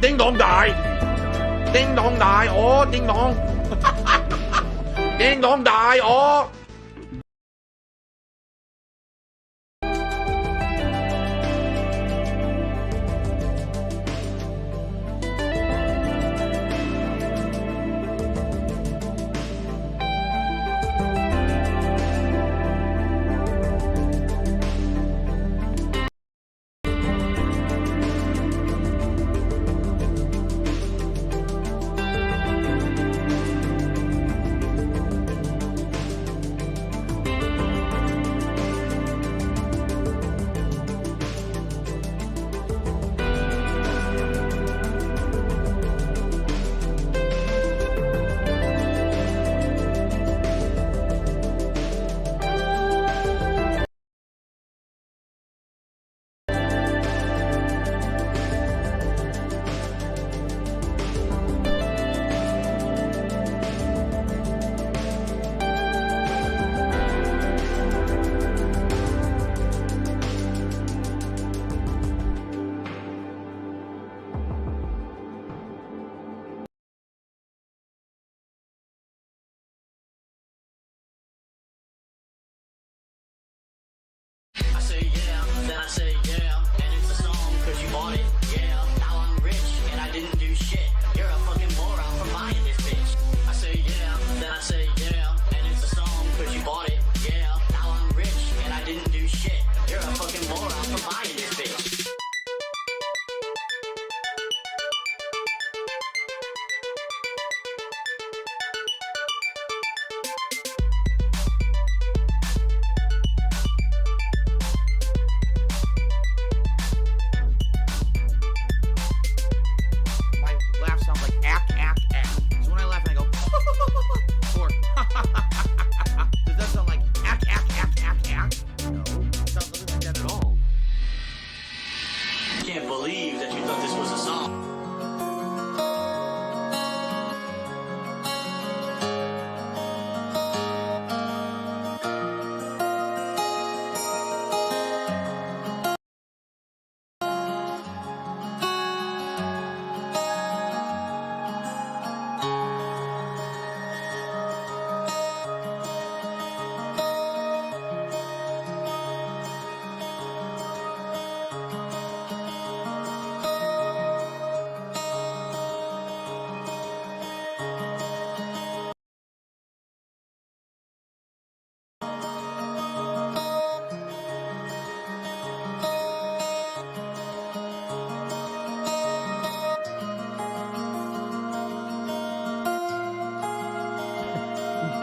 Ding dong đại. Ding dong đại. Ồ, ding dong. Ding dong đại. Ồ.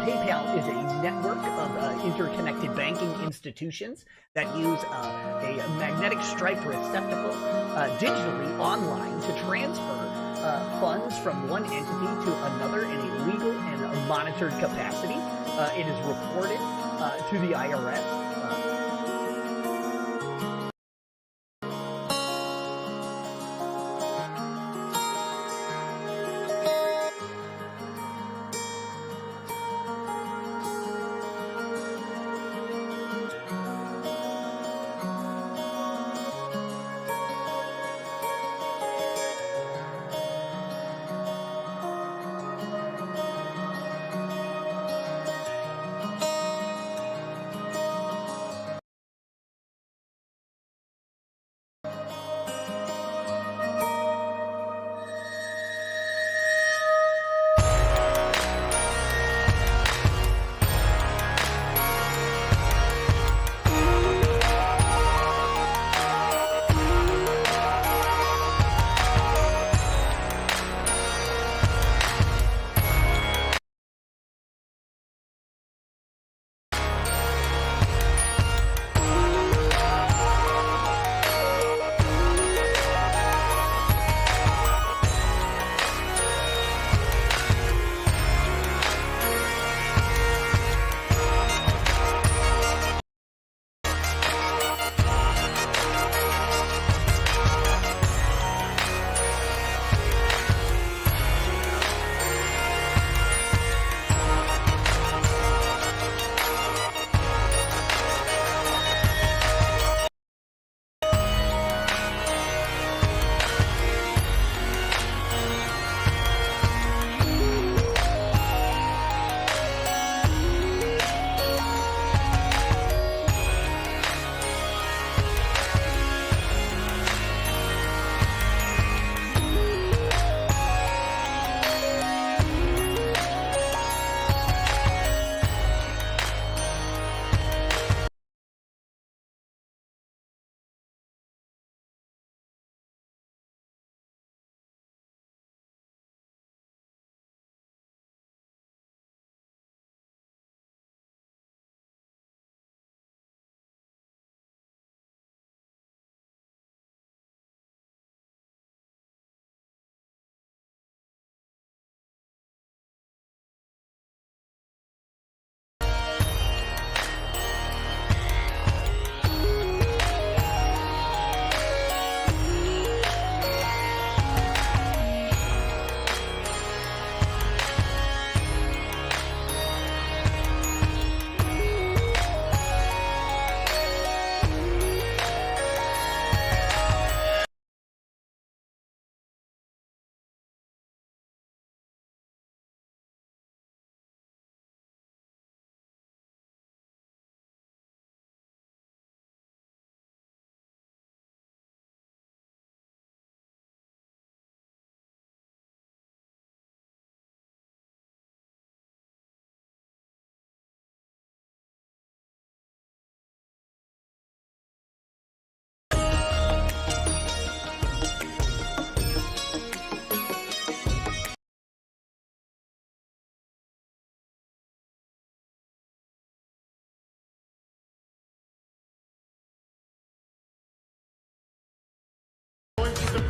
PayPal is a network of interconnected banking institutions that use a magnetic stripe receptacle digitally online to transfer funds from one entity to another in a legal and monitored capacity. It is reported to the IRS.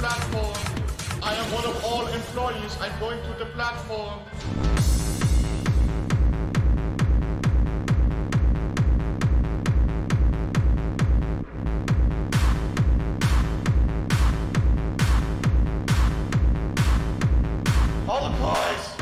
platform. I am one of all employees. I'm going to the platform. All employees.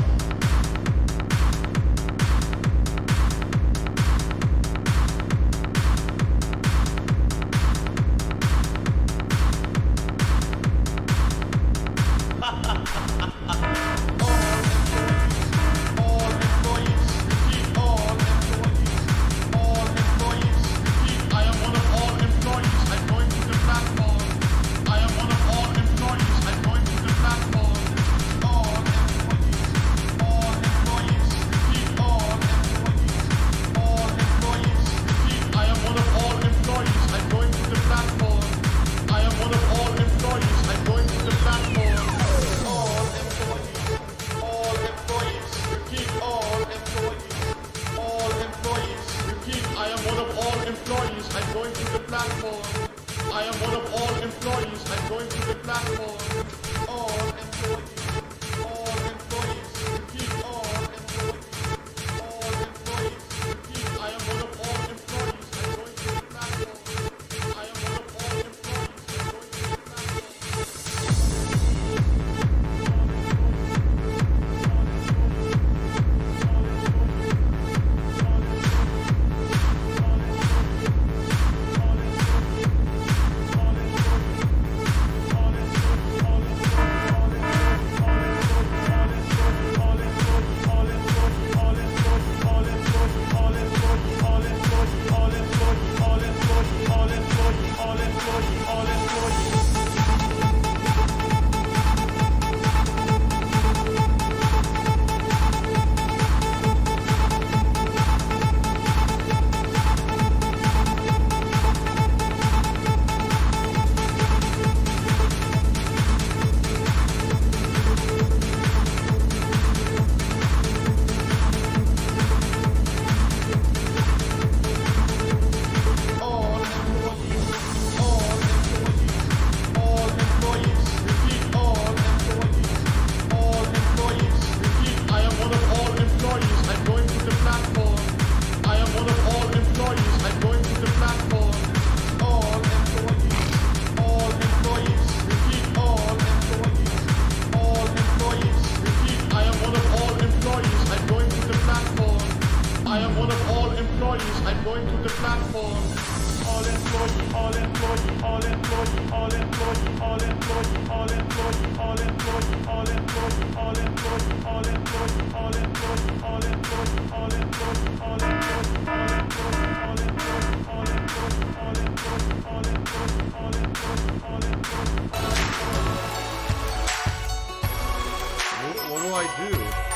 What do I do?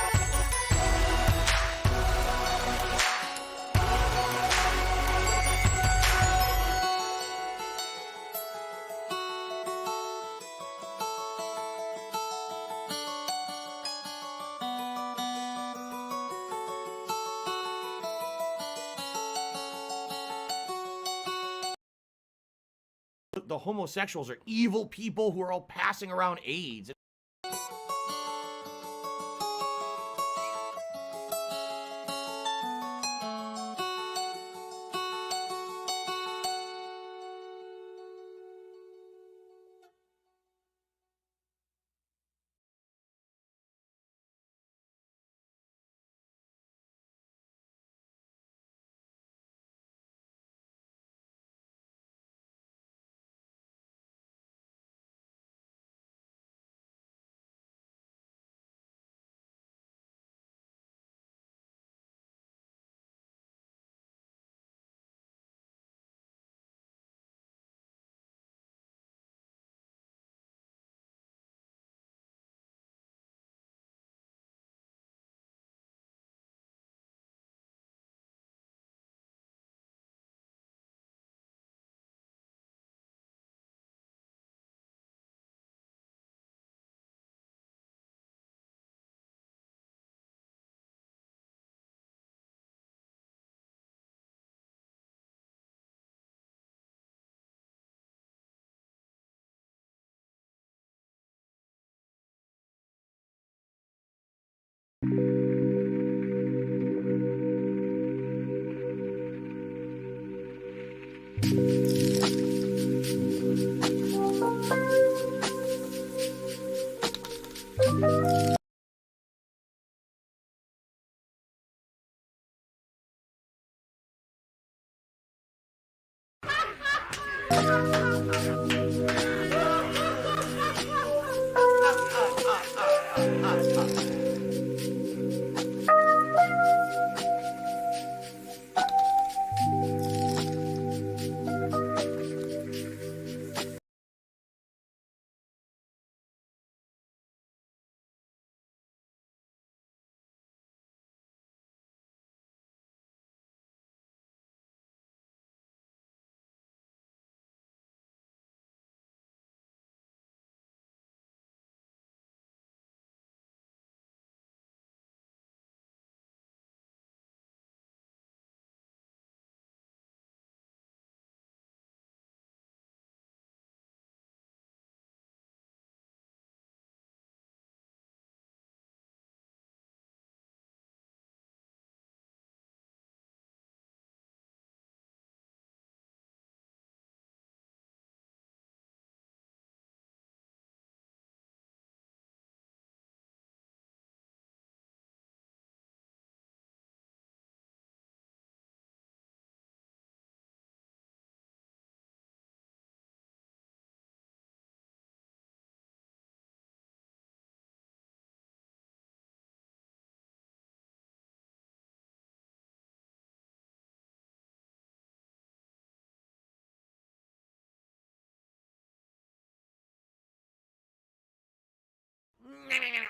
The homosexuals are evil people who are all passing around AIDS.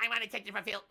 I want to take you for Phil.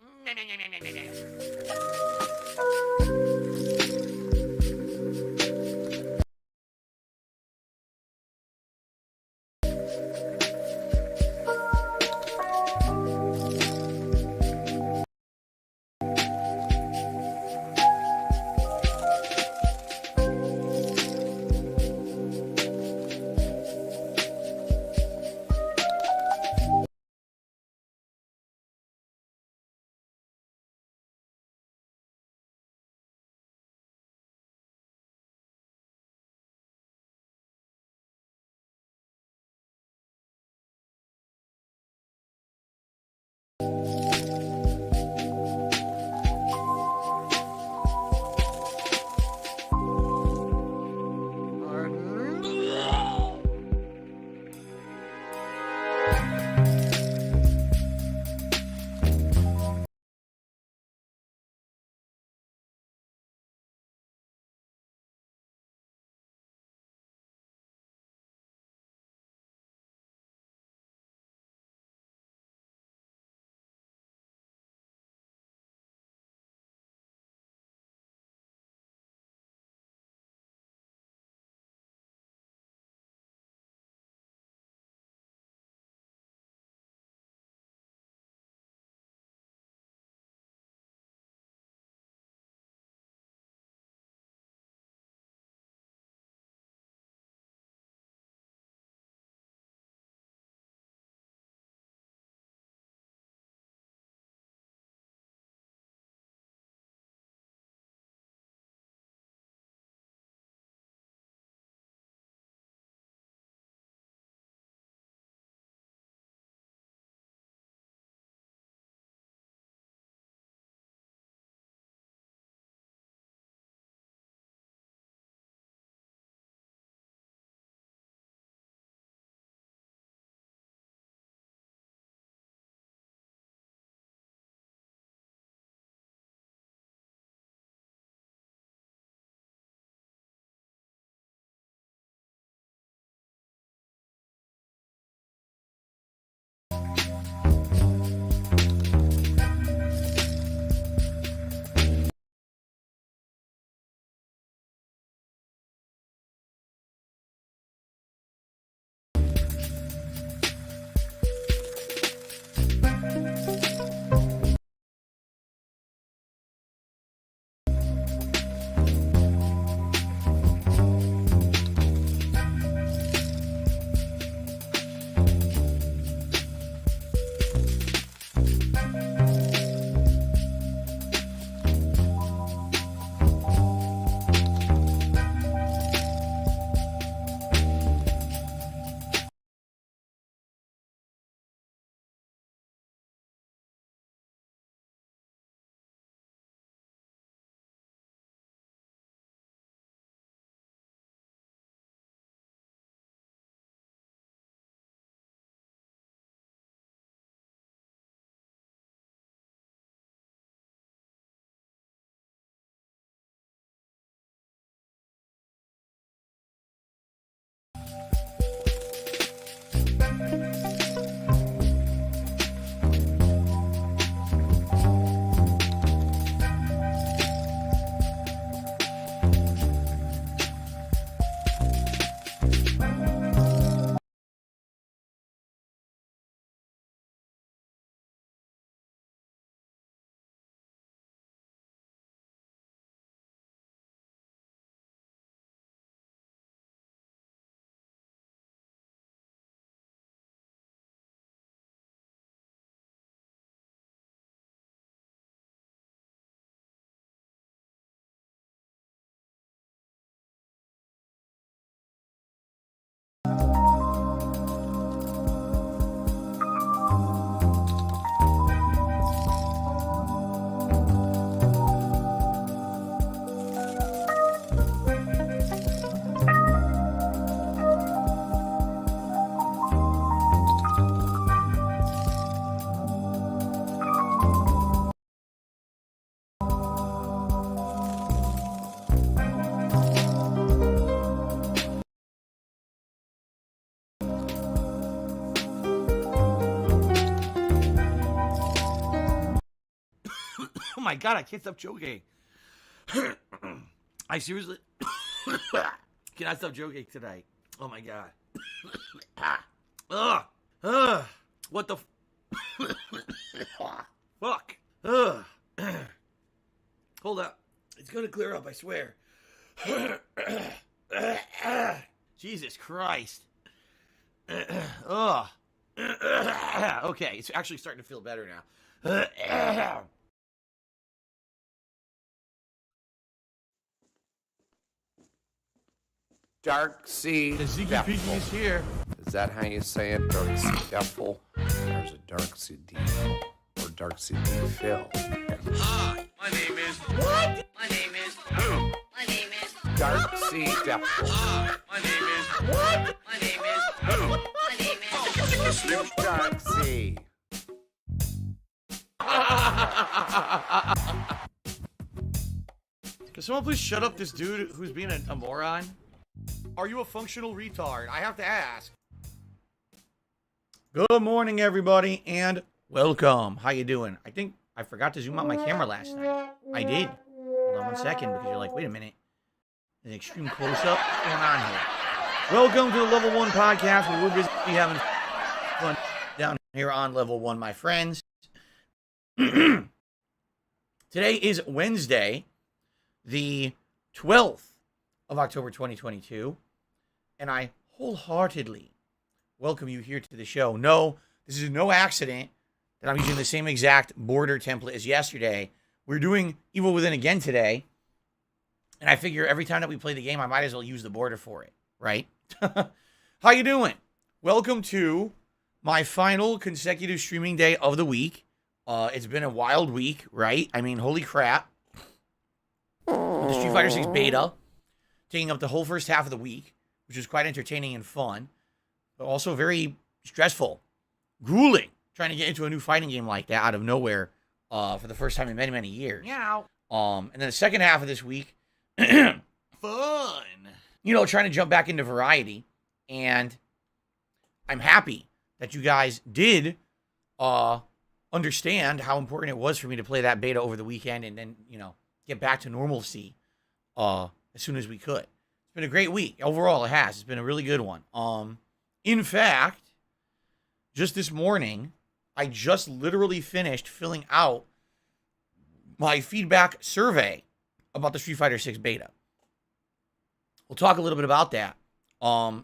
my God, I can't stop joking. I seriously cannot stop joking tonight. Oh my God. What the fuck? Hold up. It's gonna clear up, I swear. Jesus Christ. Okay, it's actually starting to feel better now. Dark Sea The Ziggy Devil. Piggy is here. Is that how you say it? Dark Sea Devil? There's a Dark Sea Devil. Or Dark Sea Devil. Hi, my name is... What? My name is... Who? My name is... Dark Sea Devil. Hi, my name is... What? My name is... Who? My name is... Dark Sea. Can someone please shut up this dude who's being a moron? Are you a functional retard? I have to ask. Good morning, everybody, and welcome. How you doing? I think I forgot to zoom out my camera last night. I did. Hold on 1 second, because you're like, wait a minute. An extreme close-up? What's going on here? Welcome to the Level 1 podcast, where we're busy having fun down here on Level 1, my friends. Today is Wednesday, the 12th of October 2022, and I wholeheartedly welcome you here to the show. No, this is no accident that I'm using the same exact border template as yesterday. We're doing Evil Within again today, and I figure every time that we play the game, I might as well use the border for it, right? How you doing? Welcome to my final consecutive streaming day of the week. It's been a wild week, right? I mean, holy crap. With the Street Fighter 6 beta taking up the whole first half of the week, which was quite entertaining and fun, but also very stressful, grueling, trying to get into a new fighting game like that out of nowhere for the first time in many, many years. Meow. And then the second half of this week, fun. You know, trying to jump back into variety, and I'm happy that you guys did understand how important it was for me to play that beta over the weekend and then, you know, get back to normalcy as soon as we could. It's been a great week. Overall, it has. It's been a really good one. In fact, just this morning, I just literally finished filling out my feedback survey about the Street Fighter 6 beta. We'll talk a little bit about that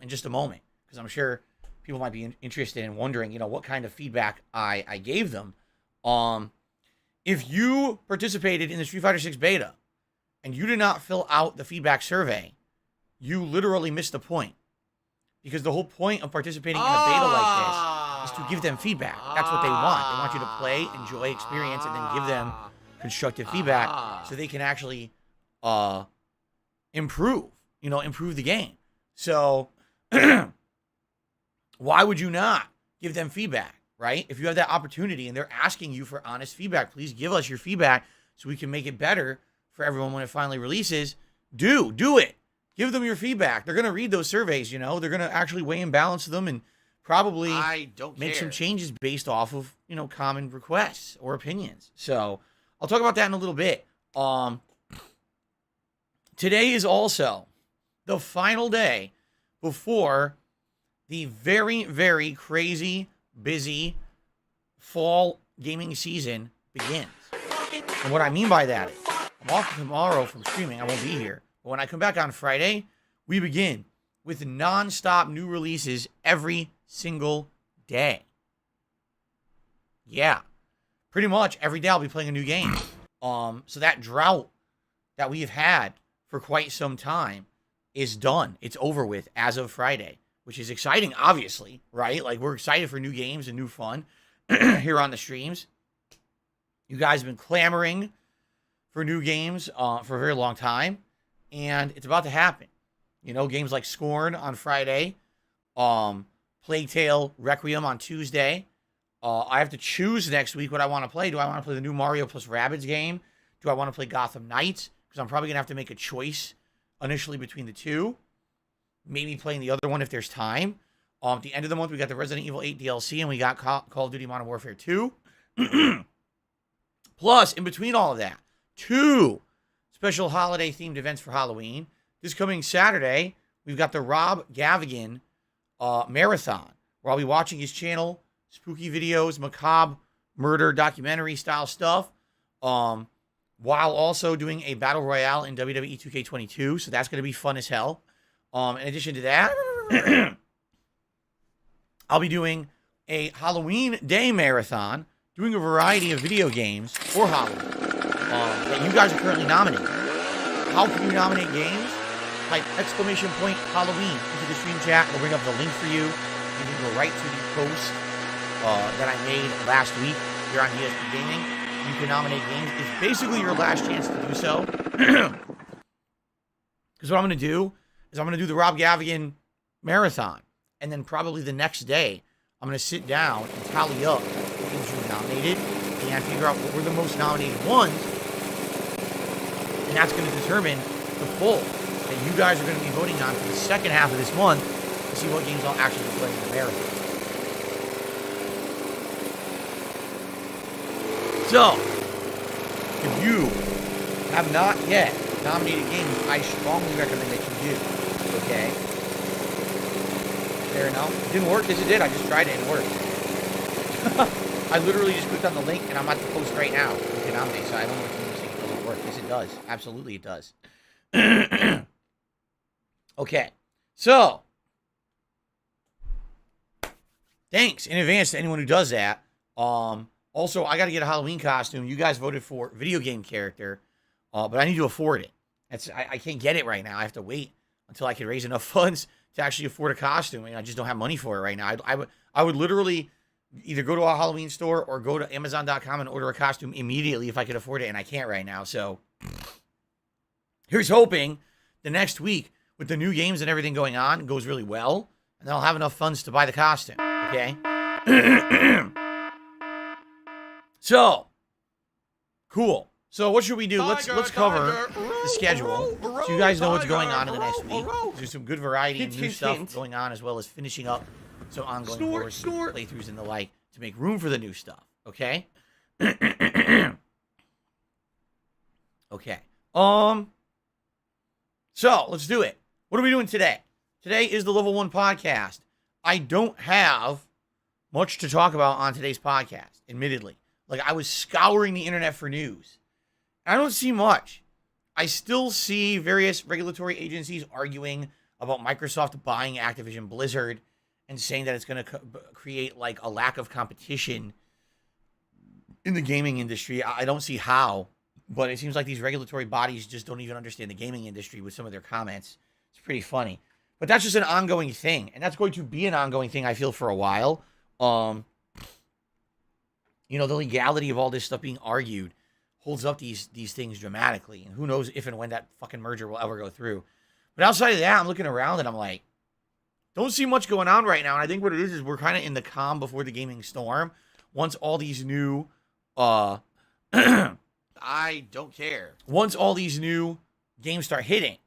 in just a moment, because I'm sure people might be interested in wondering, you know, what kind of feedback I gave them. If you participated in the Street Fighter 6 beta and you did not fill out the feedback survey, you literally missed the point. Because the whole point of participating in a beta like this is to give them feedback. That's what they want. They want you to play, enjoy, experience, and then give them constructive feedback so they can actually improve the game. So why would you not give them feedback? Right? If you have that opportunity and they're asking you for honest feedback, please give us your feedback so we can make it better for everyone when it finally releases. Do it. Give them your feedback. They're going to read those surveys, you know. They're going to actually weigh and balance them and probably make some changes based off of, you know, common requests or opinions. So I'll talk about that in a little bit. Today is also the final day before the very, very crazy, busy fall gaming season begins. And what I mean by that is, I'm off tomorrow from streaming. I won't be here. But when I come back on Friday, we begin with non-stop new releases every single day. Yeah. Pretty much every day I'll be playing a new game. So that drought that we've had for quite some time is done. It's over with as of Friday, which is exciting, obviously, right? Like, we're excited for new games and new fun here on the streams. You guys have been clamoring for new games for a very long time, and it's about to happen. You know, games like Scorn on Friday, Plague Tale Requiem on Tuesday. I have to choose next week what I want to play. Do I want to play the new Mario plus Rabbids game? Do I want to play Gotham Knights? Because I'm probably going to have to make a choice initially between the two. Maybe playing the other one if there's time. At the end of the month, we got the Resident Evil 8 DLC, and we got Call of Duty Modern Warfare 2. Plus, in between all of that, 2 special holiday-themed events for Halloween. This coming Saturday, we've got the Rob Gavigan Marathon, where I'll be watching his channel, spooky videos, macabre murder documentary-style stuff, while also doing a Battle Royale in WWE 2K22, so that's going to be fun as hell. In addition to that, I'll be doing a Halloween Day Marathon, doing a variety of video games for Halloween that you guys are currently nominating. How can you nominate games? Type !Halloween into the stream chat. We'll bring up the link for you. You can go right to the post that I made last week here on ESP Gaming. You can nominate games. It's basically your last chance to do so. Because what I'm going to do is I'm going to do the Rob Gavigan Marathon. And then probably the next day, I'm going to sit down and tally up the games you nominated and figure out what were the most nominated ones. And that's going to determine the poll that you guys are going to be voting on for the second half of this month to see what games I'll actually be playing in the marathon. So, if you have not yet nominated games, I strongly recommend that you do. Okay? Fair enough. It didn't work. Yes, it did. I just tried it and it worked. I literally just clicked on the link and I'm at the post right now. You can nominate, so I don't know if you think it doesn't work. Yes, it does. Absolutely, it does. Okay. So, thanks in advance to anyone who does that. Also, I got to get a Halloween costume. You guys voted for video game character, but I need to afford it. I can't get it right now. I have to wait until I can raise enough funds to actually afford a costume. And I just don't have money for it right now. I would literally either go to a Halloween store or go to Amazon.com and order a costume immediately if I could afford it, and I can't right now. So here's hoping the next week with the new games and everything going on goes really well, and then I'll have enough funds to buy the costume. Okay. So, cool. So what should we do? Let's cover the schedule so you guys know what's going on in the next week. There's some good variety and new stuff going on, as well as finishing up some ongoing playthroughs and the like to make room for the new stuff. Okay? Okay. So, let's do it. What are we doing today? Today is the Level 1 podcast. I don't have much to talk about on today's podcast, admittedly. Like, I was scouring the internet for news. I don't see much. I still see various regulatory agencies arguing about Microsoft buying Activision Blizzard and saying that it's going to create, like, a lack of competition in the gaming industry. I don't see how, but it seems like these regulatory bodies just don't even understand the gaming industry with some of their comments. It's pretty funny. But that's just an ongoing thing, and that's going to be an ongoing thing, I feel, for a while. You know, the legality of all this stuff being argued holds up these things dramatically. And who knows if and when that fucking merger will ever go through. But outside of that, I'm looking around and I'm like, don't see much going on right now. And I think what it is we're kind of in the calm before the gaming storm. Once all these new, I don't care. Once all these new games start hitting,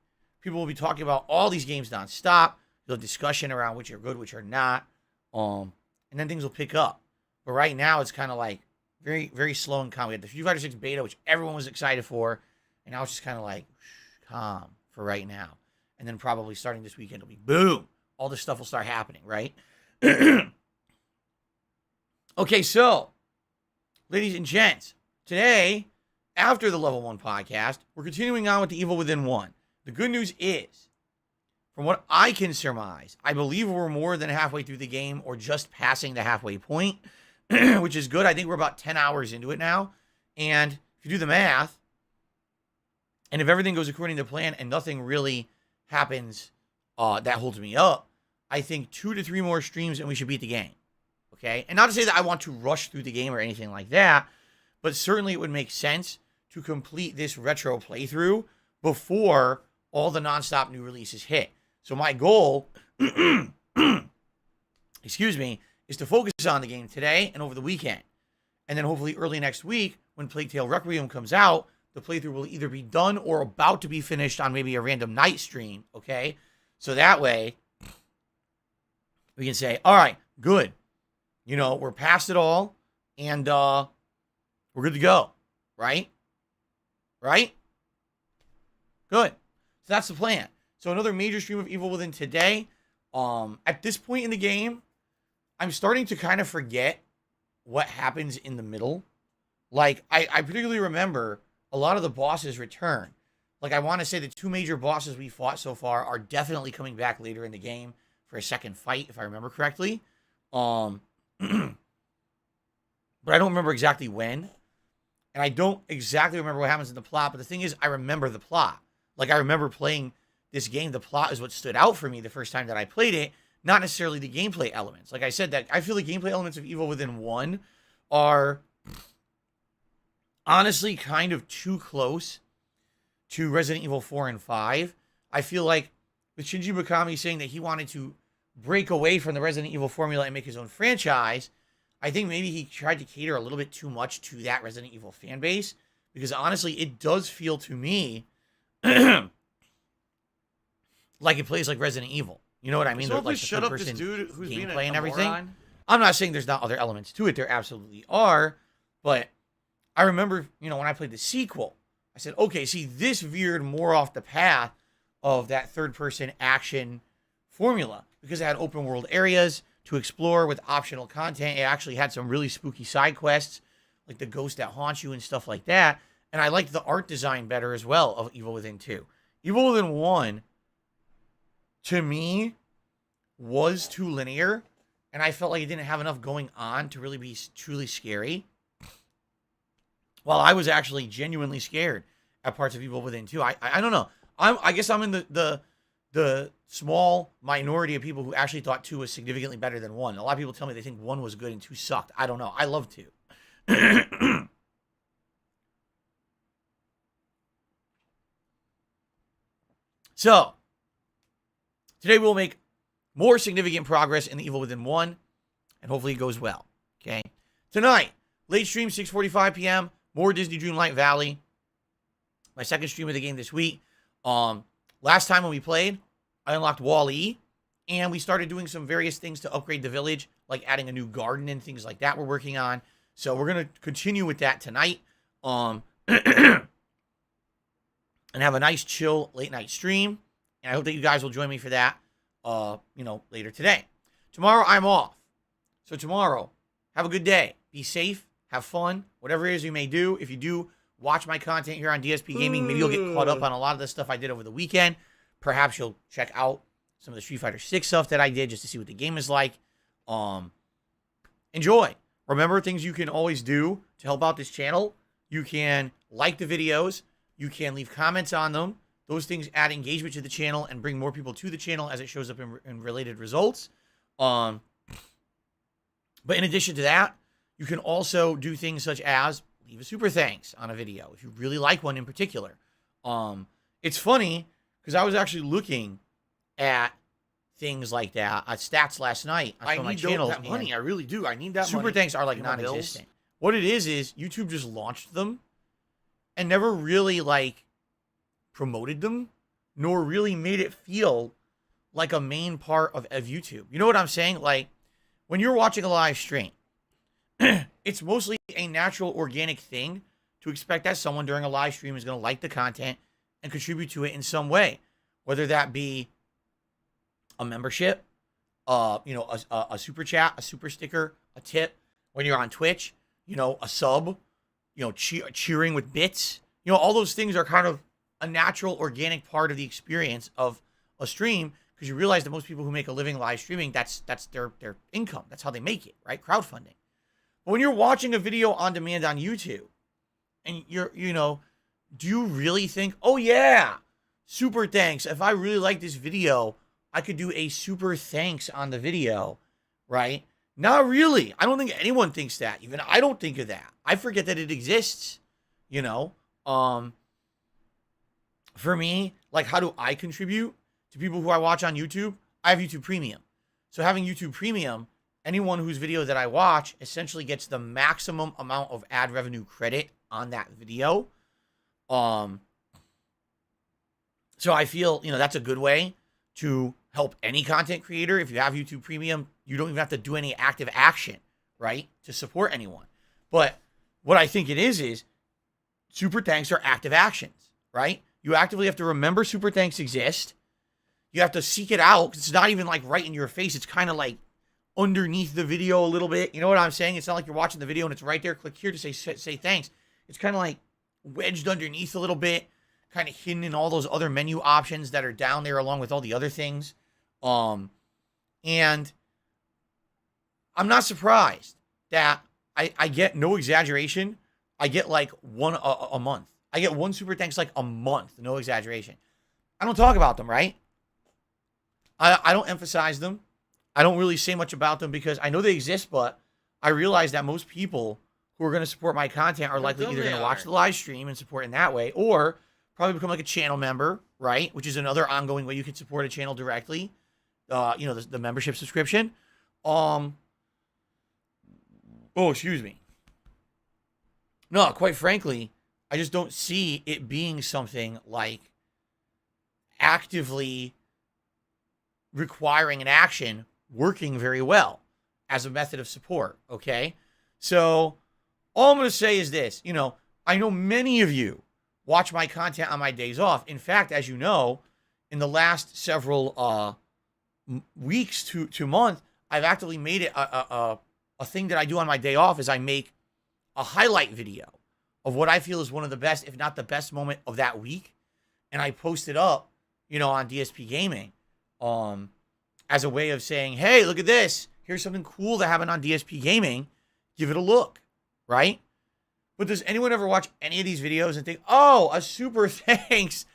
people will be talking about all these games nonstop. There'll be discussion around which are good, which are not. And then things will pick up. But right now, it's kind of like very, very slow and calm. We had the Street Fighter 6 beta, which everyone was excited for. And now it's just kind of like calm for right now. And then probably starting this weekend, it'll be boom. All this stuff will start happening, right? Okay, so, ladies and gents, today, after the Level 1 podcast, we're continuing on with the Evil Within 1. The good news is, from what I can surmise, I believe we're more than halfway through the game or just passing the halfway point, which is good. I think we're about 10 hours into it now. And if you do the math, and if everything goes according to plan and nothing really happens that holds me up, I think 2 to 3 more streams and we should beat the game. Okay? And not to say that I want to rush through the game or anything like that, but certainly it would make sense to complete this retro playthrough before all the nonstop new releases hit. So my goal, excuse me, is to focus on the game today and over the weekend. And then hopefully early next week, when Plague Tale Requiem comes out, the playthrough will either be done or about to be finished on maybe a random night stream, okay? So that way, we can say, all right, good. You know, we're past it all, and we're good to go. right? Right? Good. So that's the plan. So another major stream of Evil Within today. At this point in the game, I'm starting to kind of forget what happens in the middle. Like, I particularly remember a lot of the bosses return. Like, I want to say the 2 major bosses we fought so far are definitely coming back later in the game for a second fight, if I remember correctly. But I don't remember exactly when. And I don't exactly remember what happens in the plot. But the thing is, I remember the plot. Like, I remember playing this game. The plot is what stood out for me the first time that I played it, not necessarily the gameplay elements. Like I said, that I feel the gameplay elements of Evil Within 1 are honestly kind of too close to Resident Evil 4 and 5. I feel like with Shinji Mikami saying that he wanted to break away from the Resident Evil formula and make his own franchise, I think maybe he tried to cater a little bit too much to that Resident Evil fan base, because honestly, it does feel to me like it plays like Resident Evil. You know what I mean? So if we like the shut up this third-person dude who's being gameplay and a everything. moron? I'm not saying there's not other elements to it. There absolutely are. But I remember, when I played the sequel, I said, okay, see, this veered more off the path of that third-person action formula, because it had open-world areas to explore with optional content. It actually had some really spooky side quests, like the ghost that haunts you and stuff like that. And I liked the art design better as well of Evil Within 2. Evil Within 1, to me, was too linear, and I felt like it didn't have enough going on to really be truly scary. While I was actually genuinely scared at parts of Evil Within 2. I don't know. I guess I'm in the small minority of people who actually thought 2 was significantly better than 1. A lot of people tell me they think 1 was good and 2 sucked. I don't know. I love 2. So, today we'll make more significant progress in the Evil Within 1, and hopefully it goes well. Okay? Tonight, late stream, 6:45 p.m., more Disney Dreamlight Valley. My second stream of the game this week. Last time when we played, I unlocked Wall-E, and we started doing some various things to upgrade the village, like adding a new garden and things like that we're working on. So we're going to continue with that tonight. And have a nice, chill, late-night stream. And I hope that you guys will join me for that, later today. Tomorrow, I'm off. So tomorrow, have a good day. Be safe. Have fun. Whatever it is you may do. If you do watch my content here on DSP Gaming, maybe you'll get caught up on a lot of the stuff I did over the weekend. Perhaps you'll check out some of the Street Fighter 6 stuff that I did just to see what the game is like. Enjoy. Remember things you can always do to help out this channel. You can like the videos. You can leave comments on them. Those things add engagement to the channel and bring more people to the channel as it shows up in related results. But in addition to that, you can also do things such as leave a super thanks on a video if you really like one in particular. It's funny because I was actually looking at things like that, stats last night on some of my channels. that money. I really do. I need that super money. thanks are like Pay my bills. non-existent. What it is YouTube just launched them and never really promoted them, nor really made it feel like a main part of YouTube. You know what I'm saying? Like, when you're watching a live stream, it's mostly a natural, organic thing to expect that someone during a live stream is going to like the content and contribute to it in some way, whether that be a membership, a super chat, a super sticker, a tip. When you're on Twitch, a sub, cheering with bits. All those things are kind of a natural, organic part of the experience of a stream, because you realize that most people who make a living live streaming, that's their income. That's how they make it, right? Crowdfunding. But when you're watching a video on demand on YouTube, and do you really think, oh yeah, super thanks. If I really like this video, I could do a super thanks on the video, right? Not really. I don't think anyone thinks that. Even I don't think of that. I forget that it exists, For me, how do I contribute to people who I watch on YouTube? I have YouTube Premium. So having YouTube Premium, anyone whose video that I watch essentially gets the maximum amount of ad revenue credit on that video. So I feel, that's a good way to help any content creator. If you have YouTube Premium, you don't even have to do any active action, right, to support anyone. But what I think it is super thanks are active actions, right? You actively have to remember super thanks exist. You have to seek it out, 'cause it's not even like right in your face. It's kind of like underneath the video a little bit. You know what I'm saying? It's not like you're watching the video and it's right there. Click here to say thanks. It's kind of like wedged underneath a little bit, kind of hidden in all those other menu options that are down there along with all the other things. And I'm not surprised that I get, no exaggeration, I get like one a month. I get one super thanks like a month, no exaggeration. I don't talk about them, right? I don't emphasize them. I don't really say much about them because I know they exist, but I realize that most people who are going to support my content are likely either going to watch the live stream and support in that way, or probably become like a channel member, right? Which is another ongoing way you can support a channel directly. You know, the membership subscription. Oh, excuse me. No, quite frankly, I just don't see it being something like actively requiring an action working very well as a method of support, okay? So all I'm going to say is this. You know, I know many of you watch my content on my days off. In fact, as you know, in the last several weeks to month, I've actively made it a thing that I do on my day off is I make a highlight video of what I feel is one of the best, if not the best moment of that week. And I post it up, you know, on DSP Gaming as a way of saying, hey, look at this. Here's something cool that happened on DSP Gaming. Give it a look, right? But does anyone ever watch any of these videos and think, oh, a super thanks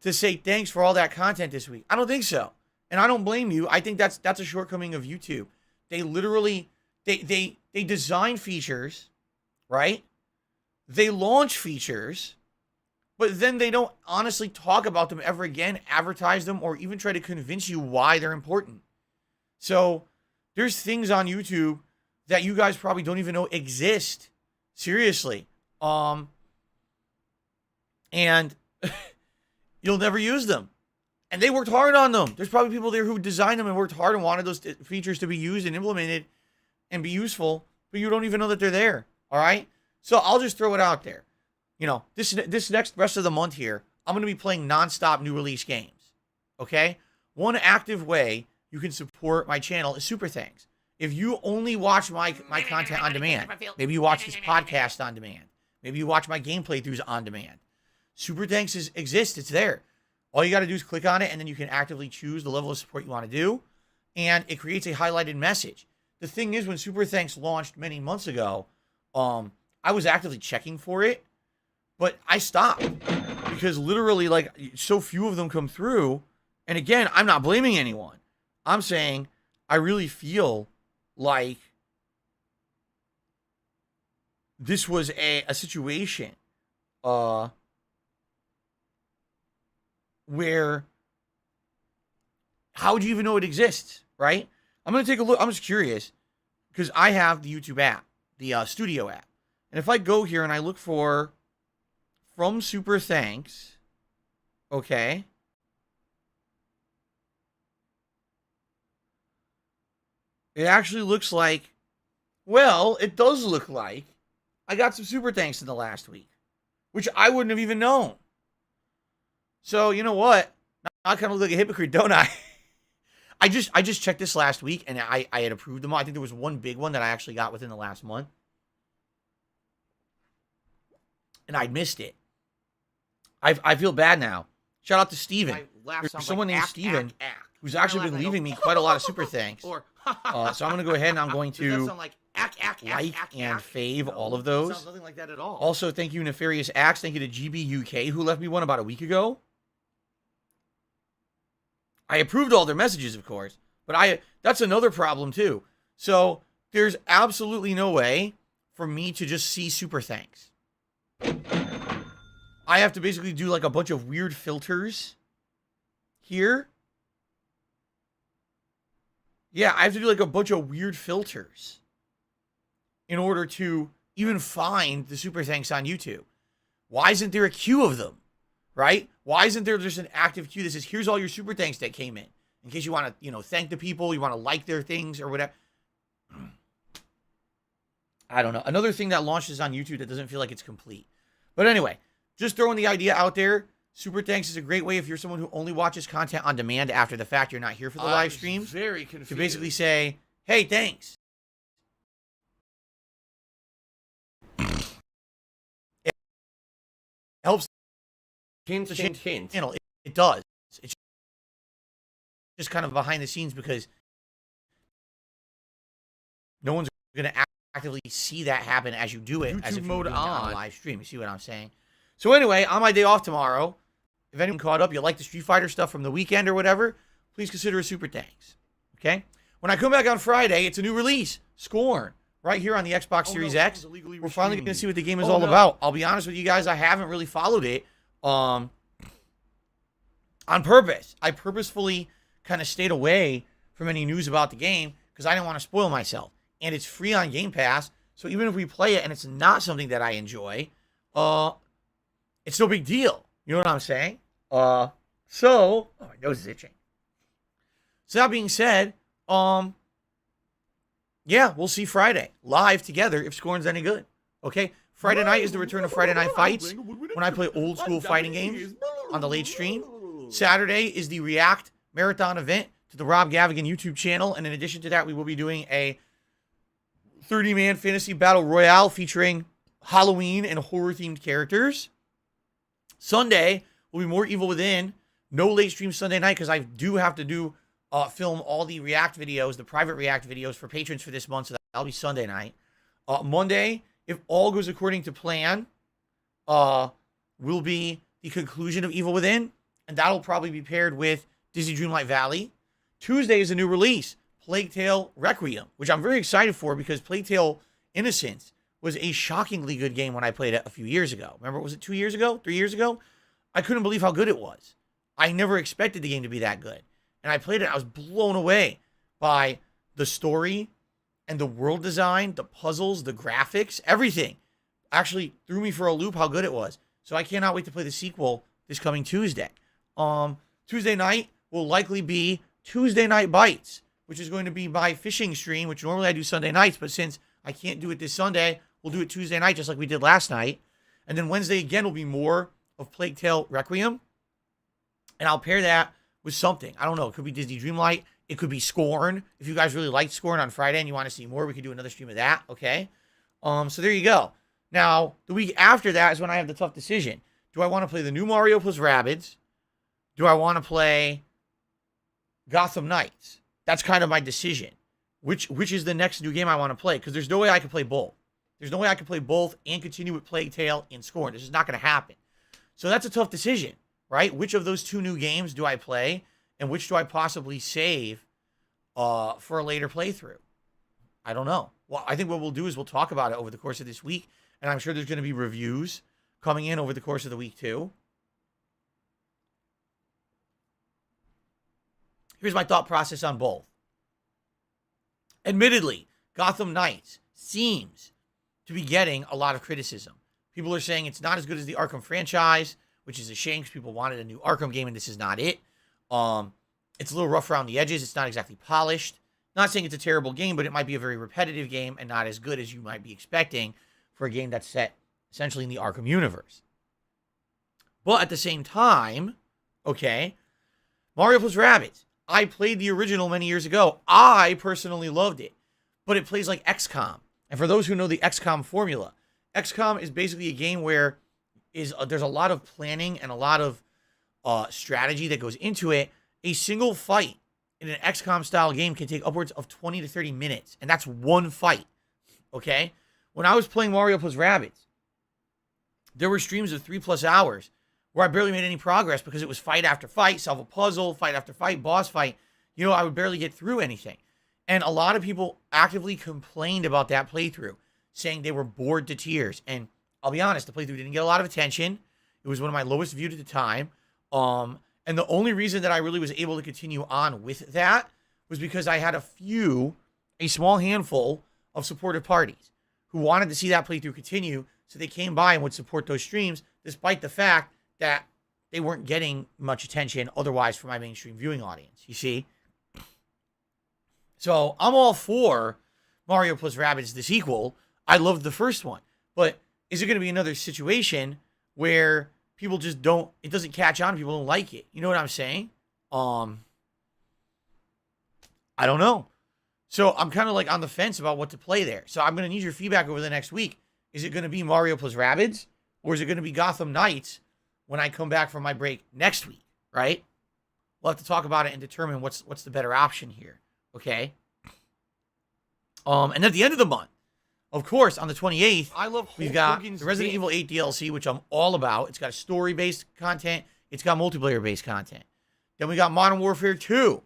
to say thanks for all that content this week? I don't think so. And I don't blame you. I think that's a shortcoming of YouTube. They literally, they design features, right? They launch features, but then they don't honestly talk about them ever again, advertise them, or even try to convince you why they're important. So there's things on YouTube that you guys probably don't even know exist. Seriously. And you'll never use them. And they worked hard on them. There's probably people there who designed them and worked hard and wanted those features to be used and implemented and be useful, but you don't even know that they're there. All right? So I'll just throw it out there. You know, this next rest of the month here, I'm going to be playing nonstop new release games. Okay? One active way you can support my channel is super thanks. If you only watch my content on demand, maybe you watch this podcast on demand, maybe you watch my game playthroughs on demand, super thanks exists. It's there. All you got to do is click on it, and then you can actively choose the level of support you want to do, and it creates a highlighted message. The thing is, when super thanks launched many months ago, I was actively checking for it, but I stopped because literally, like, so few of them come through. And again, I'm not blaming anyone. I'm saying I really feel like this was a situation where, how would you even know it exists, right? I'm going to take a look. I'm just curious because I have the YouTube app, the Studio app. And if I go here and I look for from super thanks, okay, it actually looks like, well, it does look like I got some super thanks in the last week, which I wouldn't have even known. So, you know what? Now I kind of look like a hypocrite, don't I? I just checked this last week, and I had approved them all. I think there was one big one that I actually got within the last month. And I missed it. I feel bad now. Shout out to Steven. There's someone named Steven who's actually been leaving me quite a lot of super thanks. So I'm going to go ahead and I'm going to like and fave all of those. Sounds nothing like that at all. Also, thank you, Nefarious Axe. Thank you to GBUK, who left me one about a week ago. I approved all their messages, of course, but that's another problem, too. So there's absolutely no way for me to just see super thanks. I have to basically do like a bunch of weird filters here. Yeah, I have to do like a bunch of weird filters in order to even find the super thanks on YouTube. Why isn't there a queue of them, right? Why isn't there just an active queue that says, here's all your super thanks that came in case you want to, you know, thank the people, you want to like their things or whatever. I don't know. Another thing that launches on YouTube that doesn't feel like it's complete. But anyway, just throwing the idea out there. Super thanks is a great way if you're someone who only watches content on demand after the fact. You're not here for the live streams. Very confused. To basically say, hey, thanks. It helps. Hint, hint, hint. Channel. It does. It's just kind of behind the scenes because no one's going to actively see that happen as you do it. YouTube as if mode you're doing it on on. a live stream. You see what I'm saying? So anyway, on my day off tomorrow, if anyone caught up, you like the Street Fighter stuff from the weekend or whatever, please consider a super thanks. Okay? When I come back on Friday, it's a new release, Scorn, right here on the Xbox Series X. We're finally going to see what the game is all about. I'll be honest with you guys, I haven't really followed it on purpose. I purposefully kind of stayed away from any news about the game because I didn't want to spoil myself. And it's free on Game Pass, so even if we play it and it's not something that I enjoy, it's no big deal. You know what I'm saying? Oh, my nose is itching. So that being said, yeah, we'll see Friday live together if Scorn's any good. Okay? Friday night is the return of Friday Night Fights when I play old school fighting games on the late stream. Saturday is the React Marathon event to the Rob Gavigan YouTube channel. And in addition to that, we will be doing a 30-man fantasy battle royale featuring Halloween and horror-themed characters. Sunday will be more Evil Within. No late stream Sunday night because I do have to film all the React videos, the private React videos for patrons for this month. So that'll be Sunday night. Monday, if all goes according to plan, will be the conclusion of Evil Within. And that'll probably be paired with Disney Dreamlight Valley. Tuesday is a new release, Plague Tale Requiem, which I'm very excited for because Plague Tale Innocence was a shockingly good game when I played it a few years ago. Remember, was it 2 years ago? 3 years ago? I couldn't believe how good it was. I never expected the game to be that good. And I played it, I was blown away by the story and the world design, the puzzles, the graphics, everything. Actually threw me for a loop how good it was. So I cannot wait to play the sequel this coming Tuesday. Tuesday night will likely be Tuesday Night Bites, which is going to be my fishing stream, which normally I do Sunday nights, but since I can't do it this Sunday, we'll do it Tuesday night just like we did last night. And then Wednesday again will be more of Plague Tale Requiem. And I'll pair that with something. I don't know. It could be Disney Dreamlight. It could be Scorn. If you guys really liked Scorn on Friday and you want to see more, we could do another stream of that. Okay. So there you go. Now, the week after that is when I have the tough decision. Do I want to play the new Mario plus Rabbids? Do I want to play Gotham Knights? That's kind of my decision. Which is the next new game I want to play? Because there's no way I can play both. There's no way I can play both and continue with Plague Tale and Scorn. This is not going to happen. So that's a tough decision, right? Which of those two new games do I play? And which do I possibly save for a later playthrough? I don't know. Well, I think what we'll do is we'll talk about it over the course of this week. And I'm sure there's going to be reviews coming in over the course of the week too. Here's my thought process on both. Admittedly, Gotham Knights seems to be getting a lot of criticism. People are saying it's not as good as the Arkham franchise, which is a shame because people wanted a new Arkham game and this is not it. It's a little rough around the edges. It's not exactly polished. Not saying it's a terrible game, but it might be a very repetitive game and not as good as you might be expecting for a game that's set essentially in the Arkham universe. But at the same time, okay, Mario plus Rabbids. I played the original many years ago. I personally loved it, but it plays like XCOM. And for those who know the XCOM formula, XCOM is basically a game where there's a lot of planning and a lot of strategy that goes into it. A single fight in an XCOM style game can take upwards of 20 to 30 minutes, and that's one fight, okay? When I was playing Mario plus Rabbids, there were streams of 3+ hours where I barely made any progress because it was fight after fight, solve a puzzle, fight after fight, boss fight. You know, I would barely get through anything. And a lot of people actively complained about that playthrough, saying they were bored to tears. And I'll be honest, the playthrough didn't get a lot of attention. It was one of my lowest viewed at the time. And the only reason that I really was able to continue on with that was because I had a small handful of supportive parties who wanted to see that playthrough continue. So they came by and would support those streams, despite the fact that they weren't getting much attention otherwise from my mainstream viewing audience, you see? So I'm all for Mario plus Rabbids, the sequel. I loved the first one. But is it going to be another situation where people just don't, it doesn't catch on, people don't like it. You know what I'm saying? I don't know. So I'm kind of like on the fence about what to play there. So I'm going to need your feedback over the next week. Is it going to be Mario plus Rabbids? Or is it going to be Gotham Knights when I come back from my break next week, right? We'll have to talk about it and determine what's the better option here, okay? And at the end of the month, of course, on the 28th, we've got the Resident Evil 8 DLC, which I'm all about. It's got story-based content. It's got multiplayer-based content. Then we got Modern Warfare 2.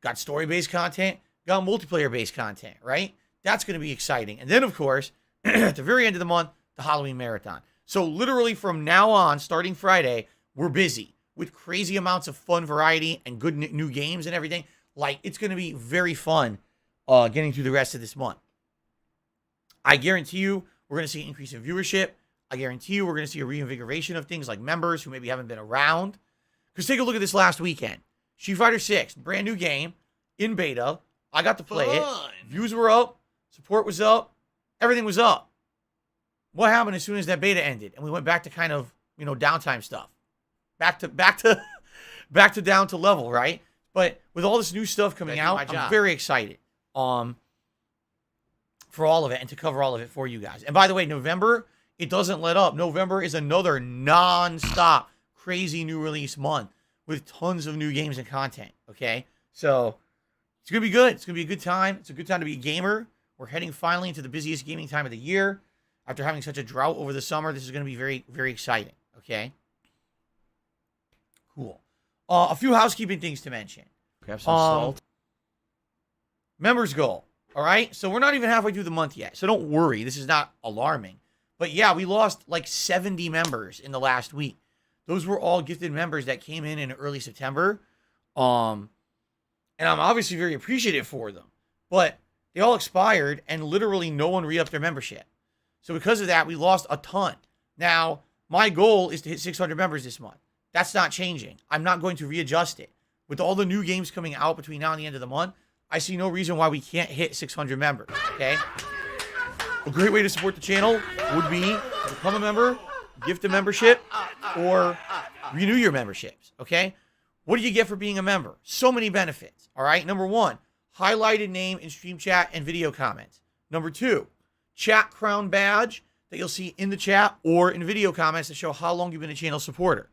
Got story-based content. Got multiplayer-based content, right? That's going to be exciting. And then, of course, at the very end of the month, the Halloween Marathon. So literally from now on, starting Friday, we're busy with crazy amounts of fun variety and good new games and everything. Like, it's going to be very fun getting through the rest of this month. I guarantee you we're going to see an increase in viewership. I guarantee you we're going to see a reinvigoration of things like members who maybe haven't been around. Because take a look at this last weekend. Street Fighter 6, brand new game, in beta. I got to play it. Views were up. Support was up. Everything was up. What happened as soon as that beta ended? And we went back to kind of, downtime stuff. Back to down to level, right? But with all this new stuff coming out, I'm very excited for all of it and to cover all of it for you guys. And by the way, November, it doesn't let up. November is another non-stop crazy new release month with tons of new games and content, okay? So it's going to be good. It's going to be a good time. It's a good time to be a gamer. We're heading finally into the busiest gaming time of the year. After having such a drought over the summer, this is going to be very, very exciting, okay? Cool. A few housekeeping things to mention. Have some salt. Members goal, all right? So we're not even halfway through the month yet, so don't worry. This is not alarming. But yeah, we lost like 70 members in the last week. Those were all gifted members that came in early September. And I'm obviously very appreciative for them. But they all expired, and literally no one re-upped their membership. So because of that, we lost a ton. Now, my goal is to hit 600 members this month. That's not changing. I'm not going to readjust it. With all the new games coming out between now and the end of the month, I see no reason why we can't hit 600 members, okay? A great way to support the channel would be to become a member, gift a membership, or renew your memberships, okay? What do you get for being a member? So many benefits, all right? Number one, highlighted name in stream chat and video comments. Number two, chat crown badge that you'll see in the chat or in video comments to show how long you've been a channel supporter.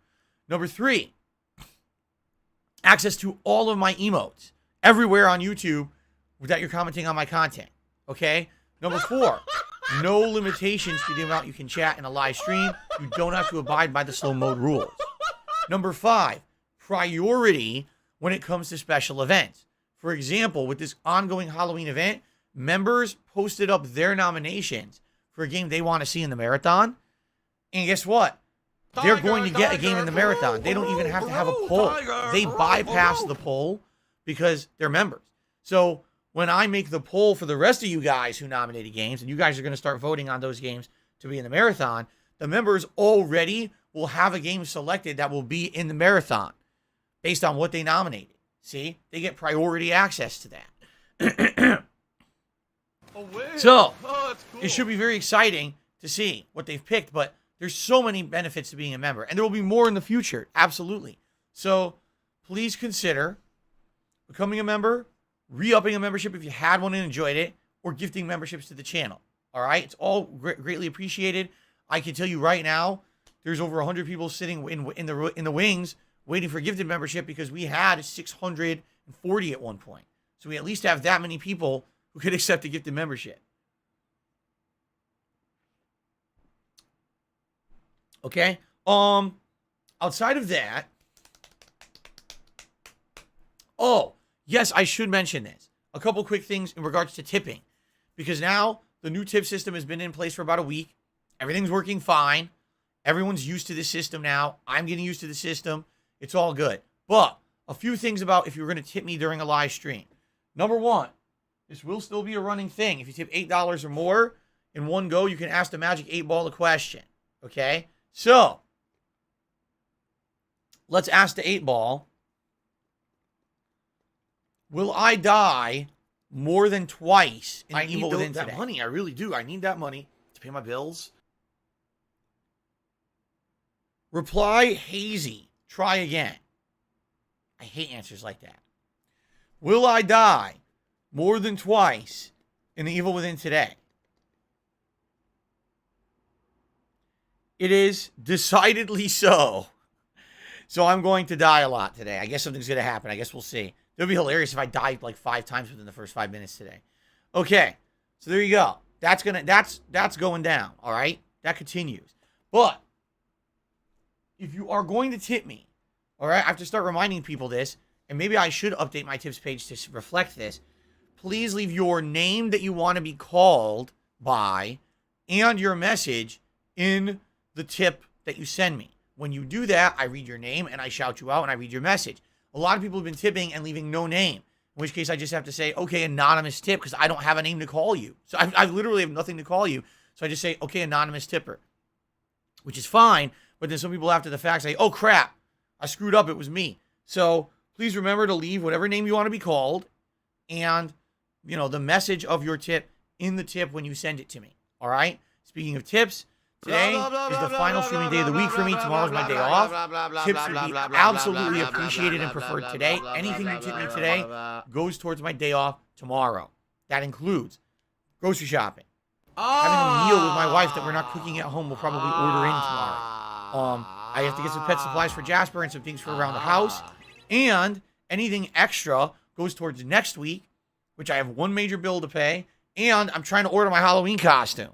Number three, access to all of my emotes everywhere on YouTube that you're commenting on my content, okay? Number four, no limitations to the amount you can chat in a live stream. You don't have to abide by the slow mode rules. Number five, priority when it comes to special events. For example, with this ongoing Halloween event, members posted up their nominations for a game they want to see in the marathon. And guess what? They're going to get a game in the marathon. They don't even have to have a poll. They bypass the poll because they're members. So when I make the poll for the rest of you guys who nominated games, and you guys are going to start voting on those games to be in the marathon, the members already will have a game selected that will be in the marathon based on what they nominated. See? They get priority access to that. So, it should be very exciting to see what they've picked, but there's so many benefits to being a member, and there will be more in the future, absolutely. So, please consider becoming a member, re-upping a membership if you had one and enjoyed it, or gifting memberships to the channel, all right? It's all greatly appreciated. I can tell you right now, there's over 100 people sitting in the wings waiting for gifted membership because we had 640 at one point. So we at least have that many people who could accept a gifted membership. Okay? Outside of that, oh, yes, I should mention this. A couple quick things in regards to tipping. Because now the new tip system has been in place for about a week. Everything's working fine. Everyone's used to this system now. I'm getting used to the system. It's all good. But a few things about if you're going to tip me during a live stream. Number one, this will still be a running thing. If you tip $8 or more in one go, you can ask the Magic 8 Ball a question. Okay? So, let's ask the 8 Ball. Will I die more than twice in Evil Within today? That money, I really do. I need that money to pay my bills. Reply hazy. Try again. I hate answers like that. Will I die more than twice in The Evil Within today? It is decidedly so. So I'm going to die a lot today. I guess something's going to happen. I guess we'll see. It would be hilarious if I died like 5 times within the first 5 minutes today. Okay. So there you go. That's going down. All right. That continues. But if you are going to tip me, all right, I have to start reminding people this, and maybe I should update my tips page to reflect this. Please leave your name that you want to be called by and your message in the tip that you send me. When you do that, I read your name and I shout you out and I read your message. A lot of people have been tipping and leaving no name, in which case I just have to say, okay, anonymous tip, because I don't have a name to call you. So I literally have nothing to call you. So I just say, okay, anonymous tipper, which is fine. But then some people after the fact say, oh, crap, I screwed up. It was me. So please remember to leave whatever name you want to be called and, you know, the message of your tip in the tip when you send it to me. All right? Speaking of tips, today is the final streaming day of the week for me. Tomorrow's my day off. Tips would be absolutely appreciated and preferred today. Anything you tip me today goes towards my day off tomorrow. That includes grocery shopping. Having a meal with my wife that we're not cooking at home. We'll probably order in tomorrow. I have to get some pet supplies for Jasper and some things for around the house. And anything extra goes towards next week, which I have one major bill to pay. And I'm trying to order my Halloween costume.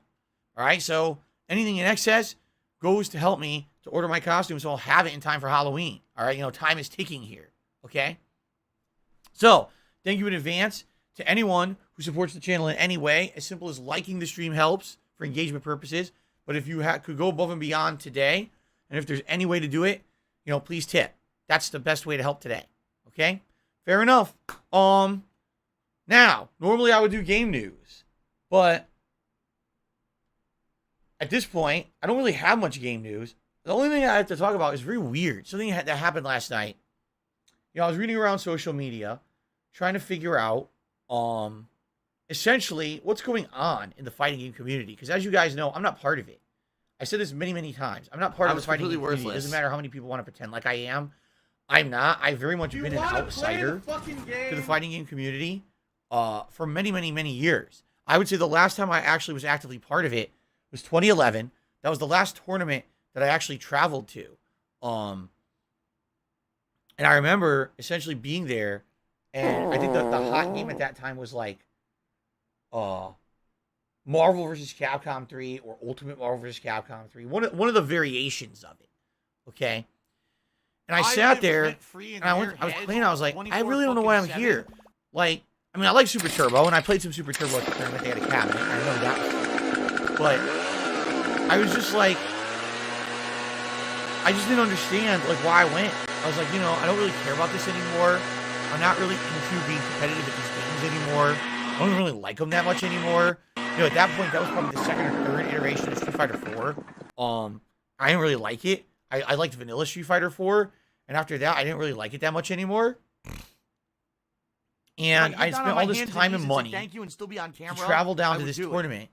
All right, so anything in excess goes to help me to order my costume so I'll have it in time for Halloween. All right, you know, time is ticking here, okay? So, thank you in advance to anyone who supports the channel in any way. As simple as liking the stream helps for engagement purposes. But if you could go above and beyond today, and if there's any way to do it, you know, please tip. That's the best way to help today, okay? Fair enough. Now, normally I would do game news, but at this point, I don't really have much game news. The only thing I have to talk about is very weird. Something that happened last night. You know, I was reading around social media, trying to figure out, essentially what's going on in the fighting game community. Because as you guys know, I'm not part of it. I said this many, many times. I'm not part of the fighting game community. It doesn't matter how many people want to pretend like I am. I'm not. I've very much been an outsider to the fighting game community for many, many, many years. I would say the last time I actually was actively part of it was 2011. That was the last tournament that I actually traveled to. And I remember essentially being there, and I think the hot game at that time was like Marvel vs. Capcom 3 or Ultimate Marvel vs. Capcom 3. One of the variations of it. Okay? And I sat there, and I was playing, I was like, I really don't know why I'm here. Like, I mean, I like Super Turbo, and I played some Super Turbo at the tournament. They had a cabinet. I know that. But I was just like, I just didn't understand, like, why I went. I was like, you know, I don't really care about this anymore. I'm not really into being competitive at these games anymore. I don't really like them that much anymore. You know, at that point, that was probably the second or third iteration of Street Fighter 4. I didn't really like it. I liked vanilla Street Fighter 4. And after that, I didn't really like it that much anymore. And I spent all this time and money to travel down to this tournament.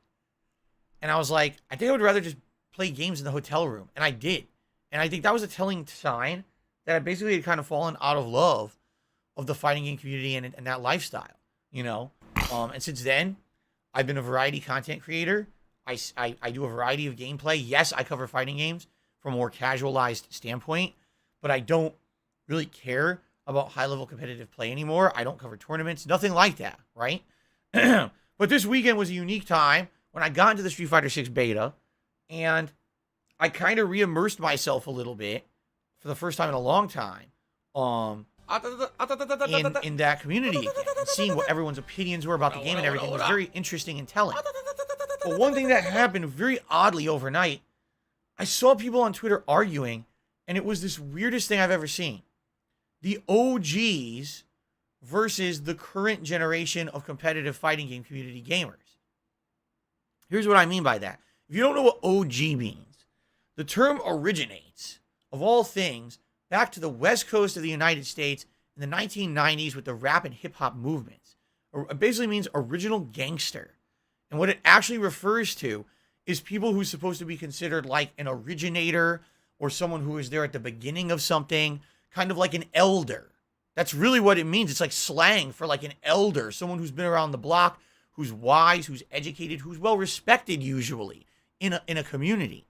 And I was like, I think I would rather just play games in the hotel room. And I did. And I think that was a telling sign that I basically had kind of fallen out of love of the fighting game community and that lifestyle, you know? And since then, I've been a variety content creator. I do a variety of gameplay. Yes, I cover fighting games from a more casualized standpoint, but I don't really care about high-level competitive play anymore. I don't cover tournaments, nothing like that, right? But this weekend was a unique time when I got into the Street Fighter 6 beta, and I kind of re-immersed myself a little bit for the first time in a long time in that community again, and seeing what everyone's opinions were about the game and everything was very interesting and telling. But one thing that happened very oddly overnight, I saw people on Twitter arguing, and it was this weirdest thing I've ever seen. The OGs versus the current generation of competitive fighting game community gamers. Here's what I mean by that. If you don't know what OG means, the term originates, of all things, back to the West Coast of the United States in the 1990s with the rap and hip-hop movements. It basically means original gangster. And what it actually refers to is people who's supposed to be considered like an originator or someone who is there at the beginning of something, kind of like an elder. That's really what it means. It's like slang for like an elder, someone who's been around the block, who's wise, who's educated, who's well respected usually in a community.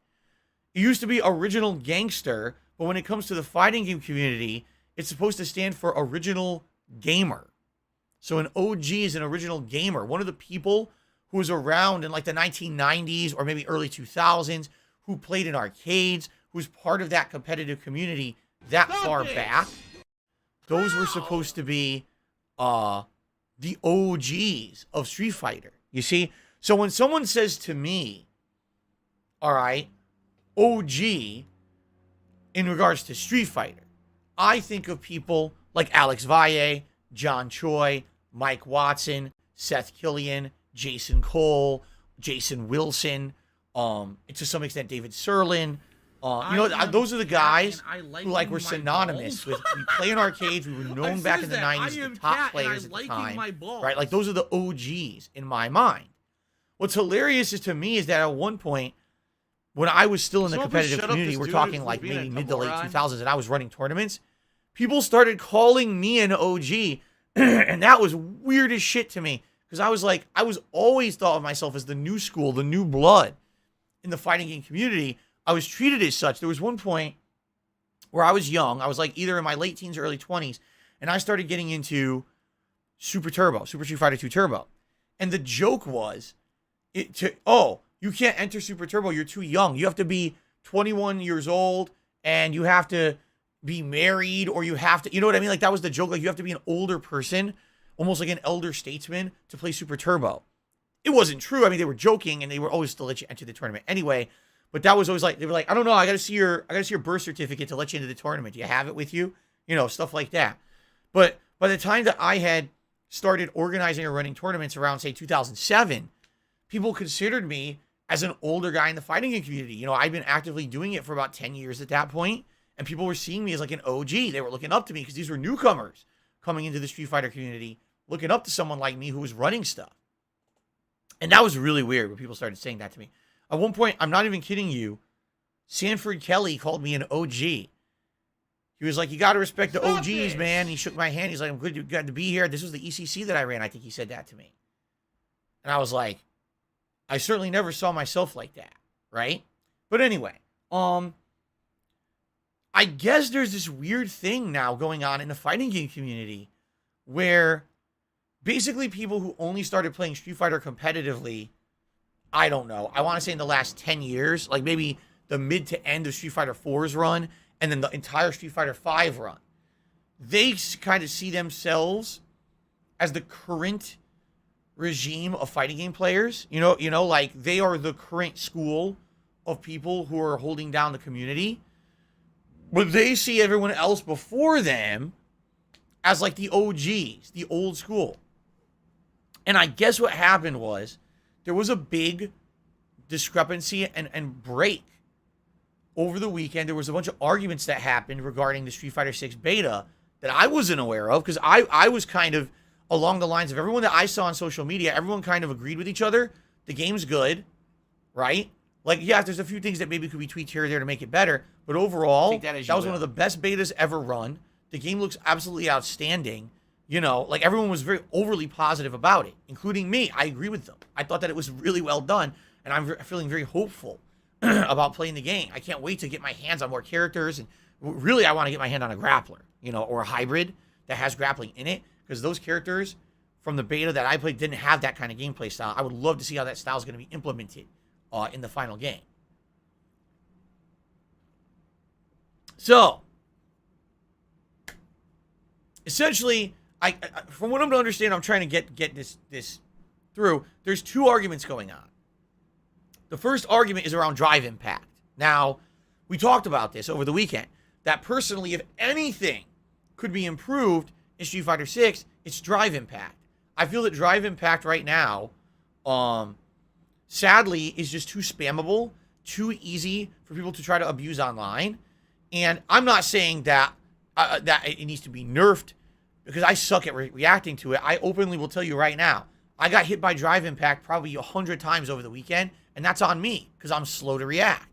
It used to be original gangster, but when it comes to the fighting game community, it's supposed to stand for original gamer. So an OG is an original gamer, one of the people who was around in like the 1990s or maybe early 2000s, who played in arcades, who's part of that competitive community that far back. Those were supposed to be the OGs of Street Fighter. You see? So when someone says to me, all right, OG in regards to Street Fighter, I think of people like Alex Valle, John Choi, Mike Watson, Seth Killian, Jason Cole, Jason Wilson, to some extent David Serlin. Those are the guys who like were synonymous with. We play in arcades. We were known back in the 90s, the top players at the time, right? Like those are the OGs in my mind. What's hilarious is to me is that at one point, when I was still in the competitive community, we're talking like maybe mid to late 2000s, and I was running tournaments, people started calling me an OG, and that was weird as shit to me, because I was always thought of myself as the new school, the new blood in the fighting game community. I was treated as such. There was one point where I was young. I was like either in my late teens or early 20s, and I started getting into Super Street Fighter 2 Turbo. And the joke was, you can't enter Super Turbo. You're too young. You have to be 21 years old, and you have to be married, or you have to, you know what I mean? Like that was the joke. Like you have to be an older person, almost like an elder statesman, to play Super Turbo. It wasn't true. I mean, they were joking, and they were always still let you enter the tournament anyway. But that was always like, they were like, I don't know, I gotta see your birth certificate to let you into the tournament. Do you have it with you? You know, stuff like that. But by the time that I had started organizing or running tournaments around, say, 2007, people considered me as an older guy in the fighting game community. You know, I'd been actively doing it for about 10 years at that point, and people were seeing me as like an OG. They were looking up to me because these were newcomers coming into the Street Fighter community, looking up to someone like me who was running stuff. And that was really weird when people started saying that to me. At one point, I'm not even kidding you, Sanford Kelly called me an OG. He was like, you got to respect the OGs, man. He shook my hand. He's like, I'm glad to be here. This was the ECC that I ran. I think he said that to me. And I was like, I certainly never saw myself like that, right? But anyway, I guess there's this weird thing now going on in the fighting game community where basically people who only started playing Street Fighter competitively, I don't know, I want to say in the last 10 years, like maybe the mid to end of Street Fighter 4's run, and then the entire Street Fighter 5 run, they kind of see themselves as the current regime of fighting game players. You know, like they are the current school of people who are holding down the community. But they see everyone else before them as like the OGs, the old school. And I guess what happened was, there was a big discrepancy and break over the weekend. There was a bunch of arguments that happened regarding the Street Fighter 6 beta that I wasn't aware of, because I was kind of along the lines of everyone that I saw on social media. Everyone kind of agreed with each other. The game's good, right? Like, yeah, there's a few things that maybe could be tweaked here or there to make it better, but overall, that was one of the best betas ever run. The game looks absolutely outstanding. You know, like everyone was very overly positive about it, including me. I agree with them. I thought that it was really well done, and I'm feeling very hopeful about playing the game. I can't wait to get my hands on more characters, and really I want to get my hand on a grappler, you know, or a hybrid that has grappling in it, because those characters from the beta that I played didn't have that kind of gameplay style. I would love to see how that style is going to be implemented in the final game. So, essentially, from what I'm to understand, I'm trying to get this through. There's two arguments going on. The first argument is around drive impact. Now, we talked about this over the weekend, that personally, if anything could be improved in Street Fighter 6, it's drive impact. I feel that drive impact right now, sadly, is just too spammable, too easy for people to try to abuse online. And I'm not saying that that it needs to be nerfed, because I suck at reacting to it. I openly will tell you right now, I got hit by drive impact probably 100 times over the weekend, and that's on me, because I'm slow to react.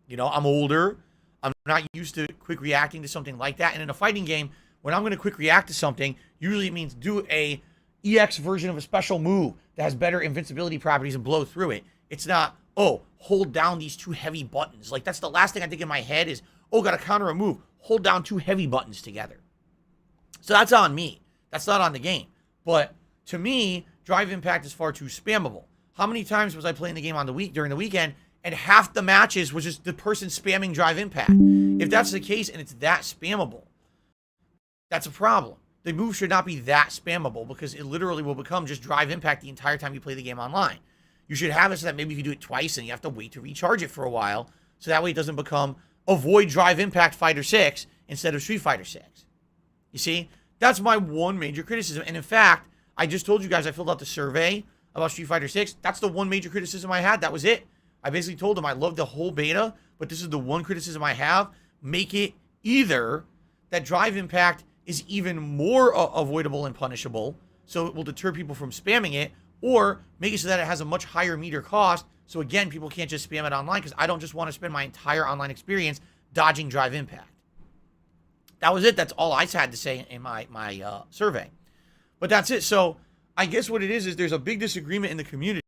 You know, I'm older, I'm not used to quick reacting to something like that. And in a fighting game, when I'm going to quick react to something, usually it means do a EX version of a special move that has better invincibility properties and blow through it. It's not, oh, hold down these 2 heavy buttons. Like, that's the last thing I think in my head is, oh, got to counter a move. Hold down 2 heavy buttons together. So that's on me. That's not on the game. But to me, drive impact is far too spammable. How many times was I playing the game on the week during the weekend and half the matches was just the person spamming drive impact? If that's the case and it's that spammable, that's a problem. The move should not be that spammable because it literally will become just drive impact the entire time you play the game online. You should have it so that maybe if you do it twice and you have to wait to recharge it for a while, so that way it doesn't become avoid drive impact Fighter 6 instead of Street Fighter 6. You see? That's my one major criticism. And in fact, I just told you guys I filled out the survey about Street Fighter 6. That's the one major criticism I had. That was it. I basically told them I love the whole beta, but this is the one criticism I have. Make it either that drive impact is even more avoidable and punishable, so it will deter people from spamming it, or make it so that it has a much higher meter cost, so again, people can't just spam it online, because I don't just want to spend my entire online experience dodging drive impact. That was it. That's all I had to say in my survey. But that's it. So I guess what it is there's a big disagreement in the community.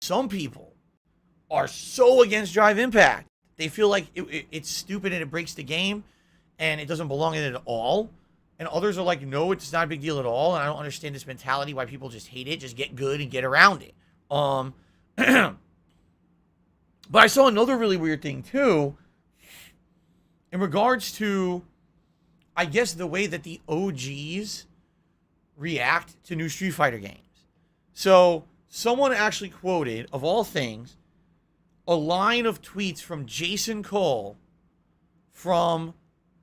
Some people are so against drive impact. They feel like it's stupid and it breaks the game and it doesn't belong in it at all. And others are like, no, it's not a big deal at all. And I don't understand this mentality, why people just hate it, just get good and get around it. But I saw another really weird thing too, in regards to, I guess, the way that the OGs react to new Street Fighter games. So someone actually quoted, of all things, a line of tweets from Jason Cole from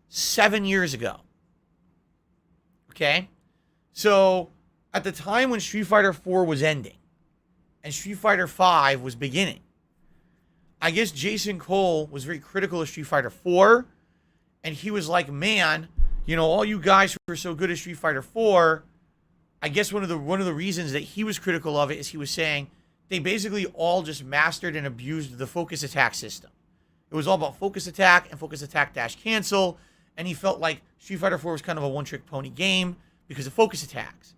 7 years ago. Okay? So at the time when Street Fighter 4 was ending and Street Fighter 5 was beginning, I guess Jason Cole was very critical of Street Fighter 4, and he was like, man, you know, all you guys who are so good at Street Fighter 4, I guess one of the reasons that he was critical of it is he was saying they basically all just mastered and abused the focus attack system. It was all about focus attack and focus attack dash cancel, and he felt like Street Fighter 4 was kind of a one-trick pony game because of focus attacks.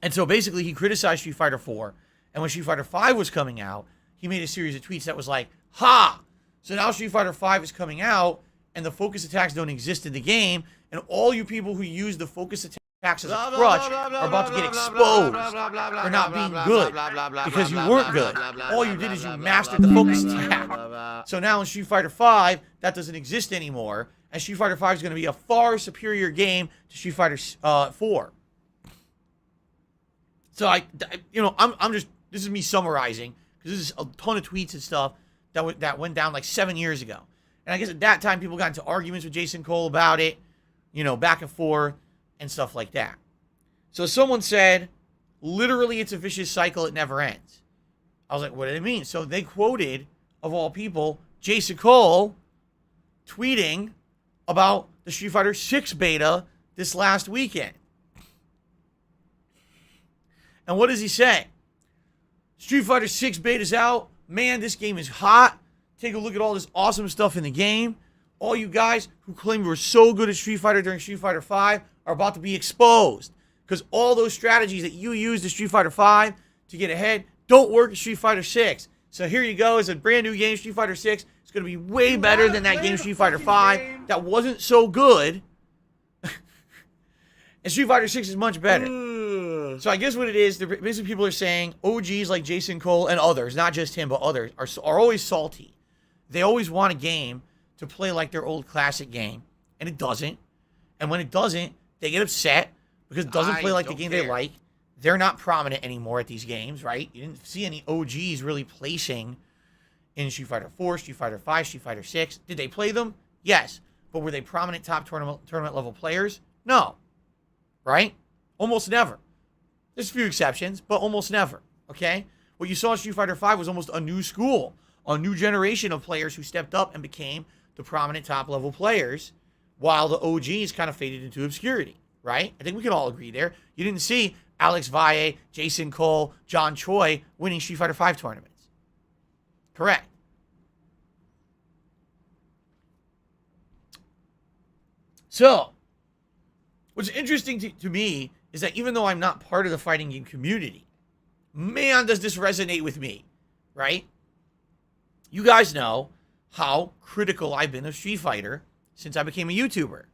And so basically he criticized Street Fighter 4, and when Street Fighter 5 was coming out, he made a series of tweets that was like, ha! So now Street Fighter 5 is coming out, and the focus attacks don't exist in the game, and all you people who use the focus attacks as a crutch are about to get exposed for not being good because you weren't good. All you did is you mastered the focus attack. So now in Street Fighter 5, that doesn't exist anymore, and Street Fighter 5 is going to be a far superior game to Street Fighter 4. So I'm just, this is me summarizing, because this is a ton of tweets and stuff that went down like 7 years ago. And I guess at that time, people got into arguments with Jason Cole about it, you know, back and forth and stuff like that. So someone said, literally, it's a vicious cycle. It never ends. I was like, what do they mean? So they quoted, of all people, Jason Cole tweeting about the Street Fighter 6 beta this last weekend. And what does he say? Street Fighter 6 beta's out. Man, this game is hot. Take a look at all this awesome stuff in the game. All you guys who claim you were so good at Street Fighter during Street Fighter 5 are about to be exposed. Because all those strategies that you used in Street Fighter 5 to get ahead don't work in Street Fighter 6. So here you go. It's a brand new game, Street Fighter 6. It's going to be way better than that game, Street Fighter 5. That wasn't so good. And Street Fighter 6 is much better. So I guess what it is, basically people are saying OGs like Jason Cole and others, not just him, but others, are always salty. They always want a game to play like their old classic game, and it doesn't. And when it doesn't, they get upset because it doesn't play like the game they like. They're not prominent anymore at these games, right? You didn't see any OGs really placing in Street Fighter 4, Street Fighter 5, Street Fighter 6. Did they play them? Yes. But were they prominent top tournament level players? No. Right? Almost never. There's a few exceptions, but almost never, okay? What you saw in Street Fighter 5 was almost a new school, a new generation of players who stepped up and became the prominent top-level players, while the OGs kind of faded into obscurity, right? I think we can all agree there. You didn't see Alex Valle, Jason Cole, John Choi winning Street Fighter 5 tournaments. Correct. So, what's interesting to me is that even though I'm not part of the fighting game community, man, does this resonate with me, right? You guys know how critical I've been of Street Fighter since I became a YouTuber.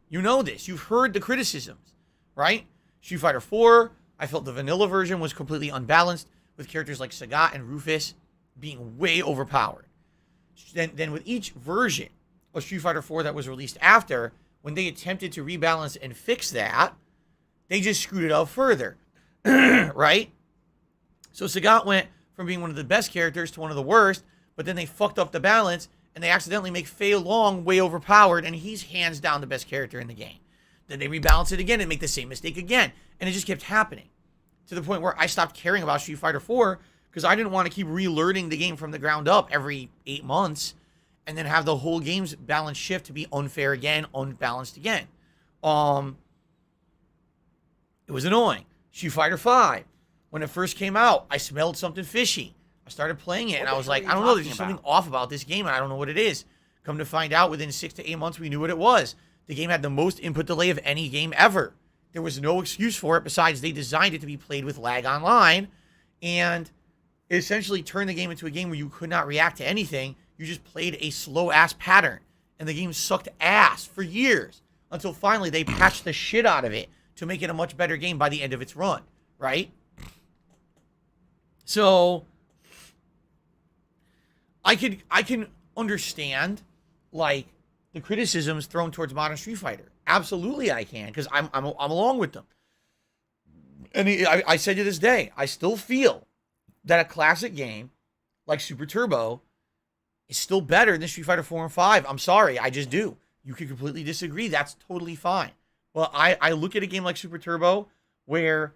You know this. You've heard the criticisms, right? Street Fighter 4, I felt the vanilla version was completely unbalanced, with characters like Sagat and Rufus being way overpowered. Then with each version of Street Fighter 4 that was released after, when they attempted to rebalance and fix that, they just screwed it up further, right? So Sagat went from being one of the best characters to one of the worst, but then they fucked up the balance, and they accidentally make Fei Long way overpowered, and he's hands down the best character in the game. Then they rebalance it again and make the same mistake again, and it just kept happening, to the point where I stopped caring about Street Fighter 4, because I didn't want to keep relearning the game from the ground up every 8 months, and then have the whole game's balance shift to be unfair again, unbalanced again. It was annoying. Street Fighter 5, when it first came out, I smelled something fishy. I started playing it, and I was like, I don't know, there's just something off about this game, and I don't know what it is. Come to find out, within 6 to 8 months, we knew what it was. The game had the most input delay of any game ever. There was no excuse for it, besides they designed it to be played with lag online, and it essentially turned the game into a game where you could not react to anything. You just played a slow-ass pattern, and the game sucked ass for years, until finally they patched the shit out of it to make it a much better game by the end of its run, right? So I can understand, like, the criticisms thrown towards modern Street Fighter. Absolutely I can, because I'm along with them. And I said to this day, I still feel that a classic game like Super Turbo is still better than Street Fighter 4 and 5. I'm sorry, I just do. You can completely disagree. That's totally fine. Well, I look at a game like Super Turbo where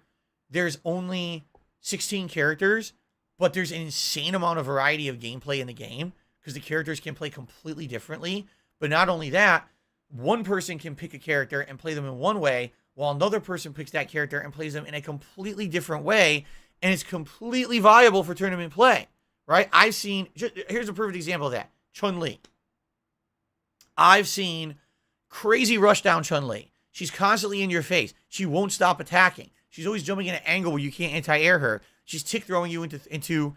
there's only 16 characters, but there's an insane amount of variety of gameplay in the game because the characters can play completely differently. But not only that, one person can pick a character and play them in one way, while another person picks that character and plays them in a completely different way, and it's completely viable for tournament play, right? Here's a perfect example of that. Chun-Li. I've seen crazy rushdown Chun-Li. She's constantly in your face. She won't stop attacking. She's always jumping in an angle where you can't anti-air her. She's tick throwing you into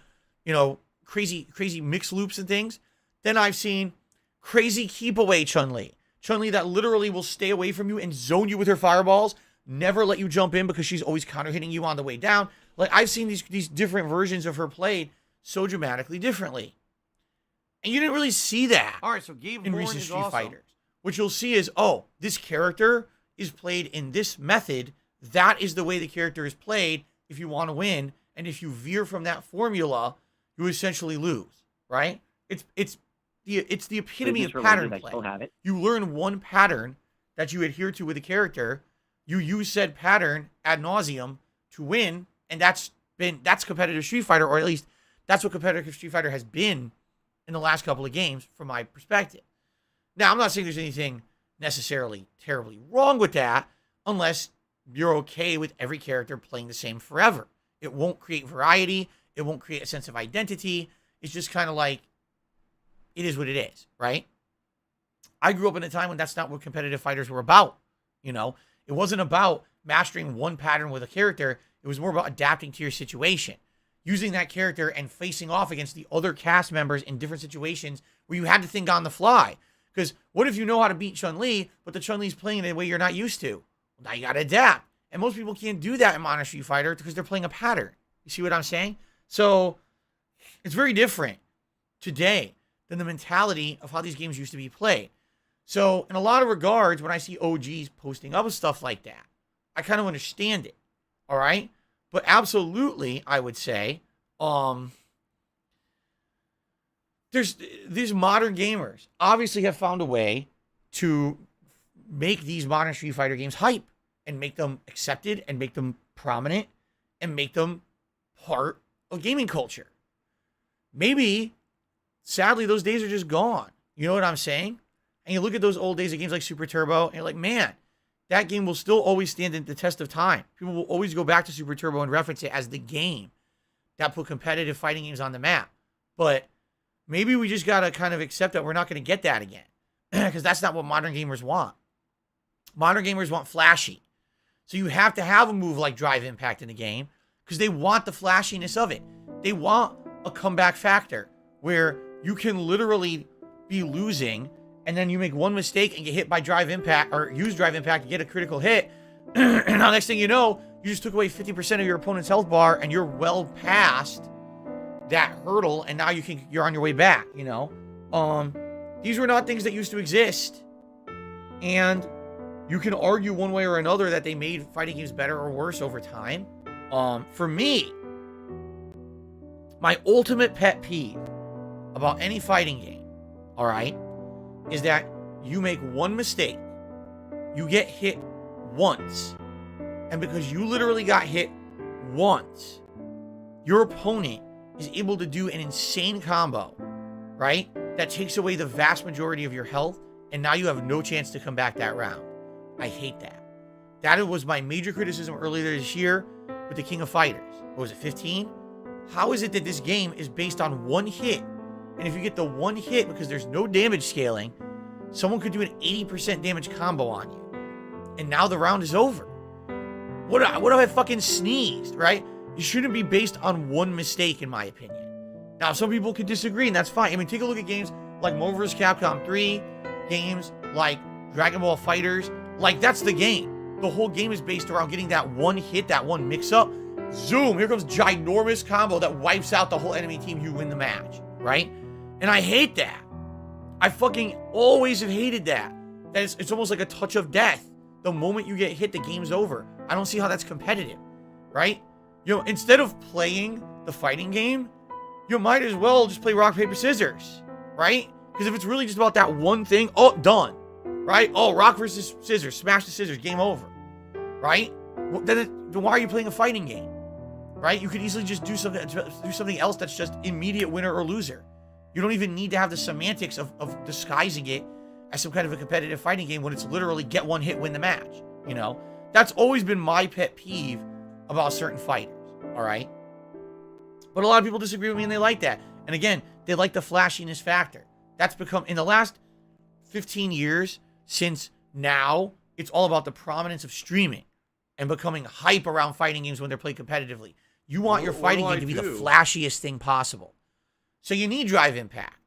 crazy mix loops and things. Then I've seen crazy keep away Chun-Li. Chun-Li that literally will stay away from you and zone you with her fireballs, never let you jump in because she's always counter hitting you on the way down. Like, I've seen these different versions of her played so dramatically differently. And you didn't really see that in recent Street Fighters. What you'll see is, oh, this character is played in this method. That is the way the character is played if you want to win. And if you veer from that formula, you essentially lose, right? It's the epitome of pattern play. You learn one pattern that you adhere to with a character. You use said pattern ad nauseum to win, and that's competitive Street Fighter, or at least that's what competitive Street Fighter has been in the last couple of games, from my perspective. Now, I'm not saying there's anything necessarily terribly wrong with that, unless you're okay with every character playing the same forever. It won't create variety. It won't create a sense of identity. It's just kind of like, it is what it is, right? I grew up in a time when that's not what competitive fighters were about. You know, it wasn't about mastering one pattern with a character. It was more about adapting to your situation, using that character and facing off against the other cast members in different situations where you had to think on the fly. Because what if you know how to beat Chun-Li, but the Chun-Li's playing in a way you're not used to? Well, now you got to adapt. And most people can't do that in modern Street Fighter because they're playing a pattern. You see what I'm saying? So it's very different today than the mentality of how these games used to be played. So in a lot of regards, when I see OGs posting up stuff like that, I kind of understand it. All right? But absolutely, I would say, these modern gamers obviously have found a way to make these modern Street Fighter games hype and make them accepted and make them prominent and make them part of gaming culture. Maybe, sadly, those days are just gone. You know what I'm saying? And you look at those old days of games like Super Turbo, and you're like, man, that game will still always stand the test of time. People will always go back to Super Turbo and reference it as the game that put competitive fighting games on the map. But maybe we just got to kind of accept that we're not going to get that again, because that's not what modern gamers want. Modern gamers want flashy. So you have to have a move like Drive Impact in the game because they want the flashiness of it. They want a comeback factor where you can literally be losing and then you make one mistake and get hit by Drive Impact or use Drive Impact to get a critical hit. And now next thing you know, you just took away 50% of your opponent's health bar and you're well past that hurdle and now you're on your way back, you know? These were not things that used to exist. And you can argue one way or another that they made fighting games better or worse over time. For me, my ultimate pet peeve about any fighting game, all right, is that you make one mistake, you get hit once, and because you literally got hit once, your opponent is able to do an insane combo, right, that takes away the vast majority of your health, and now you have no chance to come back that round. I hate that. That was my major criticism earlier this year with the King of Fighters. What was it, 15? How is it that this game is based on one hit? And if you get the one hit, because there's no damage scaling, someone could do an 80% damage combo on you. And now the round is over. What if I fucking sneezed, right? You shouldn't be based on one mistake, in my opinion. Now, some people could disagree, and that's fine. I mean, take a look at games like Marvel vs. Capcom 3, games like Dragon Ball Fighters. Like, that's the game. The whole game is based around getting that one hit, that one mix-up. Zoom, here comes ginormous combo that wipes out the whole enemy team. You win the match, right? And I hate that. I fucking always have hated that. It's almost like a touch of death. The moment you get hit, the game's over. I don't see how that's competitive, right? You know, instead of playing the fighting game, you might as well just play rock, paper, scissors, right? Because if it's really just about that one thing, oh, done, right? Oh, rock versus scissors, smash the scissors, game over, right? Well, then why are you playing a fighting game, right? You could easily just do something else that's just immediate winner or loser. You don't even need to have the semantics of disguising it as some kind of a competitive fighting game when it's literally get one hit, win the match, you know? That's always been my pet peeve about certain fighters, all right? But a lot of people disagree with me and they like that. And again, they like the flashiness factor. That's become, in the last 15 years, since now, it's all about the prominence of streaming and becoming hype around fighting games when they're played competitively. You want your fighting game to be the flashiest thing possible. So you need Drive Impact.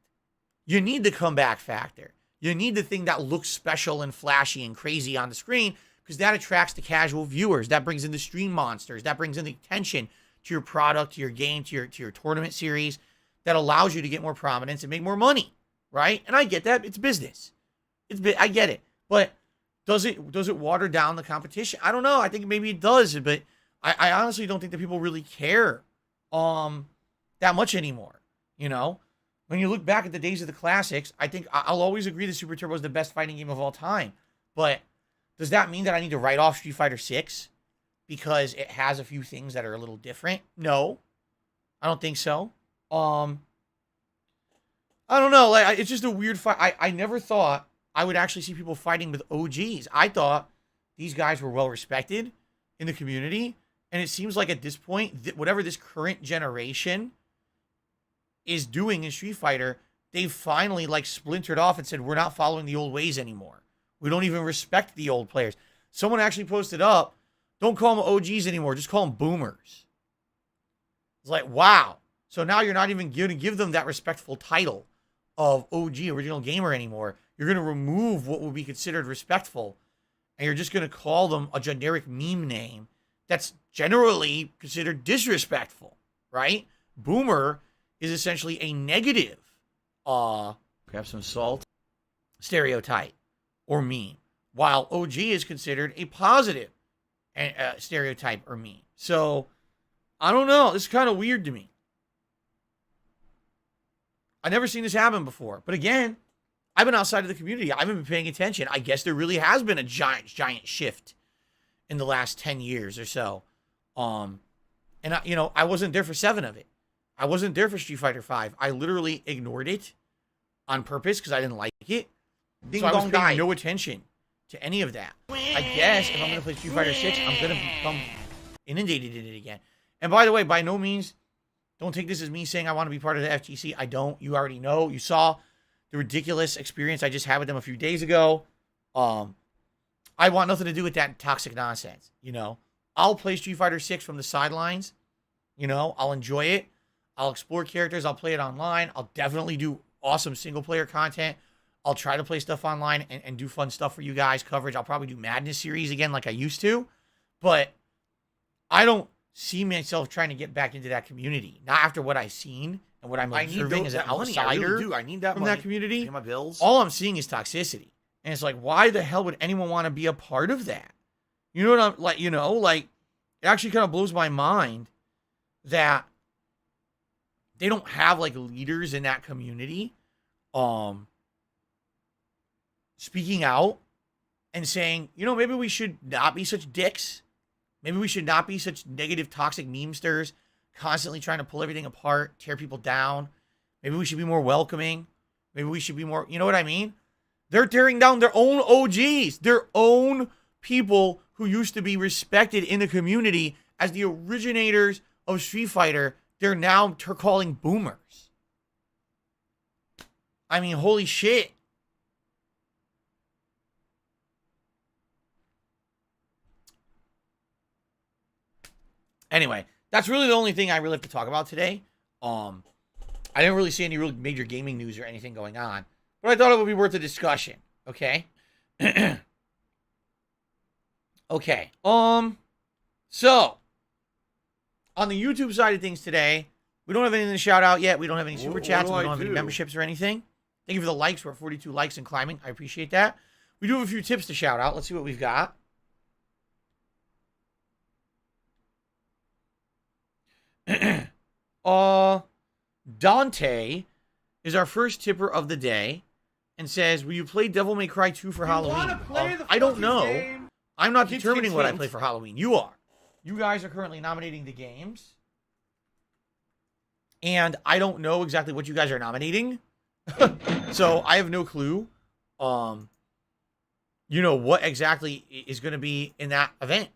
You need the comeback factor. You need the thing that looks special and flashy and crazy on the screen because that attracts the casual viewers. That brings in the stream monsters. That brings in the attention to your product, to your game, to your tournament series. That allows you to get more prominence and make more money, right? And I get that. It's business. I get it. But does it water down the competition? I don't know. I think maybe it does, but I honestly don't think that people really care that much anymore, you know? When you look back at the days of the classics, I think I'll always agree that Super Turbo is the best fighting game of all time. But does that mean that I need to write off Street Fighter 6 because it has a few things that are a little different? No, I don't think so. I don't know. Like, it's just a weird fight. I never thought I would actually see people fighting with OGs. I thought these guys were well respected in the community, and it seems like at this point, whatever this current generation is doing in Street Fighter, they've finally like splintered off and said, we're not following the old ways anymore. We don't even respect the old players. Someone actually posted up, don't call them OGs anymore, just call them boomers. It's like, wow. So now you're not even going to give them that respectful title of OG, original gamer, anymore. You're going to remove what would be considered respectful, and you're just going to call them a generic meme name that's generally considered disrespectful, right? Boomer is essentially a negative, perhaps some salt, stereotype or meme, while OG is considered a positive stereotype or meme. So, I don't know. This is kind of weird to me. I've never seen this happen before. But again, I've been outside of the community. I haven't been paying attention. I guess there really has been a giant shift in the last 10 years or so. And I wasn't there for 7 of it. I wasn't there for Street Fighter 5. I literally ignored it on purpose because I didn't like it. So I was paying no attention to any of that. I guess if I'm going to play Street Fighter 6, I'm going to become inundated in it again. And by the way, by no means, don't take this as me saying I want to be part of the FGC. I don't. You already know. You saw the ridiculous experience I just had with them a few days ago. I want nothing to do with that toxic nonsense. You know, I'll play Street Fighter 6 from the sidelines. You know, I'll enjoy it. I'll explore characters. I'll play it online. I'll definitely do awesome single player content. I'll try to play stuff online and do fun stuff for you guys, coverage. I'll probably do Madness series again like I used to. But I don't see myself trying to get back into that community. Not after what I've seen and what I'm observing as an outsider I need that from money that community. to pay my bills. All I'm seeing is toxicity. And it's like, why the hell would anyone want to be a part of that? You know what I'm like, you know, like it actually kind of blows my mind that they don't have like leaders in that community speaking out and saying, you know, maybe we should not be such dicks. Maybe we should not be such negative, toxic memesters, constantly trying to pull everything apart, tear people down. Maybe we should be more welcoming. Maybe we should be more, you know what I mean? They're tearing down their own OGs, their own people who used to be respected in the community as the originators of Street Fighter. They're now calling boomers. I mean, holy shit. Anyway, that's really the only thing I really have to talk about today. I didn't really see any real major gaming news or anything going on, but I thought it would be worth a discussion. Okay. Okay. So on the YouTube side of things today, we don't have anything to shout out yet. We don't have any super chats. We don't have any memberships or anything. Thank you for the likes. We're at 42 likes and climbing. I appreciate that. We do have a few tips to shout out. Let's see what we've got. Dante is our first tipper of the day and says, will you play Devil May Cry 2 for Halloween? I don't know. Game? I'm not determining what I play for Halloween. You are. You guys are currently nominating the games. And I don't know exactly what you guys are nominating. So I have no clue. You know, what exactly is going to be in that event.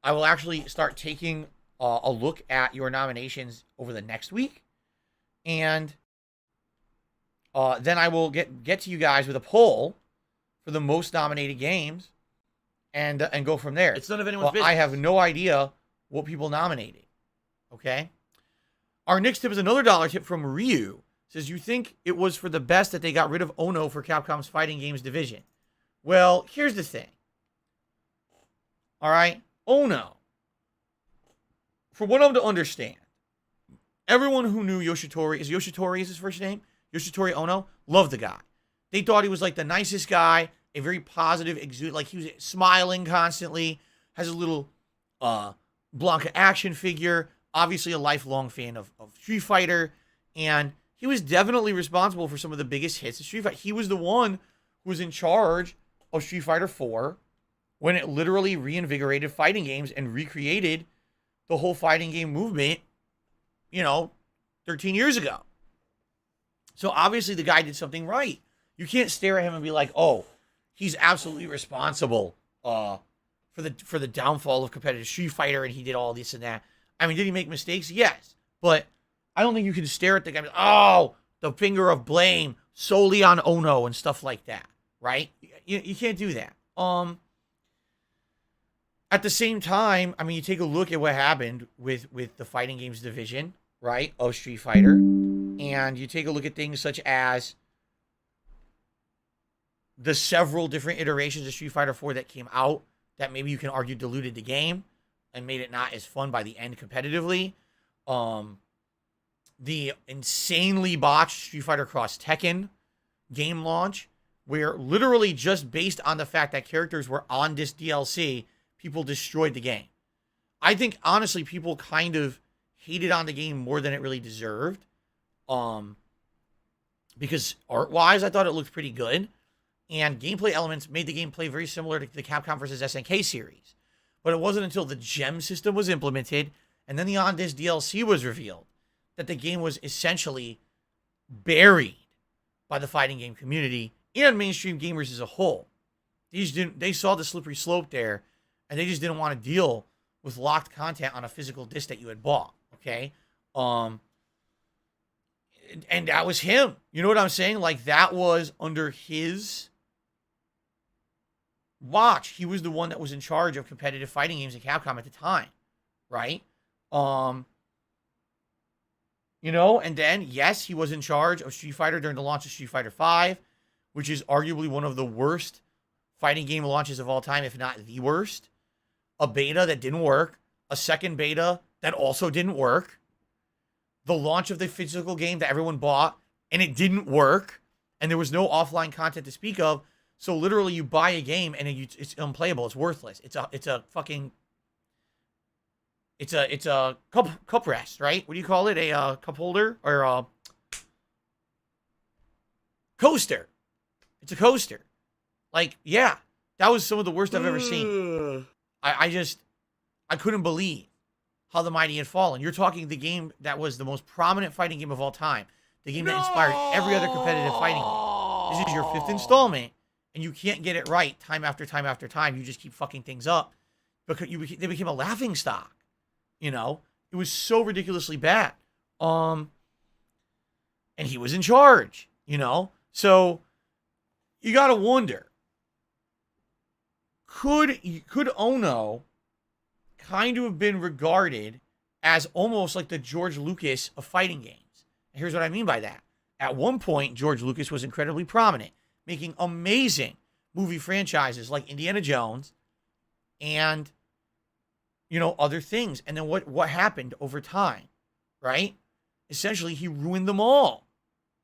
I will actually start taking a look at your nominations over the next week. And then I will get to you guys with a poll for the most nominated games and go from there. It's none of anyone's business. I have no idea what people nominated. Okay? Our next tip is another dollar tip from Ryu. Says, you think it was for the best that they got rid of Ono for Capcom's fighting games division? Well, here's the thing. All right? Ono. For what I'm to understand, everyone who knew Yoshitori, is his first name? Yoshitori Ono, loved the guy. They thought he was like the nicest guy, a very positive exude, like he was smiling constantly, has a little Blanca action figure, obviously a lifelong fan of Street Fighter, and he was definitely responsible for some of the biggest hits of Street Fighter. He was the one who was in charge of Street Fighter 4 when it literally reinvigorated fighting games and recreated the whole fighting game movement, 13 years ago. So obviously the guy did something right. You can't stare at him and be like, oh, he's absolutely responsible for the downfall of competitive Street Fighter and he did all this and that. I mean, did he make mistakes? Yes. But I don't think you can stare at the guy and be like, oh, the finger of blame solely on Ono and stuff like that, right? You can't do that. At the same time, I mean, you take a look at what happened with the fighting games division, right, of Street Fighter, and you take a look at things such as the several different iterations of Street Fighter 4 that came out that maybe you can argue diluted the game and made it not as fun by the end competitively. The insanely botched Street Fighter Cross Tekken game launch, where literally just based on the fact that characters were on this DLC, people destroyed the game. I think, honestly, people kind of hated on the game more than it really deserved. Because art-wise, I thought it looked pretty good. And gameplay elements made the gameplay very similar to the Capcom vs. SNK series. But it wasn't until the gem system was implemented and then the On This DLC was revealed that the game was essentially buried by the fighting game community and mainstream gamers as a whole. They saw the slippery slope there, and they just didn't want to deal with locked content on a physical disc that you had bought, okay? And that was him. You know what I'm saying? Like, that was under his watch, he was the one that was in charge of competitive fighting games at Capcom at the time, right? You know, and then, yes, he was in charge of Street Fighter during the launch of Street Fighter V, which is arguably one of the worst fighting game launches of all time, if not the worst. A beta that didn't work, a second beta that also didn't work, the launch of the physical game that everyone bought, and it didn't work, and there was no offline content to speak of. So literally, you buy a game and it's unplayable. It's worthless. It's a cup rest, right? What do you call it? A cup holder or a coaster? It's a coaster. Like, yeah, that was some of the worst I've ever seen. I couldn't believe how the mighty had fallen. You're talking the game that was the most prominent fighting game of all time. The game that inspired every other competitive fighting game. This is your 5th installment, and you can't get it right time after time after time. You just keep fucking things up because they became a laughing stock. You know, it was so ridiculously bad. And he was in charge, you know? So you got to wonder, could Ono kind of have been regarded as almost like the George Lucas of fighting games? And here's what I mean by that. At one point, George Lucas was incredibly prominent, making amazing movie franchises like Indiana Jones and, you know, other things. And then what happened over time, right? Essentially, he ruined them all,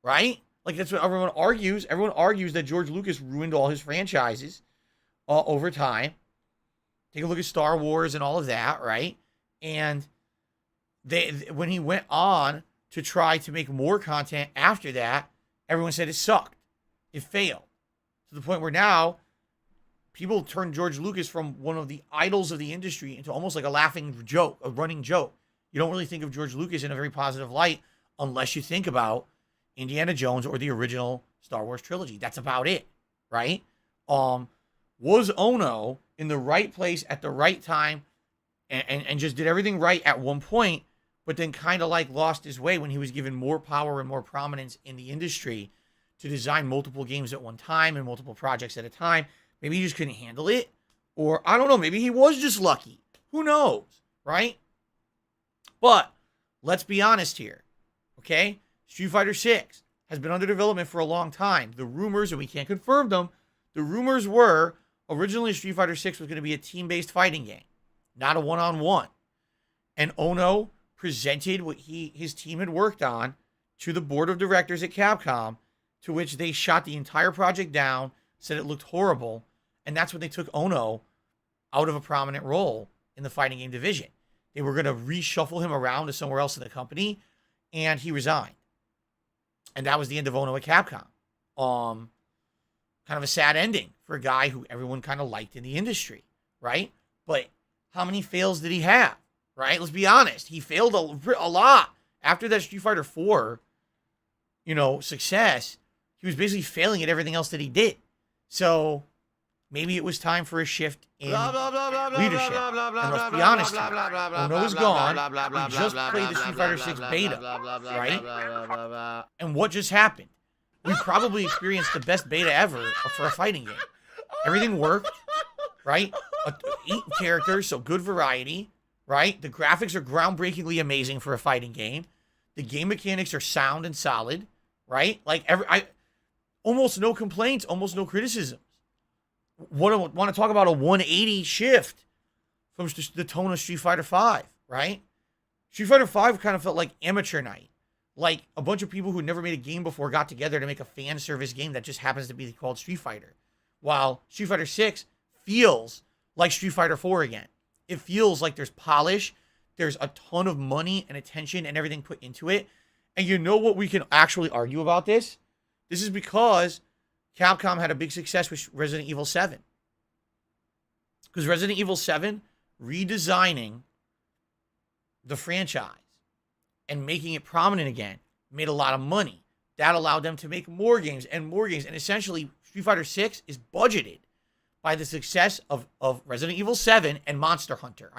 right? Like, that's what everyone argues. Everyone argues that George Lucas ruined all his franchises over time. Take a look at Star Wars and all of that, right? And when he went on to try to make more content after that, everyone said it sucked. It failed. To the point where now people turn George Lucas from one of the idols of the industry into almost like a laughing joke, a running joke. You don't really think of George Lucas in a very positive light unless you think about Indiana Jones or the original Star Wars trilogy. That's about it, right? Was Ono in the right place at the right time and just did everything right at one point, but then kind of like lost his way when he was given more power and more prominence in the industry to design multiple games at one time and multiple projects at a time? Maybe he just couldn't handle it. Or, I don't know, maybe he was just lucky. Who knows, right? But let's be honest here, okay? Street Fighter 6 has been under development for a long time. The rumors, and we can't confirm them, the rumors were originally Street Fighter 6 was going to be a team-based fighting game, not a one-on-one. And Ono presented what his team had worked on to the board of directors at Capcom, to which they shot the entire project down, said it looked horrible, and that's when they took Ono out of a prominent role in the fighting game division. They were going to reshuffle him around to somewhere else in the company, and he resigned. And that was the end of Ono at Capcom. Kind of a sad ending for a guy who everyone kind of liked in the industry, right? But how many fails did he have, right? Let's be honest. He failed a lot. After that Street Fighter 4, you know, success, he was basically failing at everything else that he did. So maybe it was time for a shift in leadership. And let's be honest here. Ono is gone. We just played the Street Fighter 6 beta, right? And what just happened? We probably experienced the best beta ever for a fighting game. Everything worked, right? 8 characters, so good variety, right? The graphics are groundbreakingly amazing for a fighting game. The game mechanics are sound and solid, right? Like, almost no complaints, almost no criticisms. Want to talk about a 180 shift from the tone of Street Fighter V, right? Street Fighter V kind of felt like amateur night. Like a bunch of people who never made a game before got together to make a fan service game that just happens to be called Street Fighter. While Street Fighter 6 feels like Street Fighter 4 again. It feels like there's polish, there's a ton of money and attention and everything put into it. And you know what we can actually argue about this? This is because Capcom had a big success with Resident Evil 7. Because Resident Evil 7, redesigning the franchise and making it prominent again, made a lot of money. That allowed them to make more games and more games. And essentially, Street Fighter 6 is budgeted by the success of Resident Evil 7 and Monster Hunter.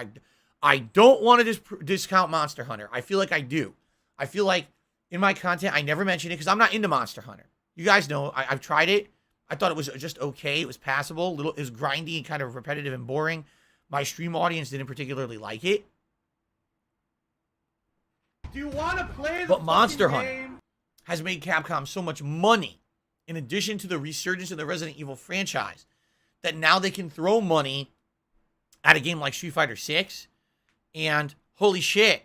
I don't want to discount Monster Hunter. I feel like I do. I feel like in my content, I never mention it because I'm not into Monster Hunter. You guys know, I've tried it. I thought it was just okay. It was passable. It was grindy and kind of repetitive and boring. My stream audience didn't particularly like it. Do you want to play the But Monster fucking Hunter game? has made Capcom so much money, in addition to the resurgence of the Resident Evil franchise, that now they can throw money at a game like Street Fighter 6, and holy shit,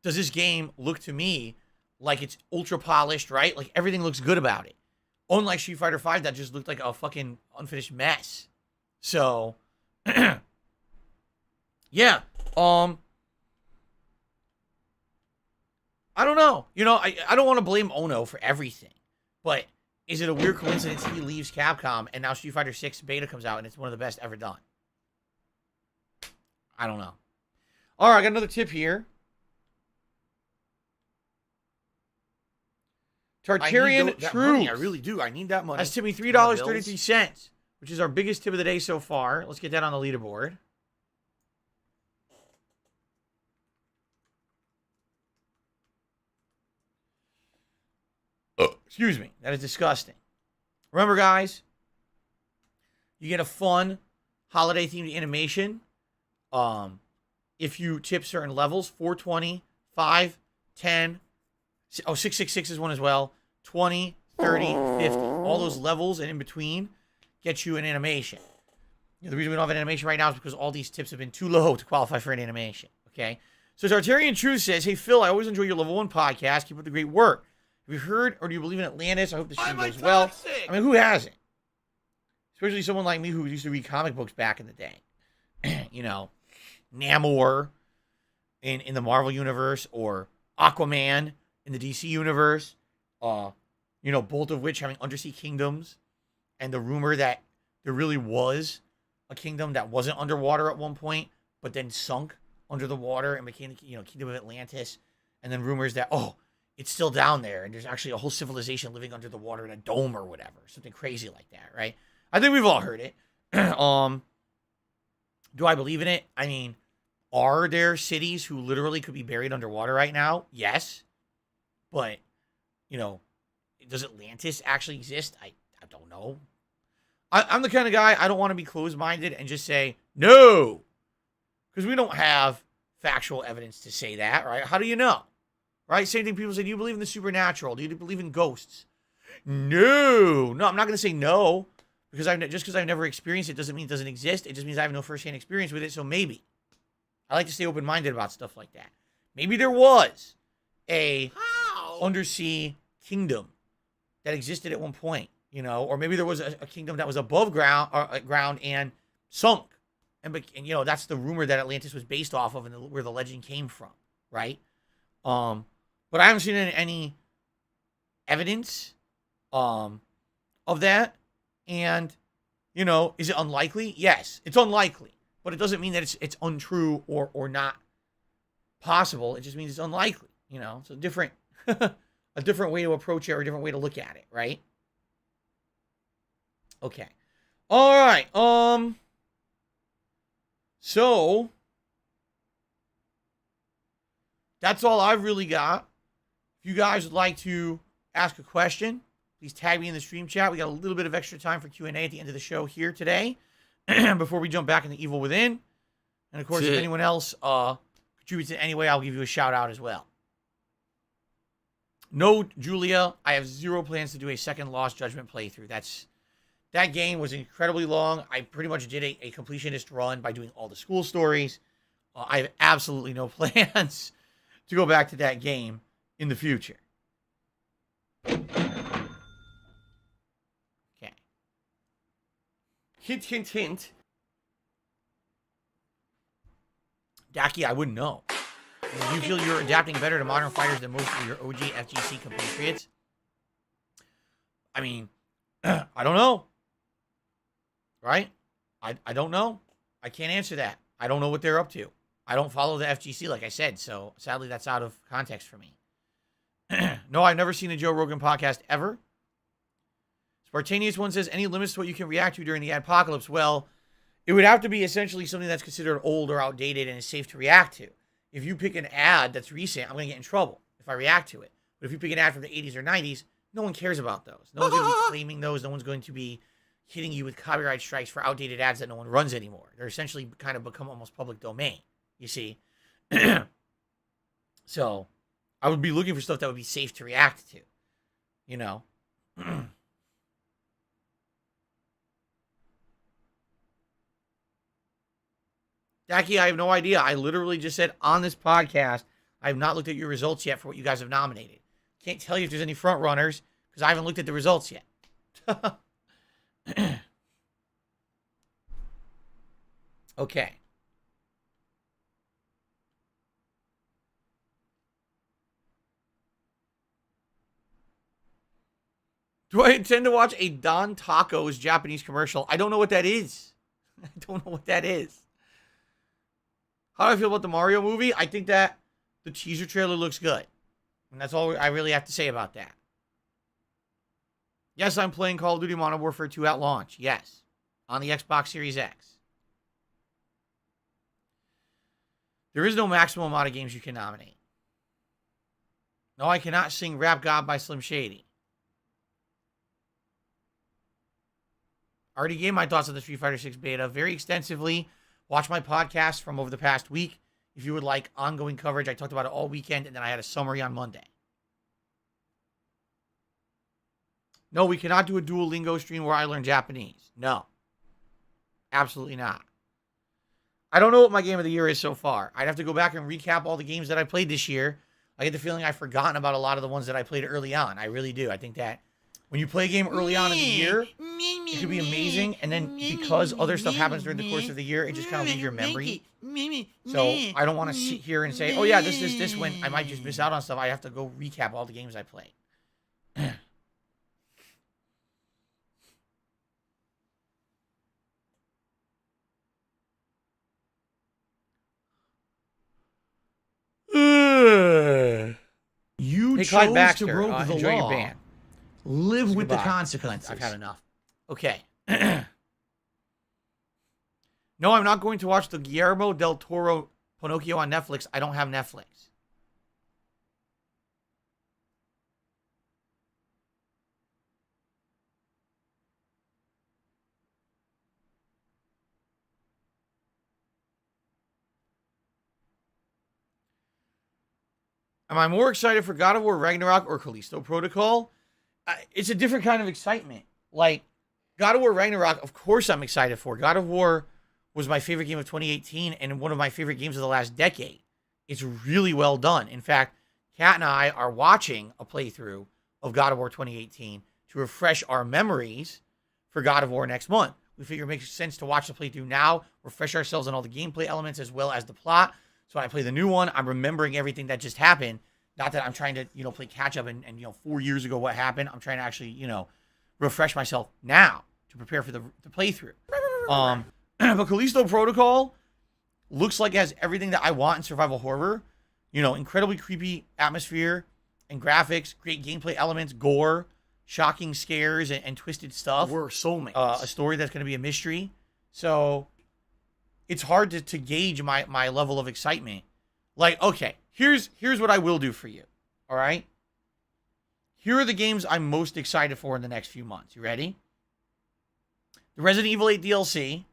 does this game look to me like it's ultra polished, right? Like everything looks good about it. Unlike Street Fighter 5, that just looked like a fucking unfinished mess. So, yeah, I don't know. You know, I don't want to blame Ono for everything, but is it a weird coincidence he leaves Capcom and now Street Fighter 6 beta comes out and it's one of the best ever done? I don't know. All right, I got another tip here. Tartarian Troops. I really do. I need that money. That's tipped me $3.33, which is our biggest tip of the day so far. Let's get that on the leaderboard. Excuse me. That is disgusting. Remember, guys, you get a fun holiday-themed animation if you tip certain levels. 420, 5, 10. Oh, 666 is one as well. 20, 30, 50. All those levels and in between get you an animation. You know, the reason we don't have an animation right now is because all these tips have been too low to qualify for an animation. Okay? So Tartarian Truth says, hey, Phil, I always enjoy your Level 1 podcast. Keep up the great work. Have you heard or do you believe in Atlantis? I hope the stream goes well. I mean, who hasn't? Especially someone like me who used to read comic books back in the day. You know, Namor in the Marvel Universe or Aquaman in the DC Universe. You know, both of which having undersea kingdoms. And the rumor that there really was a kingdom that wasn't underwater at one point, but then sunk under the water and became the, you know, Kingdom of Atlantis. And then rumors that, oh, it's still down there, and there's actually a whole civilization living under the water in a dome or whatever. Something crazy like that, right? I think we've all heard it. Do I believe in it? I mean, are there cities who literally could be buried underwater right now? Yes. But, you know, does Atlantis actually exist? I don't know. I'm the kind of guy, I don't want to be closed-minded and just say, no. Because we don't have factual evidence to say that, right? How do you know? Right? Same thing people say, do you believe in the supernatural? Do you believe in ghosts? No. No, I'm not going to say no. Because just because I've never experienced it doesn't mean it doesn't exist. It just means I have no firsthand experience with it, so maybe. I like to stay open-minded about stuff like that. Maybe there was a undersea kingdom that existed at one point, you know, or maybe there was a kingdom that was above ground and sunk. And, you know, that's the rumor that Atlantis was based off of and where the legend came from, right? But I haven't seen any evidence of that. And, you know, is it unlikely? Yes, it's unlikely. But it doesn't mean that it's untrue or not possible. It just means it's unlikely. You know, it's a different a different way to approach it or a different way to look at it, right? Okay. All right. So that's all I've really got. If you guys would like to ask a question, please tag me in the stream chat. We got a little bit of extra time for Q&A at the end of the show here today before we jump back into Evil Within. And, of course, if anyone else contributes in any way, I'll give you a shout-out as well. No, Julia, I have zero plans to do a second Lost Judgment playthrough. That game was incredibly long. I pretty much did a completionist run by doing all the school stories. I have absolutely no plans to go back to that game in the future. Okay. Hint, hint, hint. Daki, I wouldn't know. Do you feel you're adapting better to modern fighters than most of your OG FGC compatriots? I mean, I don't know. Right? I don't know. I can't answer that. I don't know what they're up to. I don't follow the FGC, like I said, so sadly that's out of context for me. No, I've never seen a Joe Rogan podcast ever. Spartanius one says, any limits to what you can react to during the adpocalypse? Well, it would have to be essentially something that's considered old or outdated and is safe to react to. If you pick an ad that's recent, I'm going to get in trouble if I react to it. But if you pick an ad from the 80s or 90s, no one cares about those. No one's going to be claiming those. No one's going to be hitting you with copyright strikes for outdated ads that no one runs anymore. They're essentially kind of become almost public domain, you see. So I would be looking for stuff that would be safe to react to, you know. Jackie, I have no idea. I literally just said on this podcast, I have not looked at your results yet for what you guys have nominated. Can't tell you if there's any front runners because I haven't looked at the results yet. Okay. Do I intend to watch a Don Tacos Japanese commercial? I don't know what that is. I don't know what that is. How do I feel about the Mario movie? I think that the teaser trailer looks good. And that's all I really have to say about that. Yes, I'm playing Call of Duty Modern Warfare 2 at launch. Yes. On the Xbox Series X. There is no maximum amount of games you can nominate. No, I cannot sing Rap God by Slim Shady. Already gave my thoughts on the Street Fighter 6 beta very extensively. Watch my podcast from over the past week. If you would like ongoing coverage, I talked about it all weekend, and then I had a summary on Monday. No, we cannot do a Duolingo stream where I learn Japanese. No. Absolutely not. I don't know what my game of the year is so far. I'd have to go back and recap all the games that I played this year. I get the feeling I've forgotten about a lot of the ones that I played early on. I really do. I think that when you play a game early on in the year, it could be amazing, and then because other stuff happens during the course of the year, it just kind of leaves your memory. So I don't want to sit here and say, oh yeah, this, when I might just miss out on stuff. I have to go recap all the games I played. You Hey, chose Clyde Baxter, to broke the enjoy your law. ban. Live with the Goodbye. consequences. I've had enough. Okay. No, I'm not going to watch the Guillermo del Toro Pinocchio on Netflix. I don't have Netflix. Am I more excited for God of War Ragnarok or Callisto Protocol? It's a different kind of excitement. Like, God of War Ragnarok, of course I'm excited for. God of War was my favorite game of 2018 and one of my favorite games of the last decade. It's really well done. In fact, Kat and I are watching a playthrough of God of War 2018 to refresh our memories for God of War next month. We figure it makes sense to watch the playthrough now, refresh ourselves on all the gameplay elements as well as the plot. So when I play the new one, I'm remembering everything that just happened. Not that I'm trying to, play catch up and 4 years ago what happened. I'm trying to actually, refresh myself now to prepare for the playthrough. But Callisto Protocol looks like it has everything that I want in survival horror. Incredibly creepy atmosphere and graphics, great gameplay elements, gore, shocking scares, and twisted stuff. We're soulmates. A story that's going to be a mystery. So it's hard to gauge my level of excitement. Like, okay, here's what I will do for you. All right? Here are the games I'm most excited for in the next few months. You ready? The Resident Evil 8 DLC.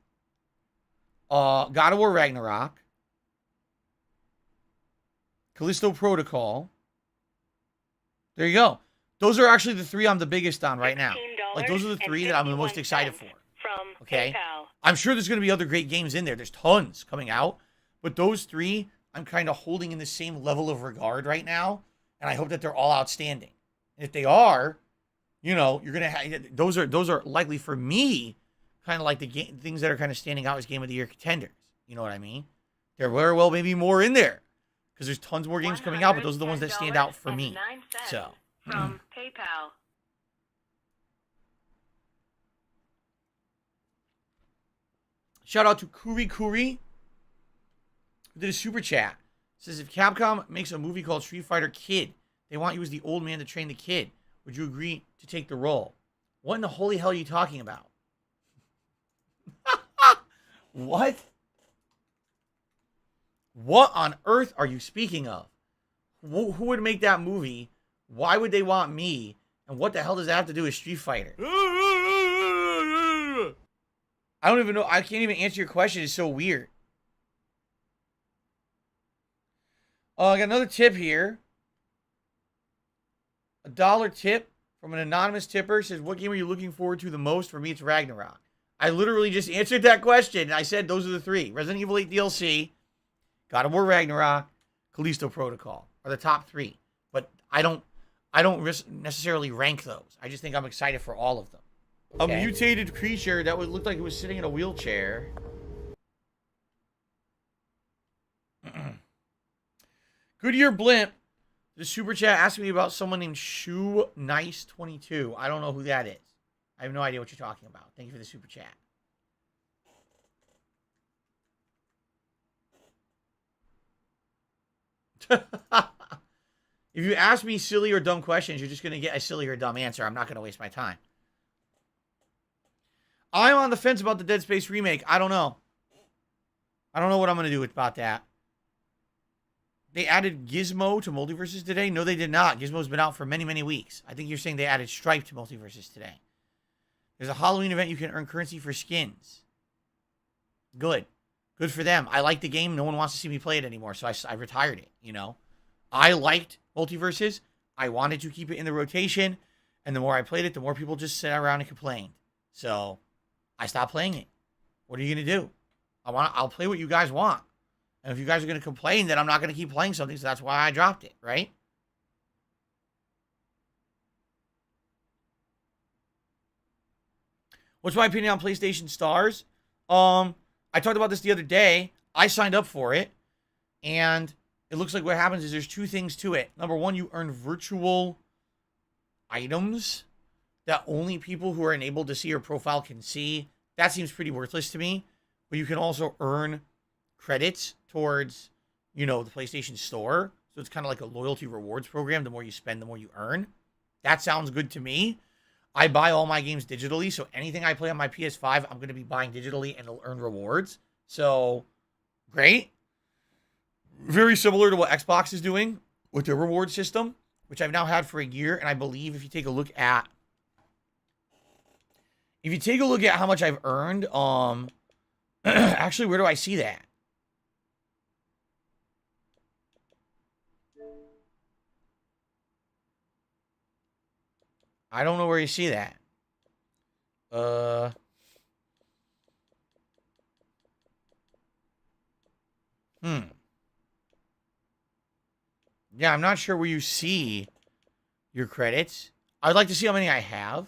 God of War Ragnarok. Callisto Protocol. There you go. Those are actually the three I'm the biggest on right now. Like, those are the three that I'm the most excited for. Okay? I'm sure there's going to be other great games in there. There's tons coming out. But those three, I'm kind of holding in the same level of regard right now. And I hope that they're all outstanding. And if they are, you're going to have... Those are likely, for me, kind of like the things that are kind of standing out as Game of the Year contenders. You know what I mean? There very well maybe more in there. Because there's tons more games coming out, but those are the ones that stand out for me. So... From PayPal. Shout out to Kuri Kuri, who did a super chat. Says, if Capcom makes a movie called Street Fighter Kid, they want you as the old man to train the kid. Would you agree to take the role? What in the holy hell are you talking about? What? What on earth are you speaking of? Who would make that movie? Why would they want me? And what the hell does that have to do with Street Fighter? I don't even know. I can't even answer your question. It's so weird. I got another tip here. $1 tip from an anonymous tipper. Says, what game are you looking forward to the most? For me, it's Ragnarok. I literally just answered that question. I said those are the three. Resident Evil 8 DLC, God of War Ragnarok, Callisto Protocol are the top three. But I don't necessarily rank those. I just think I'm excited for all of them. Okay. A mutated creature that looked like it was sitting in a wheelchair. Goodyear Blimp, the super chat asked me about someone named Shoe Nice 22. I don't know who that is. I have no idea what you're talking about. Thank you for the super chat. If you ask me silly or dumb questions, you're just going to get a silly or dumb answer. I'm not going to waste my time. I'm on the fence about the Dead Space remake. I don't know. I don't know what I'm going to do about that. They added Gizmo to Multiverses today? No, they did not. Gizmo's been out for many, many weeks. I think you're saying they added Stripe to Multiverses today. There's a Halloween event you can earn currency for skins. Good. Good for them. I like the game. No one wants to see me play it anymore, so I retired it, you know. I liked Multiverses. I wanted to keep it in the rotation, and the more I played it, the more people just sat around and complained. So I stopped playing it. What are you going to do? I'll play what you guys want. And if you guys are going to complain, then I'm not going to keep playing something, so that's why I dropped it, right? What's my opinion on PlayStation Stars? I talked about this the other day. I signed up for it, and it looks like what happens is there's two things to it. Number one, you earn virtual items that only people who are enabled to see your profile can see. That seems pretty worthless to me. But you can also earn credits towards, you know, the PlayStation Store. So it's kind of like a loyalty rewards program. The more you spend, the more you earn. That sounds good to me. I buy all my games digitally, so anything I play on my PS5, I'm going to be buying digitally and it'll earn rewards. So, great. Very similar to what Xbox is doing with their reward system, which I've now had for a year. And I believe if you take a look at how much I've earned, actually, where do I see that? I don't know where you see that. Yeah, I'm not sure where you see your credits. I'd like to see how many I have,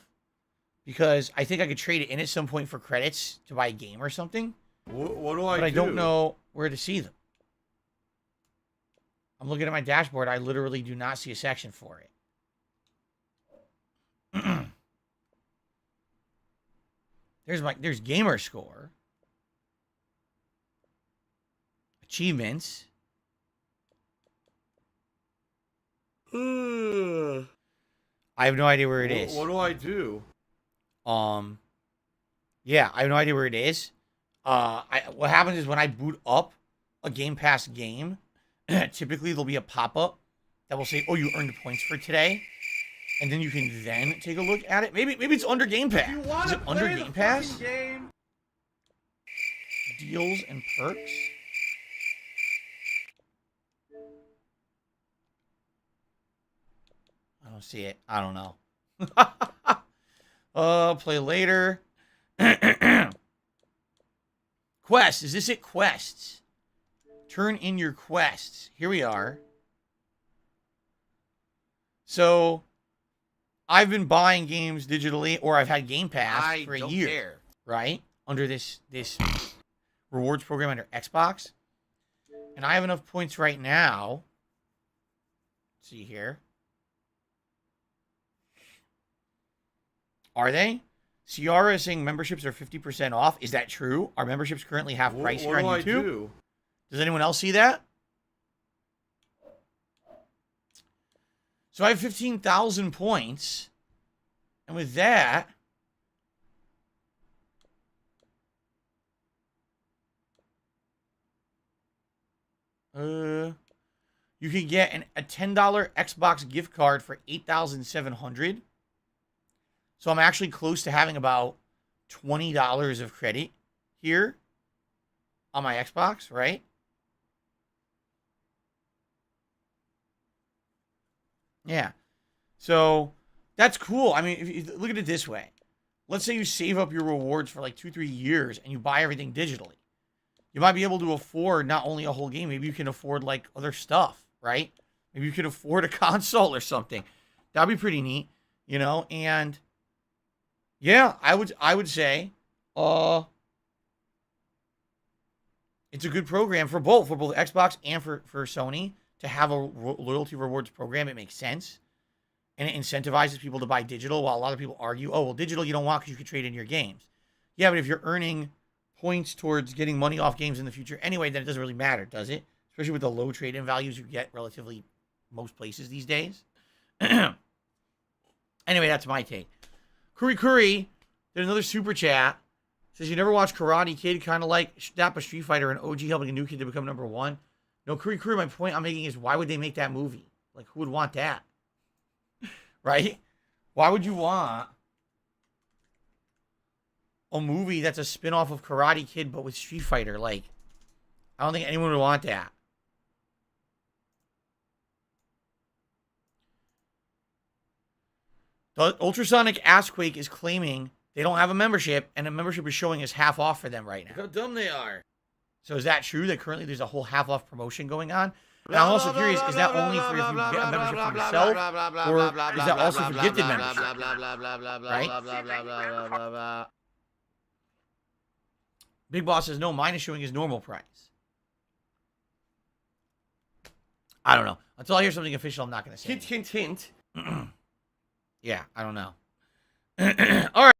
because I think I could trade it in at some point for credits to buy a game or something. What do I do? But I don't know where to see them. I'm looking at my dashboard. I literally do not see a section for it. There's gamer score, achievements. I have no idea where it is. What do I do? Yeah, I have no idea where it is. What happens is when I boot up a Game Pass game, typically there'll be a pop-up that will say, "Oh, you earned points for today." And then you can then take a look at it. Maybe it's under Game Pass. Is it under Game Pass? Game? Deals and perks. I don't see it. I don't know. Play later. Quests. Is this it? Quests. Turn in your quests. Here we are. So I've been buying games digitally, or I've had Game Pass for a year, right? Under this rewards program under Xbox. And I have enough points right now. Let's see here. Are they? Ciara is saying memberships are 50% off. Is that true? Are memberships currently half price here on YouTube? What do I do? Does anyone else see that? So I have 15,000 points. And with that, you can get a $10 Xbox gift card for 8,700. So I'm actually close to having about $20 of credit here on my Xbox, right? Yeah. So that's cool. I mean, if you look at it this way. Let's say you save up your rewards for like 2-3 years and you buy everything digitally. You might be able to afford not only a whole game, maybe you can afford like other stuff, right? Maybe you could afford a console or something. That'd be pretty neat, you know? And yeah, I would say it's a good program for both Xbox and for Sony to have a loyalty rewards program. It makes sense. And it incentivizes people to buy digital, while a lot of people argue, oh, well, digital you don't want because you can trade in your games. Yeah, but if you're earning points towards getting money off games in the future anyway, then it doesn't really matter, does it? Especially with the low trade-in values you get relatively most places these days. Anyway, that's my take. Curry, there's another super chat. Says, you never watched Karate Kid, kind of like Snap a Street Fighter and OG helping a new kid to become #1. No, Curry, my point I'm making is, why would they make that movie? Like, who would want that? Right? Why would you want a movie that's a spin-off of Karate Kid but with Street Fighter? Like, I don't think anyone would want that. The Ultrasonic Assquake is claiming they don't have a membership, and a membership is showing as half off for them right now. Look how dumb they are. So is that true that currently there's a whole half off promotion going on? And I'm also curious, is that only for if you get a membership for yourself, or is that also for gifted membership? Right? Big Boss says, no, mine is showing his normal price. I don't know. Until I hear something official, I'm not going to say Hint, hint, hint. Yeah, I don't know. All right.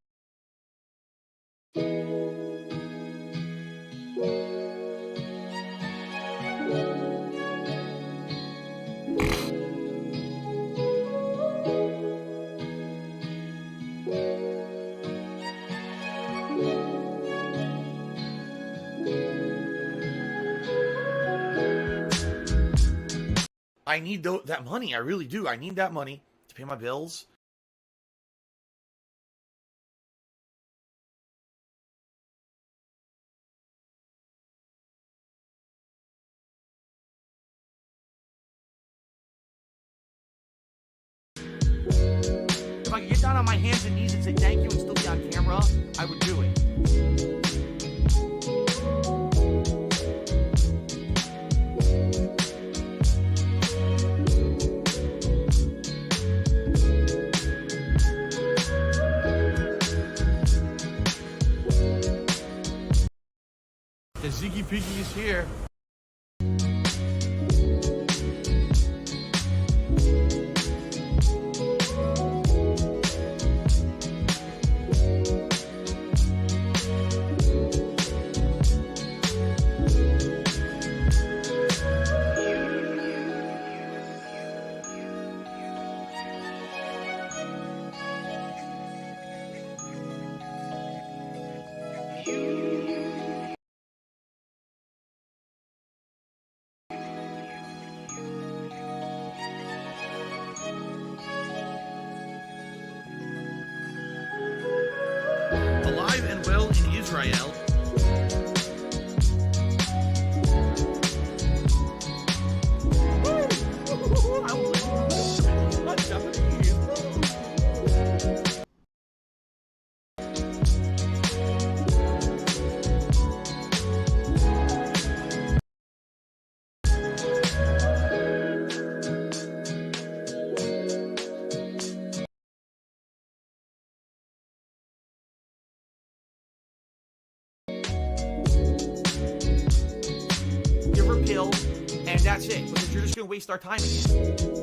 I need that money. I really do. I need that money to pay my bills. If I could get down on my hands and knees and say thank you and still be on camera, I would do it. The Ziggy Piggy is here. Alive and well in Israel. Give her a pill, and that's it. Because you're just going to waste our time again.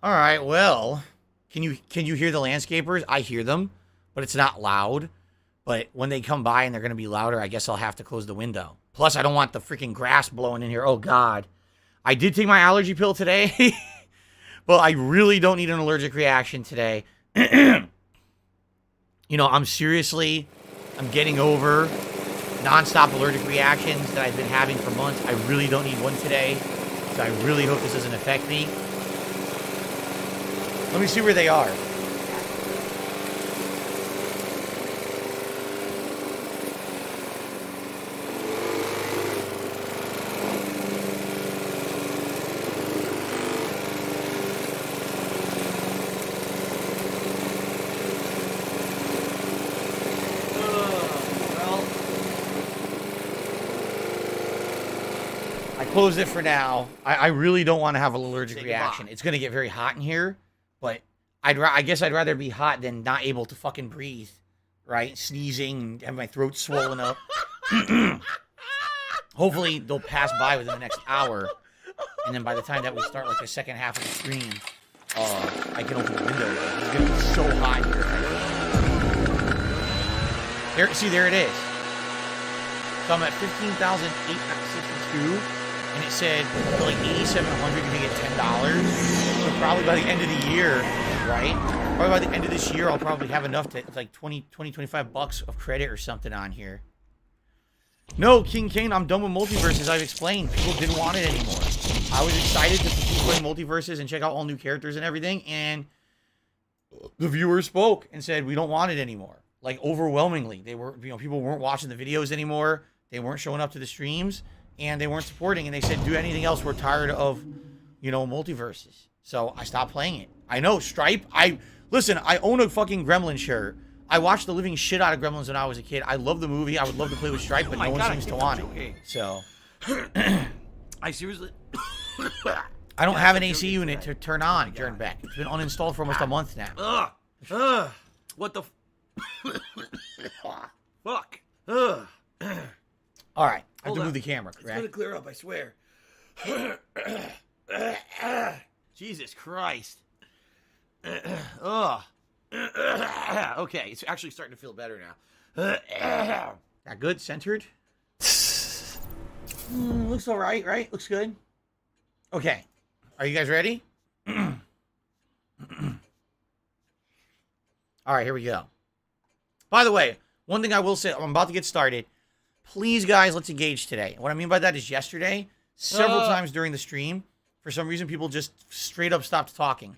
All right, well, can you hear the landscapers? I hear them, but it's not loud. But when they come by and they're going to be louder, I guess I'll have to close the window. Plus, I don't want the freaking grass blowing in here. Oh, God. I did take my allergy pill today. Well, I really don't need an allergic reaction today. You know, I'm getting over nonstop allergic reactions that I've been having for months. I really don't need one today. So I really hope this doesn't affect me. Let me see where they are. close it for now. I really don't want to have an allergic reaction. It's gonna get very hot in here, but I guess I'd rather be hot than not able to fucking breathe, right? Sneezing and have my throat swollen up. Hopefully they'll pass by within the next hour, and then by the time that we start like the second half of the stream, I can open the window. It's gonna be so hot here. There, see, there it is. So I'm at 15,862, and it said for like 8,700 you can get $10. So probably by the end of the year, right? Probably by the end of this year, I'll probably have enough to like 25 bucks of credit or something on here. No, King Kane, I'm done with multiverses. I've explained. People didn't want it anymore. I was excited to keep playing multiverses and check out all new characters and everything, and the viewers spoke and said we don't want it anymore. Like overwhelmingly, they were, people weren't watching the videos anymore. They weren't showing up to the streams, and they weren't supporting. And they said, do anything else. We're tired of, multiverses. So I stopped playing it. I know Stripe. Listen. I own a fucking Gremlin shirt. I watched the living shit out of Gremlins when I was a kid. I love the movie. I would love to play with Stripe, but no one seems to want it. So I seriously. I don't have an AC unit to turn on during back. It's been uninstalled for almost a month now. What the fuck? All right, I have to move the camera. It's gonna clear up, I swear. Jesus Christ. Okay, it's actually starting to feel better now. That good? Centered? Looks all right, right? Looks good. Okay. Are you guys ready? All right, here we go. By the way, one thing I will say, I'm about to get started. Please, guys, let's engage today. What I mean by that is yesterday, several times during the stream, for some reason, people just straight up stopped talking.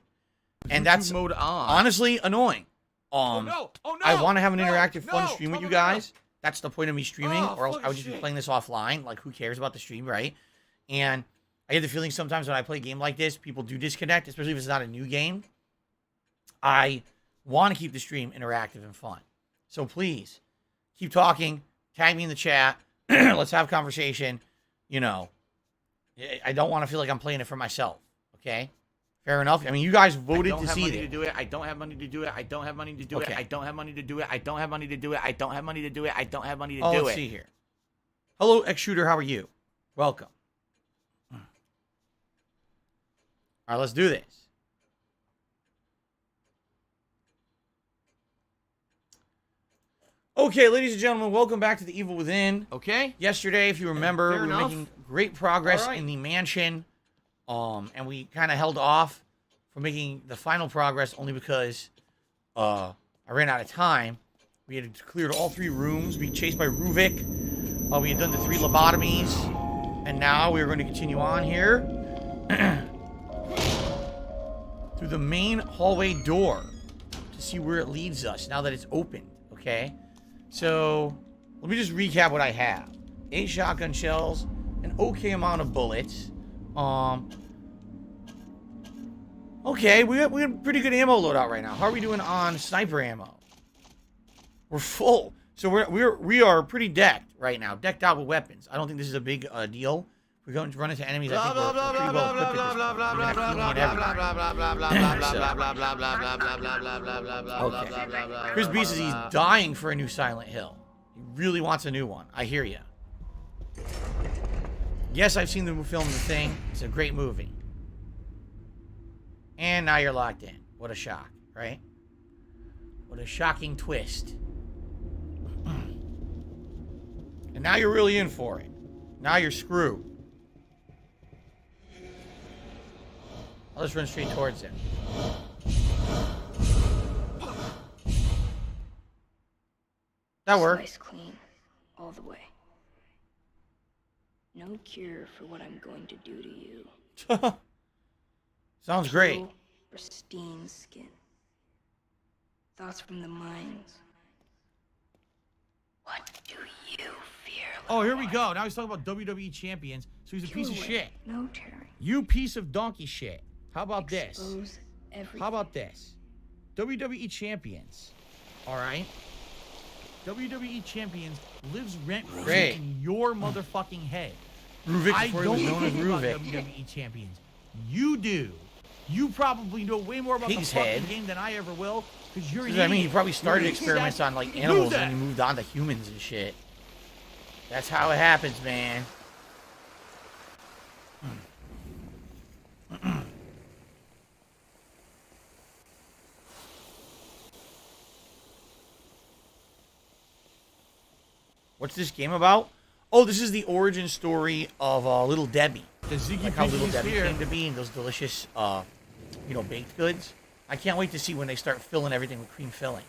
And that's mode on. honestly annoying. Oh no! I want to have an interactive, fun stream with you guys. That's the point of me streaming, or else I would just be shit. playing this offline. Like, who cares about the stream, right? And I get the feeling sometimes when I play a game like this, people do disconnect, especially if it's not a new game. I want to keep the stream interactive and fun. So please, keep talking. Tag me in the chat. Let's have conversation. I don't want to feel like I'm playing it for myself. Okay? Fair enough. I mean, you guys voted to see it. I don't have money to do it. I don't have money to do Okay. it. I don't have money to do it. I don't have money to do it. I don't have money to do it. I don't have money to Oh, do let's it. see here. Hello, X-Shooter. How are you? Welcome. All right, let's do this. Okay, ladies and gentlemen, welcome back to The Evil Within. Okay. Yesterday, if you remember, Fair we were enough. making great progress All right. in the mansion, and we kind of held off from making the final progress only because I ran out of time. We had cleared all 3 rooms, being chased by Ruvik. We had done the 3 lobotomies, and now we're going to continue on here through the main hallway door to see where it leads us now that it's opened, okay? So, let me just recap what I have. 8 shotgun shells, an okay amount of bullets. Okay, we have pretty good ammo loadout right now. How are we doing on sniper ammo? We're full. So we are pretty decked right now, decked out with weapons. I don't think this is a big deal. If we're going to run into enemies, I think we're pretty well equipped at this point. Okay. Chris B says he's dying for a new Silent Hill. He really wants a new one. I hear you. Yes, I've seen the film The Thing. It's a great movie. And now you're locked in. What a shock, right? What a shocking twist. And now you're really in for it. Now you're screwed. I'll just run straight towards him. That worked. Slice clean, all the way. No cure for what I'm going to do to you. Sounds great. Pure, pristine skin. Thoughts from the minds. What do you fear? Oh, here we go. Now he's talking about WWE champions. So he's a piece of Pure shit. No tearing. You piece of donkey shit. How about this? Expose everything. How about this? WWE champions. All right. WWE champions lives rent free Great. in your motherfucking head. Ruvik I before he don't was known as know about Ruvik. WWE champions. You do. You probably know way more about Pig's the fucking head. game than I ever will, because you're an I mean, he idiot. probably started You're experiments that- on like do animals that. and then he moved on to humans and shit. That's how it happens, man. What's this game about? Oh, this is the origin story of Little Debbie. The Ziggy Like how Little Piggy's Debbie here. came to be and those delicious, baked goods. I can't wait to see when they start filling everything with cream filling.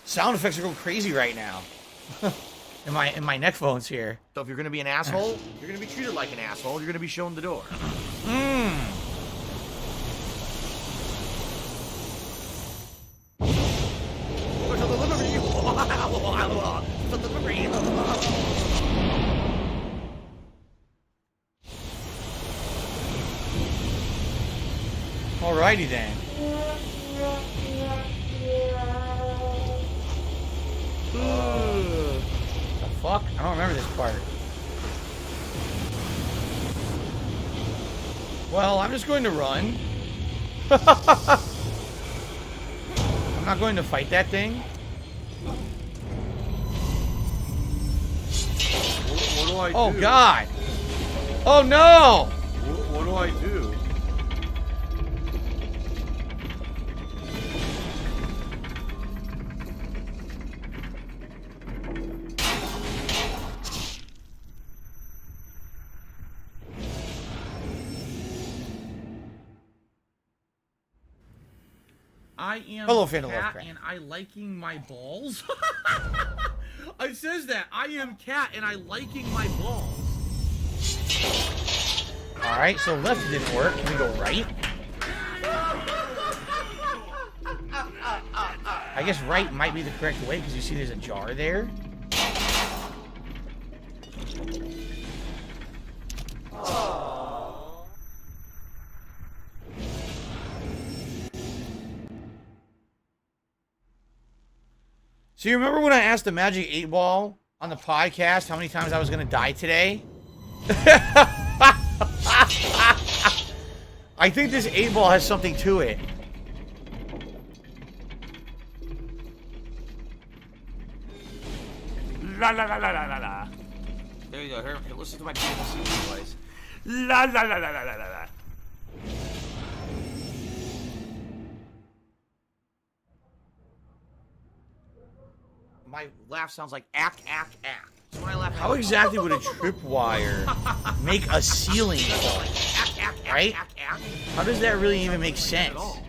Sound effects are going crazy right now. in my neck phones here. So if you're gonna be an asshole, you're gonna be treated like an asshole. You're gonna be shown the door. Alrighty then. The fuck? I don't remember this part. Well, I'm just going to run. I'm not going to fight that thing. What do I do? Oh god! Oh no! What do I do? I am Hello, Phantom Cat, Lovecraft. and I liking my balls. It says that I am Cat, and I liking my balls. Alright, so left didn't work. Can we go right? I guess right might be the correct way because you see there's a jar there. So you remember when I asked the Magic 8 Ball on the podcast how many times I was going to die today? I think this 8 Ball has something to it. La la la la la la la. There you go. Here, listen to my beautiful singing voice. La la la la la la la la. My laugh sounds like ack ack ack. So when I laugh, How exactly would a tripwire make a ceiling fall? ack ack ack Right? ack ack. How does that really even make sense? At all.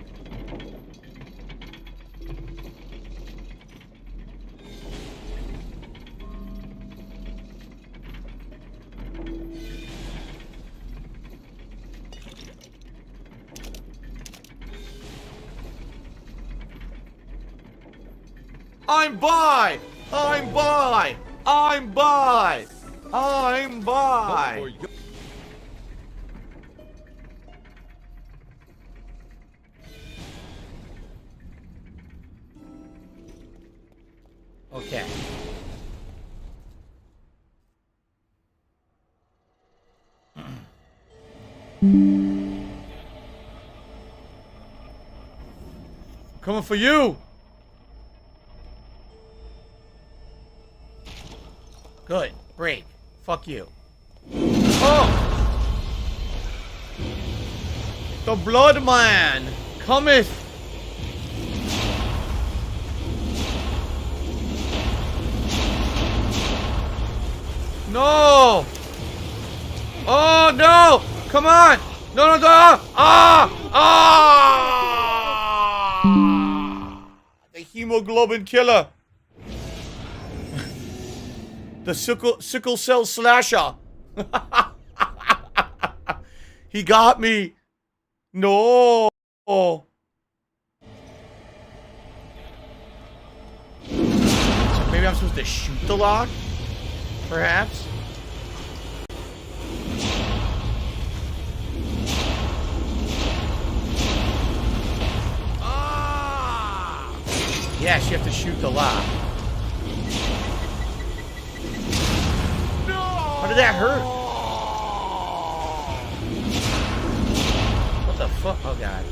I'm by! I'm by! I'm by! I'm by! Okay. Coming for you! Good. Break. Fuck you. Oh! The Blood Man cometh! No! Oh no! Come on! No, no, no! Ah! Ah! The hemoglobin killer! The sickle cell slasher. He got me. No. So maybe I'm supposed to shoot the lock? Perhaps? Ah! Yes, you have to shoot the lock. No! How did that hurt? What the fuck? Oh god.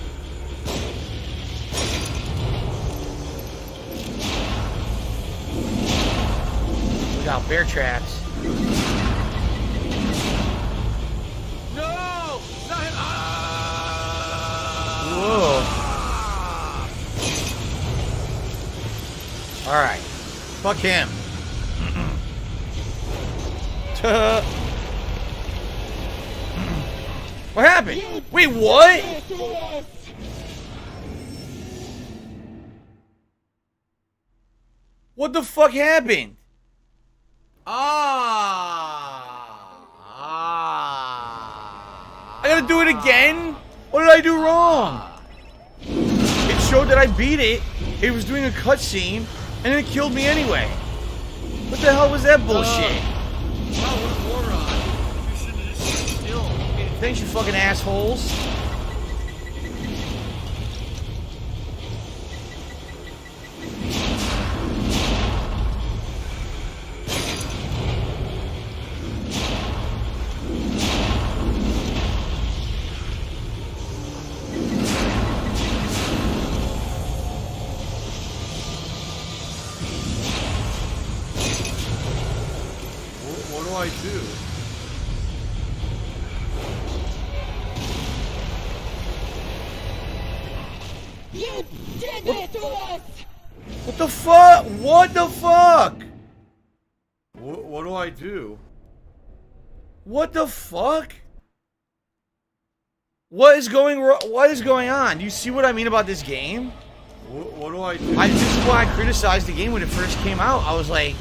Look out, bear traps. No! Not him! Ah! Whoa. Alright. Fuck him. What happened? Wait, what? What the fuck happened? I gotta do it again? What did I do wrong? It showed that I beat it. It was doing a cutscene, and then it killed me anyway. What the hell was that bullshit? Wow, what a moron. You shouldn't have just stood still. Thanks, you fucking assholes. What do I do? You did this to us! What the fuck? What the fuck? What do I do? What the fuck? What is going on? Do you see what I mean about this game? What do I do? This is why I criticized the game when it first came out. I was like,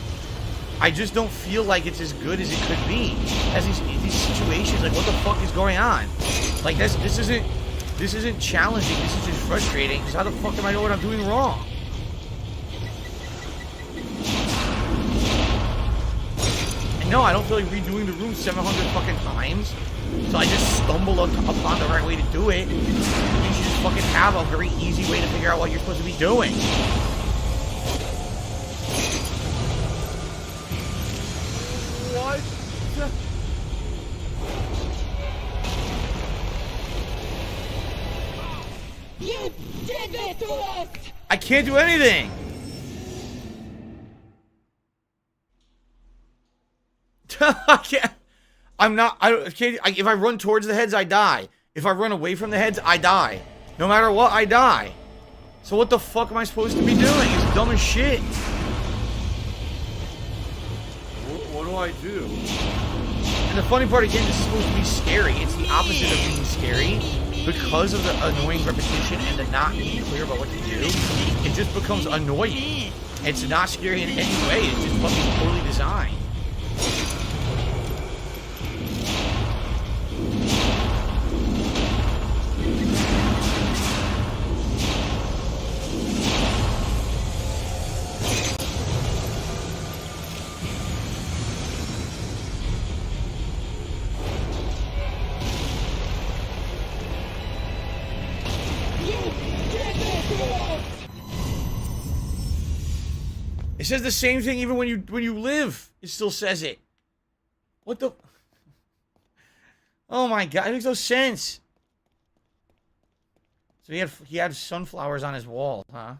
I just don't feel like it's as good as it could be. As these situations, like, what the fuck is going on? Like, this isn't challenging. This is just frustrating. Because how the fuck do I know what I'm doing wrong? And no, I don't feel like redoing the room 700 fucking times. So I just stumble upon the right way to do it. You should just fucking have a very easy way to figure out what you're supposed to be doing. What? You did this to us! I can't do anything. I can't. If I run towards the heads, I die. If I run away from the heads, I die. No matter what, I die. So what the fuck am I supposed to be doing? It's dumb as shit. What do I do? And the funny part, again, this is supposed to be scary. It's the opposite of being scary. Because of the annoying repetition and the not being clear about what to do, it just becomes annoying. It's not scary in any way. It's just fucking poorly designed. It says the same thing even when you live. It still says it. What the? Oh my god, it makes no sense. So he had sunflowers on his wall, huh?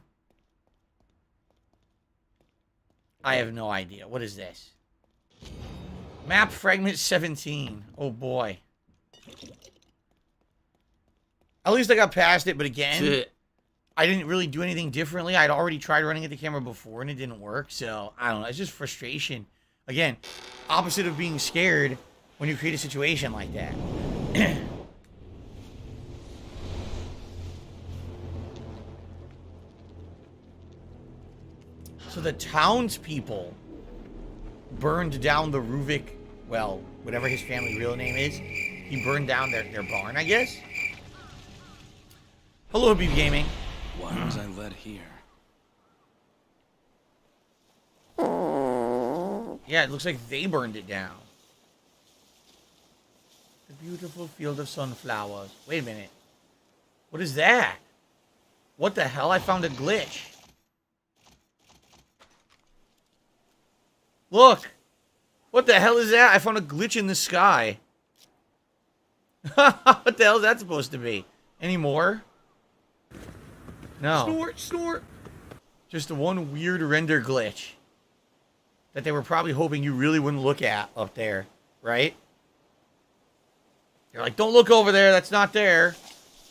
I have no idea. What is this? Map fragment 17. Oh boy. At least I got past it, but again, I didn't really do anything differently. I'd already tried running at the camera before and it didn't work. So, I don't know. It's just frustration. Again, opposite of being scared when you create a situation like that. So the townspeople burned down the Ruvik, well, whatever his family real name is. He burned down their barn, I guess. Hello, Habib Gaming. Why was I led here? Yeah, it looks like they burned it down. The beautiful field of sunflowers. Wait a minute. What is that? What the hell? I found a glitch. Look! What the hell is that? I found a glitch in the sky. What the hell is that supposed to be? Any more? No. Snort, snort. Just one weird render glitch that they were probably hoping you really wouldn't look at up there, right? You're like, don't look over there, that's not there.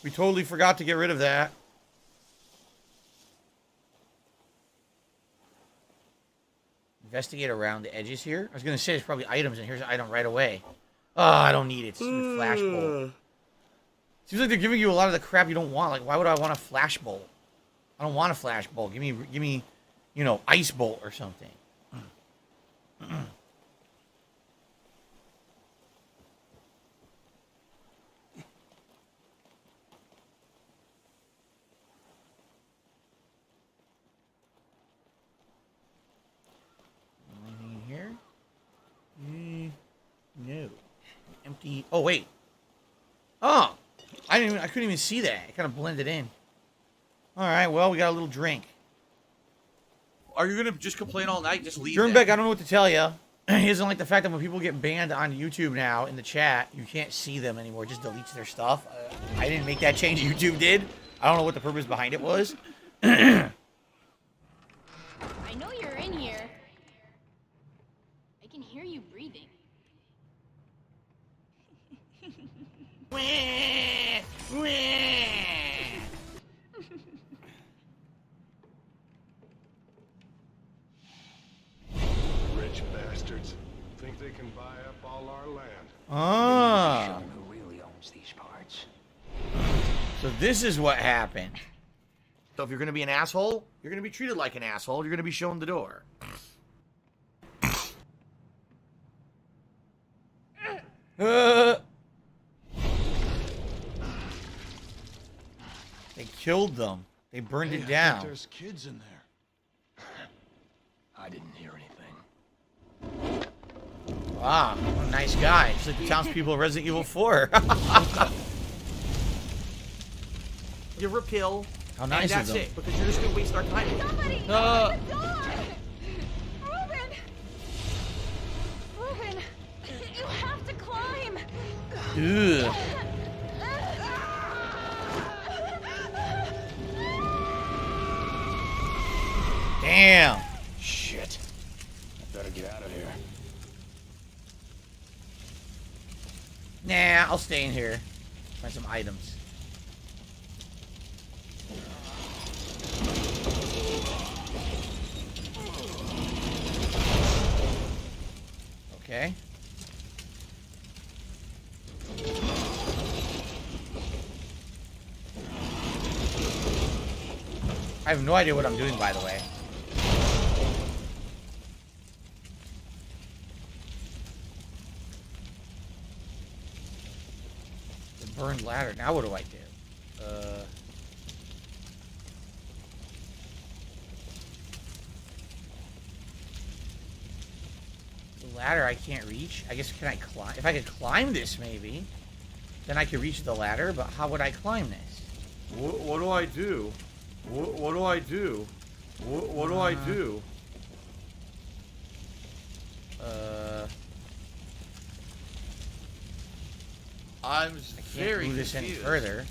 We totally forgot to get rid of that. Investigate around the edges here. I was going to say there's probably items, and here's an item right away. Oh, I don't need it. It's a flashbulb. Seems like they're giving you a lot of the crap you don't want. Like, why would I want a flashbulb? I don't want a flashbulb. Give me, you know, ice bolt or something. Anything here? No. Empty. Oh wait. Oh, I couldn't even see that. It kind of blended in. All right. Well, we got a little drink. Are you gonna just complain all night? Just leave. Jernbeck, I don't know what to tell you. He doesn't like the fact that when people get banned on YouTube now in the chat, you can't see them anymore. It just deletes their stuff. I didn't make that change. YouTube did. I don't know what the purpose behind it was. I know you're in here. I can hear you breathing. Rich bastards think they can buy up all our land. Ah. Who really owns these parts? So this is what happened. So if you're gonna be an asshole, you're gonna be treated like an asshole. You're gonna be shown the door. They killed them. They burned it down. There's kids in there. I didn't hear anything. Wow, what a nice guy. Just like the townspeople of Resident Evil 4. Give her a pill. How nice and of that's them. it, because you're just gonna waste our time. Somebody! Open the door! Reuben! Reuben! You have to climb! Ugh. Damn. Shit. I better get out of here. Nah, I'll stay in here. Find some items. Okay. I have no idea what I'm doing, by the way. The burned ladder. Now what do I do? The ladder I can't reach. I guess, can I climb? If I could climb this, maybe, then I could reach the ladder, but how would I climb this? What do I do? What do I do? What do I do? I'm I can't very move this any confused. further.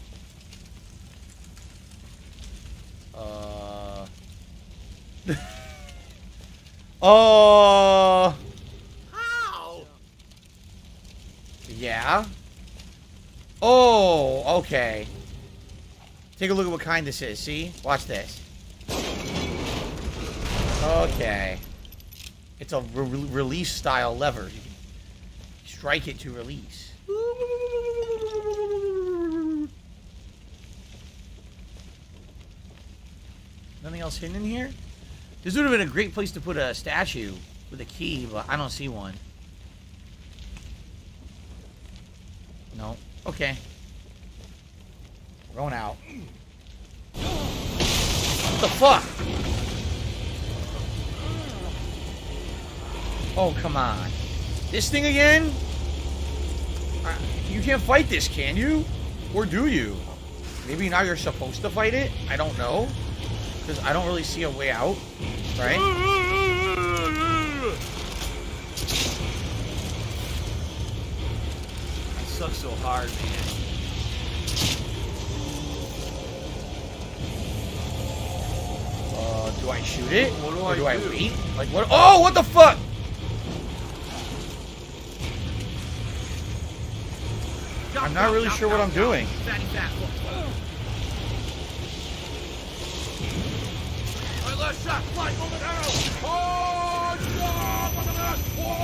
Oh. How? Yeah. Oh, okay. Take a look at what kind this is. See? Watch this. Okay. It's a release style lever. You can strike it to release. Nothing else hidden in here? This would have been a great place to put a statue with a key, but I don't see one. No. Okay. We're going out. What the fuck? Oh, come on. This thing again? You can't fight this, can you? Or do you? Maybe now you're supposed to fight it? I don't know. Because I don't really see a way out. Right? sucks so hard, man. Do I shoot it? What Or do do I I do? wait? Like what? Oh, what the fuck? I'm not really sure what I'm doing. Fatty fat. Alright, last shot. Fly, golden arrow. Oh, stop! Look at that. Whoa!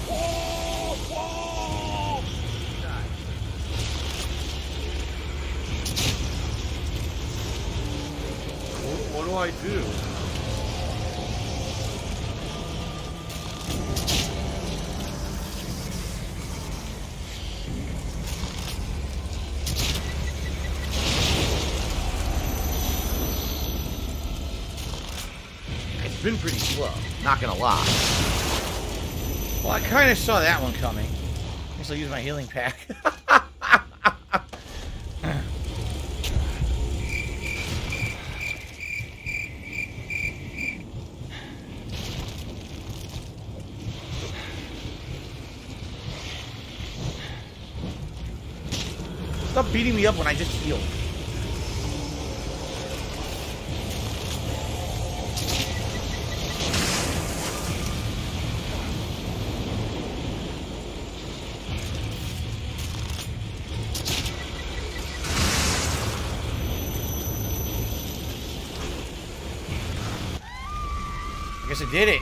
Whoa! Whoa! What do I do? It's been pretty slow, not gonna lie. Well, I kind of saw that one coming. I guess I'll use my healing pack. Stop beating me up when I just healed. I guess I did it.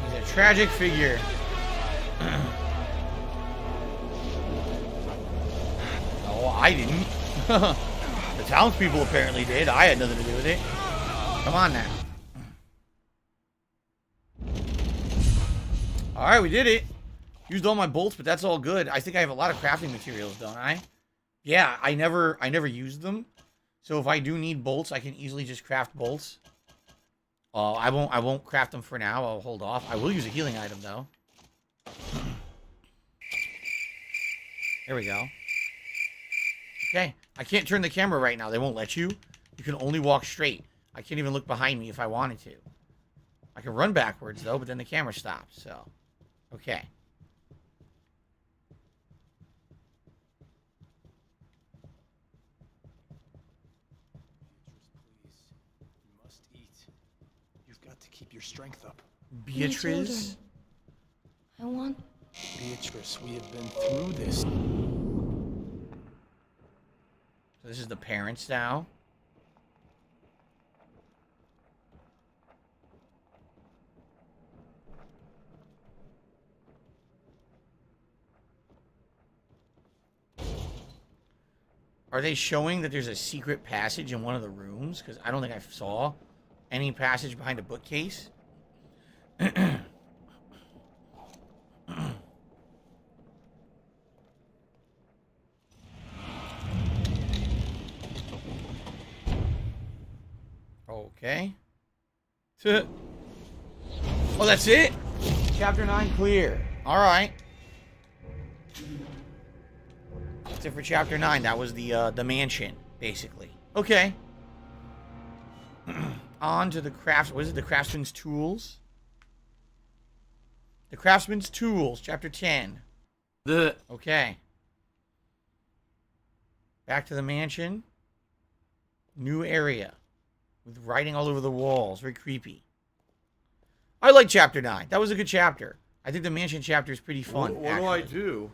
He's a tragic figure. I didn't. The townspeople apparently did. I had nothing to do with it. Come on now. Alright, we did it. Used all my bolts, but that's all good. I think I have a lot of crafting materials, don't I? Yeah, I never used them. So if I do need bolts, I can easily just craft bolts. I won't craft them for now. I'll hold off. I will use a healing item though. There we go. Okay, I can't turn the camera right now. They won't let you. You can only walk straight. I can't even look behind me if I wanted to. I can run backwards, though, but then the camera stops, so. Okay. Please, you must eat. You've got to keep your strength up. Beatrice? I want... Beatrice, we have been through this. This is the parents now. Are they showing that there's a secret passage in one of the rooms? Because I don't think I saw any passage behind a bookcase. Okay. Oh, that's it? Chapter 9 clear. Alright. That's it for Chapter 9. That was the mansion, basically. Okay. On to the craft... What is it? The Craftsman's Tools? The Craftsman's Tools, Chapter 10. Okay. Back to the mansion. New area. With writing all over the walls. Very creepy. I like Chapter 9. That was a good chapter. I think the mansion chapter is pretty fun. What do I do?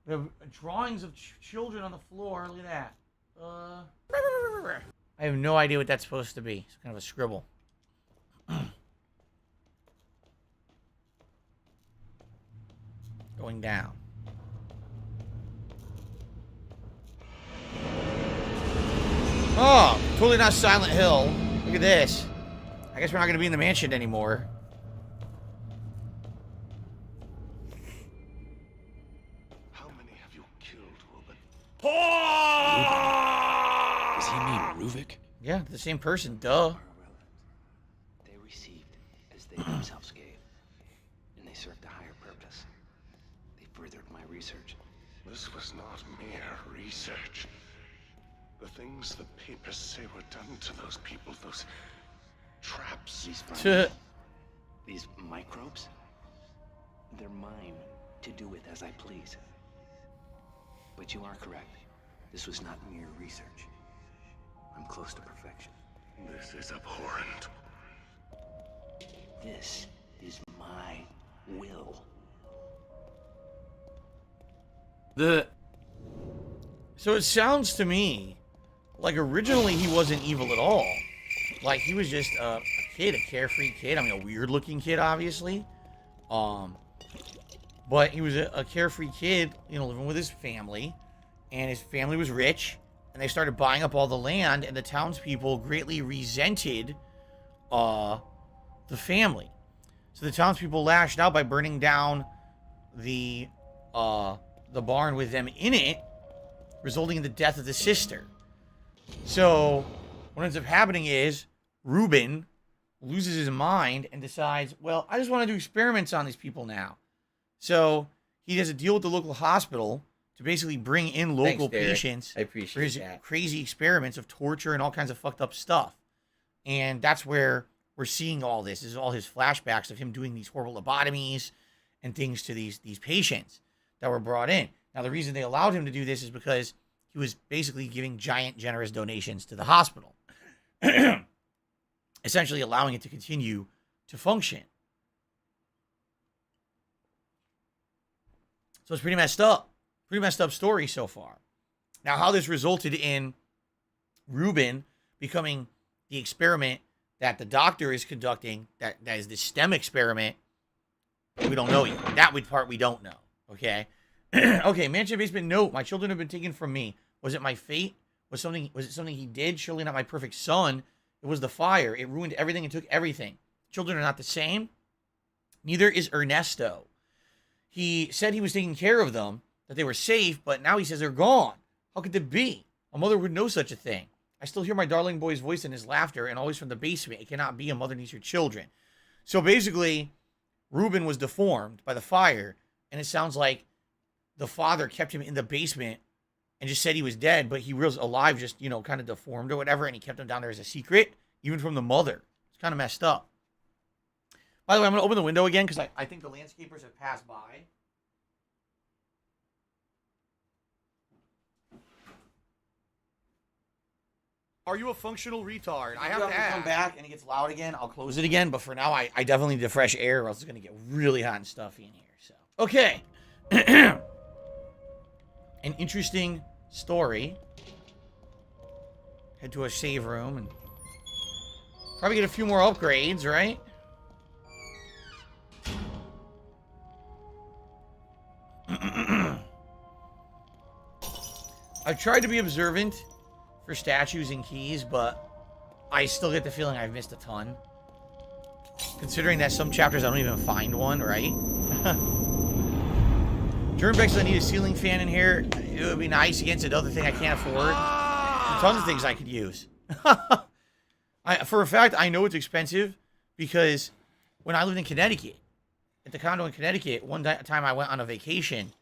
We have drawings of children on the floor. Look at that. I have no idea what that's supposed to be. It's kind of a scribble. Going down. Oh, totally not Silent Hill. Look at this. I guess we're not going to be in the mansion anymore. How many have you killed, Reuben? Oh! Does he mean Ruvik? Yeah, the same person, duh. They received as they themselves gave, and they served a higher purpose. They furthered my research. This was not mere research. The things the papers say were done to those people, those traps. These microbes, they're mine to do with as I please. But you are correct. This was not mere research. I'm close to perfection. This is abhorrent. This is my will. So it sounds to me like originally he wasn't evil at all. Like he was just a kid, a carefree kid. I mean, a weird-looking kid, obviously. But he was a carefree kid, you know, living with his family. And his family was rich. And they started buying up all the land. And the townspeople greatly resented the family. So the townspeople lashed out by burning down the barn with them in it, resulting in the death of the sister. So what ends up happening is Reuben loses his mind and decides, well, I just want to do experiments on these people now. So he has a deal with the local hospital to basically bring in local patients I appreciate for his that. crazy experiments of torture and all kinds of fucked up stuff. And that's where we're seeing all this. This is all his flashbacks of him doing these horrible lobotomies and things to these patients that were brought in. Now, the reason they allowed him to do this is because he was basically giving giant, generous donations to the hospital, essentially allowing it to continue to function. So it's pretty messed up. Pretty messed up story so far. Now, how this resulted in Reuben becoming the experiment that the doctor is conducting, that is the STEM experiment, we don't know yet. That part we don't know. Okay? Okay, mansion basement note. My children have been taken from me. Was it my fate? Was it something he did? Surely not my perfect son. It was the fire. It ruined everything and took everything. Children are not the same. Neither is Ernesto. He said he was taking care of them, that they were safe, but now he says they're gone. How could that be? A mother would know such a thing. I still hear my darling boy's voice and his laughter, and always from the basement. It cannot be. A mother needs her children. So basically, Reuben was deformed by the fire, and it sounds like the father kept him in the basement and just said he was dead, but he was alive, just, you know, kind of deformed or whatever, and he kept him down there as a secret, even from the mother. It's kind of messed up. By the way, I'm going to open the window again because I think the landscapers have passed by. Are you a functional retard? I have to come back and it gets loud again. I'll close it again, but for now, I definitely need the fresh air or else it's going to get really hot and stuffy in here. So, okay. An interesting story. Head to a save room and probably get a few more upgrades, right? I've tried to be observant for statues and keys, but I still get the feeling I've missed a ton. Considering that some chapters I don't even find one, right? Jordan Beck says I need a ceiling fan in here. It would be nice against another thing I can't afford. Tons of things I could use. For a fact, I know it's expensive because when I lived in Connecticut, at the condo in Connecticut, one time I went on a vacation,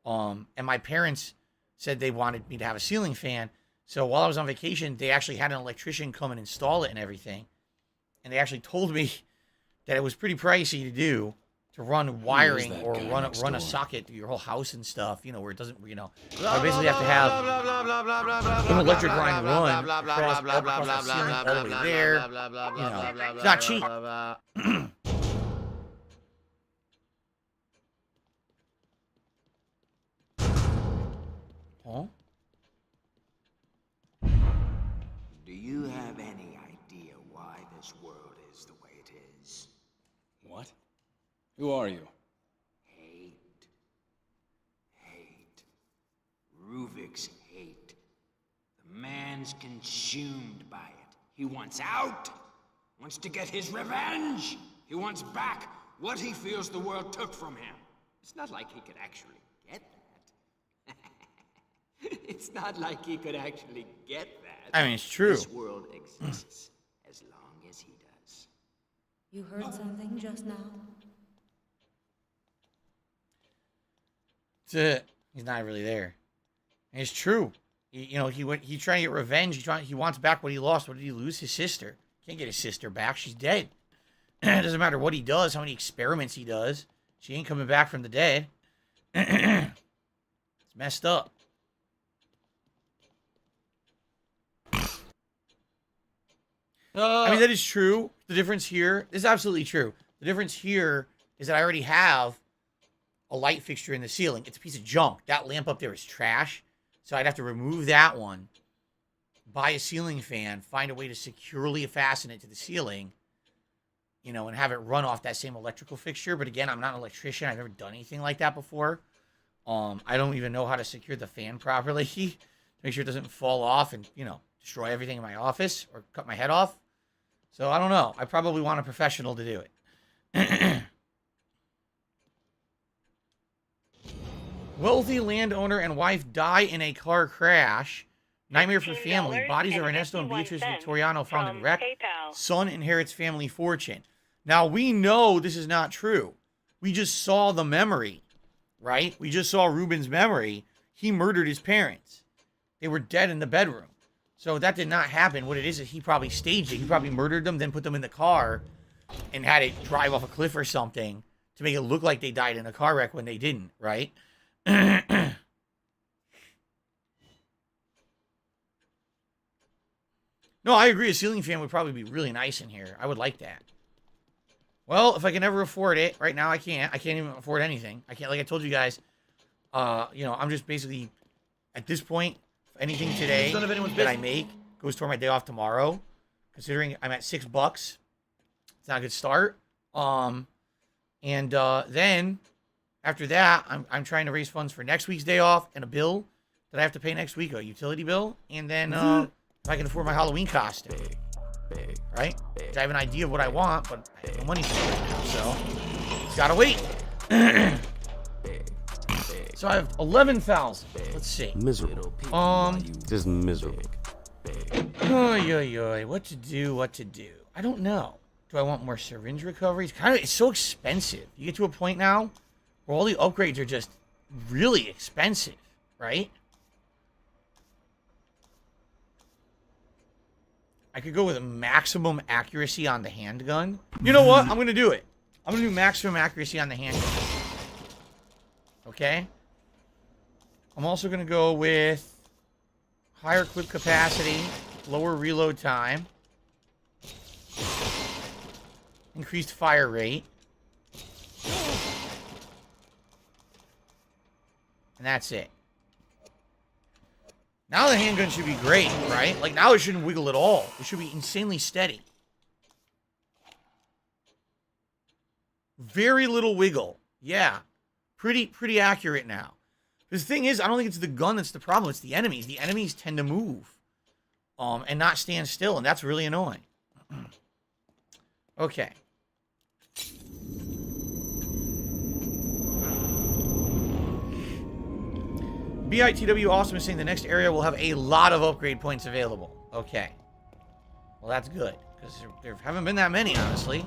and my parents said they wanted me to have a ceiling fan. So while I was on vacation, they actually had an electrician come and install it and everything. And they actually told me that it was pretty pricey to do, to run wiring or run a socket through your whole house and stuff, you know, where it doesn't, you know. I basically have to have an electric line run across the ceiling all the way there. You know, it's not cheap. Huh? Do you have any idea why this world is the way it is? What? Who are you? Hate. Ruvik's hate. The man's consumed by it. He wants out. Wants to get his revenge. He wants back what he feels the world took from him. It's not like he could actually get that. It's not like he could actually get that. I mean, it's true. This world exists as long as he does. You heard something just now? He's not really there. And it's true. You know, he trying to get revenge. He wants back what he lost. What did he lose? His sister. Can't get his sister back. She's dead. It doesn't matter what he does, how many experiments he does. She ain't coming back from the dead. It's messed up. I mean, that is true. The difference here is absolutely true. The difference here is that I already have a light fixture in the ceiling. It's a piece of junk. That lamp up there is trash. So I'd have to remove that one, buy a ceiling fan, find a way to securely fasten it to the ceiling, you know, and have it run off that same electrical fixture. But again, I'm not an electrician. I've never done anything like that before. I don't even know how to secure the fan properly to make sure it doesn't fall off and, you know, destroy everything in my office or cut my head off. So I don't know. I probably want a professional to do it. Wealthy landowner and wife die in a car crash. Nightmare for family. Bodies of Ernesto and Beatrice Victoriano found in wreck. PayPal. Son inherits family fortune. Now, we know this is not true. We just saw the memory, right? We just saw Reuben's memory. He murdered his parents. They were dead in the bedroom. So that did not happen. What it is he probably staged it. He probably murdered them, then put them in the car and had it drive off a cliff or something to make it look like they died in a car wreck when they didn't, right? No, I agree. A ceiling fan would probably be really nice in here. I would like that. Well, if I can ever afford it, right now I can't. I can't even afford anything. I can't, like I told you guys, you know, I'm just basically, at this point, anything today that I make goes toward my day off tomorrow. Considering I'm at $6, it's not a good start. And then after that, I'm trying to raise funds for next week's day off and a bill that I have to pay next week, a utility bill, and then if I can afford my Halloween costume, right? Which I have an idea of what I want, but I have no money for it right now, so it's gotta wait. So I have 11,000. Let's see. Miserable. Just miserable. What to do? I don't know. Do I want more syringe recoveries? It's so expensive. You get to a point now where all the upgrades are just really expensive, right? I could go with a maximum accuracy on the handgun. You know what? I'm going to do it. I'm going to do maximum accuracy on the handgun. Okay? I'm also going to go with higher clip capacity, lower reload time, increased fire rate. And that's it. Now the handgun should be great, right? Like, now it shouldn't wiggle at all. It should be insanely steady. Very little wiggle. Yeah. Pretty accurate now. The thing is, I don't think it's the gun that's the problem. It's the enemies. The enemies tend to move. And not stand still, and that's really annoying. Okay. BITW Awesome is saying the next area will have a lot of upgrade points available. Okay. Well, that's good. Because there haven't been that many, honestly.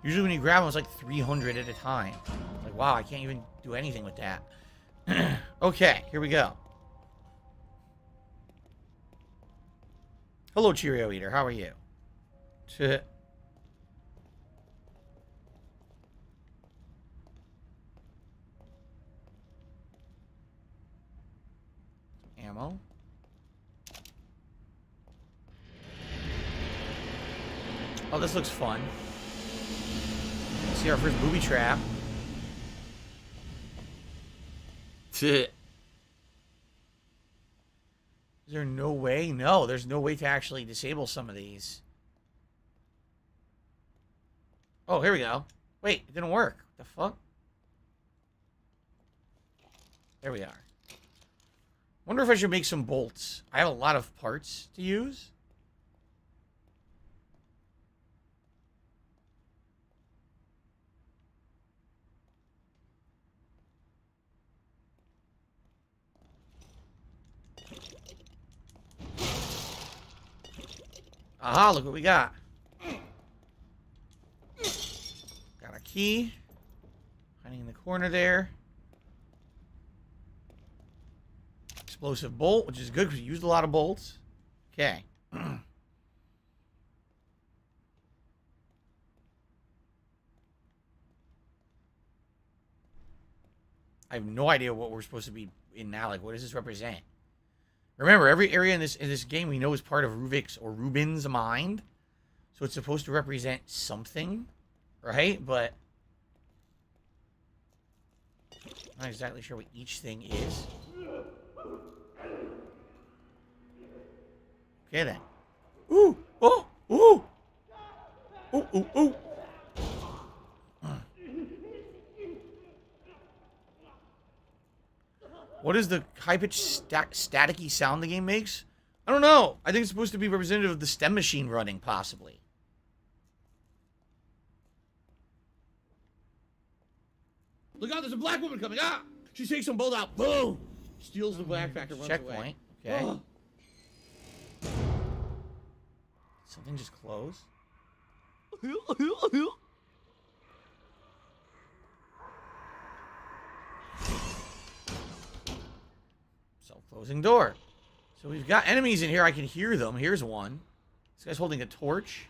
Usually when you grab them, it's like 300 at a time. Like, wow, I can't even do anything with that. Okay, here we go. Hello, Cheerio Eater. How are you? Ammo. Oh, this looks fun. See our first booby trap. Is there no way? No, there's no way to actually disable some of these. Oh, here we go. Wait, it didn't work. What the fuck? There we are. Wonder if I should make some bolts. I have a lot of parts to use. Aha, look what we got. Got a key. Hiding in the corner there. Explosive bolt, which is good because we used a lot of bolts. Okay. I have no idea what we're supposed to be in now. Like, what does this represent? Remember, every area in this game we know is part of Reuben's mind. So it's supposed to represent something, right? But I'm not exactly sure what each thing is. Okay then. Ooh! Oh! Ooh! Ooh! Ooh! Ooh! What is the high-pitched staticky sound the game makes? I don't know. I think it's supposed to be representative of the STEM machine running, possibly. Look out, there's a black woman coming. Ah! She takes some bolt out. Boom! Steals the black factor, runs Checkpoint. away. Okay. Oh. Something just closed. Self-closing door. So we've got enemies in here. I can hear them. Here's one. This guy's holding a torch.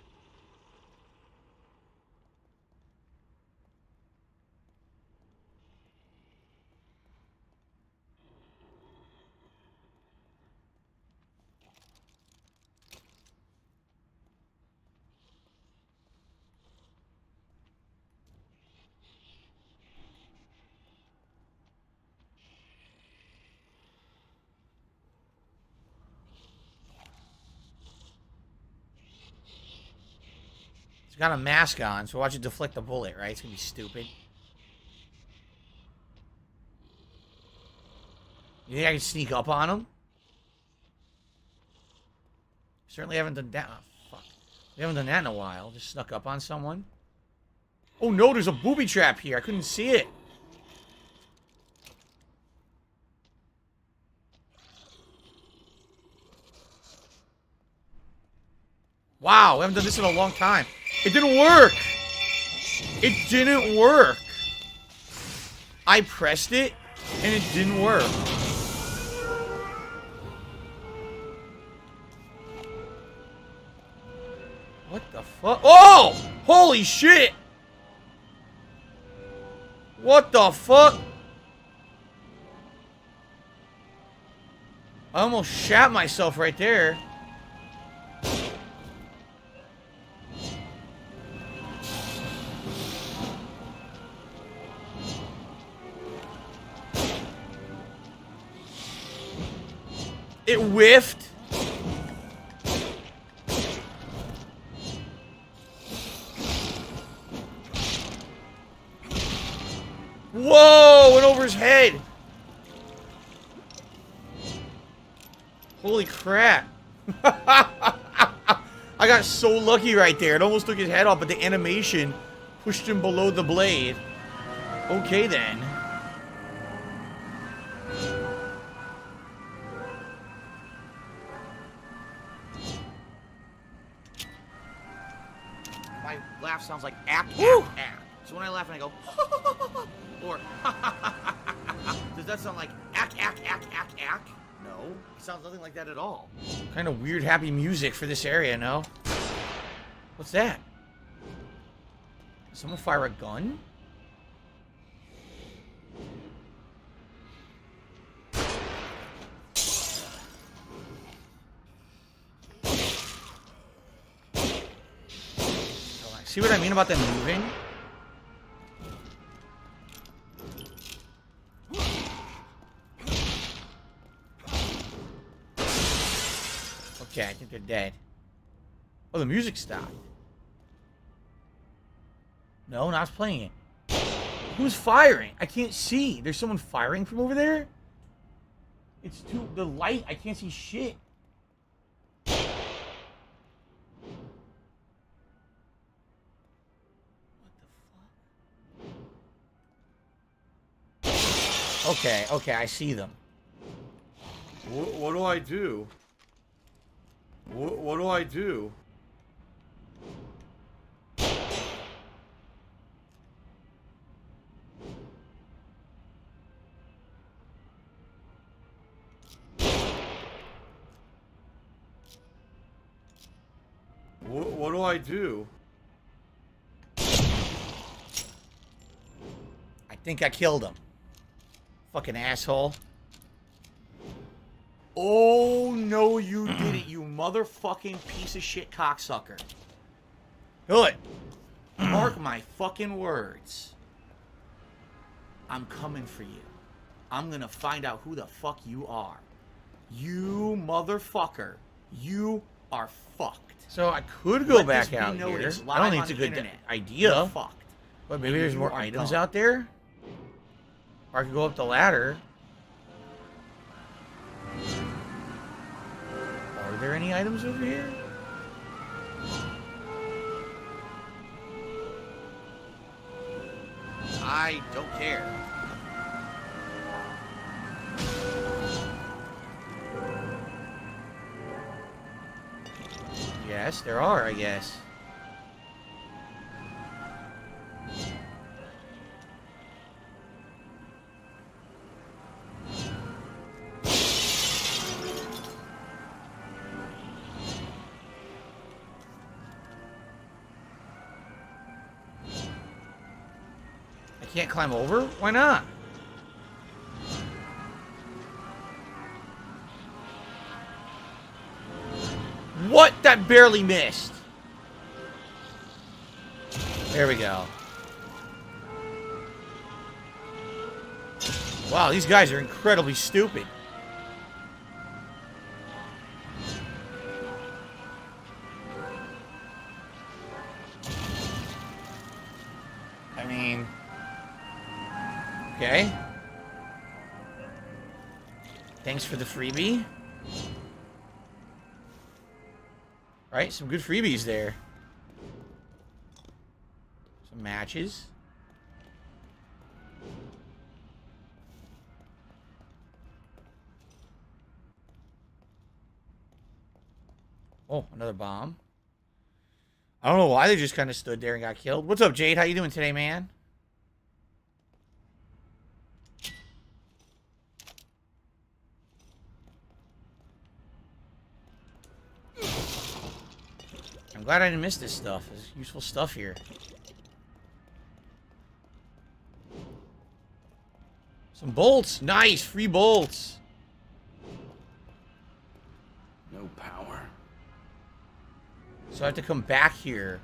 Got a mask on, so watch it deflect the bullet, right? It's gonna be stupid. You think I can sneak up on him? Certainly haven't done that. Oh, fuck. We haven't done that in a while. Just snuck up on someone. Oh no, there's a booby trap here. I couldn't see it. Wow, we haven't done this in a long time. It didn't work. It didn't work. I pressed it, and it didn't work. What the fuck? Oh! Holy shit! What the fuck? I almost shat myself right there. It whiffed. Whoa! Went over his head. Holy crap. I got so lucky right there. It almost took his head off, but the animation pushed him below the blade. Okay, then. My laugh sounds like act. So when I laugh and I go, or does that sound like ack? No, it sounds nothing like that at all. Kind of weird, happy music for this area, no? What's that? Did someone fire a gun? See what I mean about them moving? Okay, I think they're dead. Oh, the music stopped. No, not playing it. Who's firing? I can't see. There's someone firing from over there? It's too... the light, I can't see shit. Okay, I see them. What do I do? What do I do? What do I do? I think I killed him. Fucking asshole. Oh, no, you didn't, you motherfucking piece of shit cocksucker. Good. Mark my fucking words. I'm coming for you. I'm gonna find out who the fuck you are. You motherfucker. You are fucked. So I could go back out here. I don't think it's a good idea. But maybe there's more items out there? Or I could go up the ladder. Are there any items over here? I don't care. Yes, there are, I guess. I can't climb over? Why not? What? That barely missed. There we go. Wow, these guys are incredibly stupid. I mean... Okay. Thanks for the freebie. Right, some good freebies there. Some matches. Oh, another bomb. I don't know why they just kind of stood there and got killed. What's up, Jade? How you doing today, man? I'm glad I didn't miss this stuff. There's useful stuff here. Some bolts. Nice. Free bolts. No power. So I have to come back here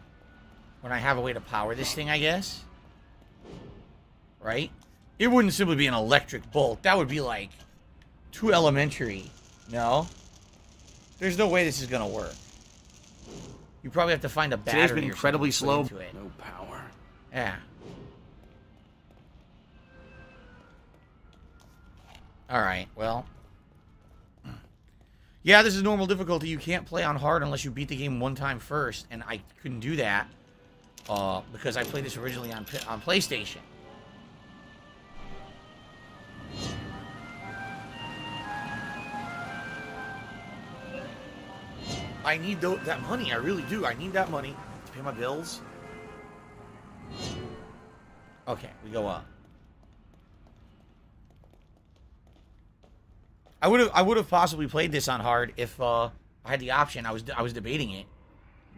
when I have a way to power this thing, I guess. Right? It wouldn't simply be an electric bolt. That would be like too elementary. No? There's no way this is going to work. You probably have to find a battery. Today's been incredibly slow. No power. Yeah. Alright, well. Yeah, this is normal difficulty. You can't play on hard unless you beat the game one time first. And I couldn't do that. Because I played this originally on PlayStation. I need that money. I really do. I need that money to pay my bills. Okay, we go up. I would have possibly played this on hard if I had the option. I was debating it,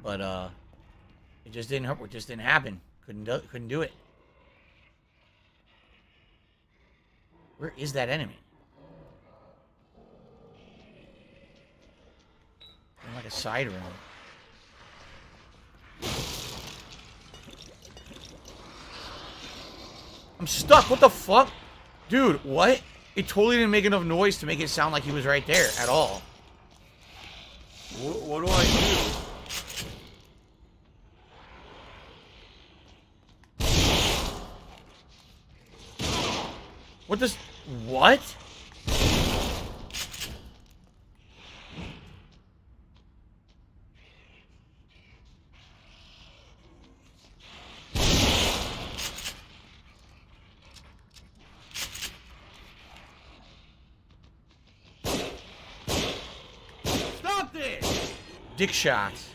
but it just didn't help. It just didn't happen. Couldn't do it. Where is that enemy? In like a side room. I'm stuck. What the fuck? Dude, what? It totally didn't make enough noise to make it sound like he was right there at all. What do I do? What does... What? Dick shots.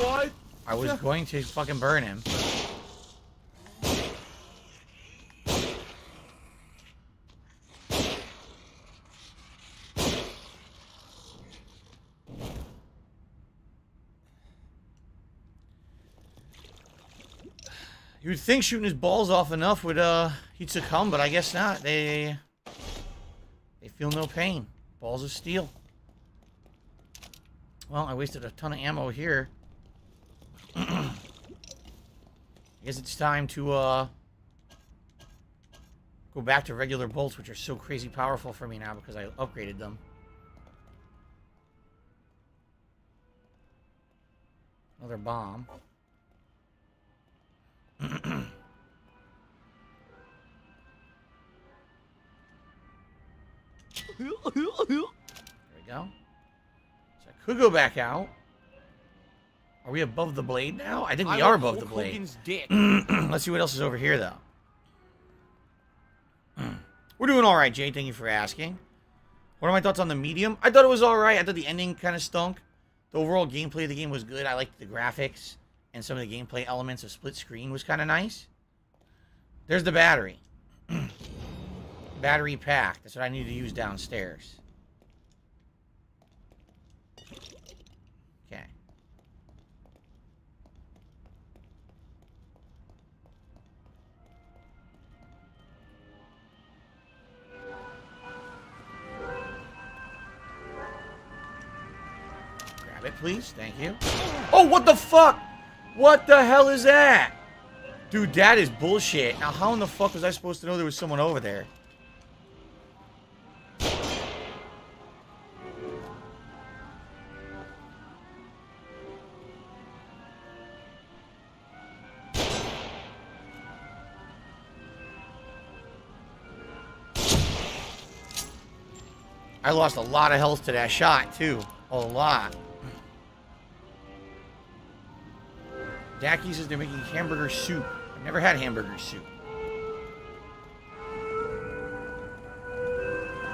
What? I was going to fucking burn him. You'd think shooting his balls off enough would he'd succumb, but I guess not. They feel no pain. Balls of steel. Well, I wasted a ton of ammo here. I guess it's time to go back to regular bolts, which are so crazy powerful for me now because I upgraded them. Another bomb. There we go. So I could go back out. Are we above the blade now? I think we are above the blade. Let's see what else is over here, though. We're doing all right, Jay. Thank you for asking. What are my thoughts on the medium? I thought it was all right. I thought the ending kind of stunk. The overall gameplay of the game was good. I liked the graphics, and some of the gameplay elements of split screen was kind of nice. There's the battery. Battery pack. That's what I need to use downstairs. Okay. Grab it, please. Thank you. Oh, what the fuck? What the hell is that? Dude, that is bullshit. Now, how in the fuck was I supposed to know there was someone over there? I lost a lot of health to that shot, too. A lot. Dacky says they're making hamburger soup. I've never had hamburger soup.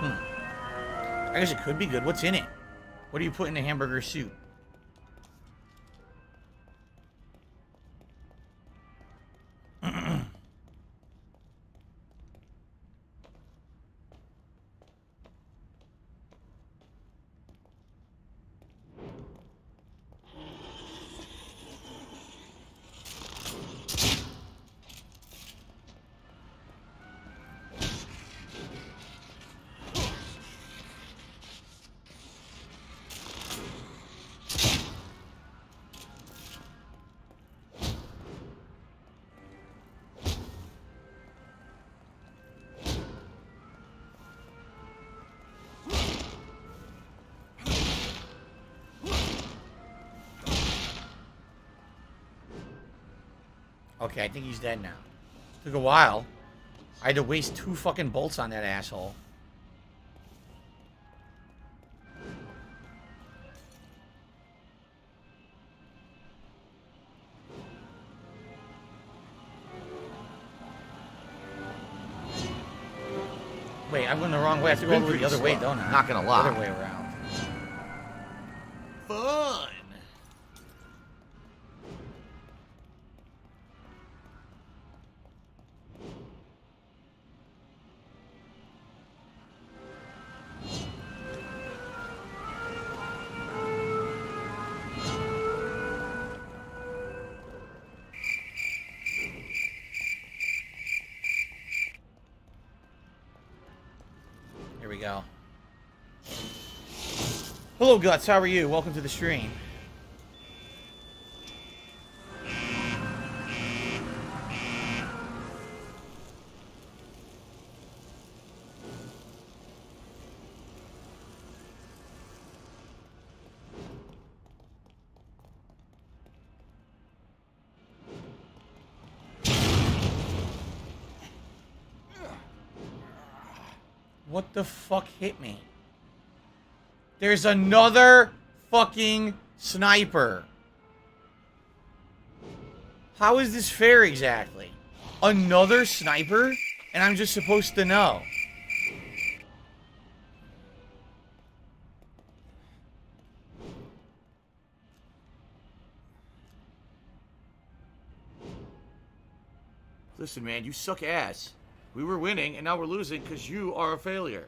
I guess it could be good. What's in it? What do you put in a hamburger soup? Okay, I think he's dead now. Took a while. I had to waste 2 fucking bolts on that asshole. Wait, I'm going the wrong way. I have to go all the way the other way, don't I? Not gonna lie. Other way around. Fun! Here we go. Hello, Guts. How are you? Welcome to the stream. What the fuck hit me? There's another fucking sniper. How is this fair exactly? Another sniper? And I'm just supposed to know. Listen, man, you suck ass. We were winning, and now we're losing because you are a failure.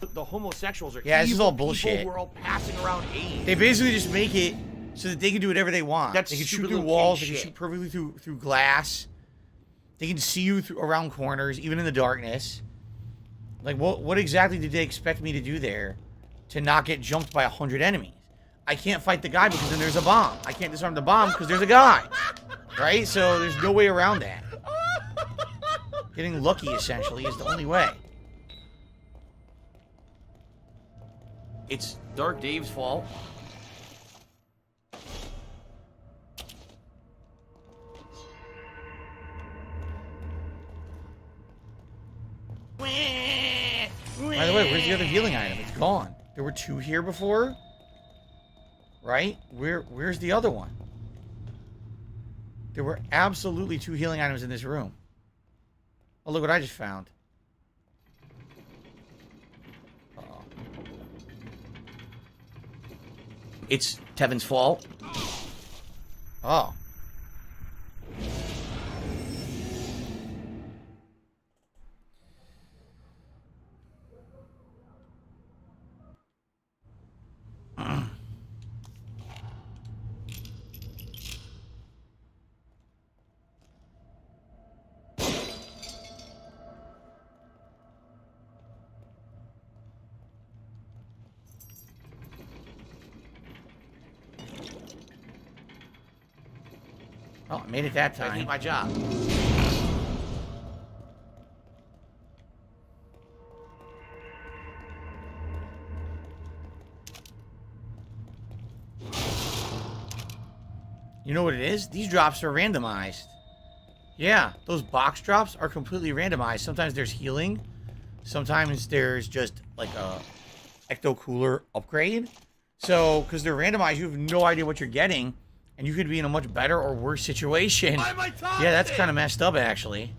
The homosexuals are this is all evil bullshit. people who are all passing around AIDS. They basically just make it so that they can do whatever they want. That's they can shoot stupid through little walls. gay They can shit. shoot perfectly through glass. They can see you around corners, even in the darkness. Like, what exactly did they expect me to do there to not get jumped by 100 enemies? I can't fight the guy because then there's a bomb. I can't disarm the bomb because there's a guy. Right? So there's no way around that. Getting lucky, essentially, is the only way. It's Dark Dave's fault. By the way, where's the other healing item? It's gone. There were 2 here before. Right? Where's the other one? There were absolutely 2 healing items in this room. Oh, look what I just found. Uh-oh. It's Tevin's fault. Oh. Oh, I made it that time. I did my job. You know what it is? These drops are randomized. Yeah, those box drops are completely randomized. Sometimes there's healing. Sometimes there's just like a ecto cooler upgrade. So, because they're randomized, you have no idea what you're getting. And you could be in a much better or worse situation. Yeah, that's kind of messed up, actually.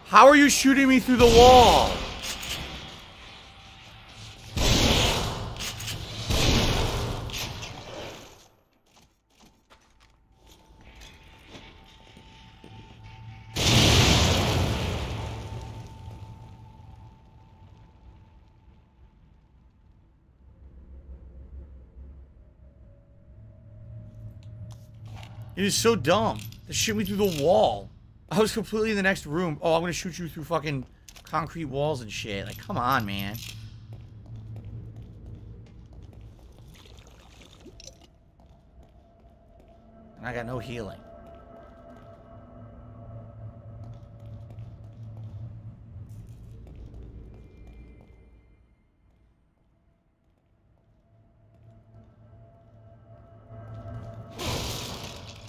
How are you shooting me through the wall? It is so dumb. They shoot me through the wall. I was completely in the next room. Oh, I'm gonna shoot you through fucking concrete walls and shit. Like, come on, man. And I got no healing.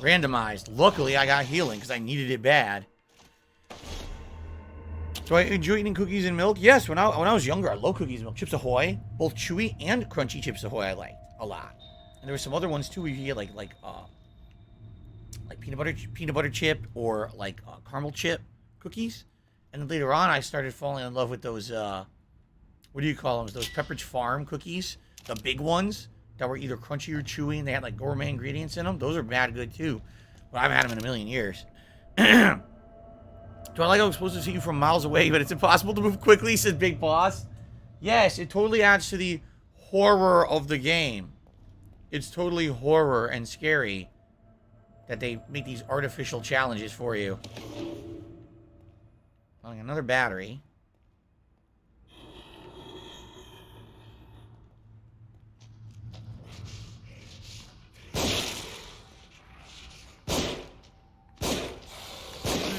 Randomized. Luckily, I got healing because I needed it bad. Do I enjoy eating cookies and milk? Yes, when I was younger, I loved cookies and milk. Chips Ahoy, both chewy and crunchy Chips Ahoy I liked a lot. And there were some other ones too where you get like peanut butter chip or like caramel chip cookies. And then later on, I started falling in love with those what do you call them? Those Pepperidge Farm cookies, the big ones that were either crunchy or chewy, and they had like gourmet ingredients in them. Those are bad good too, but I haven't had them in a million years. Do I like how I'm supposed to see you from miles away, but it's impossible to move quickly, said Big Boss? Yes, it totally adds to the horror of the game. It's totally horror and scary that they make these artificial challenges for you. Finding another battery.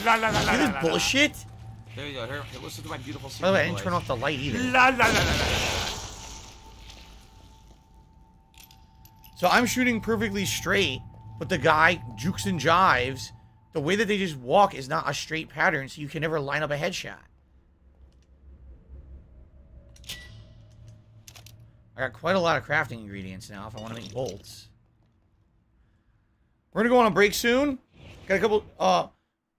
La, la, la, la, This la, la, bullshit. There you go. Here, listen to my beautiful By the way, I singing didn't turn voice. off the light either. La, la, la, la, la, la. So I'm shooting perfectly straight, but the guy jukes and jives. The way that they just walk is not a straight pattern, so you can never line up a headshot. I got quite a lot of crafting ingredients now if I want to make bolts. We're gonna go on a break soon. Got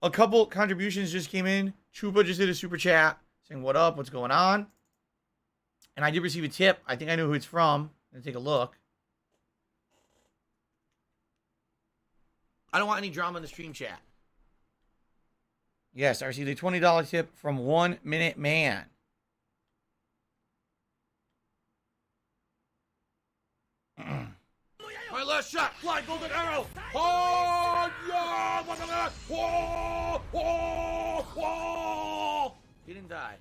a couple contributions just came in. Chupa just did a super chat saying what up, what's going on. And I did receive a tip. I think I know who it's from. I'm gonna take a look. I don't want any drama in the stream chat. Yes, I received a $20 tip from 1 Minute Man. My last shot! Fly golden arrow! Oh, yeah! Whoa! Whoa! Whoa! Didn't die.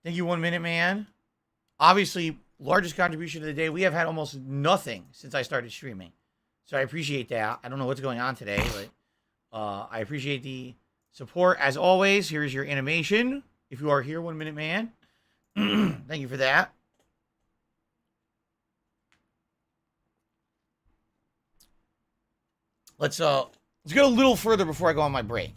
Thank you, 1 Minute Man. Obviously, largest contribution of the day. We have had almost nothing since I started streaming. So I appreciate that. I don't know what's going on today, but I appreciate the support. As always, here's your animation. If you are here, 1 Minute Man. Thank you for that. Let's go a little further before I go on my break.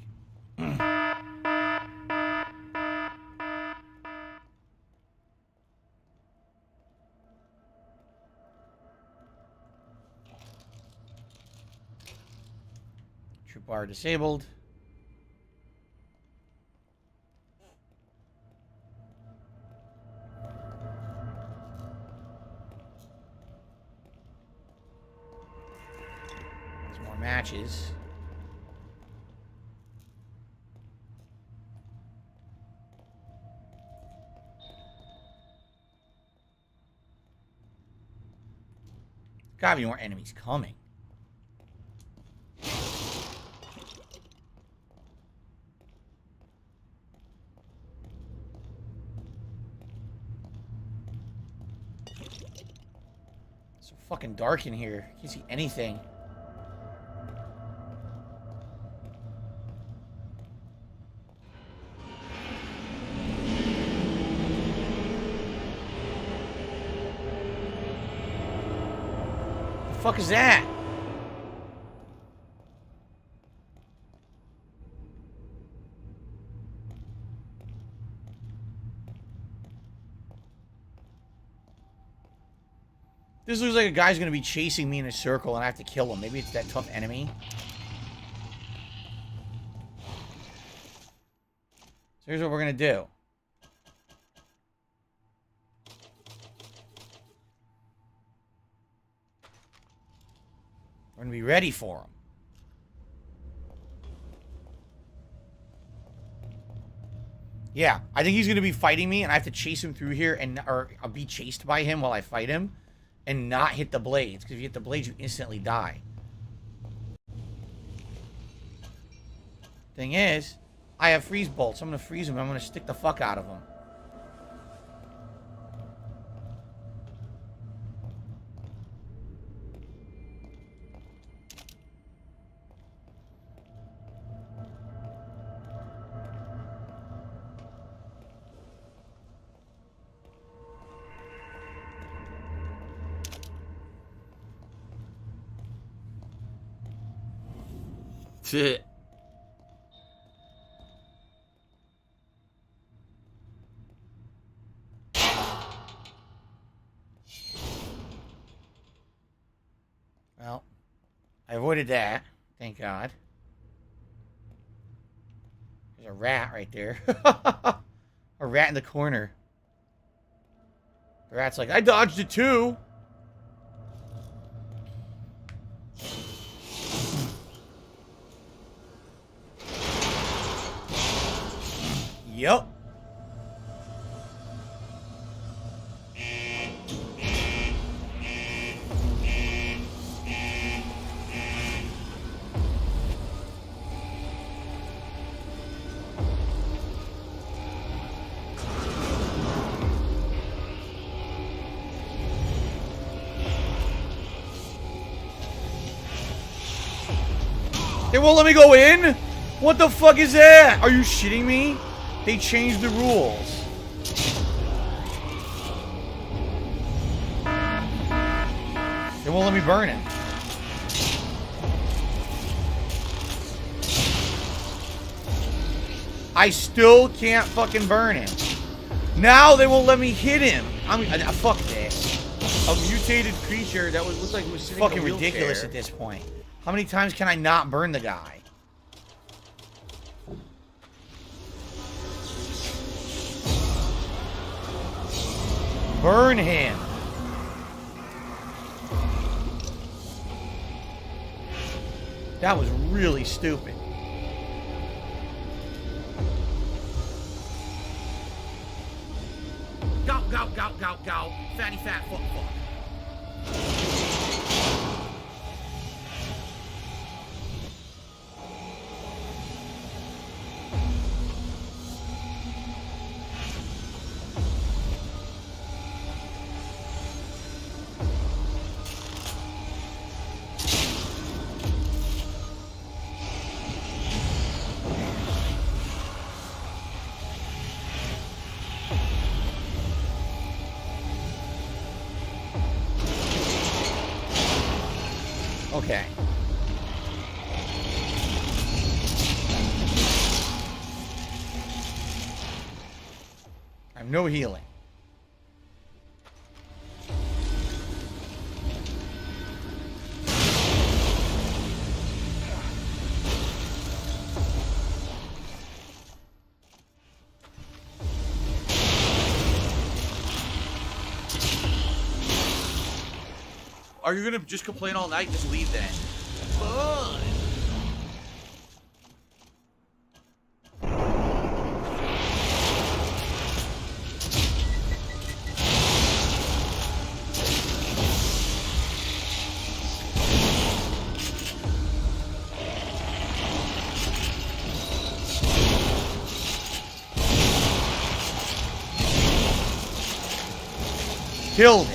Troop bar disabled. Matches. Gotta be more enemies coming. It's so fucking dark in here. Can't see anything. The fuck is that? This looks like a guy's gonna be chasing me in a circle and I have to kill him. Maybe it's that tough enemy. So here's what we're gonna do. We're gonna be ready for him. Yeah, I think he's gonna be fighting me and I have to chase him through here and or I'll be chased by him while I fight him and not hit the blades, because if you hit the blades you instantly die. Thing is, I have freeze bolts. I'm gonna freeze him and I'm gonna stick the fuck out of him. Well, I avoided that. Thank God. There's a rat right there. A rat in the corner. The rat's like, I dodged it too. Yep. They won't let me go in? What the fuck is that? Are you shitting me? They changed the rules. They won't let me burn him. I still can't fucking burn him. Now they won't let me hit him. Fuck this. A mutated creature that looked like it was sitting Fucking in a ridiculous wheelchair. at this point. How many times can I not burn the guy? Burn him. That was really stupid. Go, go, go, go, go. Fatty fat fuck fuck. Okay. I have no healing. Are you gonna just complain all night? Just leave then. Fun. Killed me.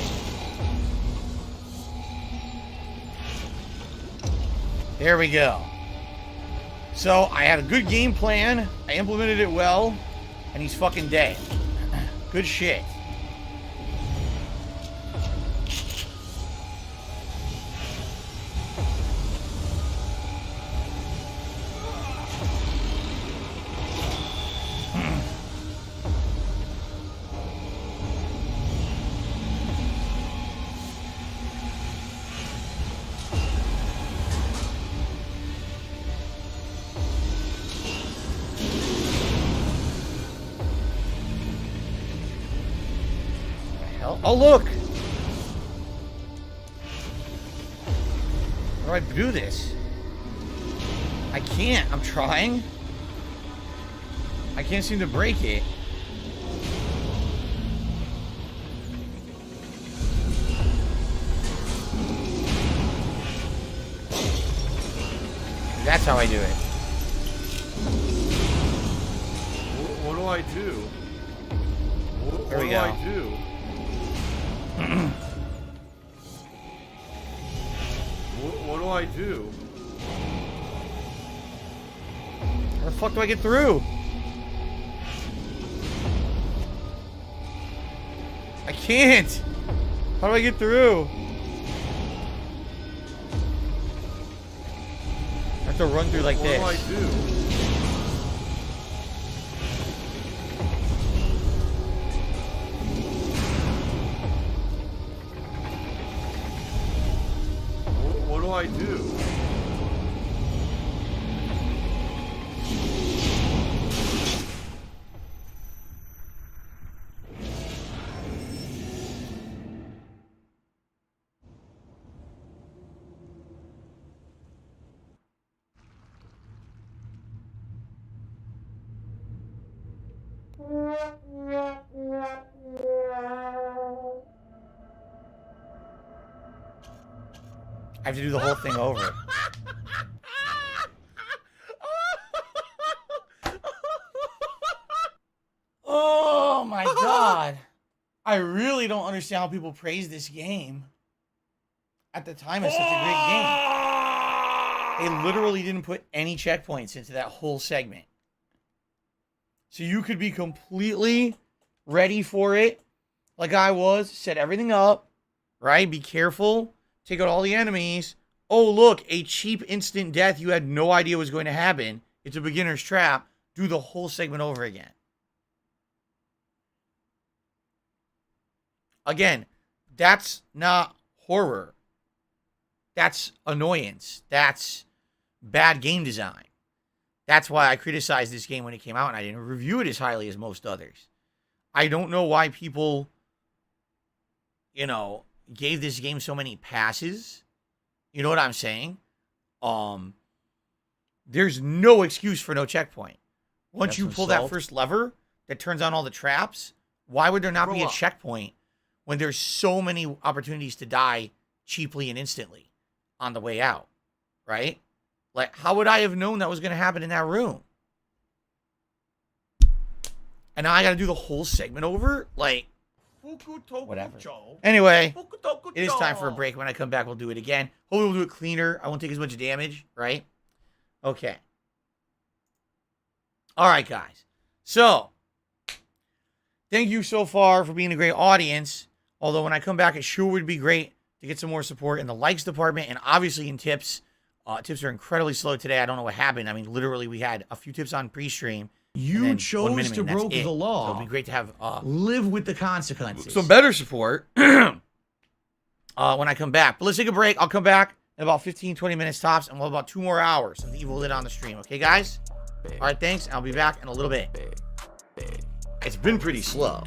There we go. So, I had a good game plan. I implemented it well. And he's fucking dead. Good shit. Oh, look! How do I do this? I can't. I'm trying. I can't seem to break it. That's how I do it. What do I do? There we What do go. I do? What do I do? How the fuck do I get through? I can't. How do I get through? I have to run through like this. What do I do? What do I do? I have to do the whole thing over. Oh my god. I really don't understand how people praise this game. At the time, it's such a great game. They literally didn't put any checkpoints into that whole segment. So you could be completely ready for it, like I was, set everything up, right? Be careful, take out all the enemies. Oh, look, a cheap instant death you had no idea was going to happen. It's a beginner's trap. Do the whole segment over again. again, that's not horror. That's annoyance. That's bad game design. That's why I criticized this game when it came out, and I didn't review it as highly as most others. I don't know why people, you know, gave this game so many passes. You know what I'm saying? There's no excuse for no checkpoint. Once you pull that first lever that turns on all the traps, why would there not be a checkpoint when there's so many opportunities to die cheaply and instantly on the way out, right? Like, how would I have known that was going to happen in that room? And now I got to do the whole segment over? Like, whatever. Anyway, it is time for a break. When I come back, we'll do it again. Hopefully we'll do it cleaner. I won't take as much damage, right? Okay. All right, guys. So, thank you so far for being a great audience. Although when I come back, it sure would be great to get some more support in the likes department and obviously in tips. Tips are incredibly slow today. I don't know what happened. I mean, literally, we had a few tips on pre-stream. You chose to broke the law. So it'd be great to have live with the consequences. some better support when I come back. But let's take a break. I'll come back in about 15, 20 minutes tops, and we'll have about 2 more hours of Evil Lit on the stream. Okay, guys? All right, thanks. I'll be back in a little bit. It's been pretty slow.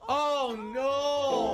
Oh no!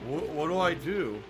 What do I do?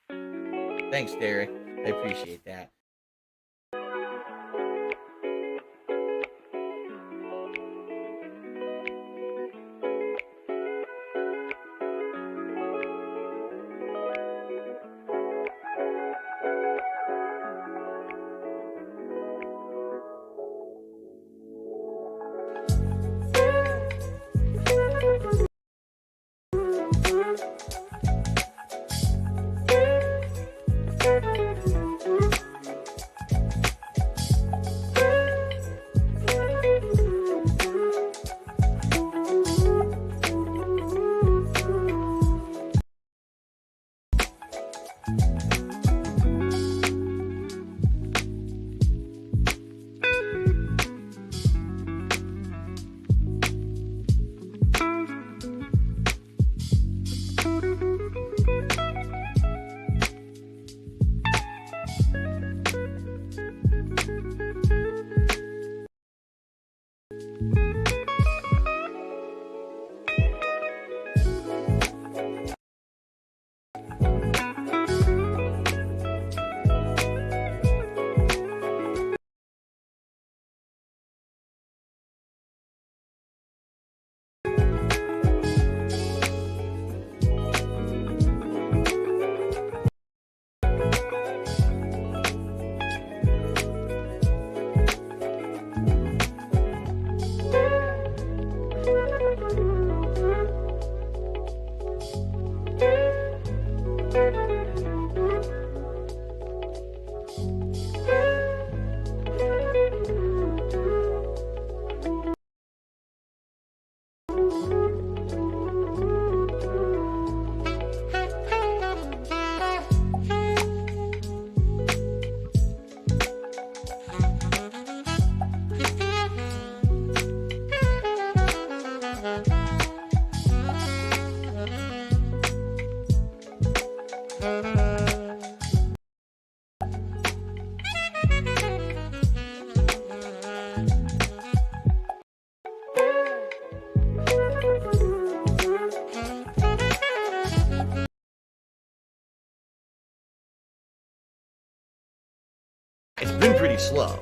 Thanks, Derek. I appreciate that. It's been pretty slow.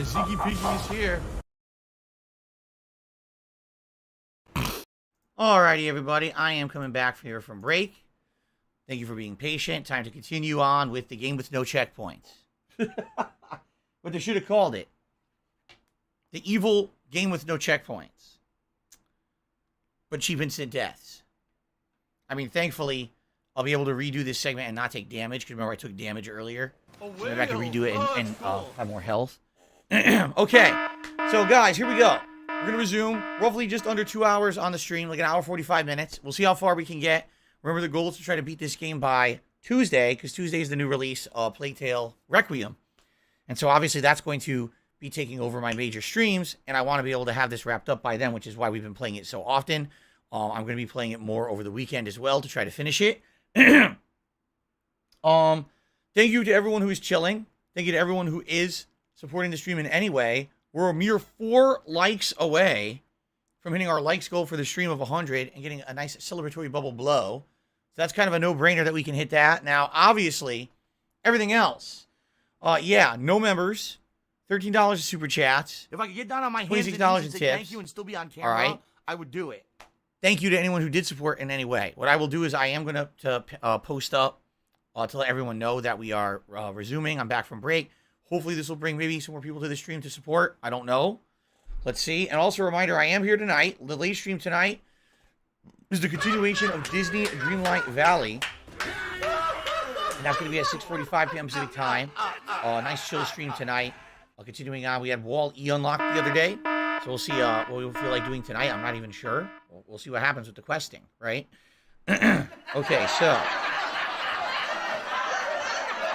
The Ziggy Piggy is here. Alrighty, everybody. I am coming back here from break. Thank you for being patient. Time to continue on with the game with no checkpoints. What they should have called it. The evil game with no checkpoints. But cheap instant deaths. I mean, thankfully, I'll be able to redo this segment and not take damage. Because remember, I took damage earlier. Maybe I can redo it and have more health. Okay. So, guys, here we go. We're going to resume roughly just under 2 hours on the stream. Like an hour, 45 minutes. We'll see how far we can get. Remember, the goal is to try to beat this game by Tuesday. Because Tuesday is the new release of Plague Tale Requiem. And so, obviously, that's going to be taking over my major streams. And I want to be able to have this wrapped up by then. Which is why we've been playing it so often. I'm going to be playing it more over the weekend as well to try to finish it. Thank you to everyone who is chilling. Thank you to everyone who is supporting the stream in any way. We're a mere 4 likes away from hitting our likes goal for the stream of 100 and getting a nice celebratory bubble blow. So that's kind of a no-brainer that we can hit that. Now, obviously, everything else. Yeah, no members. $13 of super chats. If I could get down on my hands and $26 knees in and say tips. thank you and still be on camera, All right. I would do it. Thank you to anyone who did support in any way. What I will do is I am going to post up to let everyone know that we are resuming. I'm back from break. Hopefully this will bring maybe some more people to the stream to support. I don't know. Let's see. And also a reminder, I am here tonight. The late stream tonight is the continuation of Disney Dreamlight Valley. And that's going to be at 6:45 p.m. Pacific time. Nice chill stream tonight. Continuing on, we had Wall E unlocked the other day. So we'll see what we'll feel like doing tonight. I'm not even sure. We'll see what happens with the questing, right? Okay, so.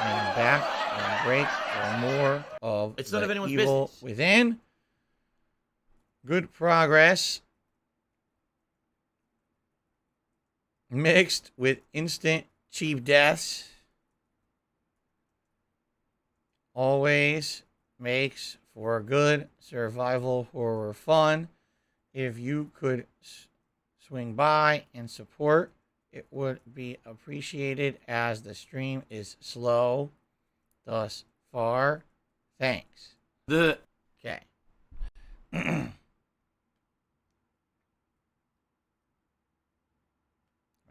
And back on break for more of It's none of anyone's Evil business. Within. Good progress. Mixed with instant cheap deaths. Always makes for good survival horror fun. If you could swing by and support, it would be appreciated as the stream is slow thus far. Thanks. Okay. There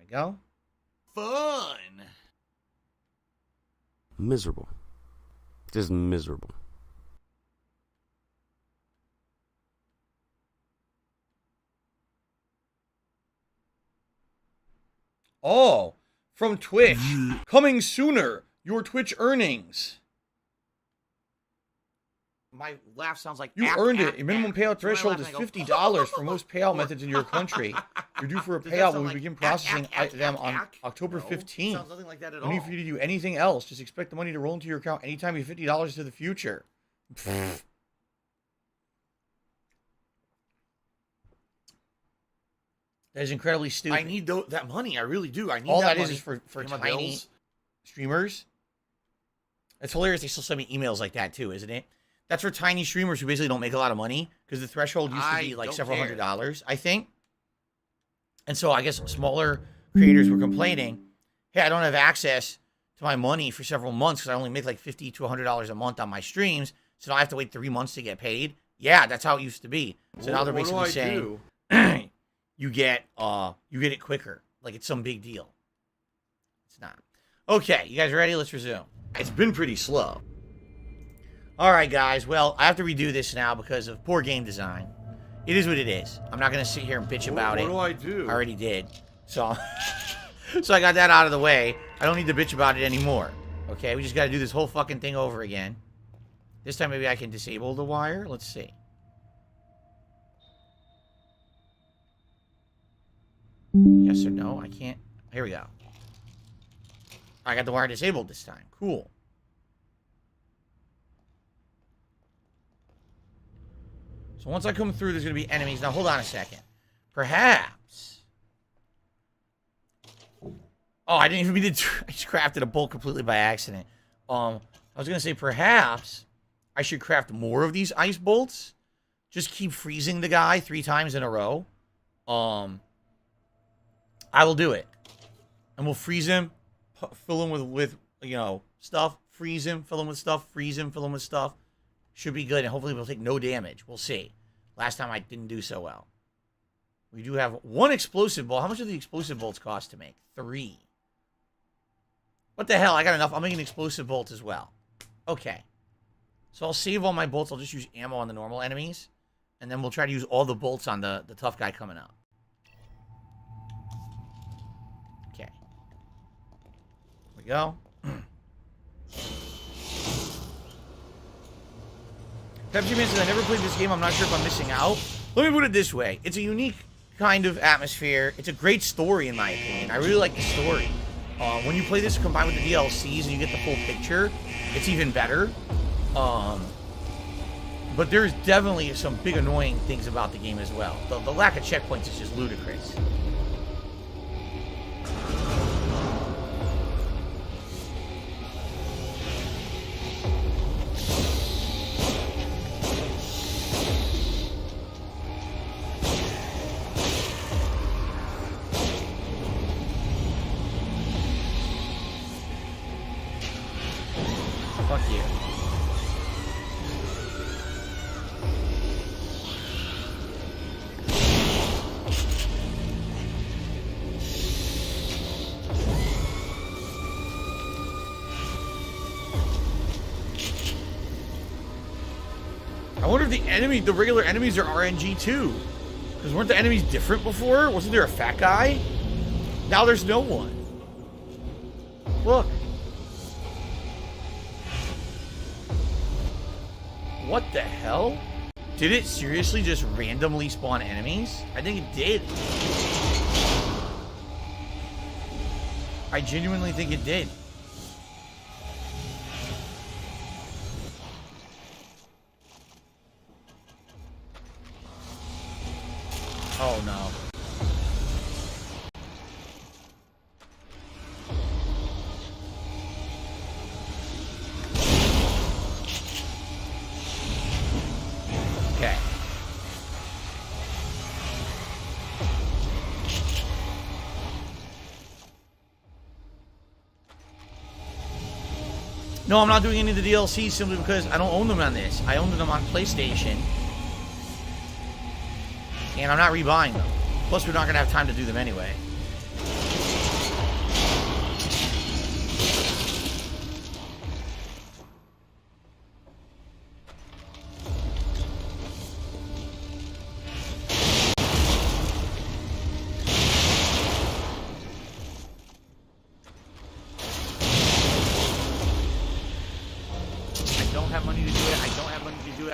we go. Fun. Miserable. Just miserable. Oh, from Twitch. Coming sooner. Your Twitch earnings. My laugh sounds like You earned it. A minimum payout threshold is $50 for most payout methods in your country. You're due for a Does that payout sound when we like begin processing them on October No, 15th. sounds nothing like that at No need all. for you to do anything else. Just expect the money to roll into your account anytime you $50 to the future. That is incredibly stupid. I need that money. I really do. I need All that that money is for to pay my tiny bills. streamers. It's hilarious they still send me emails like that too, isn't it? That's for tiny streamers who basically don't make a lot of money because the threshold used to be like several $100s, I think. And so I guess smaller creators were complaining, hey, I don't have access to my money for several months because I only make like $50 to $100 a month on my streams, so now I have to wait 3 months to get paid. Yeah, that's how it used to be. So now they're basically saying you get it quicker, like it's some big deal. It's not. Okay, you guys ready? Let's resume. It's been pretty slow. All right, guys. Well, I have to redo this now because of poor game design. It is what it is. I'm not going to sit here and bitch about it. What do I do? I already did. So, so I got that out of the way. I don't need to bitch about it anymore. Okay, we just got to do this whole fucking thing over again. This time maybe I can disable the wire. Let's see. Yes or no? I can't. Here we go. I got the wire disabled this time. Cool. So once I come through, there's going to be enemies. Now, hold on a second. Perhaps. Oh, I didn't even mean to. I just crafted a bolt completely by accident. I was going to say perhaps I should craft more of these ice bolts. Just keep freezing the guy 3 times in a row. I will do it. And we'll freeze him. Fill him with you know, stuff. Freeze him. Fill him with stuff. Freeze him. Fill him with stuff. Should be good, and hopefully we'll take no damage. We'll see. Last time I didn't do so well. We do have 1 explosive bolt. How much do the explosive bolts cost to make? 3. What the hell? I got enough. I'll make an explosive bolt as well. Okay. So I'll save all my bolts. I'll just use ammo on the normal enemies. And then we'll try to use all the bolts on the tough guy coming out. Okay. Here we go. Pepsi Man says, I never played this game. I'm not sure if I'm missing out. Let me put it this way. It's a unique kind of atmosphere. It's a great story, in my opinion. I really like the story. When you play this combined with the DLCs and you get the full picture, it's even better. But there's definitely some big annoying things about the game as well. The lack of checkpoints is just ludicrous. Fuck you. I wonder if the regular enemies are RNG too. Because weren't the enemies different before? Wasn't there a fat guy? Now there's no one. Look. What the hell? Did it seriously just randomly spawn enemies? I think it did. I genuinely think it did. Oh no. Okay. No, I'm not doing any of the DLCs simply because I don't own them on this. I own them on PlayStation. And I'm not rebuying them. Plus, we're not going to have time to do them anyway.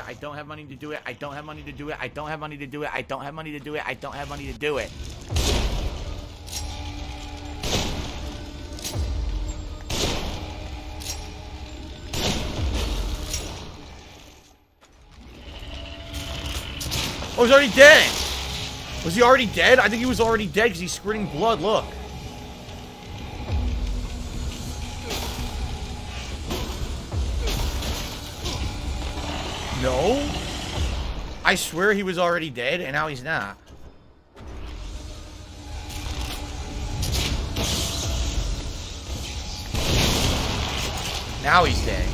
I don't have money to do it. I don't have money to do it. I don't have money to do it. I don't have money to do it. I don't have money to do it. Oh, he's already dead. Was he already dead? I think he was already dead because he's squirting blood. Look. No? I swear he was already dead, and now he's not. Now he's dead.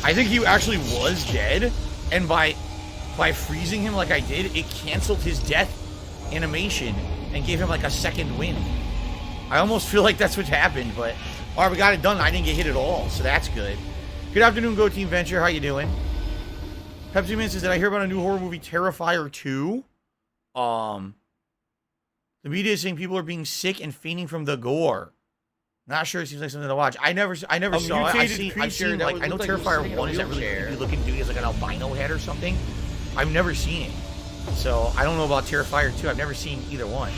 I think he actually was dead, and by freezing him like I did, it canceled his death animation and gave him like a second win. I almost feel like that's what happened, but alright, we got it done. I didn't get hit at all, so that's good. Good afternoon, Go Team Venture. How you doing? Pepsi Man says, did I hear about a new horror movie, Terrifier 2? The media is saying people are being sick and fainting from the gore. Not sure. It seems like something to watch. I never saw it. I've seen like, I know Terrifier 1 is that really creepy looking dude. He has like an albino head or something. I've never seen it. So I don't know about Terrifier 2. I've never seen either one.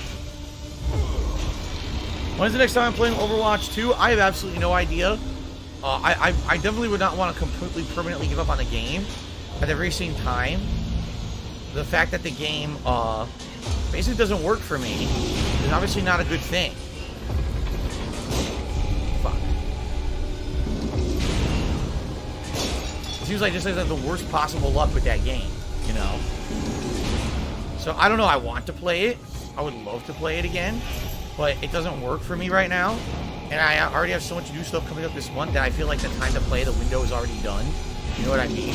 When's the next time I'm playing Overwatch 2? I have absolutely no idea. I definitely would not want to completely permanently give up on the game. At the very same time, the fact that the game basically doesn't work for me is obviously not a good thing. Fuck. It seems like just like the worst possible luck with that game, you know? So I don't know, I want to play it. I would love to play it again, but it doesn't work for me right now. And I already have so much new stuff coming up this month that I feel like the time to play, the window is already done. You know what I mean?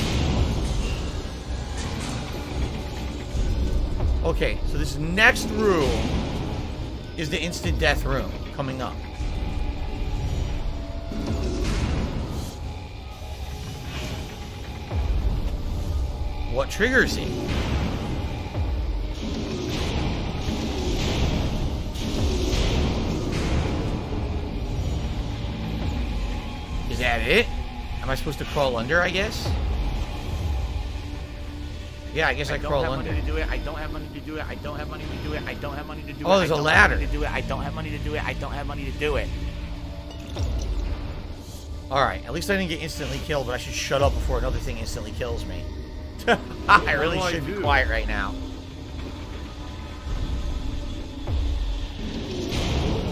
Okay, so this next room is the instant death room coming up. what triggers it. Is that it? Am I supposed to crawl under, I guess? Yeah, I guess I crawl under. I don't have money to do it. I don't have money to do it. I don't have money to do it. I don't have money to do it. Oh, there's a ladder. I don't have money to do it. I don't have money to do it. Alright, at least I didn't get instantly killed, but I should shut up before another thing instantly kills me. I really should be quiet right now.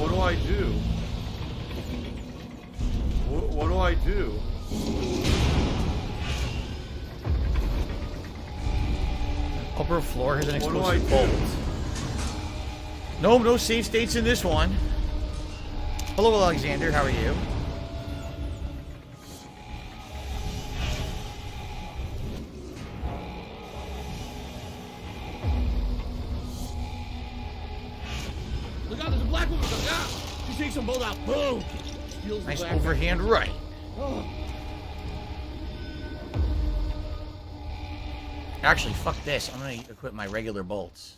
What do I do? What do I do? Upper floor has an explosive bolt. No, no save states in this one. Hello, Alexander. How are you? Look out, there's a black woman. Ah! She takes some bolt out. Boom! Nice overhand right. Oh. Actually, fuck this. I'm going to equip my regular bolts.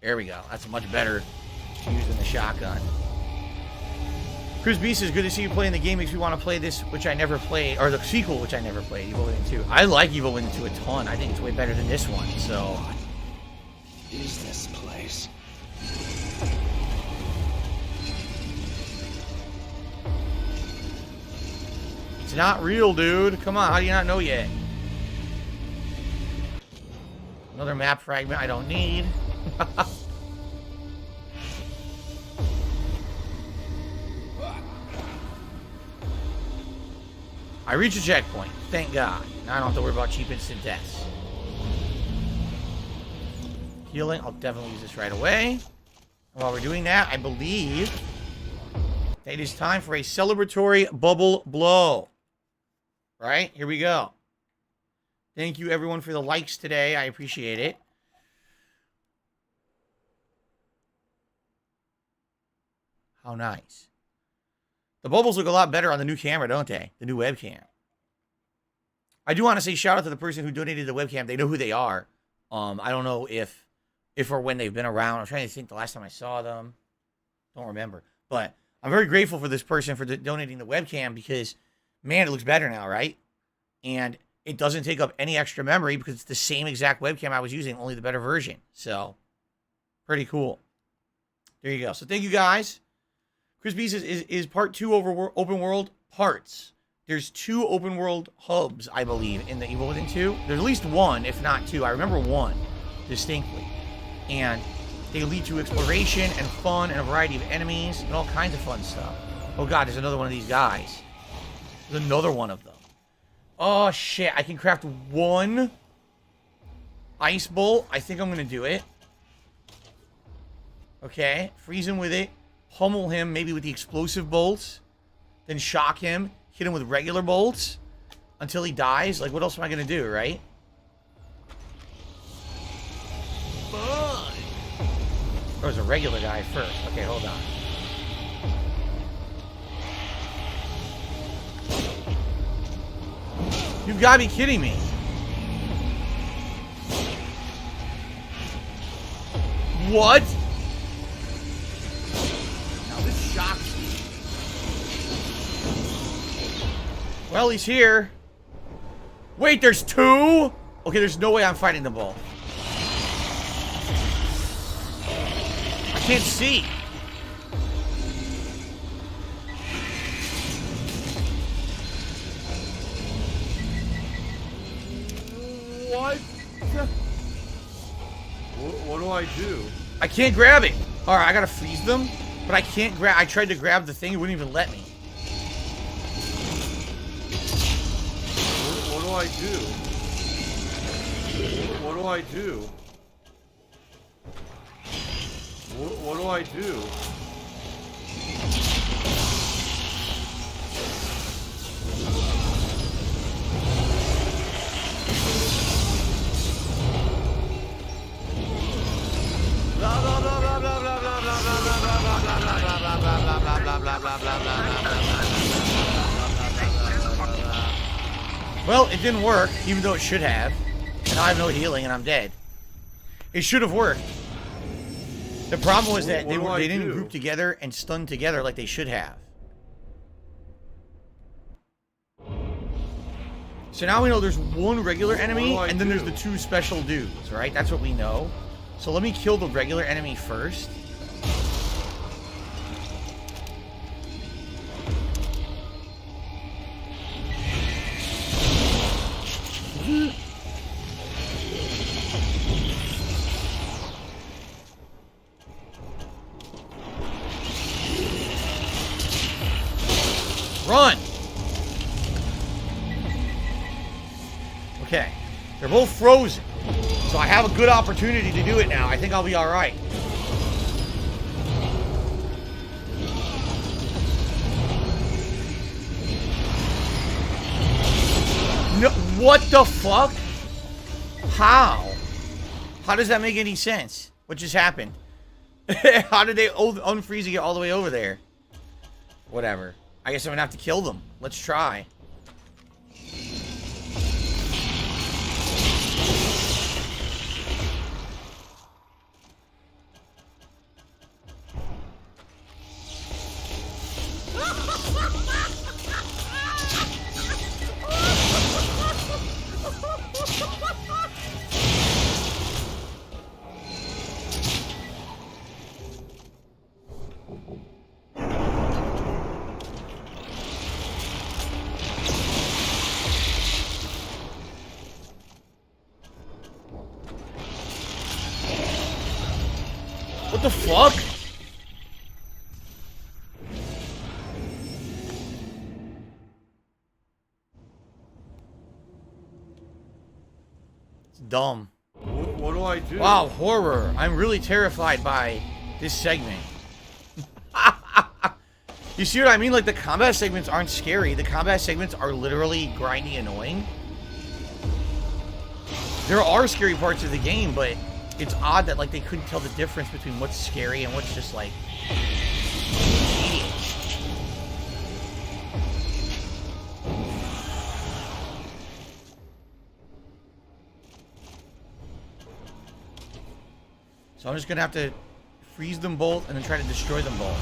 There we go. That's much better using the shotgun. Chris B says, good to see you playing the game. Makes me want to play this, which I never played, or the sequel, which I never played, Evil Within 2. I like Evil Within 2 a ton. I think it's way better than this one, so. What is this place? It's not real, dude. Come on, how do you not know yet? Another map fragment I don't need. I reach a checkpoint. Thank God. Now I don't have to worry about cheap instant deaths. Healing. I'll definitely use this right away. And while we're doing that, I believe that it is time for a celebratory bubble blow. Right? Here we go. Thank you, everyone, for the likes today. I appreciate it. How nice. The bubbles look a lot better on the new camera, don't they? The new webcam. I do want to say shout out to the person who donated the webcam. They know who they are. I don't know if or when they've been around. I'm trying to think the last time I saw them. Don't remember. But I'm very grateful for this person for donating the webcam because, man, it looks better now, right? And it doesn't take up any extra memory because it's the same exact webcam I was using, only the better version. So, pretty cool. There you go. So, thank you, guys. Chris B says, is part 2 open world parts? There's 2 open world hubs, I believe, in the Evil Within 2. There's at least 1, if not 2. I remember 1 distinctly. And they lead to exploration and fun and a variety of enemies and all kinds of fun stuff. Oh, God, there's another one of these guys. There's another one of them. Oh, shit. I can craft 1 ice bolt. I think I'm going to do it. Okay. Freeze him with it. Pummel him maybe with the explosive bolts. Then shock him. Hit him with regular bolts. Until he dies. Like, what else am I going to do, right? Fun. Oh, there's a regular guy first. Okay, hold on. You've got to be kidding me. What? Now this shocks me. Well, he's here. Wait, there's 2? Okay, there's no way I'm fighting them both. I can't see. What? What do I do? I can't grab it. All right, I gotta freeze them, but I can't grab. I tried to grab the thing; it wouldn't even let me. What do I do? What do I do? What do I do? Well, it didn't work, even though it should have. And I have no healing and I'm dead. It should have worked. The problem was that they didn't group together and stun together like they should have. So now we know there's one regular enemy, and then there's the two special dudes, right? That's what we know. So let me kill the regular enemy first. Run! Okay. They're both frozen. So I have a good opportunity to do it now. I think I'll be alright. No, what the fuck? How? How does that make any sense? What just happened? How did they unfreeze and get all the way over there? Whatever. I guess I'm gonna have to kill them. Let's try. What the fuck? It's dumb. What do I do? Wow, horror. I'm really terrified by this segment. You see what I mean? Like, the combat segments aren't scary. The combat segments are literally grindy, annoying. There are scary parts of the game, but it's odd that, like, they couldn't tell the difference between what's scary and what's just, like, tedious. So I'm just gonna have to freeze them both and then try to destroy them both.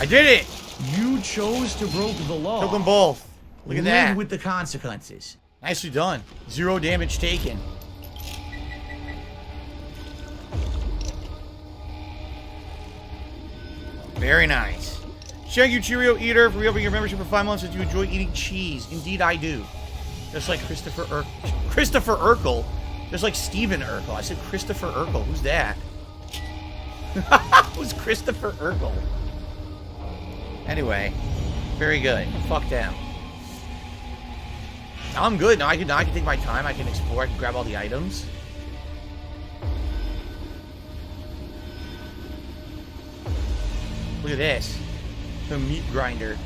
I did it! You chose to break the law. Took them both. Look at that. Live with the consequences. Nicely done. 0 damage taken. Very nice. Thank you, Cheerio Eater, for reopening your membership for 5 months that you enjoy eating cheese. Indeed, I do. Just like Christopher Urkel. Just like Steven Urkel. I said Christopher Urkel. Who's that? Who's Christopher Urkel? Anyway, very good. Fuck them. Now I'm good. Now I can take my time. I can explore. I can grab all the items. Look at this. The meat grinder.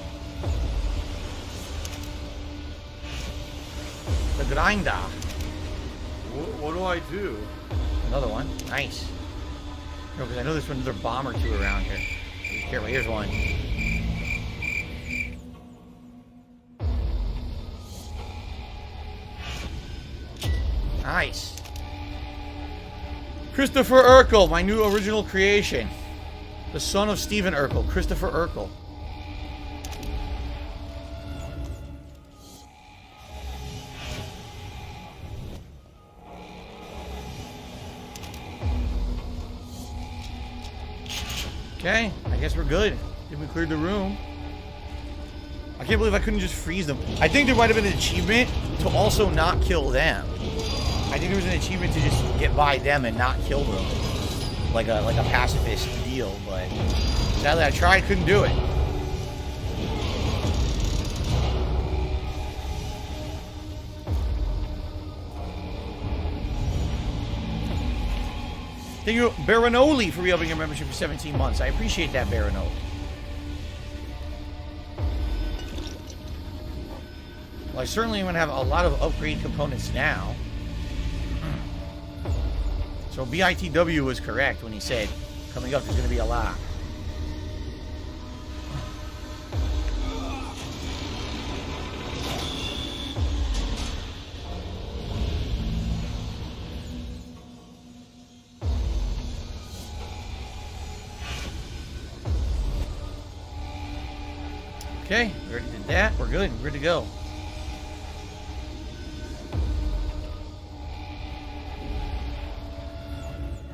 The grinder. What do I do? Another one. Nice. No, because I know there's another bomb or two around here. Be careful. Here's one. Nice. Christopher Urkel, my new original creation. The son of Steven Urkel, Christopher Urkel. Okay, I guess we're good. I think we cleared the room. I can't believe I couldn't just freeze them. I think there might have been an achievement to also not kill them. I think it was an achievement to just get by them and not kill them. Like a pacifist deal, but sadly I tried, couldn't do it. Thank you, Baronoli, for re-upping your membership for 17 months. I appreciate that, Baronoli. Well, I certainly am going to have a lot of upgrade components now. So BITW was correct when he said, coming up, there's going to be a lot. Okay, we already did that. We're good. We're good to go.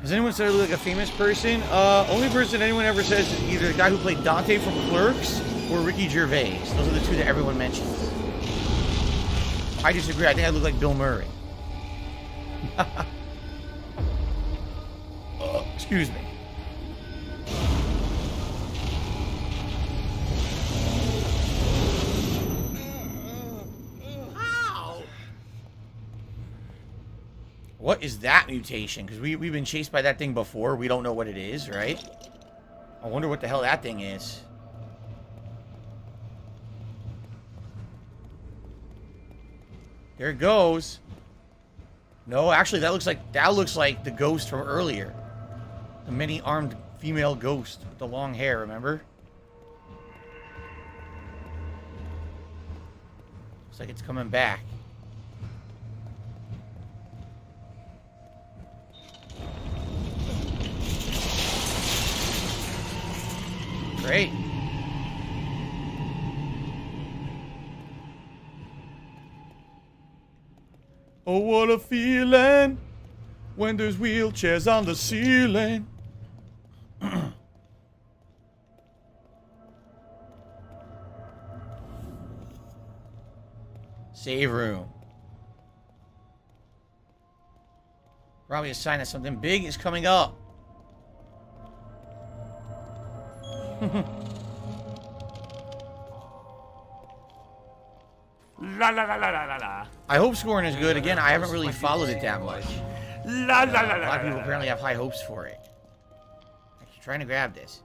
Has anyone said I look like a famous person? Only person anyone ever says is either the guy who played Dante from Clerks or Ricky Gervais. Those are the two that everyone mentions. I disagree. I think I look like Bill Murray. Excuse me. What is that mutation? Because we've been chased by that thing before. We don't know what it is, right? I wonder what the hell that thing is. There it goes. No, actually, that looks like the ghost from earlier. The many-armed female ghost with the long hair, remember? Looks like it's coming back. Great. Oh, what a feeling when there's wheelchairs on the ceiling. Save room. Probably a sign that something big is coming up. La la la la la la. I hope scoring is good. Again, I haven't really followed it that much. La la la la. A lot of people apparently have high hopes for it. I'm trying to grab this.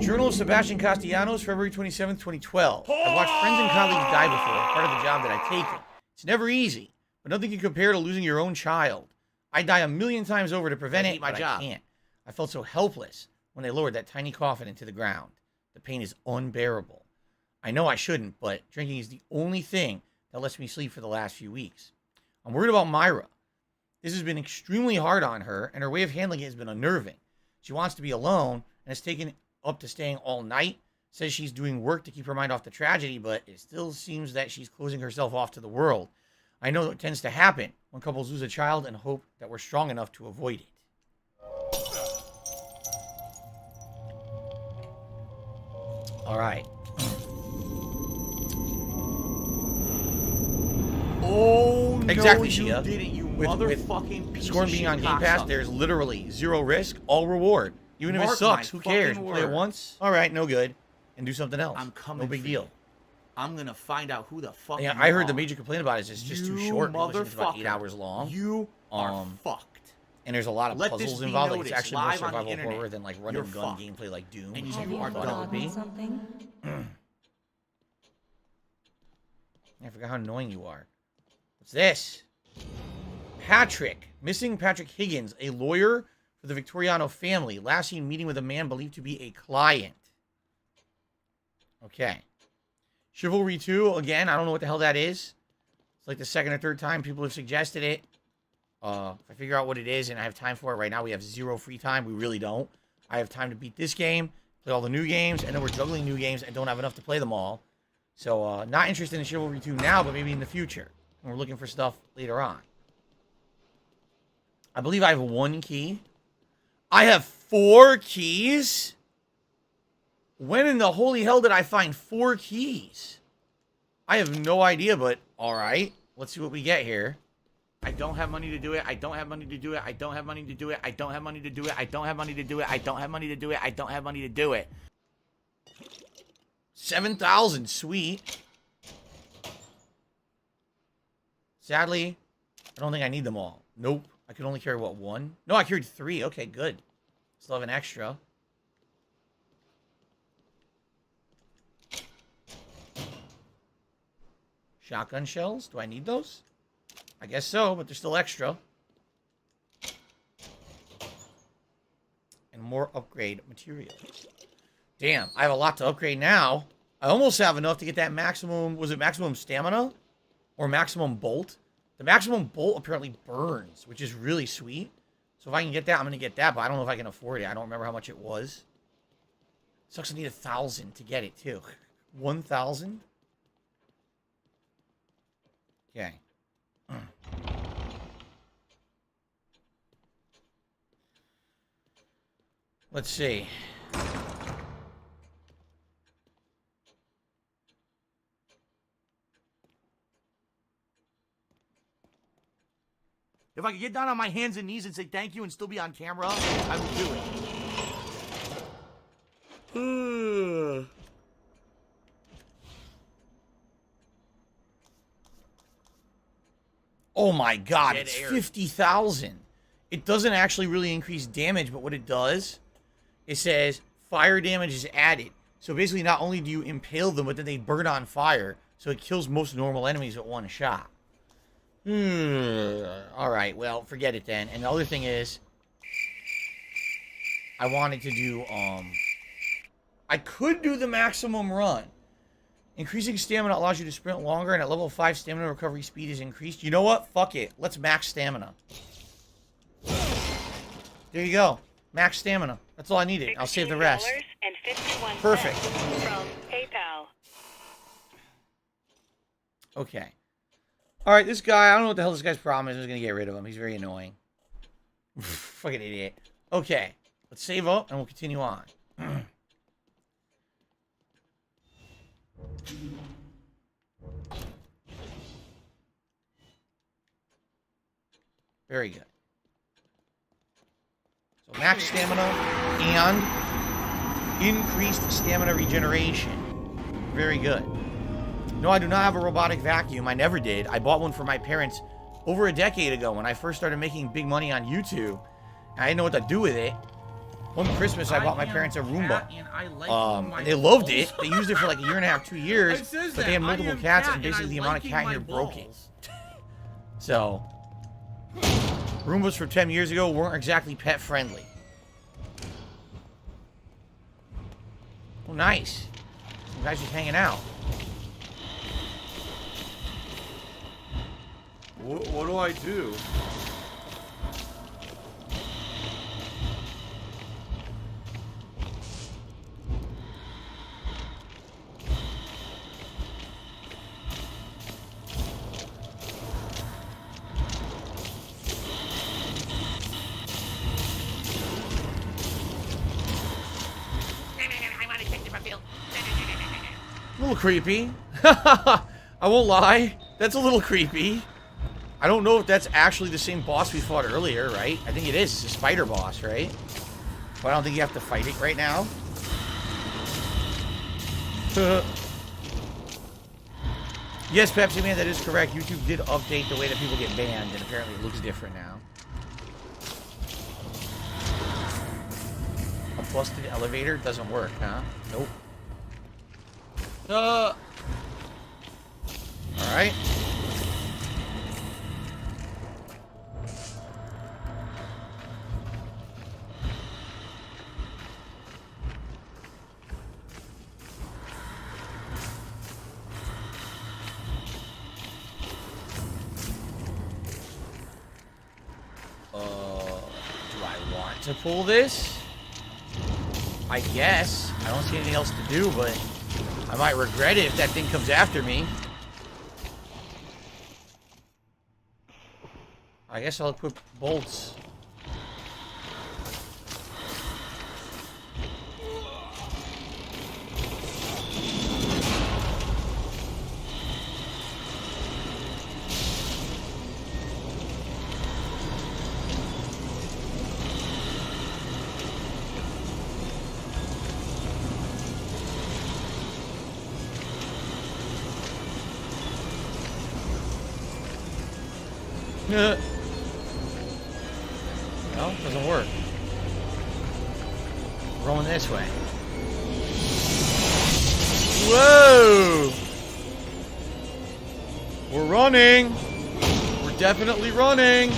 Journal of Sebastian Castellanos, February 27th, 2012. I've watched friends and colleagues die before, part of the job that I've taken. It's never easy, but nothing can compare to losing your own child. I die a million times over to prevent it, but I can't. I felt so helpless when they lowered that tiny coffin into the ground. The pain is unbearable. I know I shouldn't, but drinking is the only thing that lets me sleep for the last few weeks. I'm worried about Myra. This has been extremely hard on her, and her way of handling it has been unnerving. She wants to be alone, and has taken up to staying all night. Says she's doing work to keep her mind off the tragedy, but it still seems that she's closing herself off to the world. I know it tends to happen when couples lose a child and hope that we're strong enough to avoid it. All right. Oh, exactly, no, you Shia. didn't, you with motherfucking piece Scorn of being shit on Game Pass, cocksucker. there's literally zero risk, all reward. Even if it Mark sucks, my who cares? fucking Play it word. once. All right, no good. And do something else. I'm coming. No big for deal. you. I'm gonna find out who the fuck. Yeah, you I heard are. the major complaint about it is it's just too You short. It's about 8 motherfucker. hours long. You are fucked. And there's a lot of Let this puzzles be involved. Like, it's noticed actually more live on the survival internet. horror than like run You're and gun fucked. gameplay like Doom. And which you I are thought it would be. Something? I forgot how annoying you are. What's this? Patrick. Missing Patrick Higgins, a lawyer for the Victoriano family. Last seen meeting with a man believed to be a client. Okay. Chivalry 2, again, I don't know what the hell that is. It's like the second or third time people have suggested it. If I figure out what it is and I have time for it, right now we have zero free time. We really don't. I have time to beat this game, play all the new games, and then we're juggling new games and don't have enough to play them all. So, not interested in Chivalry 2 now, but maybe in the future. And we're looking for stuff later on. I believe I have 1 key. I have 4 keys? When in the holy hell did I find 4 keys? I have no idea, but alright. Let's see what we get here. I don't have money to do it. I don't have money to do it. I don't have money to do it. I don't have money to do it. I don't have money to do it. I don't have money to do it. I don't have money to do it. 7,000, sweet. Sadly, I don't think I need them all. Nope. I could only carry, what, 1? No, I carried 3. Okay, good. Still have an extra. Shotgun shells? Do I need those? I guess so, but they're still extra. And more upgrade materials. Damn, I have a lot to upgrade now. I almost have enough to get that maximum... Was it maximum stamina? Or maximum bolt? The maximum bolt apparently burns, which is really sweet. So if I can get that, I'm going to get that, but I don't know if I can afford it. I don't remember how much it was. Sucks I need 1,000 to get it, too. 1,000? Okay. Let's see. If I could get down on my hands and knees and say thank you and still be on camera, I would do it. Oh my god, it's 50,000. It doesn't actually really increase damage, but what it does, it says fire damage is added. So basically not only do you impale them, but then they burn on fire. So it kills most normal enemies at one shot. Alright, well, forget it then. And the other thing is, I wanted to do, I could do the maximum run. Increasing stamina allows you to sprint longer, and at level 5, stamina recovery speed is increased. You know what? Fuck it. Let's max stamina. There you go. Max stamina. That's all I needed. I'll save the rest. Perfect. From PayPal. Okay. Alright, this guy, I don't know what the hell this guy's problem is. I'm just gonna get rid of him. He's very annoying. Fucking idiot. Okay. Let's save up, and we'll continue on. Very good. So max stamina and increased stamina regeneration. Very good. No, I do not have a robotic vacuum. I never did. I bought one for my parents over a decade ago when I first started making big money on YouTube. And I didn't know what to do with it. One Christmas, I bought my parents a Roomba. And they loved it. They used it for like a year and a half, 2 years. But they had multiple cats, and basically the amount of cat in here broke it. So, Roombas from 10 years ago weren't exactly pet friendly. Oh, nice. Some guys just hanging out. What do I do? A little creepy. I won't lie. That's a little creepy. I don't know if that's actually the same boss we fought earlier, right? I think it is. It's a spider boss, right? But I don't think you have to fight it right now. Yes, Pepsi Man, that is correct. YouTube did update the way that people get banned, and apparently it looks different now. A busted elevator doesn't work, huh? Nope. Alright. Do I want to pull this? I guess. I don't see anything else to do, but I might regret it if that thing comes after me. I guess I'll equip bolts. No, doesn't work. We're going this way. Whoa! We're running. We're definitely running.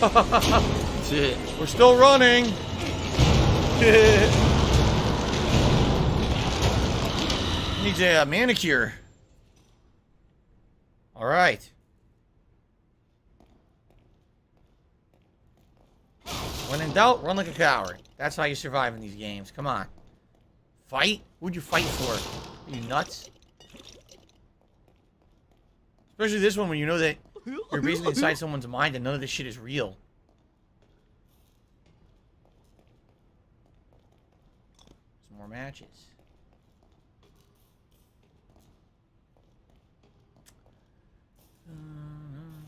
That's it. We're still running. Needs a manicure. All right. When in doubt, run like a coward. That's how you survive in these games. Come on. Fight? Who'd you fight for? Are you nuts? Especially this one when you know that you're basically inside someone's mind and none of this shit is real. Some more matches.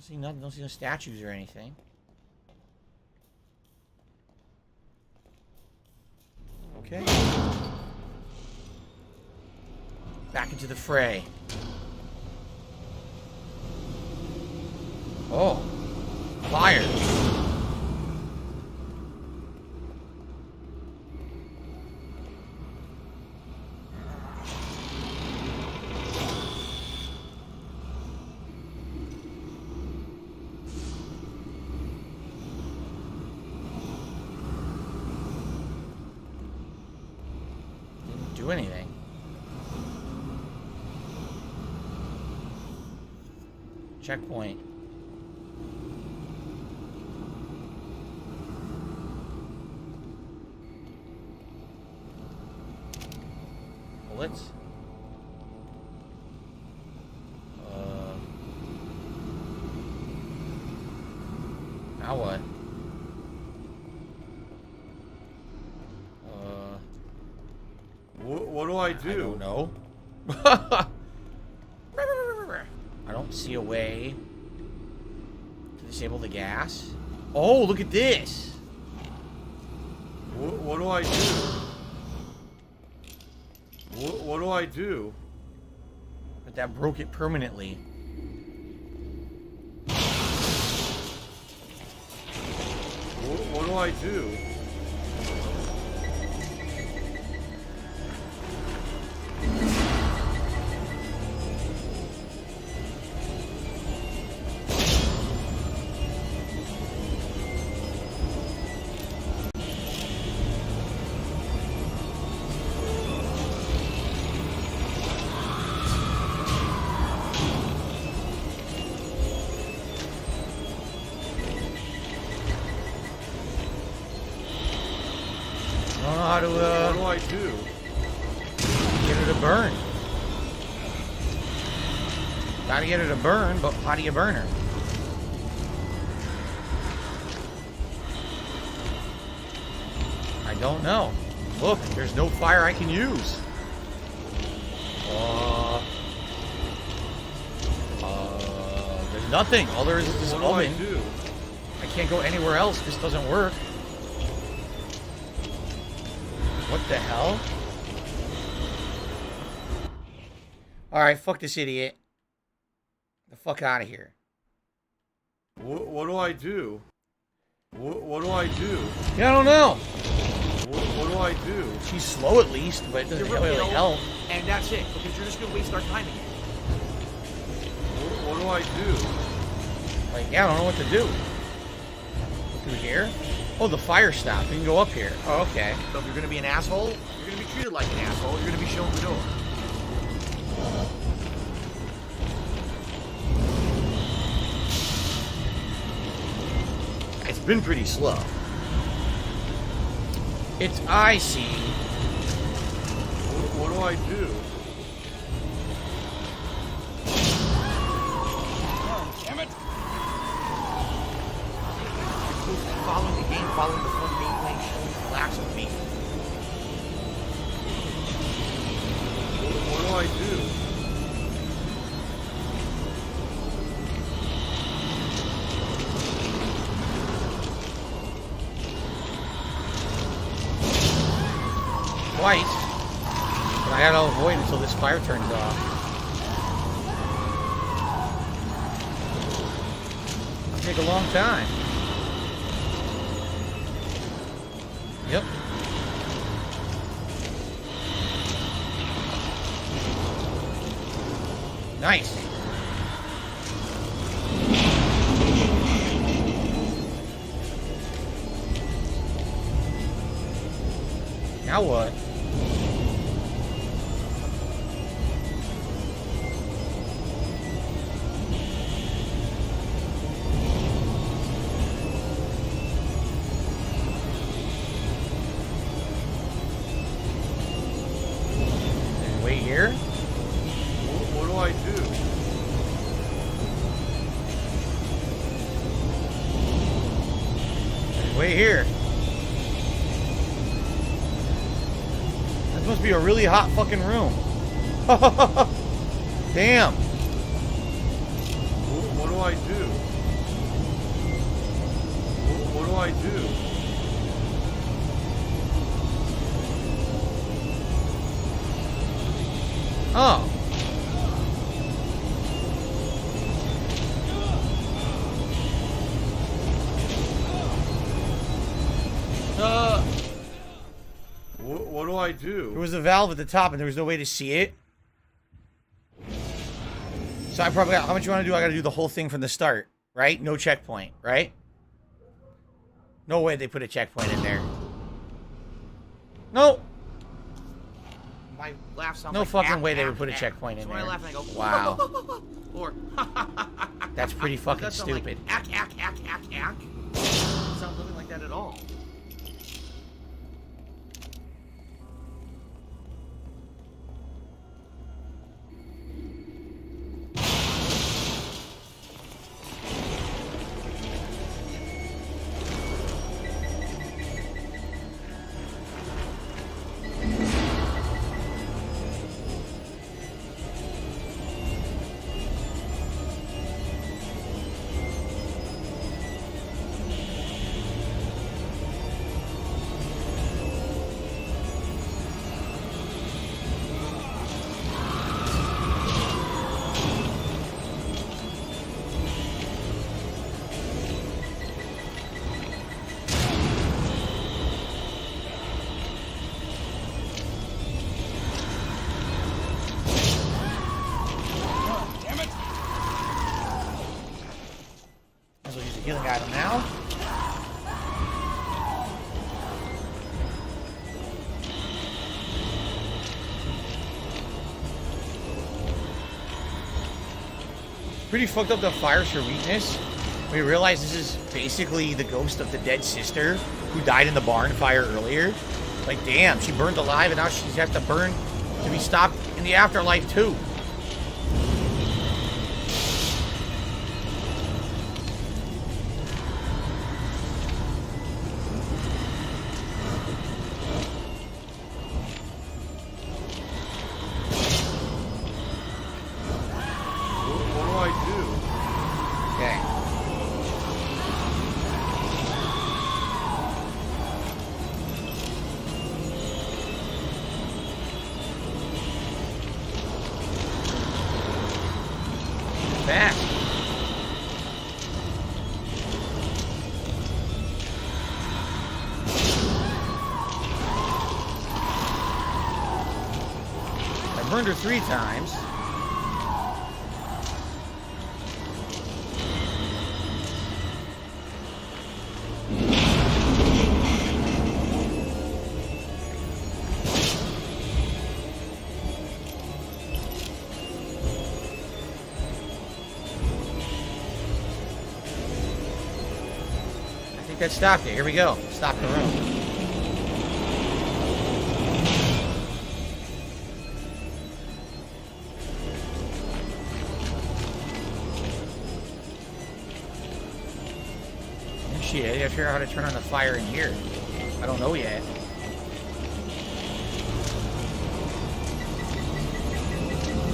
See nothing. Don't see no statues or anything. Okay. Back into the fray. Oh. Fire. Didn't do anything. Checkpoint. Bullets. Now what? What do I do? I don't know. I don't see a way to disable the gas. Oh, look at this. What do I do? What do I do? But that broke it permanently. What do I do? How to, what do I do? Get her to burn. Gotta get her to burn, but how do you burn her? I don't know. Look, there's no fire I can use. There's nothing. All there is this oven. What do I do? I can't go anywhere else. This doesn't work. What the hell? Alright, fuck this idiot. Get the fuck out of here. What do I do? What do I do? Yeah, I don't know. What do I do? She's slow at least, but it doesn't really help. And that's it, because you're just going to waste our time again. What do I do? Like, yeah, I don't know what to do. Through here? Oh, the fire stopped. You can go up here. Oh, okay. So if you're going to be an asshole, you're going to be treated like an asshole. You're going to be shown the door. It's been pretty slow. It's icy. What do I do? Damn it! You're supposed to be following the game, following the full gameplay, showing relax with me. What do I do? Twice. But I gotta avoid until this fire turns off. Take a long time. Yep. Nice. Now what? Wait here? What do I do? Wait here. This must be a really hot fucking room. Damn. What do I do? What do I do? Oh. What do I do? There was a valve at the top and there was no way to see it. So I probably got, how much you want to do? I got to do the whole thing from the start, right? No checkpoint, right? No way they put a checkpoint in there. No. My laugh sounds No like fucking ack, way they ack, would put a ack. checkpoint in So when there. I laugh and I go, Wow. Or, That's pretty fucking that sound like stupid. ack, ack, ack, ack, ack. It doesn't sound nothing like that at all. Healing item now. Pretty fucked up the fires for weakness. We realize this is basically the ghost of the dead sister who died in the barn fire earlier. Like, damn, she burned alive and now she has to burn to be stopped in the afterlife too. Back. I burned her 3 times. That stopped it. Here we go. Stop the room. Oh, shit, I gotta figure out how to turn on the fire in here. I don't know yet.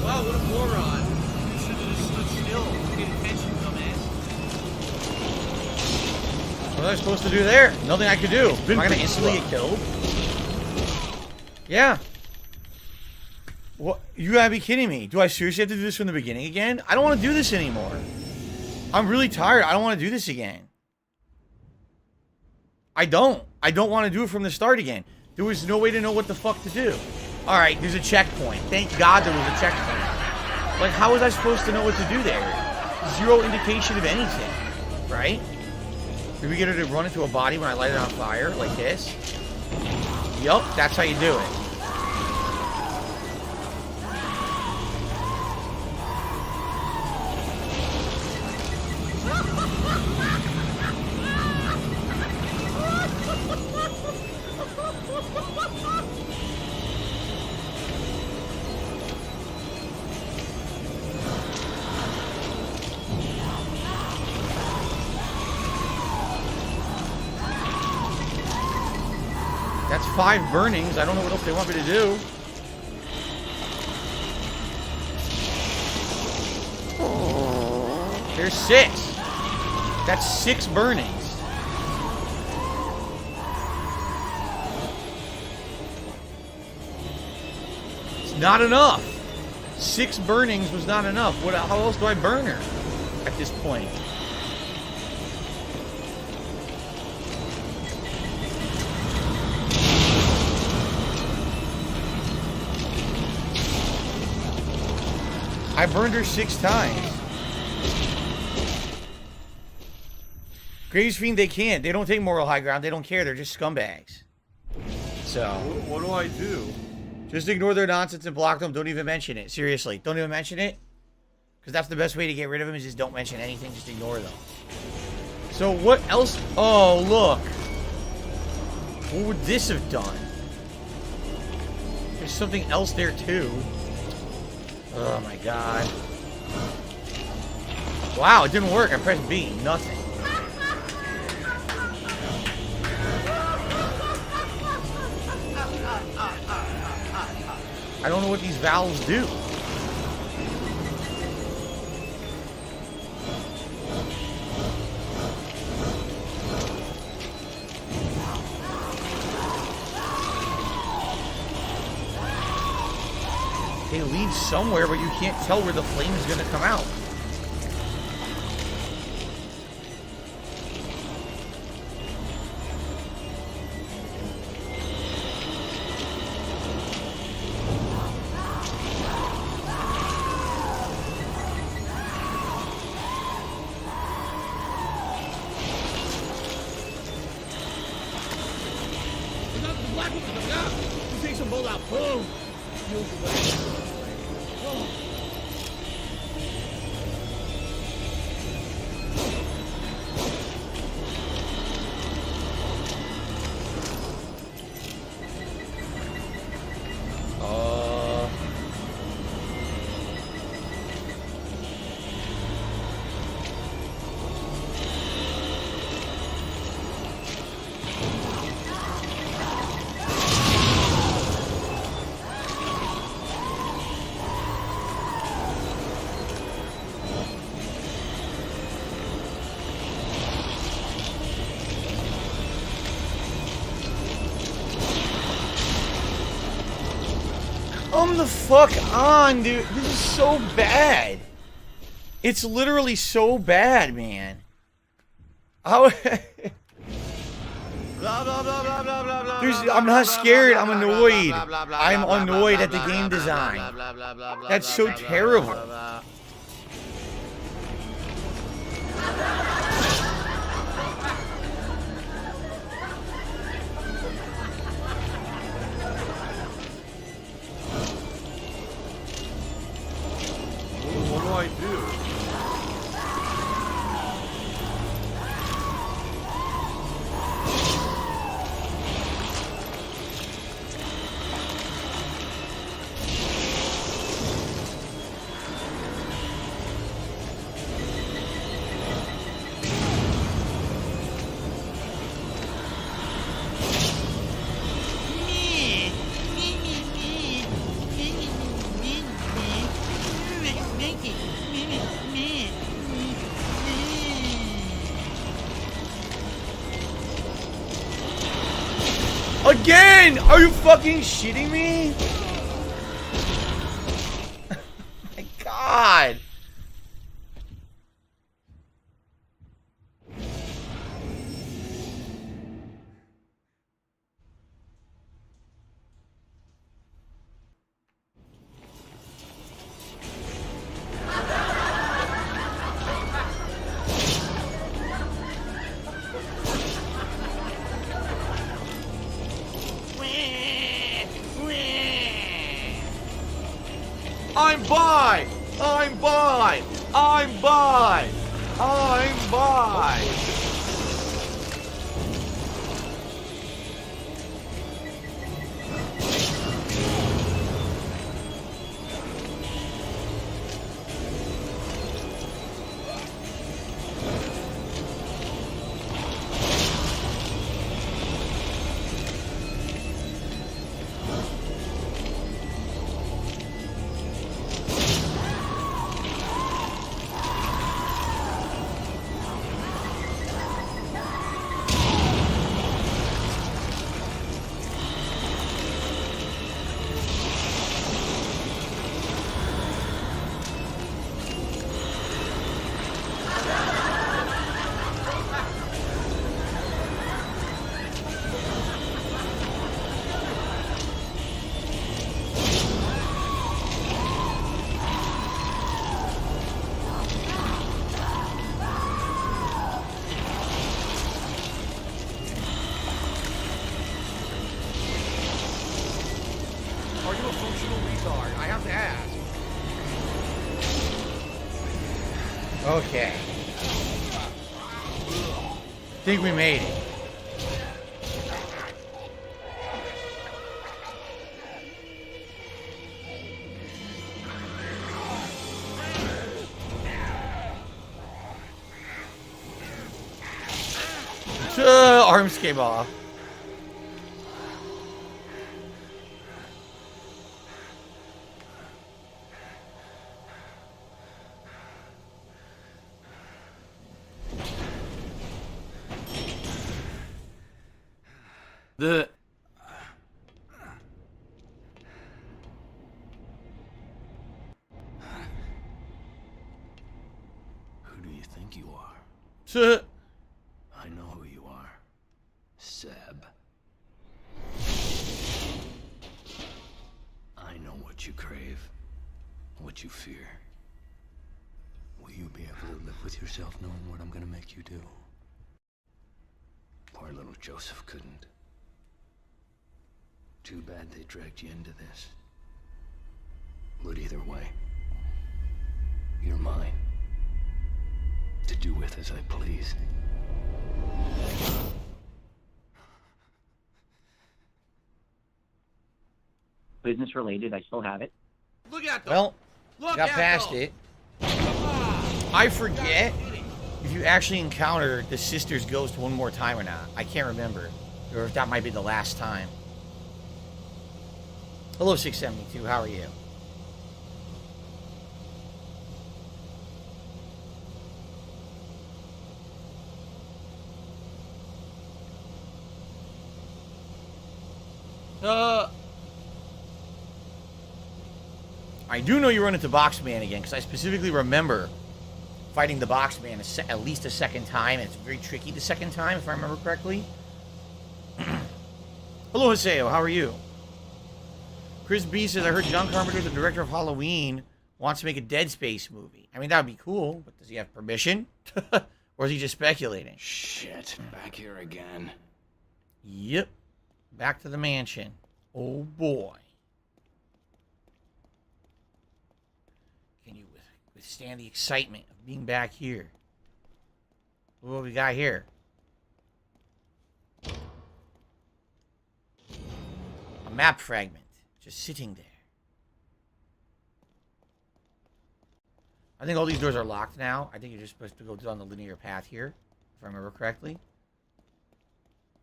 Wow, what a moron. You should have just stood still. Didn't attention, dumbass. What was I supposed to do there? Nothing I could do. Am I gonna instantly get killed? Yeah. What? You gotta be kidding me. Do I seriously have to do this from the beginning again? I don't want to do this anymore. I'm really tired. I don't want to do this again. I don't want to do it from the start again. There was no way to know what the fuck to do. Alright, there's a checkpoint. Thank God there was a checkpoint. Like, how was I supposed to know what to do there? Zero indication of anything. Right? Did we get her to run into a body when I light it on fire? Like this? Yup, that's how you do it. That's 5 burnings. I don't know what else they want me to do. There's 6. That's 6 burnings. It's not enough. 6 burnings was not enough. How else do I burn her at this point? I burned her 6 times. Graves Fiend, they can't. They don't take moral high ground. They don't care. They're just scumbags. So. What do I do? Just ignore their nonsense and block them. Don't even mention it. Seriously. Don't even mention it. Because that's the best way to get rid of them is just don't mention anything. Just ignore them. So what else? Oh, look. What would this have done? There's something else there too. Oh my god. Wow, it didn't work. I pressed B. Nothing. I don't know what these valves do. They lead somewhere, but you can't tell where the flame is going to come out. Come the fuck on, dude. This is so bad. It's literally so bad, man. I'm not scared. I'm annoyed. I'm annoyed at the game design. That's so terrible. What do I do? Again! Are you fucking shitting me? My God. I'm bi! I'm bi! I'm bi! I'm bi! Are you a functional retard? I have to ask. Okay. Think we made it. Arms came off. The Who do you think you are? I know who you are. Seb. I know what you crave, what you fear. Will you be able to live with yourself knowing what I'm gonna make you do? Poor little Joseph couldn't. Too bad they dragged you into this. But either way, you're mine. To do with as I please. Business related, I still have it. Look at them. Well, Look got at past them. it. I forget if you actually encounter the sister's ghost one more time or not. I can't remember. Or if that might be the last time. Hello, 672. How are you? I do know you run into Boxman again, because I specifically remember fighting the Boxman at least a second time. It's very tricky the second time, if I remember correctly. Hello, Haseo. How are you? Chris B says, I heard John Carpenter, the director of Halloween, wants to make a Dead Space movie. I mean, that would be cool, but does he have permission? Or is he just speculating? Shit, back here again. Yep. Back to the mansion. Oh, boy. Can you withstand the excitement of being back here? What do we got here? A map fragment. Just sitting there. I think all these doors are locked now. I think you're just supposed to go down the linear path here, if I remember correctly.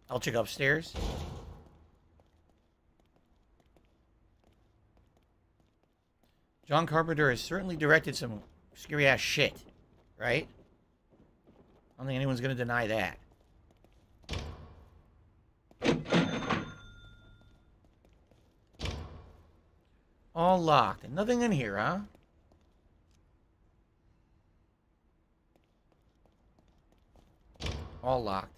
I'll check upstairs. John Carpenter has certainly directed some scary-ass shit, right? I don't think anyone's going to deny that. All locked. And nothing in here, huh? All locked.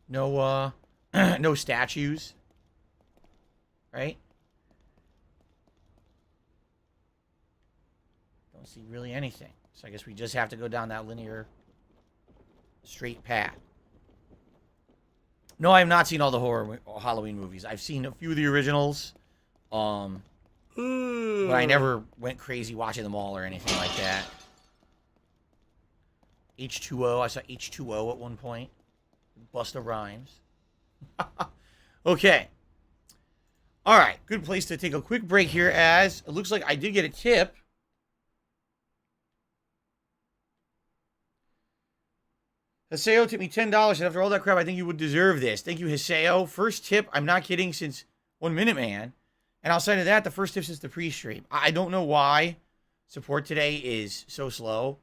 No, no statues. Right? Don't see really anything. So I guess we just have to go down that linear, straight path. No, I have not seen all the horror Halloween movies. I've seen a few of the originals. But I never went crazy watching them all or anything like that. H2O. I saw H2O at one point. Busta Rhymes. Okay. All right. Good place to take a quick break here, as it looks like I did get a tip. Hiseo tipped me $10, and after all that crap, I think you would deserve this. Thank you, Hiseo. First tip, I'm not kidding, since 1 Minute Man. And outside of that, the first tip since the pre-stream. I don't know why support today is so slow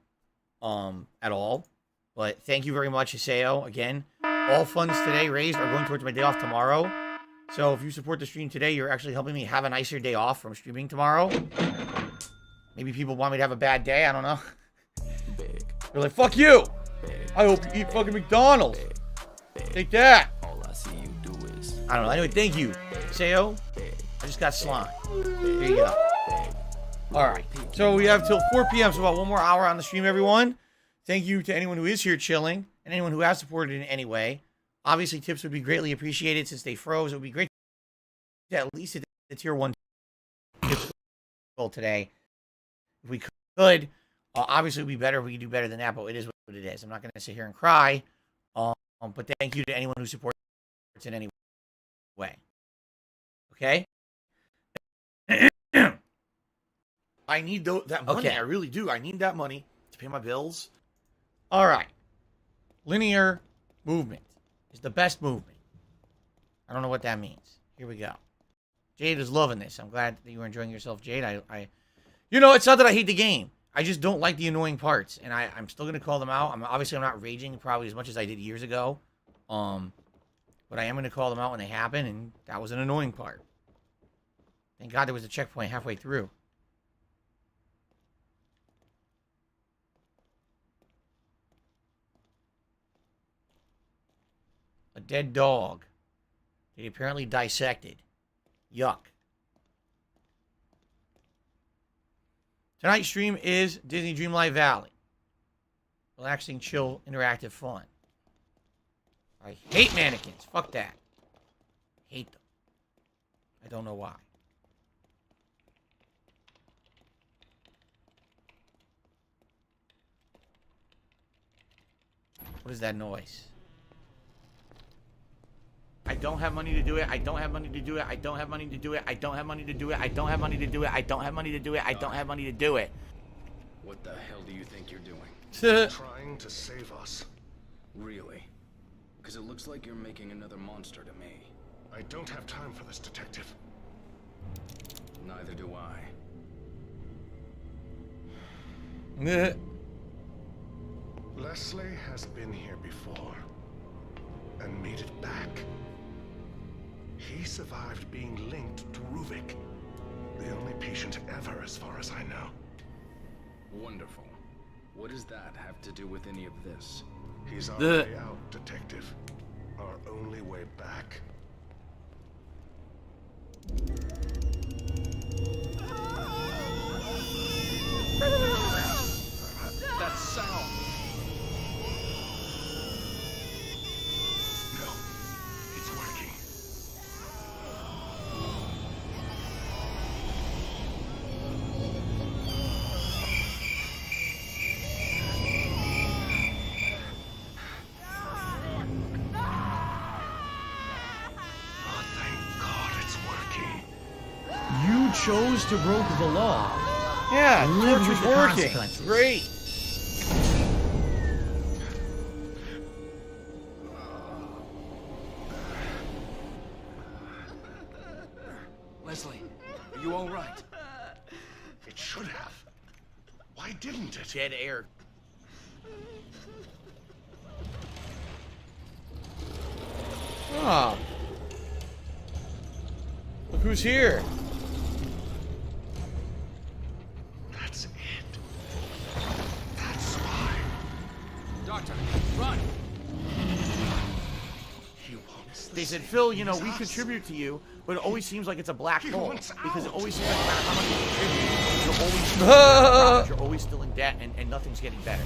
at all. But thank you very much, Hiseo. Again, all funds today raised are going towards my day off tomorrow. So if you support the stream today, you're actually helping me have a nicer day off from streaming tomorrow. Maybe people want me to have a bad day. I don't know. They're like, fuck you. I hope you eat fucking McDonald's. Take that. All I see you do is. I don't know. Anyway, thank you, Hiseo. I just got slime. There you go. All right. So we have till 4 p.m. So about 1 more hour on the stream, everyone. Thank you to anyone who is here chilling and anyone who has supported in any way. Obviously, tips would be greatly appreciated since they froze. It would be great to at least hit the tier 1 today. If we could, obviously it would be better if we could do better than that, but it is what it is. I'm not going to sit here and cry. But thank you to anyone who supports in any way. Okay? I need that money. Okay. I really do. I need that money to pay my bills. All right. Linear movement is the best movement. I don't know what that means. Here we go. Jade is loving this. I'm glad that you were enjoying yourself, Jade. You know, it's not that I hate the game. I just don't like the annoying parts, and I'm still going to call them out. I'm not raging probably as much as I did years ago. But I am going to call them out when they happen, and that was an annoying part. Thank God there was a checkpoint halfway through. A dead dog. They apparently dissected. Yuck. Tonight's stream is Disney Dreamlight Valley. Relaxing, chill, interactive fun. I hate mannequins. Fuck that. Hate them. I don't know why. What is that noise? I don't have money to do it. I don't have money to do it. I don't have money to do it. I don't have money to do it. I don't have money to do it. I don't have money to do it. I don't have money to do it. What the hell do you think you're doing? Trying to save us. Really? Because it looks like you're making another monster to me. I don't have time for this, Detective. Neither do I. Leslie has been here before and made it back. He survived being linked to Ruvik, the only patient ever as far as I know. Wonderful. What does that have to do with any of this? He's our way out, Detective. Our only way back. That sound. No, it's working. Oh, thank God it's working. You chose to break the law. Yeah, Live torch with is the working. consequences. Great. Leslie, are you all right? It should have. Why didn't it? Dead air. Ah. Look who's here. That's it. That's why. Doctor, run! He wants the They said, same Phil, you know, as we us. contribute to you, but it always seems like it's a black He hole. wants Because it out. always seems like no matter how much you contribute, you're always still in debt, you're always still in debt, and nothing's getting better.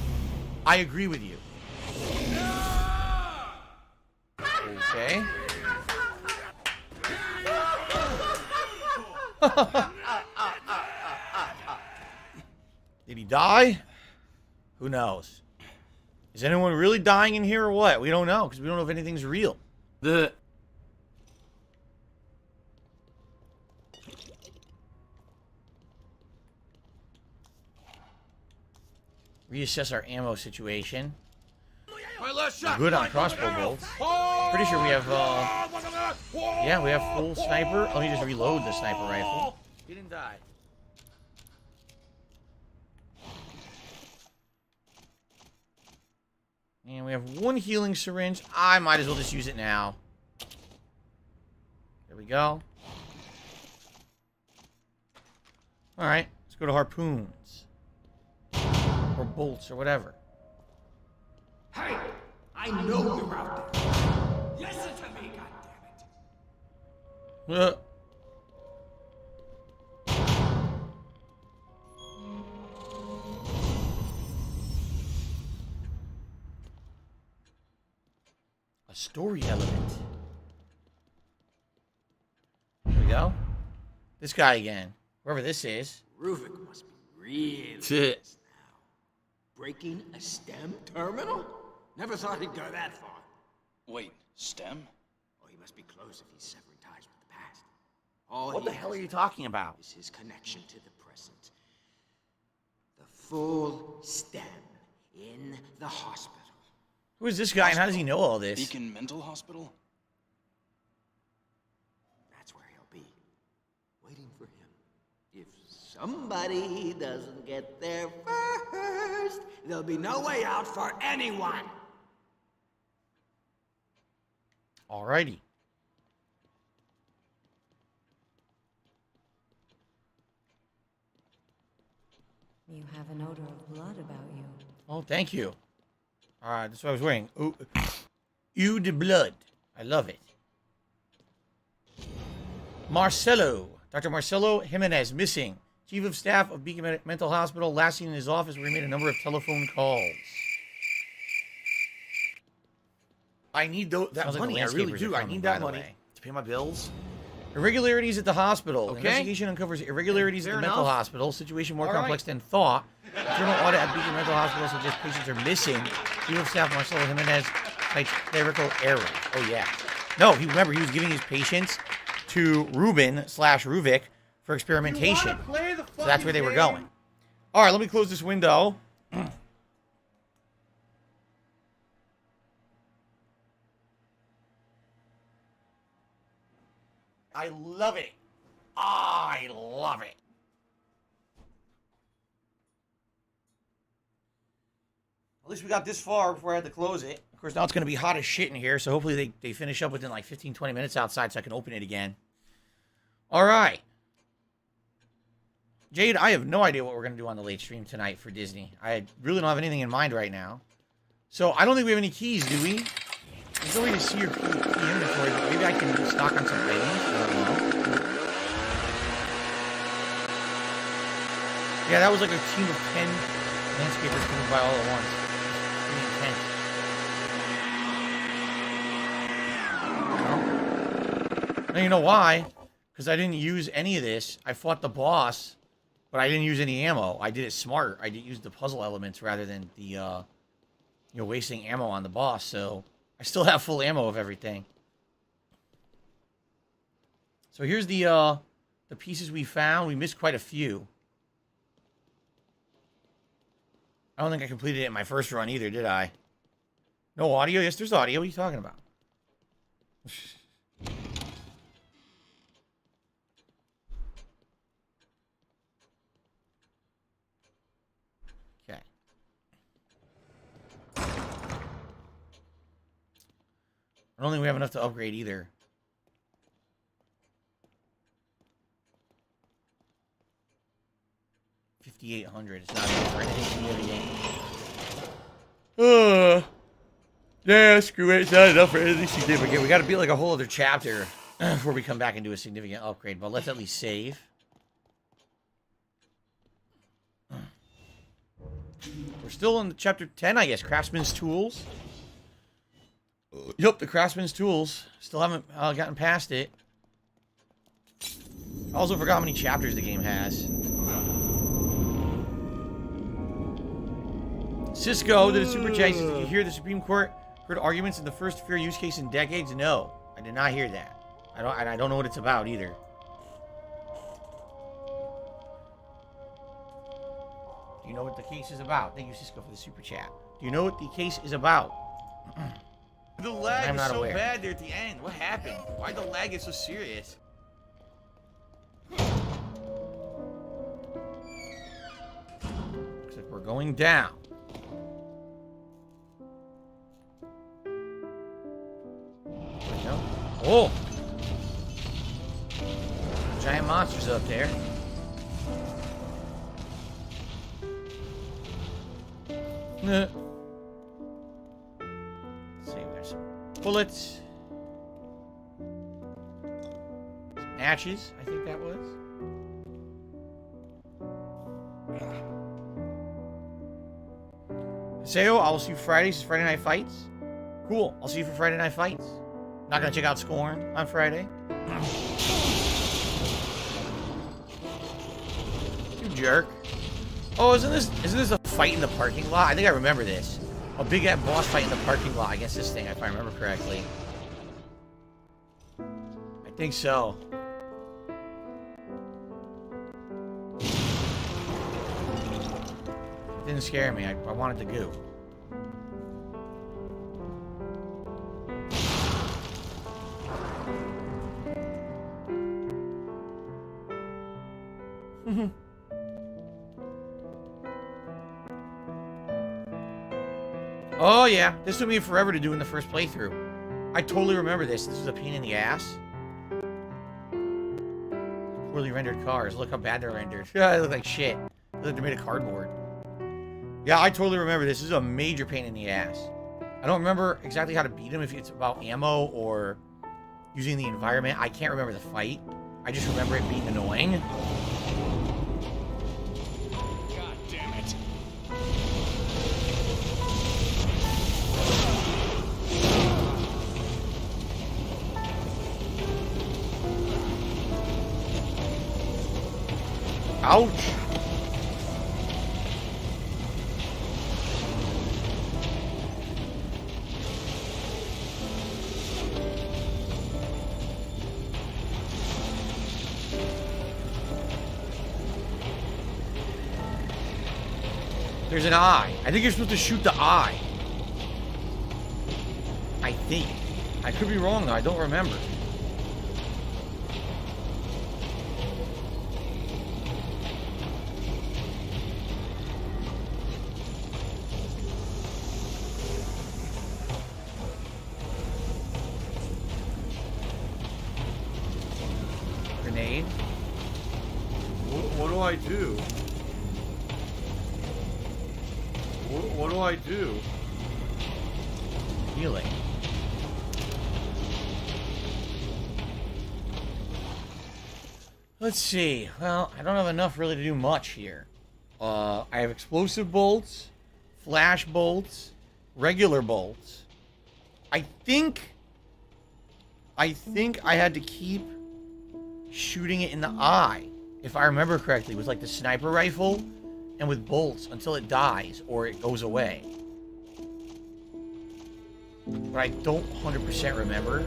I agree with you. Okay. Did he die? Who knows? Is anyone really dying in here or what? We don't know, because we don't know if anything's real. Reassess our ammo situation. We're good on crossbow bolts. Pretty sure we have, yeah, we have full sniper. Let me just reload the sniper rifle. He didn't die. And we have one healing syringe. I might as well just use it now. There we go. Alright, let's go to harpoons. Or bolts, or whatever. Hey! I know you're out there. Listen to me, goddammit. A story element. There we go. This guy again. Whoever this is. Ruvik must be really pissed now. Breaking a STEM terminal? Never thought he'd go that far. Wait, STEM? Oh, he must be close if he's severing ties with the past. What the hell are you talking about? Is his connection to the present. The full STEM in the hospital. Who is this guy and how does he know all this? Beacon Mental Hospital? That's where he'll be. Waiting for him. If somebody doesn't get there first, there'll be no way out for anyone. Alrighty. You have an odor of blood about you. Oh, thank you. Alright, that's what I was wearing. Ooh, eau de blood. I love it. Marcelo. Dr. Marcelo Jimenez, missing. Chief of Staff of Beacon Mental Hospital, last seen in his office where he made a number of telephone calls. I need that money. I really do. I need that money to pay my bills. Irregularities at the hospital. Okay. Investigation uncovers irregularities Fair at the mental enough. hospital. Situation more All complex than thought. Internal audit at Beacon Mental Hospital suggests patients are missing. Chief of Staff Marcelo Jimenez cites clerical errors. Oh, yeah. No, remember, he was giving his patients to Reuben/Ruvik for experimentation. So that's where they were going. All right, let me close this window. I love it. I love it. At least we got this far before I had to close it. Of course, now it's going to be hot as shit in here, so hopefully they finish up within like 15, 20 minutes outside so I can open it again. All right. Jade, I have no idea what we're going to do on the late stream tonight for Disney. I really don't have anything in mind right now. So I don't think we have any keys, do we? There's no way to see your key inventory, but maybe I can stock on some items. I don't know. Yeah, that was like a team of 10 landscapers coming by all at once. Pretty intense. Now you know why? Because I didn't use any of this. I fought the boss, but I didn't use any ammo. I did it smart. I did use the puzzle elements rather than the, wasting ammo on the boss. So I still have full ammo of everything. So here's the pieces we found. We missed quite a few. I don't think I completed it in my first run either, did I? No audio? Yes, there's audio. What are you talking about? Okay. I don't think we have enough to upgrade either. $5,800. It's not enough for anything significant. Yeah, screw it. It's not enough for anything significant. We got to beat like a whole other chapter before we come back and do a significant upgrade. But let's at least save. We're still in chapter 10, I guess. Craftsman's Tools. Yep, the Craftsman's Tools. Still haven't gotten past it. I also forgot how many chapters the game has. Cisco did a super chat. Did you hear the Supreme Court heard arguments in the first fair use case in decades? No, I did not hear that. I don't know what it's about either. Do you know what the case is about? Thank you, Cisco, for the super chat. Do you know what the case is about? The lag I'm is not so aware. bad there at the end. What happened? Why the lag is so serious? Looks like we're going down. No. Oh! Giant monsters up there. Let's see, there's some bullets. Some matches, I think that was. Sayo, I'll see you Fridays. Friday Night Fights. Cool. I'll see you for Friday Night Fights. Not gonna check out Scorn on Friday. You jerk. Oh, isn't this a fight in the parking lot? I think I remember this. A big boss fight in the parking lot against this thing, if I remember correctly. I think so. It didn't scare me. I wanted to goo. Oh yeah, this took me forever to do in the first playthrough. I totally remember this. This was a pain in the ass. Poorly rendered cars. Look how bad they're rendered. They look like shit. They look like they're made of cardboard. Yeah, I totally remember this. This is a major pain in the ass. I don't remember exactly how to beat him, if it's about ammo or using the environment. I can't remember the fight. I just remember it being annoying. God damn it. Ouch. There's an eye. I think you're supposed to shoot the eye. I think. I could be wrong though. I don't remember. Grenade. What do I do? What do I do? Healing. Let's see. Well, I don't have enough really to do much here. I have explosive bolts, flash bolts, regular bolts. I think I had to keep shooting it in the eye, if I remember correctly, with like the sniper rifle and with bolts until it dies or it goes away. But I don't 100% remember.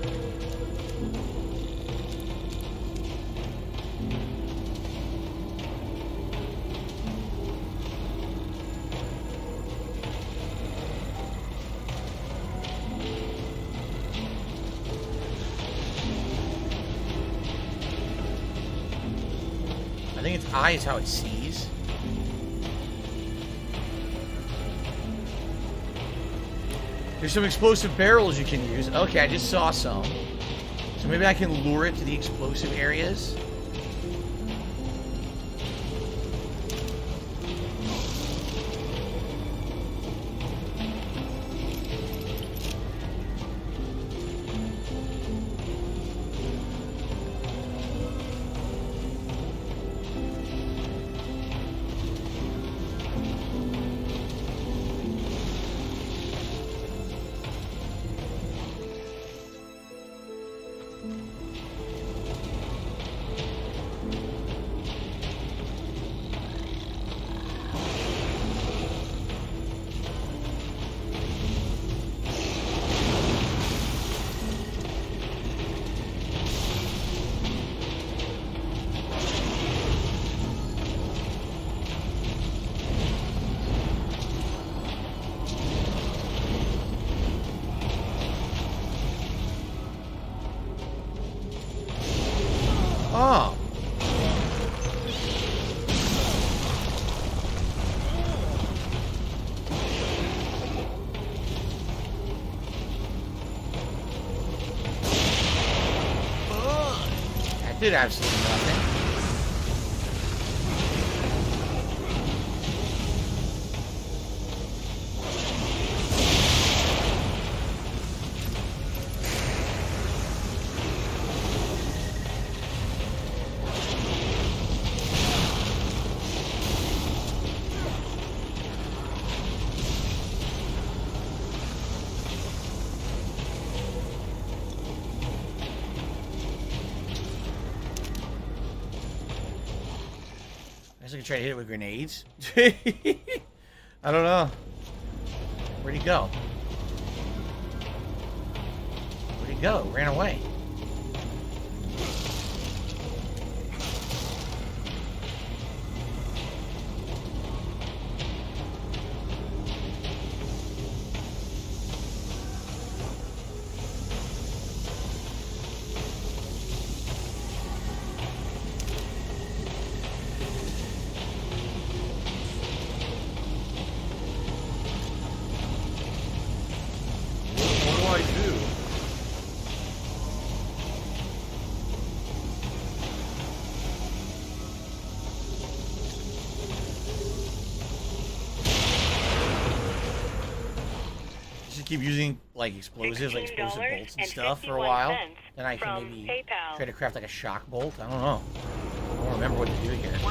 I think its eye is how it sees. There's some explosive barrels you can use. Okay, I just saw some. So maybe I can lure it to the explosive areas. Oh. That did absolutely nothing. I could try to hit it with grenades. I don't know. Where'd he go? Where'd he go? Ran away. Keep using like explosives, like explosive bolts and stuff for a while, then I can maybe try to craft like a shock bolt. I don't know. I don't remember what to do here. $110.09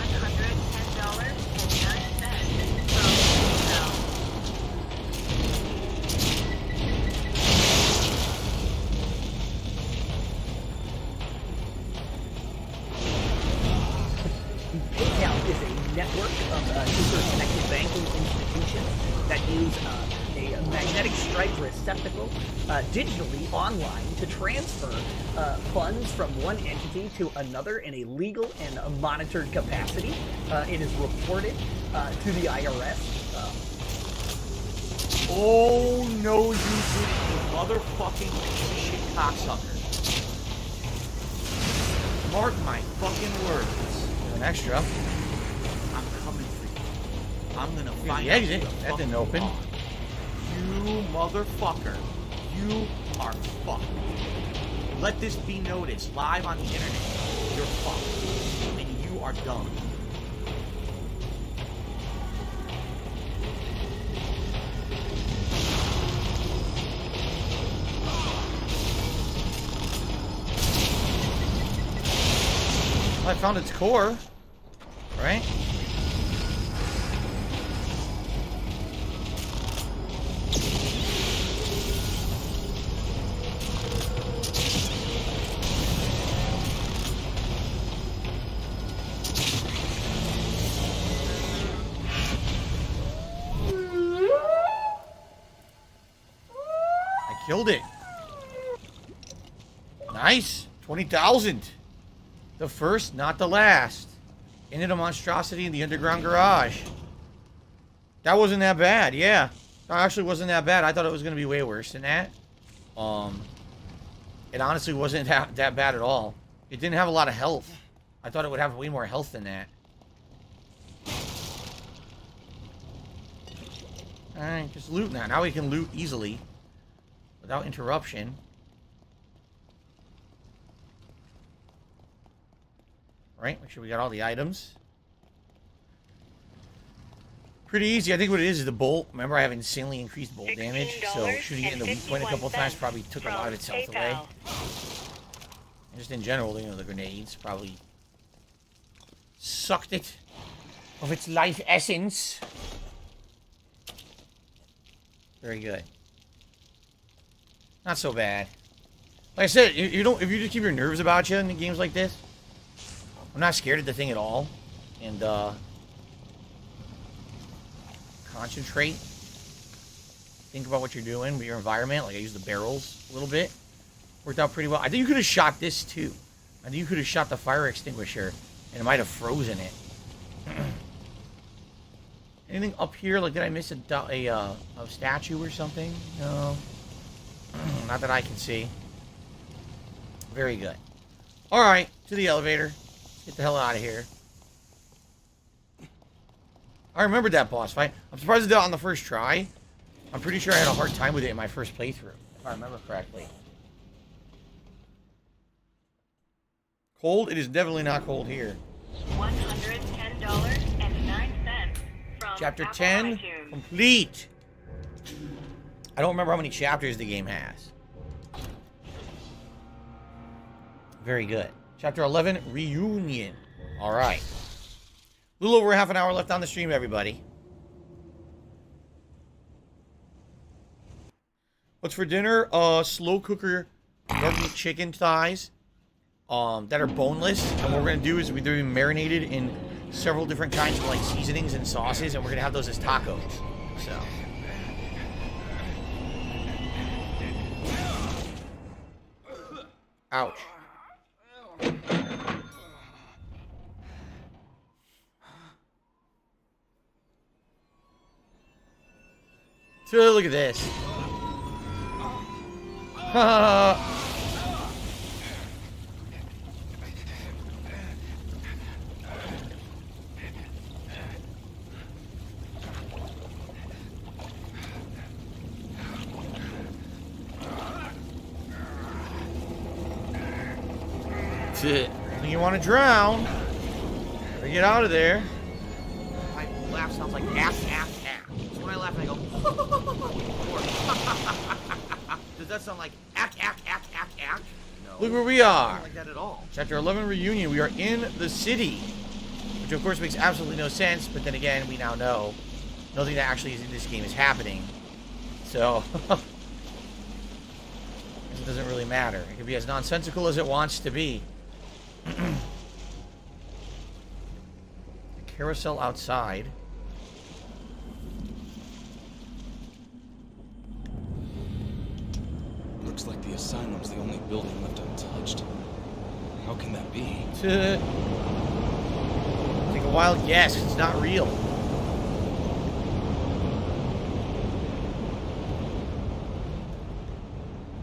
PayPal is a network of interconnected banking institutions that use a magnetic stripe receptacle digitally online to transfer funds from one entity to another in a legal and monitored capacity. It is reported to the IRS. Oh no, you motherfucking shit cocksucker. Mark my fucking words. An extra. I'm coming for you. I'm gonna find the exit. That didn't open. You motherfucker. You are fucked. Let this be noticed live on the internet. You're fucked. And you are done. Well, I found its core. Right? Killed it. Nice. 20,000. The first, not the last. Ended a monstrosity in the underground garage. That wasn't that bad, yeah. That actually wasn't that bad. I thought it was going to be way worse than that. It honestly wasn't that bad at all. It didn't have a lot of health. I thought it would have way more health than that. Alright, just loot now. Now we can loot easily. Without interruption. Right, make sure we got all the items. Pretty easy. I think what it is the bolt. Remember, I have insanely increased bolt damage, so shooting it in the weak point a couple of times probably took a lot of its health away. And just in general, you know, the grenades probably sucked it of its life essence. Very good. Not so bad. Like I said, you don't. If you just keep your nerves about you in games like this, I'm not scared of the thing at all, and concentrate. Think about what you're doing with your environment. Like I used the barrels a little bit, worked out pretty well. I think you could have shot this too. I think you could have shot the fire extinguisher, and it might have frozen it. Anything up here? Like did I miss a statue or something? No. Not that I can see. Very good. Alright, to the elevator. Let's get the hell out of here. I remembered that boss fight. I'm surprised I did it on the first try. I'm pretty sure I had a hard time with it in my first playthrough, if I remember correctly. Cold? It is definitely not cold here. $110.09 from Chapter Apple 10, iTunes. complete. I don't remember how many chapters the game has. Very good. Chapter 11, Reunion. Alright. A little over half an hour left on the stream, everybody. What's for dinner? Slow cooker dark meat chicken thighs that are boneless. And what we're going to do is they're being marinated in several different kinds of like seasonings and sauces, and we're going to have those as tacos. So... ouch. So look at this. That's it. When you want to drown, gotta get out of there. My laugh sounds like ack, ack, ack. So when I laugh, I go. Does that sound like ack, ack, ack, ack, ack? No. Look where we are. Not like that at all. Chapter 11 Reunion. We are in the city, which of course makes absolutely no sense. But then again, we now know nothing that actually is in this game is happening. So it doesn't really matter. It can be as nonsensical as it wants to be. The carousel outside. Looks like the asylum's the only building left untouched. How can that be? Take a wild guess. It's not real.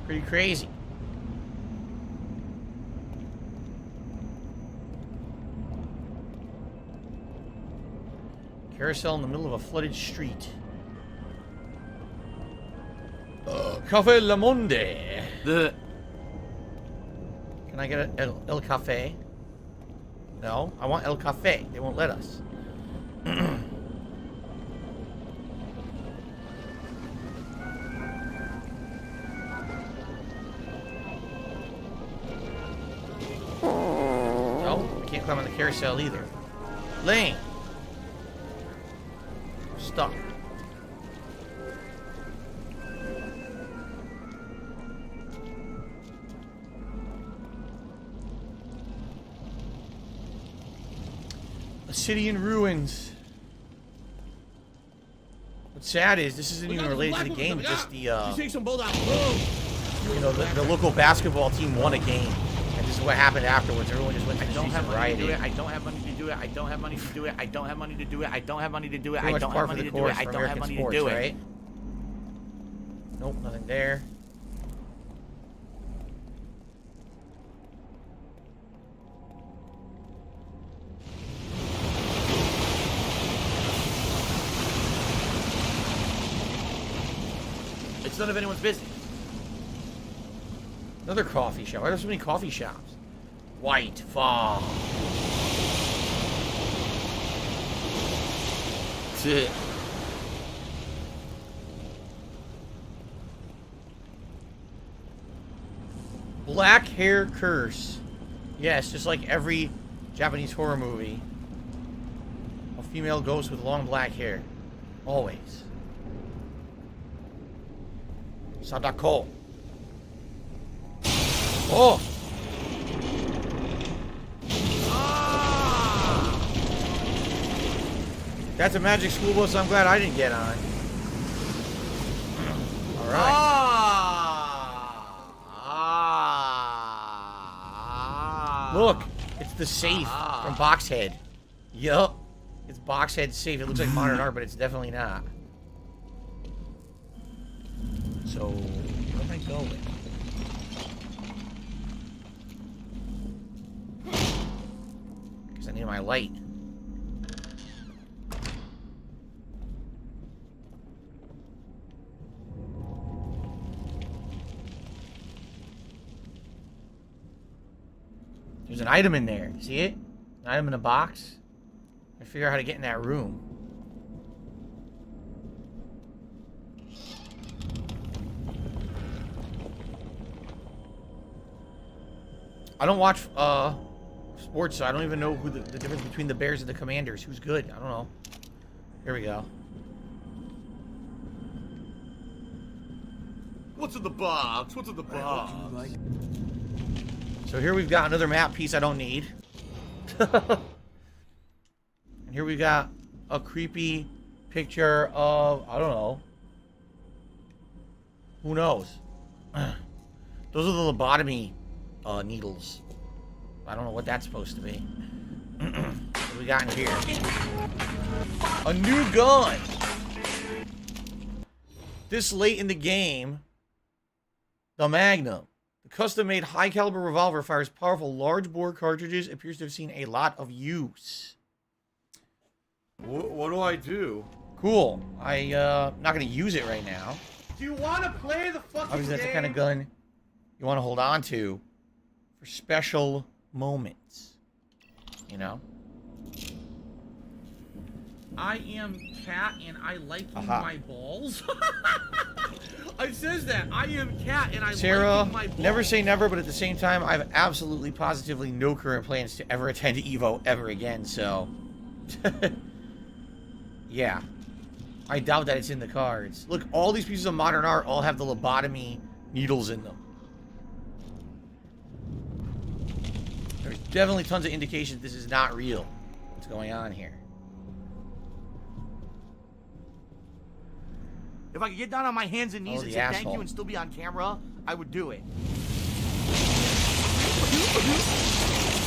Pretty crazy. Carousel in the middle of a flooded street. Cafe Le Monde. Can I get El Cafe? No, I want El Cafe. They won't let us. No, I can't climb on the carousel either. Lane. Stuck. A city in ruins. What's sad is this isn't even related to the game, it's just the you know, the local basketball team won a game. And this is what happened afterwards. Everyone just went to the streets and rioted. I don't have money to do it. I don't have money to do it. I don't have money to do it. I don't have money to do it. Pretty I much don't par have for money the to do it. course I for don't have American money to do sports, it. right? Nope, nothing there. It's none of anyone's business. Another coffee shop. Why are there so many coffee shops? White Fall. That's it. Black hair curse. Yes, just like every Japanese horror movie. A female ghost with long black hair. Always. Sadako. Oh! That's a magic school bus I'm glad I didn't get on. Alright. Look, it's the safe from Boxhead. Yup. It's Boxhead's safe. It looks like modern art, but it's definitely not. So, where am I going? Because I need my light. There's an item in there. See it? An item in a box. I figure out how to get in that room. I don't watch sports, so I don't even know who the difference between the Bears and the Commanders. Who's good? I don't know. Here we go. What's in the box? What's in the box? So here we've got another map piece I don't need. And here we got a creepy picture of, I don't know. Who knows? Those are the lobotomy needles. I don't know what that's supposed to be. What do we got in here? A new gun! This late in the game, the Magnum. The custom-made high-caliber revolver fires powerful large-bore cartridges. Appears to have seen a lot of use. What do I do? Cool. I'm not going to use it right now. Do you want to play the fucking Obviously, that's the kind of gun you want to hold on to for special moments. You know? I am Cat and I like my balls. It says that. I am Cat and I Sarah, like my balls. never say never, but at the same time, I have absolutely, positively no current plans to ever attend EVO ever again, so... yeah. I doubt that it's in the cards. Look, all these pieces of modern art all have the lobotomy needles in them. There's definitely tons of indication this is not real. What's going on here? If I could get down on my hands and knees and say thank asshole. you and still be on camera, I would do it.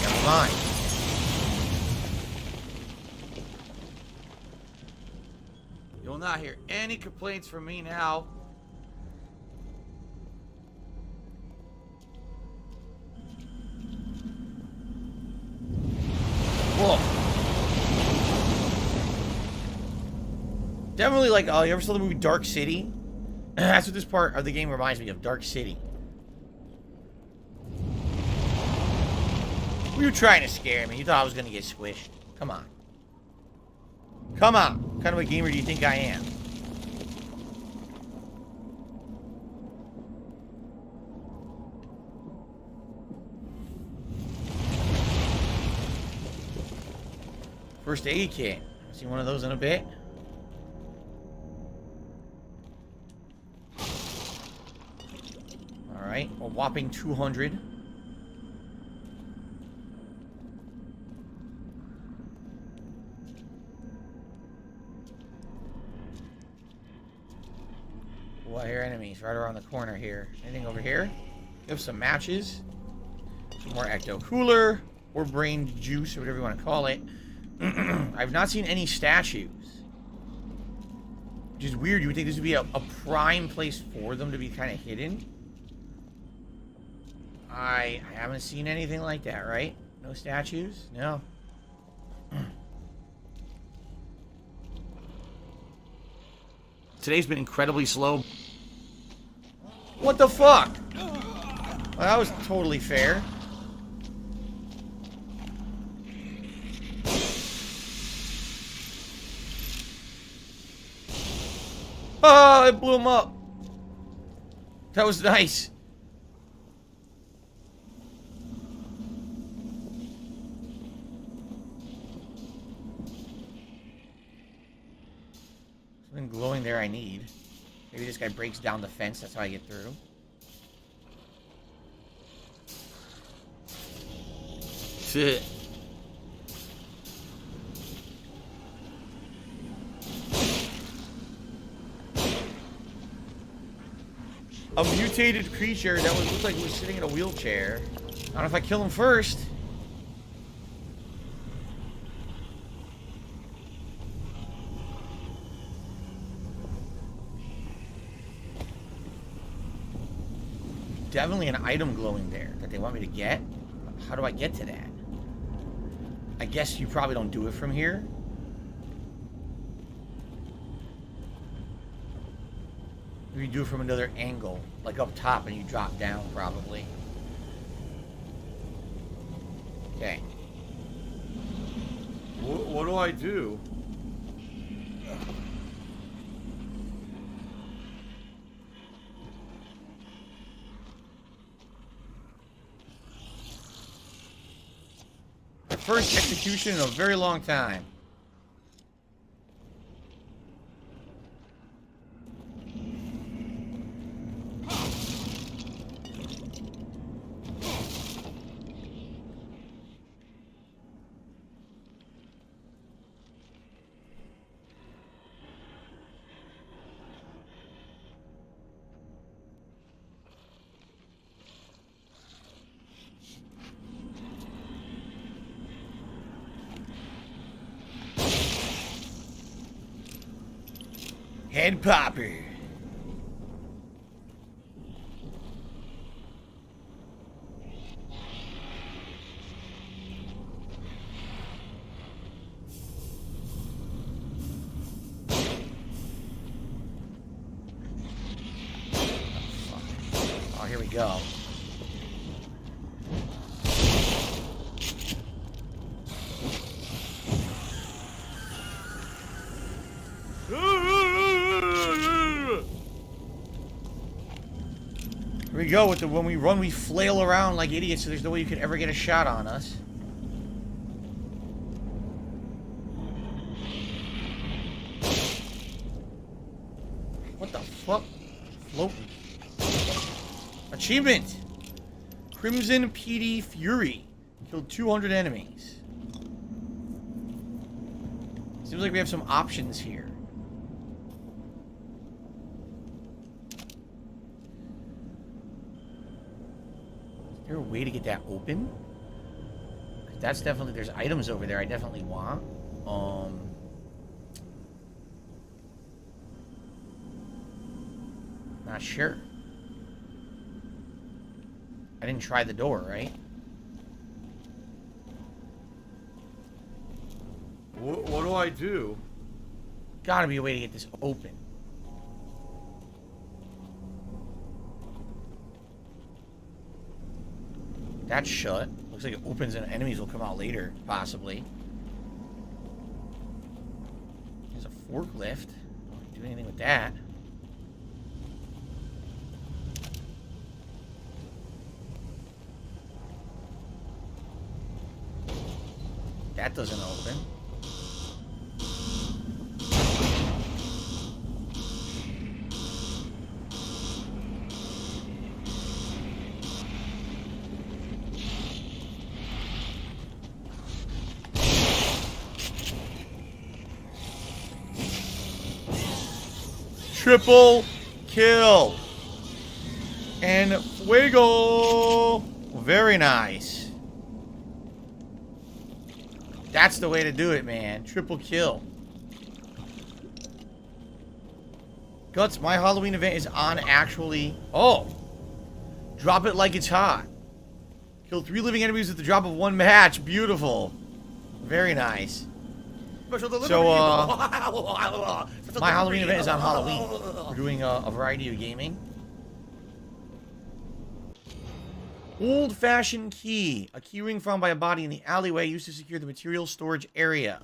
Never mind. You'll not hear any complaints from me now. Whoa. Definitely like, oh, you ever saw the movie Dark City? That's what this part of the game reminds me of, Dark City. Were you trying to scare me? You thought I was going to get squished. Come on. Come on. What kind of a gamer do you think I am? First aid kit. See one of those in a bit. Alright, a whopping 200. Oh, I hear enemies right around the corner here. Anything over here? We have some matches. Some more ecto cooler. Or brain juice, or whatever you want to call it. I've not seen any statues. Which is weird. You would think this would be a prime place for them to be kind of hidden. I haven't seen anything like that, right? No statues? No. Today's been incredibly slow. What the fuck? Well, that was totally fair. Oh, it blew him up. That was nice. Something glowing there I need. Maybe this guy breaks down the fence, that's how I get through. Shit. A mutated creature that looked like it was sitting in a wheelchair. I don't know if I kill him first. Definitely an item glowing there that they want me to get. How do I get to that? I guess you probably don't do it from here. Maybe you do it from another angle, like up top, and you drop down, probably. Okay. What do I do? First execution in a very long time. Head popper. Oh, here we go. Here we go with the when we run, we flail around like idiots, so there's no way you could ever get a shot on us. What the fuck? Floating. Achievement! Crimson PD Fury. Killed 200 enemies. Seems like we have some options here. Is there a way to get that open? That's definitely, there's items over there I definitely want. Not sure. I didn't try the door, right? What do I do? Gotta be a way to get this open. That's shut. Looks like it opens and enemies will come out later, possibly. There's a forklift. Don't do anything with that. That doesn't open. Triple kill. And fuego. Very nice. That's the way to do it, man. Triple kill. Guts, my Halloween event is on actually. Oh. Drop it like it's hot. Kill 3 living enemies at the drop of 1 match. Beautiful. Very nice. So, my Halloween event is on Halloween. We're doing a variety of gaming. Old-fashioned key. A key ring found by a body in the alleyway used to secure the material storage area.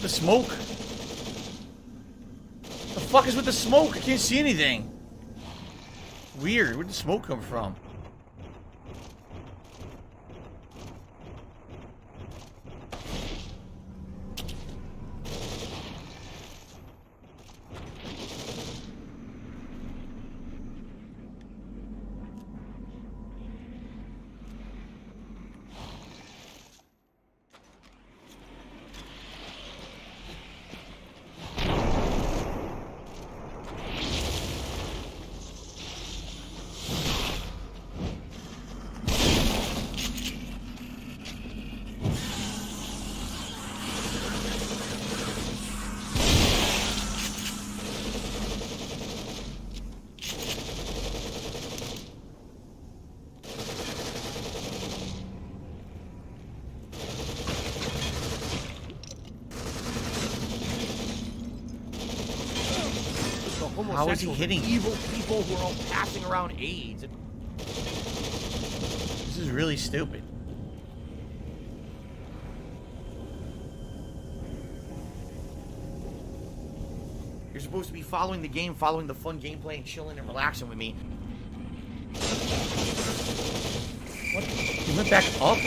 The smoke? What the fuck is with the smoke? I can't see anything. Weird. Where'd the smoke come from? How is he hitting? Evil people who are all passing around AIDS. This is really stupid. You're supposed to be following the game, following the fun gameplay, and chilling and relaxing with me. What? He went back up?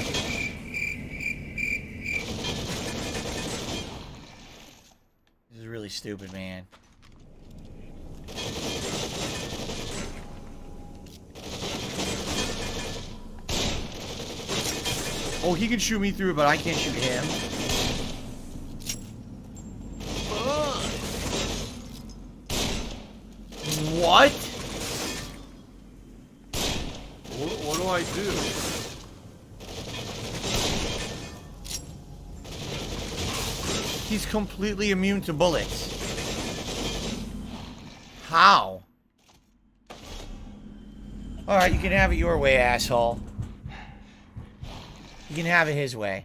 This is really stupid, man. Oh, he can shoot me through, but I can't shoot him. What? What do I do? He's completely immune to bullets. How? Alright, you can have it your way, asshole. You can have it his way.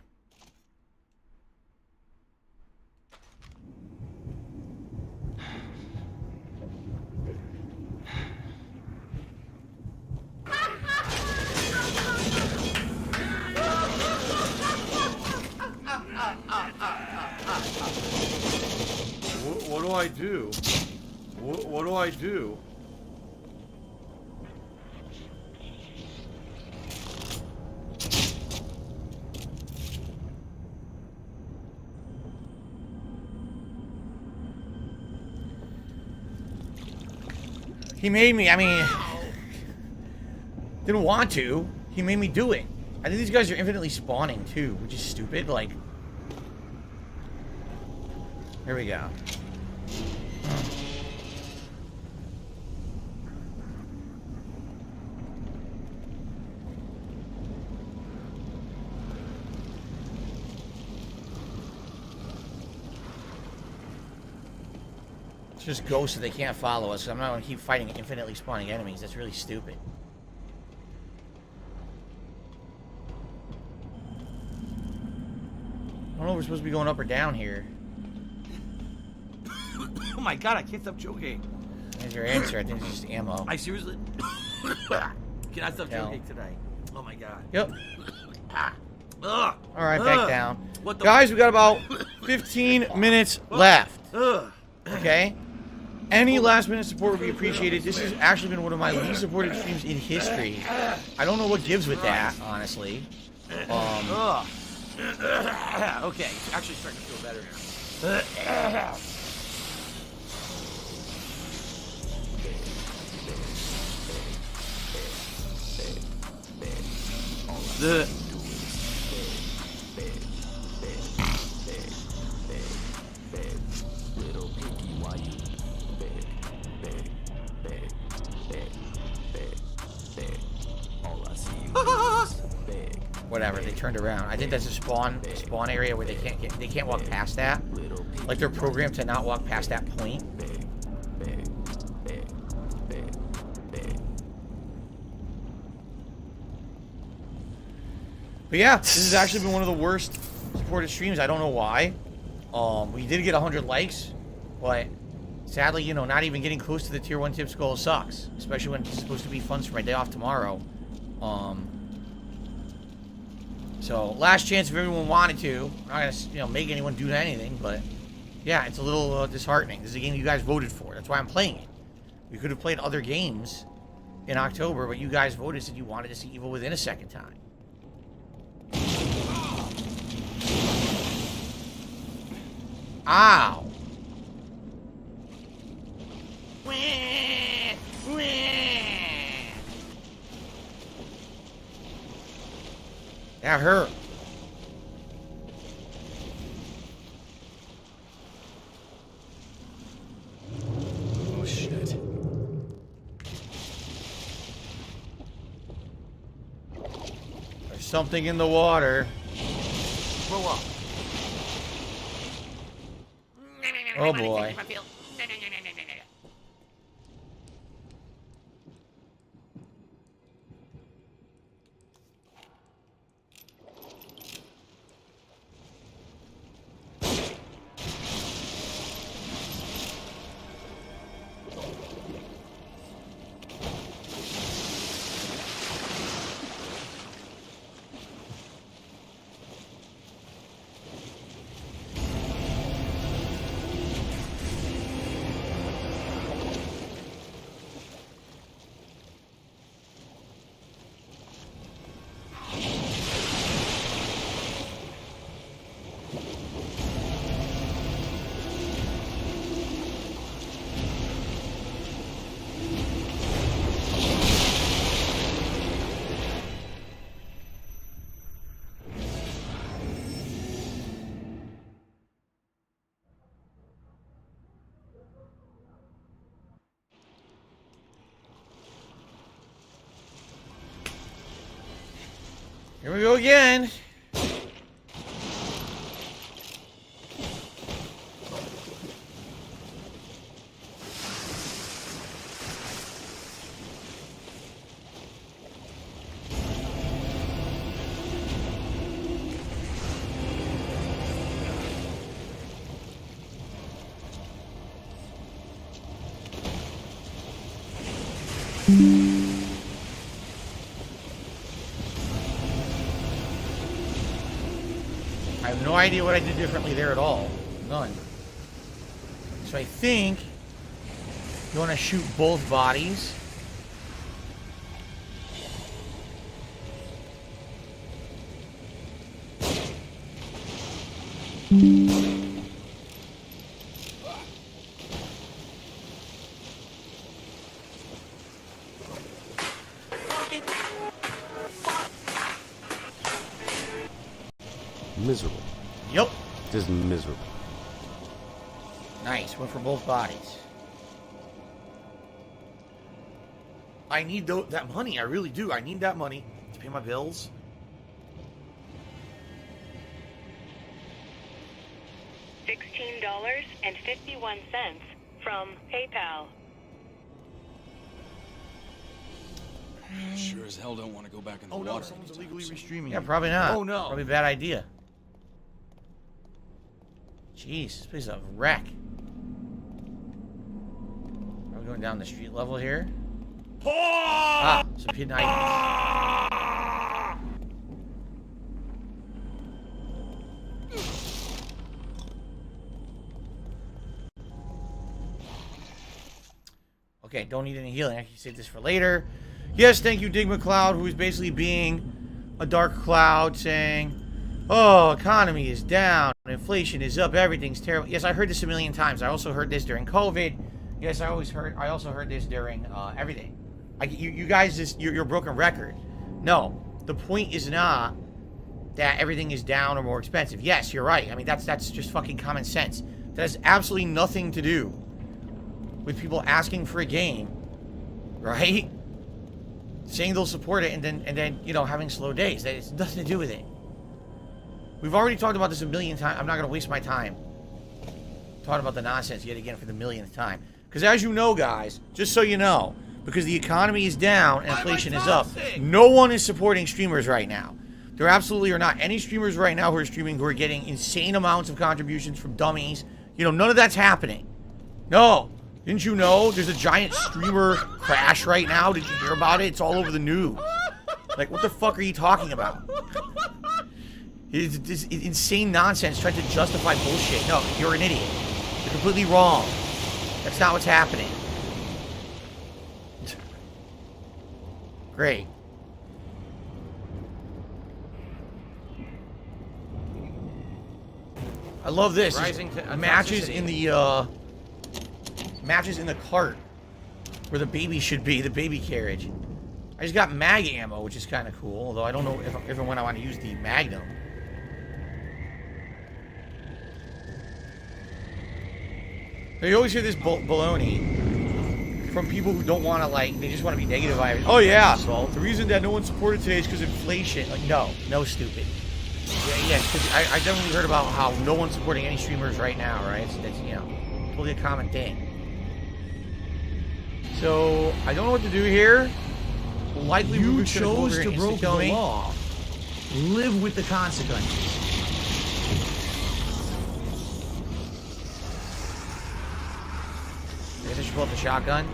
What do I do? What do I do? He made me, I mean, didn't want to. He made me do it. I think these guys are infinitely spawning too, which is stupid. Like, here we go. Just go so they can't follow us. I'm not going to keep fighting infinitely spawning enemies. That's really stupid. I don't know if we're supposed to be going up or down here. Oh my god, I can't stop joking. There's your answer. I think it's just ammo. I seriously cannot stop joking tonight. Oh my god. Yep. Ugh. Alright, back down. What the Guys, we got about 15 minutes left. Okay? Any last minute support would be appreciated. This has actually been one of my least supported streams in history. I don't know what gives with that, honestly. Okay, it's actually starting to feel better now. Whatever, they turned around. I think that's a spawn area where they can't walk past that. Like they're programmed to not walk past that point. But yeah, this has actually been one of the worst supported streams. I don't know why. We did get 100 likes, but sadly, you know, not even getting close to the tier 1 tips goal sucks. Especially when it's supposed to be fun for my day off tomorrow. So last chance if everyone wanted to. I'm not gonna, you know, make anyone do anything, but Yeah, it's a little disheartening. This is a game you guys voted for. That's why I'm playing it. We could have played other games in October, but you guys voted, said you wanted to see Evil Within a second time. Ow! That hurt. Oh shit. There's something in the water. Grow up. Oh boy. Here we go again. I have no idea what I did differently there at all. None. So I think you want to shoot both bodies. Miserable. Yep. Just miserable. Nice. Went for both bodies. I need that money. I really do. I need that money to pay my bills. $16.51 from PayPal. Sure as hell don't want to go back in the water. Someone's illegally restreaming. Yeah, probably not. Oh no. Probably a bad idea. Jeez, this place is a wreck. Are we going down the street level here? Ah, some hidden items. Okay, don't need any healing. I can save this for later. Yes, thank you, Dig McCloud, who is basically being a dark cloud, saying, "Oh, economy is down, inflation is up, everything's terrible." Yes, I heard this a million times. I also heard this during COVID. Yes, I also heard this during everything. You guys just you're a broken record. No, the point is not that everything is down or more expensive. Yes, you're right. I mean, that's just fucking common sense. That has absolutely nothing to do with people asking for a game, right? Saying they'll support it and then you know, having slow days. That has nothing to do with it. We've already talked about this a million times. I'm not going to waste my time talking about the nonsense yet again for the millionth time. Because as you know, guys, just so you know, because the economy is down and inflation is up, no one is supporting streamers right now. There absolutely are not any streamers right now who are streaming who are getting insane amounts of contributions from dummies. You know, none of that's happening. No. Didn't you know there's a giant streamer crash right now? Did you hear about it? It's all over the news. Like, what the fuck are you talking about? It's insane nonsense trying to justify bullshit. No, you're an idiot. You're completely wrong. That's not what's happening. Great. I love this. Matches in the cart where the baby should be, the baby carriage. I just got mag ammo, which is kind of cool, although I don't know if and when I want to use the Magnum. So you always hear this baloney from people who don't want to, like, they just want to be negative. Oh yeah, so the reason that no one supported today is because inflation. Like, no, stupid. Yeah, because I definitely heard about how no one's supporting any streamers right now, right? It's you know, totally a common thing. So I don't know what to do here. Likely you chose to break the law. Live with the consequences. I guess I should pull up the shotgun.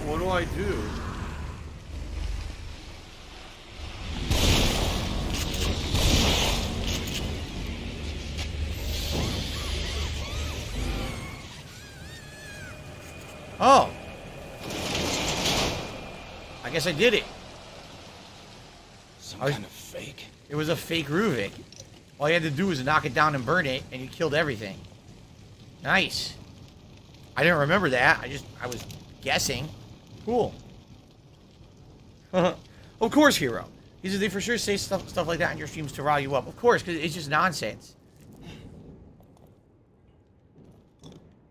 What do I do? Oh. I guess I did it. Some kind of fake. It was a fake Ruvik. All you had to do was knock it down and burn it, and you killed everything. Nice. I didn't remember that. I was guessing. Cool. Of course, Hero. They for sure say stuff like that on your streams to rile you up. Of course, because it's just nonsense.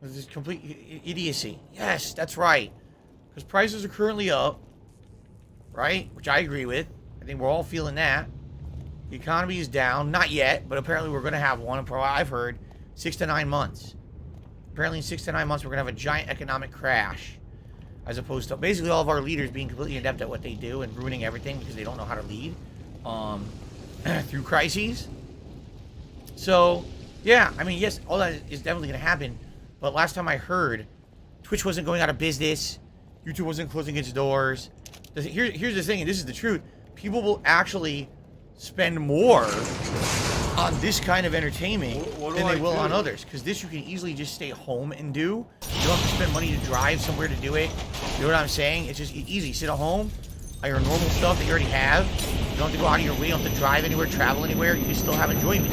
This is complete idiocy. Yes, that's right. Because prices are currently up. Right? Which I agree with. I think we're all feeling that. The economy is down. Not yet, but apparently we're going to have one. I've heard 6 to 9 months. Apparently in 6 to 9 months we're going to have a giant economic crash. As opposed to basically all of our leaders being completely inept at what they do and ruining everything because they don't know how to lead through crises. So, yeah, I mean, yes, all that is definitely going to happen. But last time I heard, Twitch wasn't going out of business. YouTube wasn't closing its doors. Here's the thing, and this is the truth. People will actually spend more on this kind of entertainment than they will on others. Because this you can easily just stay home and do. You don't have to spend money to drive somewhere to do it. You know what I'm saying? It's just easy. Sit at home, on your normal stuff that you already have. You don't have to go out of your way. You don't have to drive anywhere, travel anywhere. You can still have enjoyment.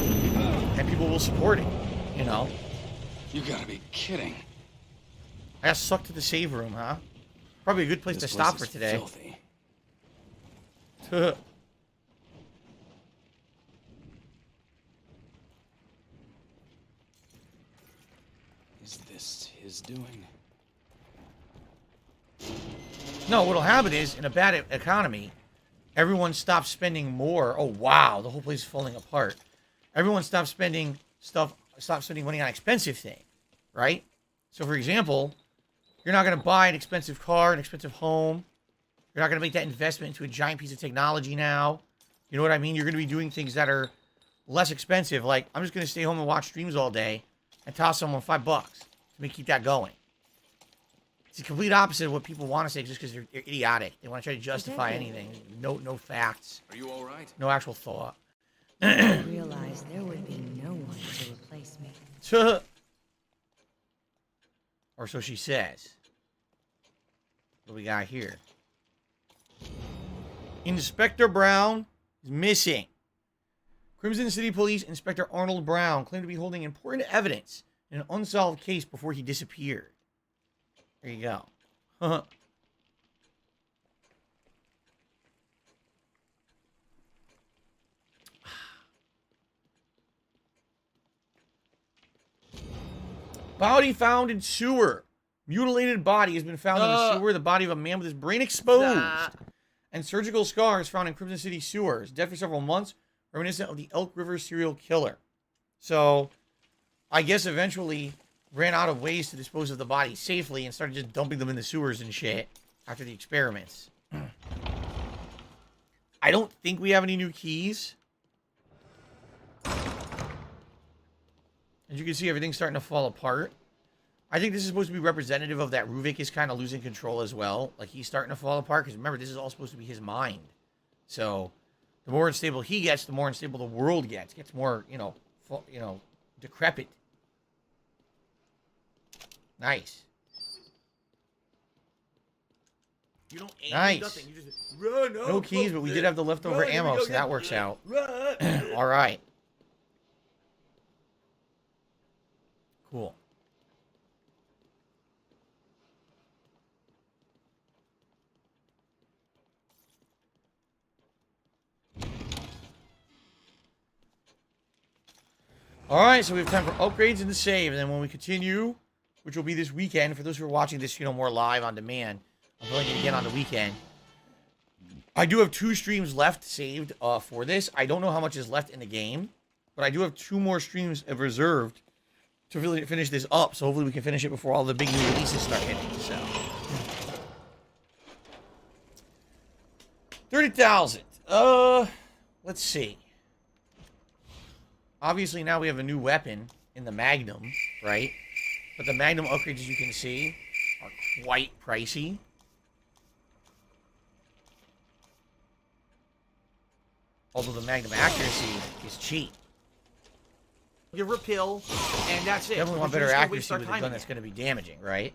And people will support it, you know? You gotta be kidding. I got sucked to the save room, huh? Probably a good place to stop for today. Filthy. Is this his doing? No, what'll happen is, in a bad economy, everyone stops spending more. Oh, wow, the whole place is falling apart. Everyone stops spending money on expensive things, right? So, for example, you're not going to buy an expensive car, an expensive home. You're not going to make that investment into a giant piece of technology now. You know what I mean? You're going to be doing things that are less expensive. Like, I'm just going to stay home and watch streams all day and toss someone $5 to make keep that going. It's the complete opposite of what people want to say just because they're idiotic. They want to try to justify anything. No facts. Are you all right? No actual thought. I realized there would be no one to replace me. Or so she says. What do we got here? Inspector Brown is missing. Crimson City Police Inspector Arnold Brown claimed to be holding important evidence in an unsolved case before he disappeared. There you go. Body found in sewer. Mutilated body has been found in the sewer. The body of a man with his brain exposed. And surgical scars found in Crimson City sewers. Dead for several months. Reminiscent of the Elk River serial killer. So, I guess eventually ran out of ways to dispose of the body safely and started just dumping them in the sewers and shit after the experiments. I don't think we have any new keys. As you can see, everything's starting to fall apart. I think this is supposed to be representative of that Ruvik is kind of losing control as well. Like, he's starting to fall apart. Because remember, this is all supposed to be his mind. So the more unstable he gets, the more unstable the world gets. Gets more, decrepit. Nice. You don't aim Nice. nothing. You just run. No keys, but we did have the leftover Run, ammo, go so get that works out. Run. All right. Cool. All right, so we have time for upgrades and the save, and then when we continue, which will be this weekend, for those who are watching this, more live on demand, I'm playing it again on the weekend. I do have 2 streams left saved for this. I don't know how much is left in the game, but I do have 2 more streams reserved to really finish this up, so hopefully we can finish it before all the big new releases start hitting, so. 30,000. Let's see. Obviously, now we have a new weapon in the Magnum, right? But the Magnum upgrades, as you can see, are quite pricey. Although the Magnum accuracy is cheap. Give her a pill, and that's it. Definitely want We're better just gonna accuracy waste our with a time gun again. that's going to be damaging, right?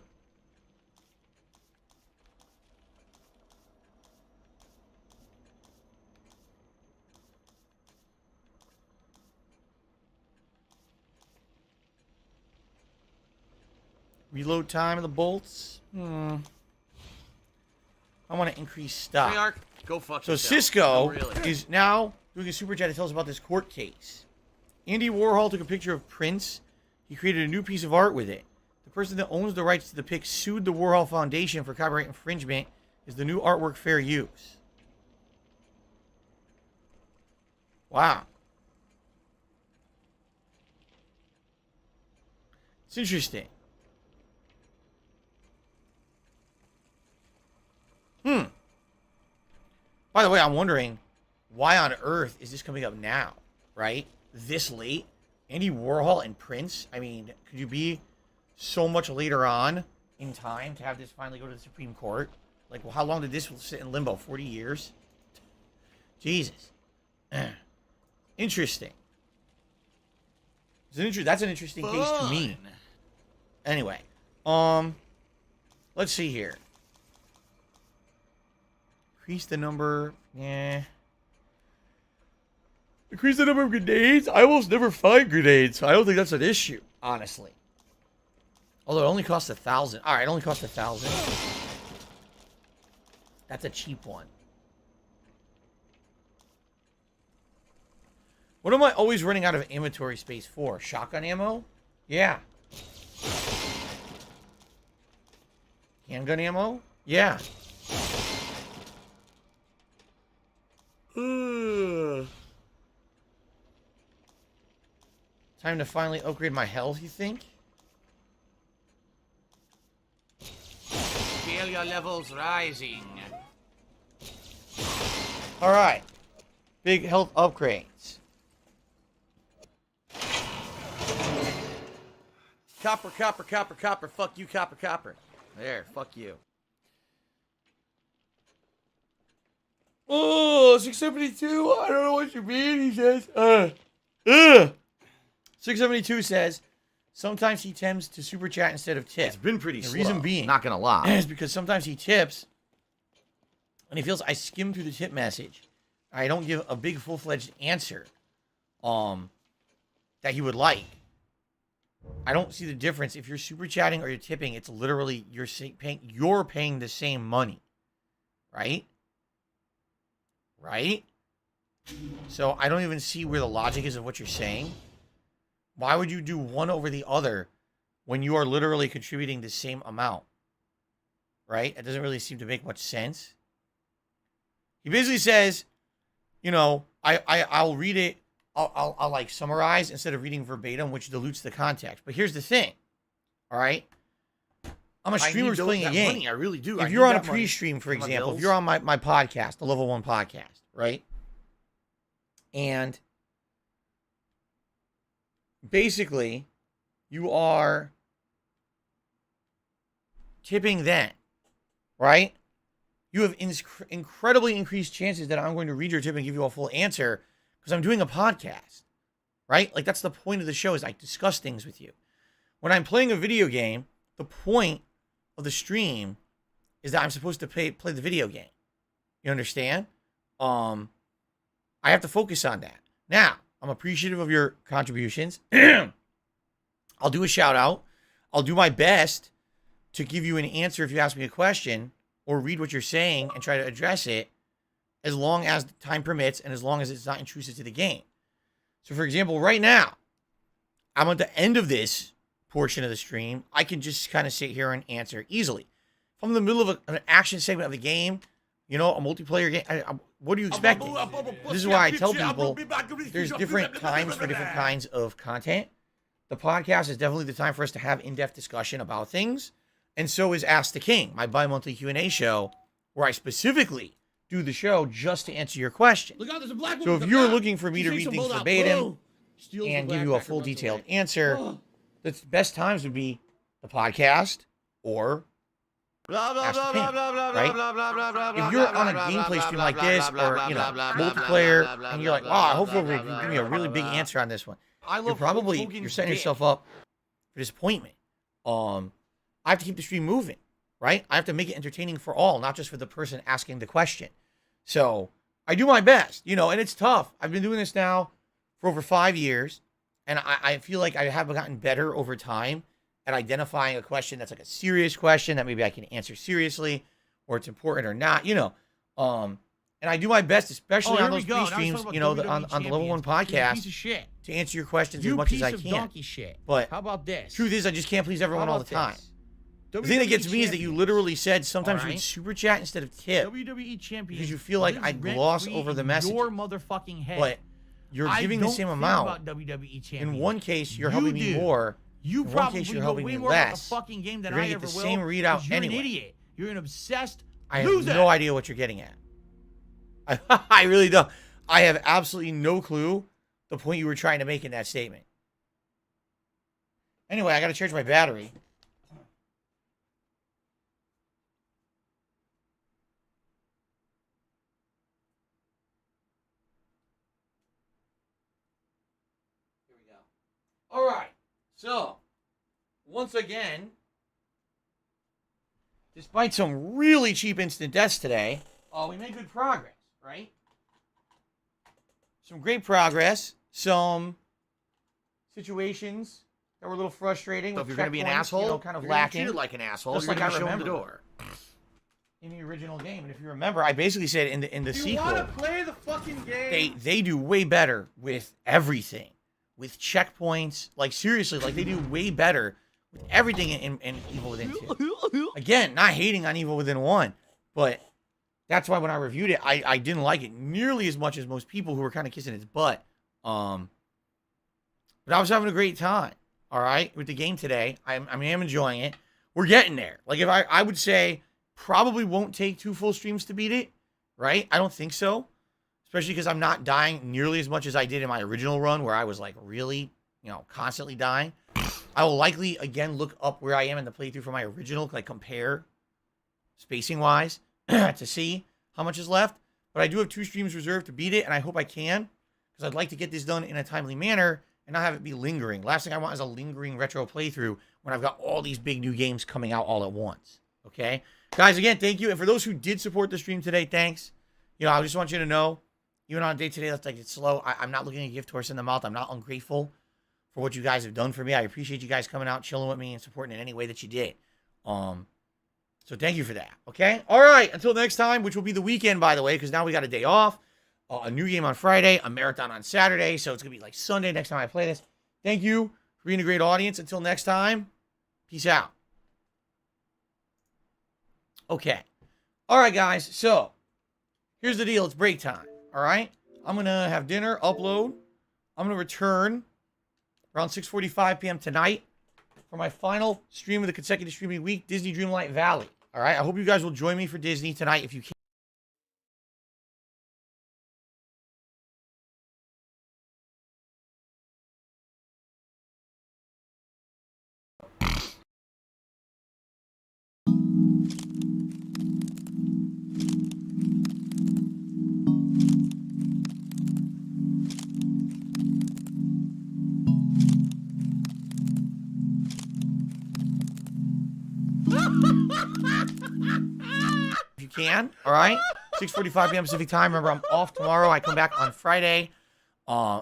Reload time of the bolts. I want to increase stock. Hey, Ark, go fuck So yourself. Cisco No, really. is now doing a super chat to tell us about this court case. Andy Warhol took a picture of Prince. He created a new piece of art with it. The person that owns the rights to the pic sued the Warhol Foundation for copyright infringement. Is the new artwork fair use? Wow. It's interesting. By the way, I'm wondering, why on earth is this coming up now, right? This late? Andy Warhol and Prince? I mean, could you be so much later on in time to have this finally go to the Supreme Court? Like, well, how long did this sit in limbo? 40 years? Jesus. Interesting. That's an interesting case to me. Anyway, let's see here. Increase the number. Increase the number of grenades? I almost never find grenades, so I don't think that's an issue, honestly. Although it only costs 1,000. Alright, it only costs 1,000. That's a cheap one. What am I always running out of inventory space for? Shotgun ammo? Yeah. Handgun ammo? Yeah. Time to finally upgrade my health, you think? Feel your levels rising. Alright. Big health upgrades. Copper, copper, copper, copper. Fuck you, copper, copper. There, fuck you. Oh, 672. I don't know what you mean, he says. 672 says, sometimes he tends to super chat instead of tip. It's been pretty The slow. reason being, Not gonna lie. is because sometimes he tips, and he feels I skim through the tip message. I don't give a big full-fledged answer that he would like. I don't see the difference. If you're super chatting or you're tipping, it's literally you're paying the same money. Right? Right? So I don't even see where the logic is of what you're saying. Why would you do one over the other when you are literally contributing the same amount? Right? It doesn't really seem to make much sense. He basically says, I'll read it. I'll like summarize instead of reading verbatim, which dilutes the context. But here's the thing. All right. I'm a streamer who's playing a game. Money, I really do. If you're on a pre-stream, for example, if you're on my podcast, the Level 1 podcast, right? And basically, you are tipping then, right? you have incredibly increased chances that I'm going to read your tip and give you a full answer because I'm doing a podcast, right? Like, that's the point of the show, is I discuss things with you. When I'm playing a video game, the point of the stream is that I'm supposed to play the video game. You understand? I have to focus on that. Now, I'm appreciative of your contributions. I'll do a shout out. I'll do my best to give you an answer if you ask me a question or read what you're saying and try to address it, as long as time permits and as long as it's not intrusive to the game. So, for example, right now, I'm at the end of this portion of the stream. I can just kind of sit here and answer easily. If I'm in the middle of an action segment of the game, you know, a multiplayer game, what are you expecting? This is why I tell people there's different times for different kinds of content. The podcast is definitely the time for us to have in-depth discussion about things. And so is Ask the King, my bi-monthly Q&A show, where I specifically do the show just to answer your question. Look out, there's a black So woman. if you're looking for me to read things verbatim and give you a full detailed answer, the best times would be the podcast or Ask the King, right? If you're on a gameplay stream like this or, you know, multiplayer, and you're like, wow, I hope you'll give me a really big answer on this one, you're setting yourself up for disappointment. I have to keep the stream moving, right? I have to make it entertaining for all, not just for the person asking the question. So I do my best, you know, and it's tough. I've been doing this now for over 5 years, and I feel like I have gotten better over time at identifying a question that's like a serious question that maybe I can answer seriously, or it's important or not, you know. And I do my best, especially on those pre-streams, you know, on the Level 1 podcast, to answer your questions as much as I can. But how about this? Truth is, I just can't please everyone all the time. The thing that gets me is that you literally said sometimes you would super chat instead of tip. WWE champion. Because you feel like I gloss over the message. Your motherfucking head. But you're giving the same amount. About WWE champion. In one case, you're helping me more. You in probably one case, you're helping way me more less. about the fucking game than you're I gonna ever get the will. same readout You're anyway. an idiot. You're an obsessed I loser. have no idea what you're getting at. I really don't. I have absolutely no clue the point you were trying to make in that statement. Anyway, I got to charge my battery. Here we go. All right. So, once again, despite some really cheap instant deaths today, we made good progress, right? Some great progress. Some situations that were a little frustrating. So if with you're going to be an checkpoints, asshole, you know, kind of you're gonna lacking. treat it like an asshole. Just You're like I gonna show 'em the remember door. in the original game. And if you remember, I basically said in the You sequel, want to play the fucking game? they do way better with everything, with checkpoints. Like seriously, like they do way better with everything in Evil Within 2. Again, not hating on Evil Within 1, but that's why when I reviewed it, I didn't like it nearly as much as most people who were kind of kissing its butt. But I was having a great time, all right, with the game today. I am enjoying it. We're getting there. Like, if I would say probably won't take 2 full streams to beat it, right? I don't think so, especially because I'm not dying nearly as much as I did in my original run where I was, like, really, you know, constantly dying. I will likely, again, look up where I am in the playthrough for my original, like, compare spacing-wise to see how much is left. But I do have 2 streams reserved to beat it, and I hope I can, because I'd like to get this done in a timely manner and not have it be lingering. Last thing I want is a lingering retro playthrough when I've got all these big new games coming out all at once. Okay? Guys, again, thank you. And for those who did support the stream today, thanks. You know, I just want you to know, even on a day today that's like it's slow, I'm not looking a gift horse in the mouth. I'm not ungrateful for what you guys have done for me. I appreciate you guys coming out, chilling with me, and supporting in any way that you did. So thank you for that. Okay? All right. Until next time, which will be the weekend, by the way, because now we got a day off. A new game on Friday, a marathon on Saturday, so it's going to be like Sunday next time I play this. Thank you for being a great audience. Until next time, peace out. Okay. All right, guys, so here's the deal. It's break time, all right? I'm going to have dinner, upload. I'm going to return around 6:45 p.m. tonight for my final stream of the consecutive streaming week, Disney Dreamlight Valley, all right? I hope you guys will join me for Disney tonight if you can. can. All right, 6:45 p.m. Pacific time. Remember, I'm off tomorrow. I come back on Friday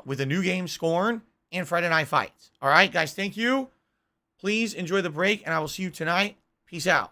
with a new game, Scorn, and Friday Night Fights. All right, guys. Thank you. Please enjoy the break, and I will see you tonight. Peace out.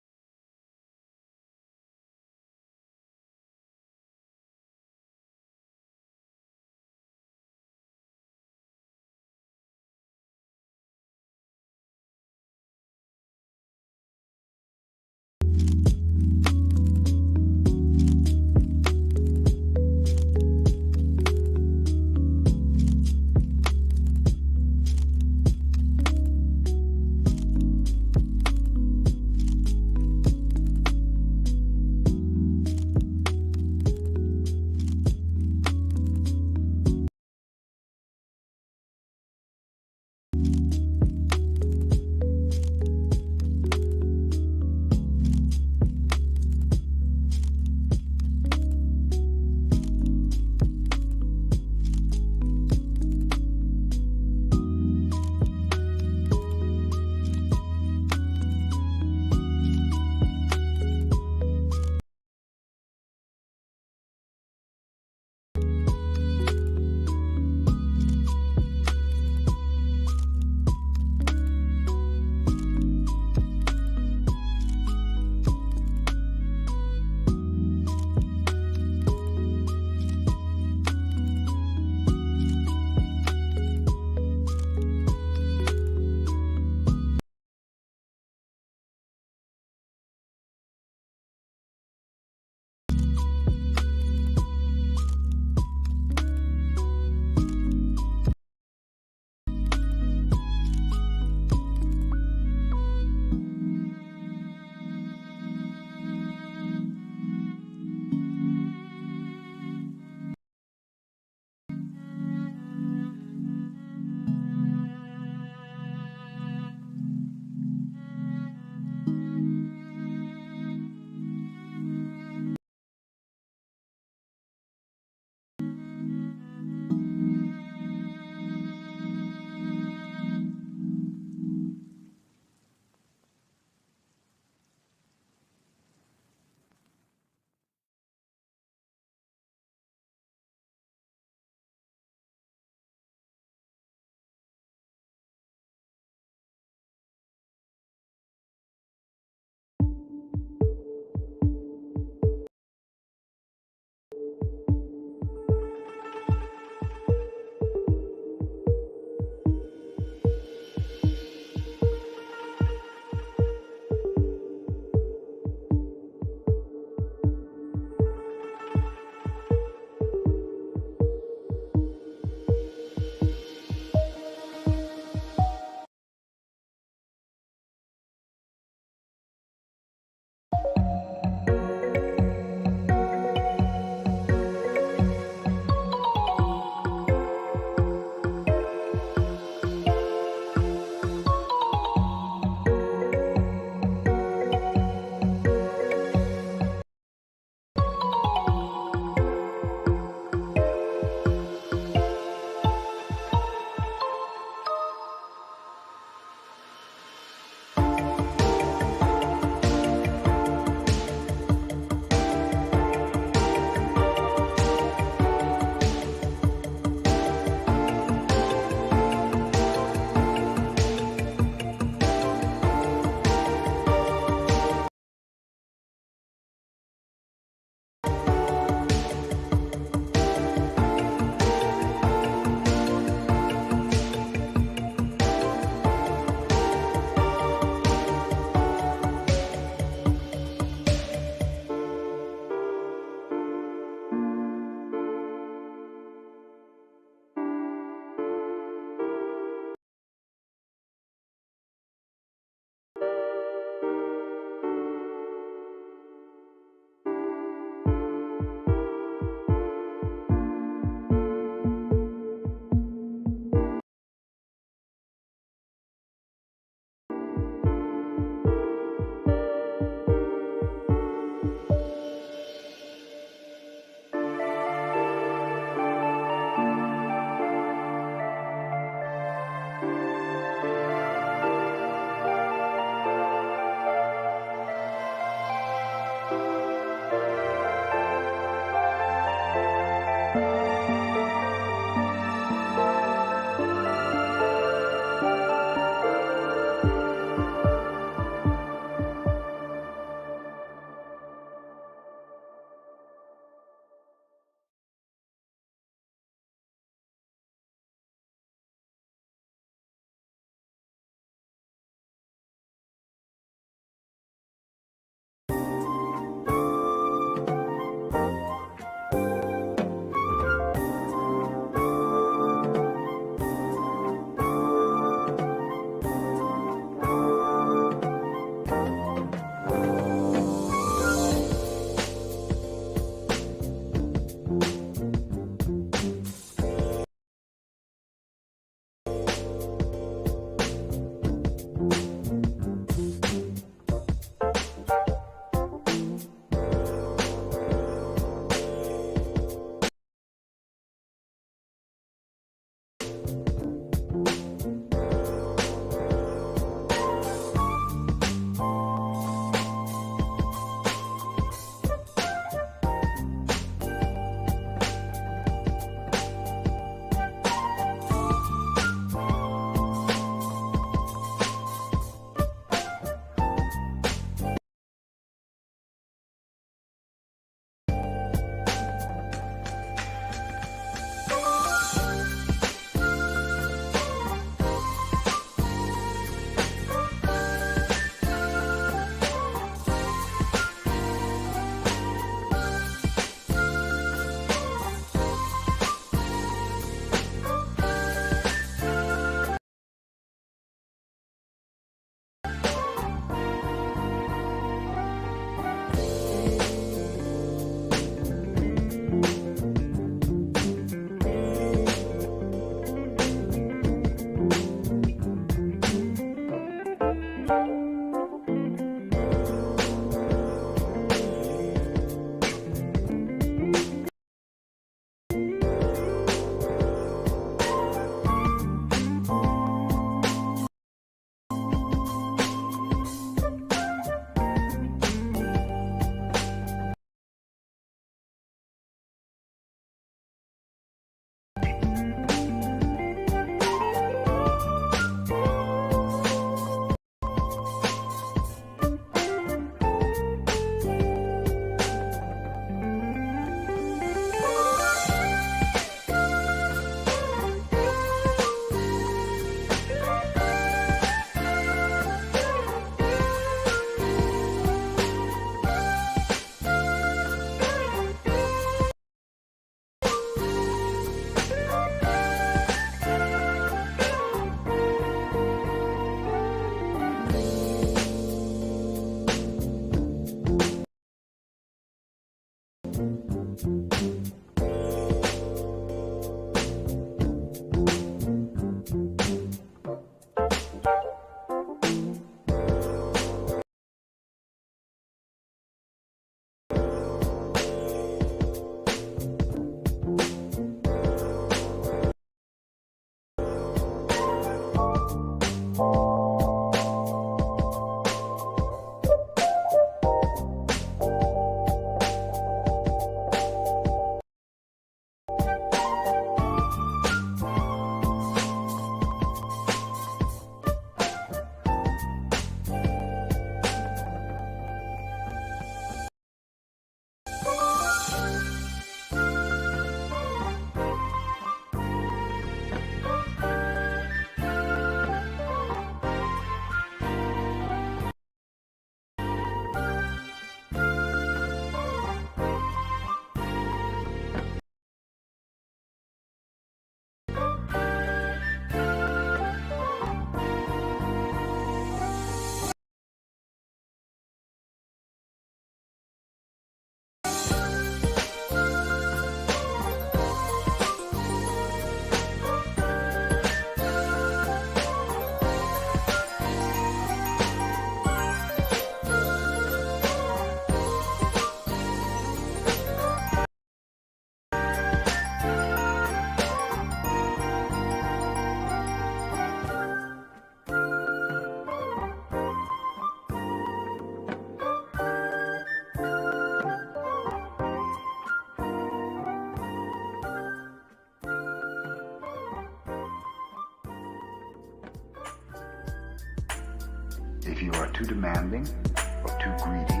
If you are too demanding or too greedy,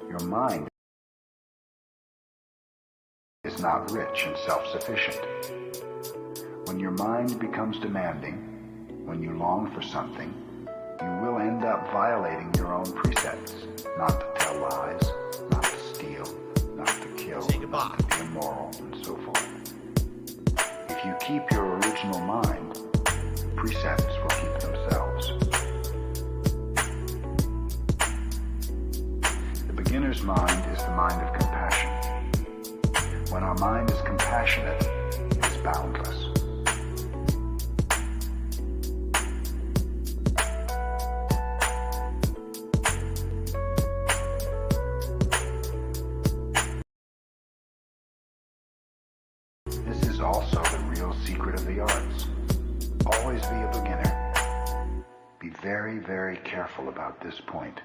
your mind is not rich and self-sufficient. When your mind becomes demanding, when you long for something, you will end up violating your own precepts. Not to tell lies, not to steal, not to kill, not to be immoral, and so forth. If you keep your original mind, the precepts will keep themselves. The beginner's mind is the mind of compassion. When our mind is compassionate, it is boundless. This is also the real secret of the arts. Always be a beginner. Be very, very careful about this point.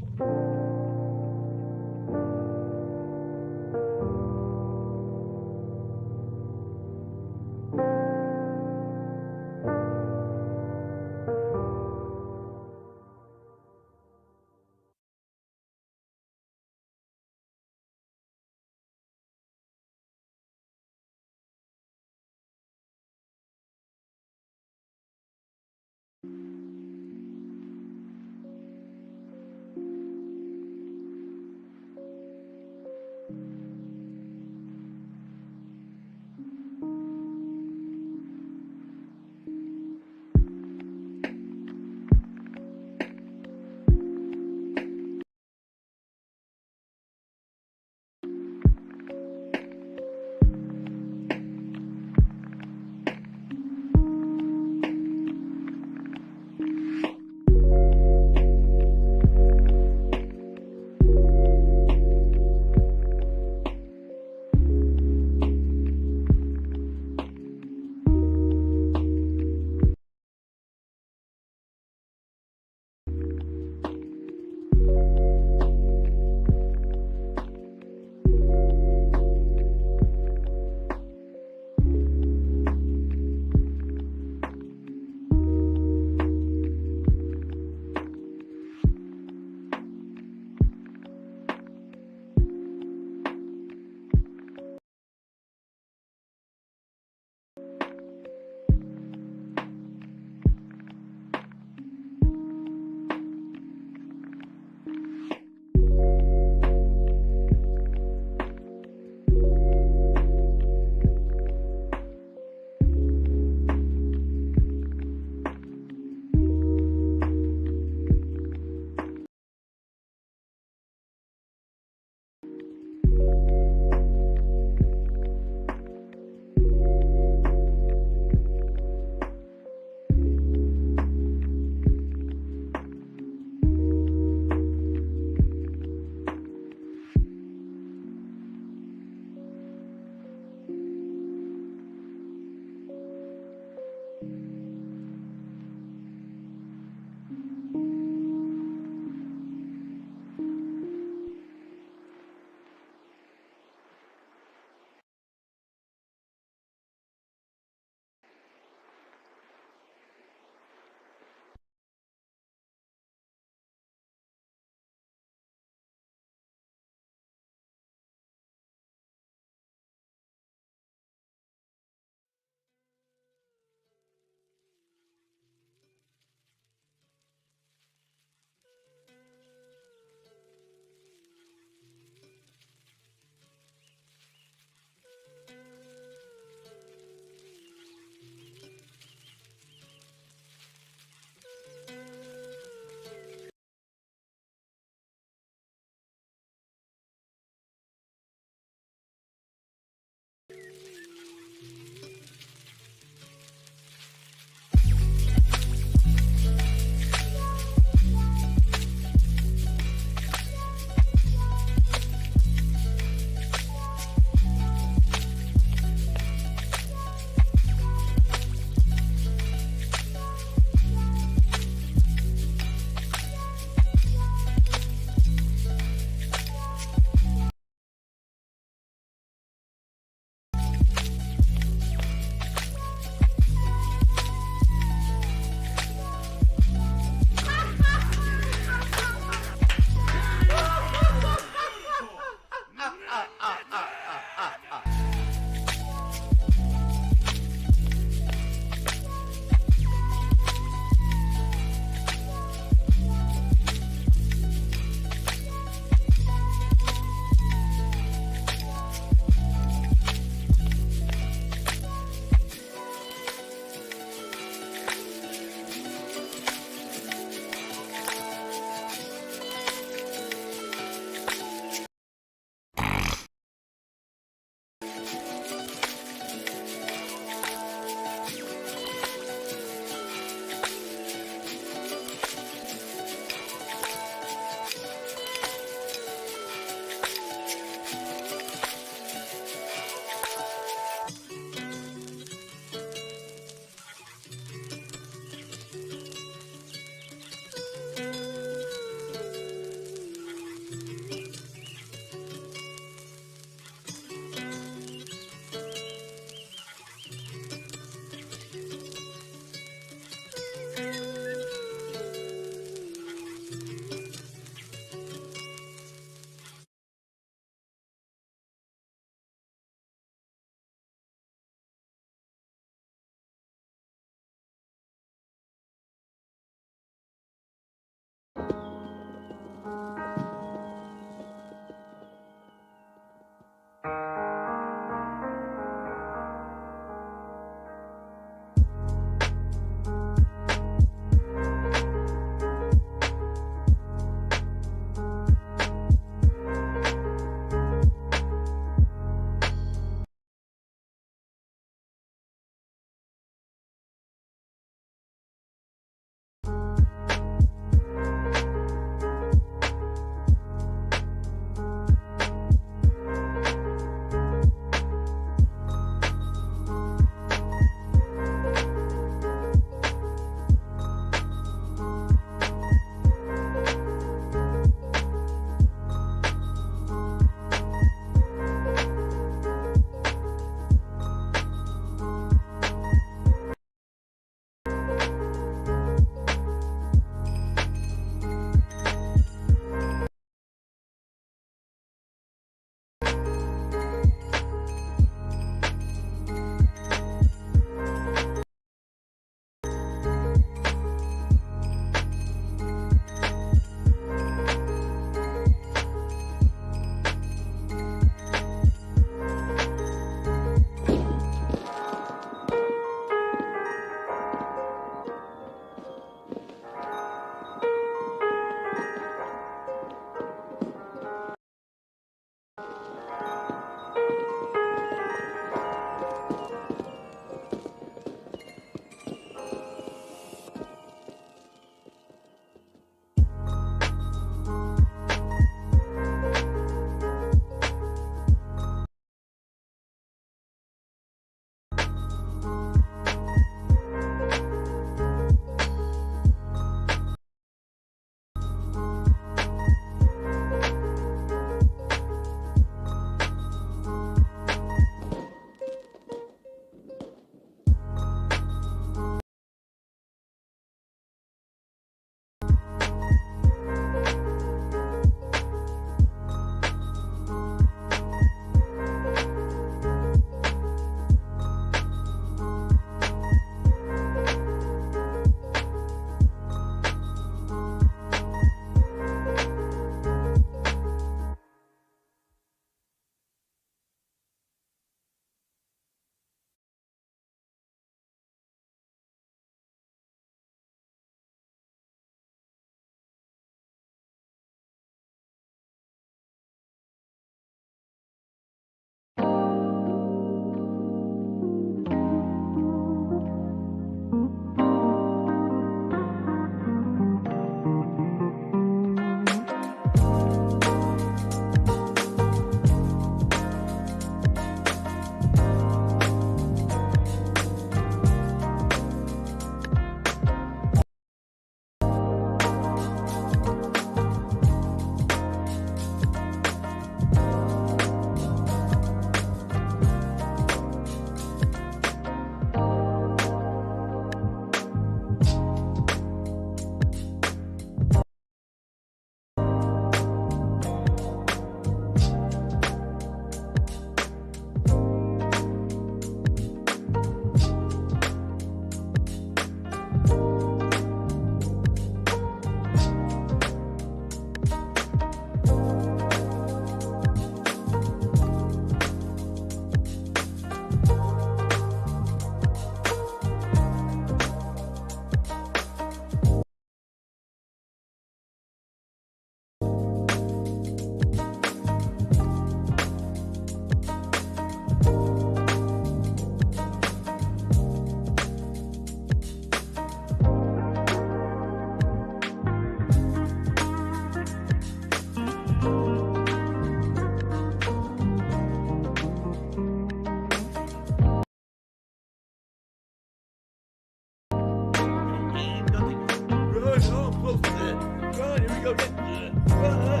Oh,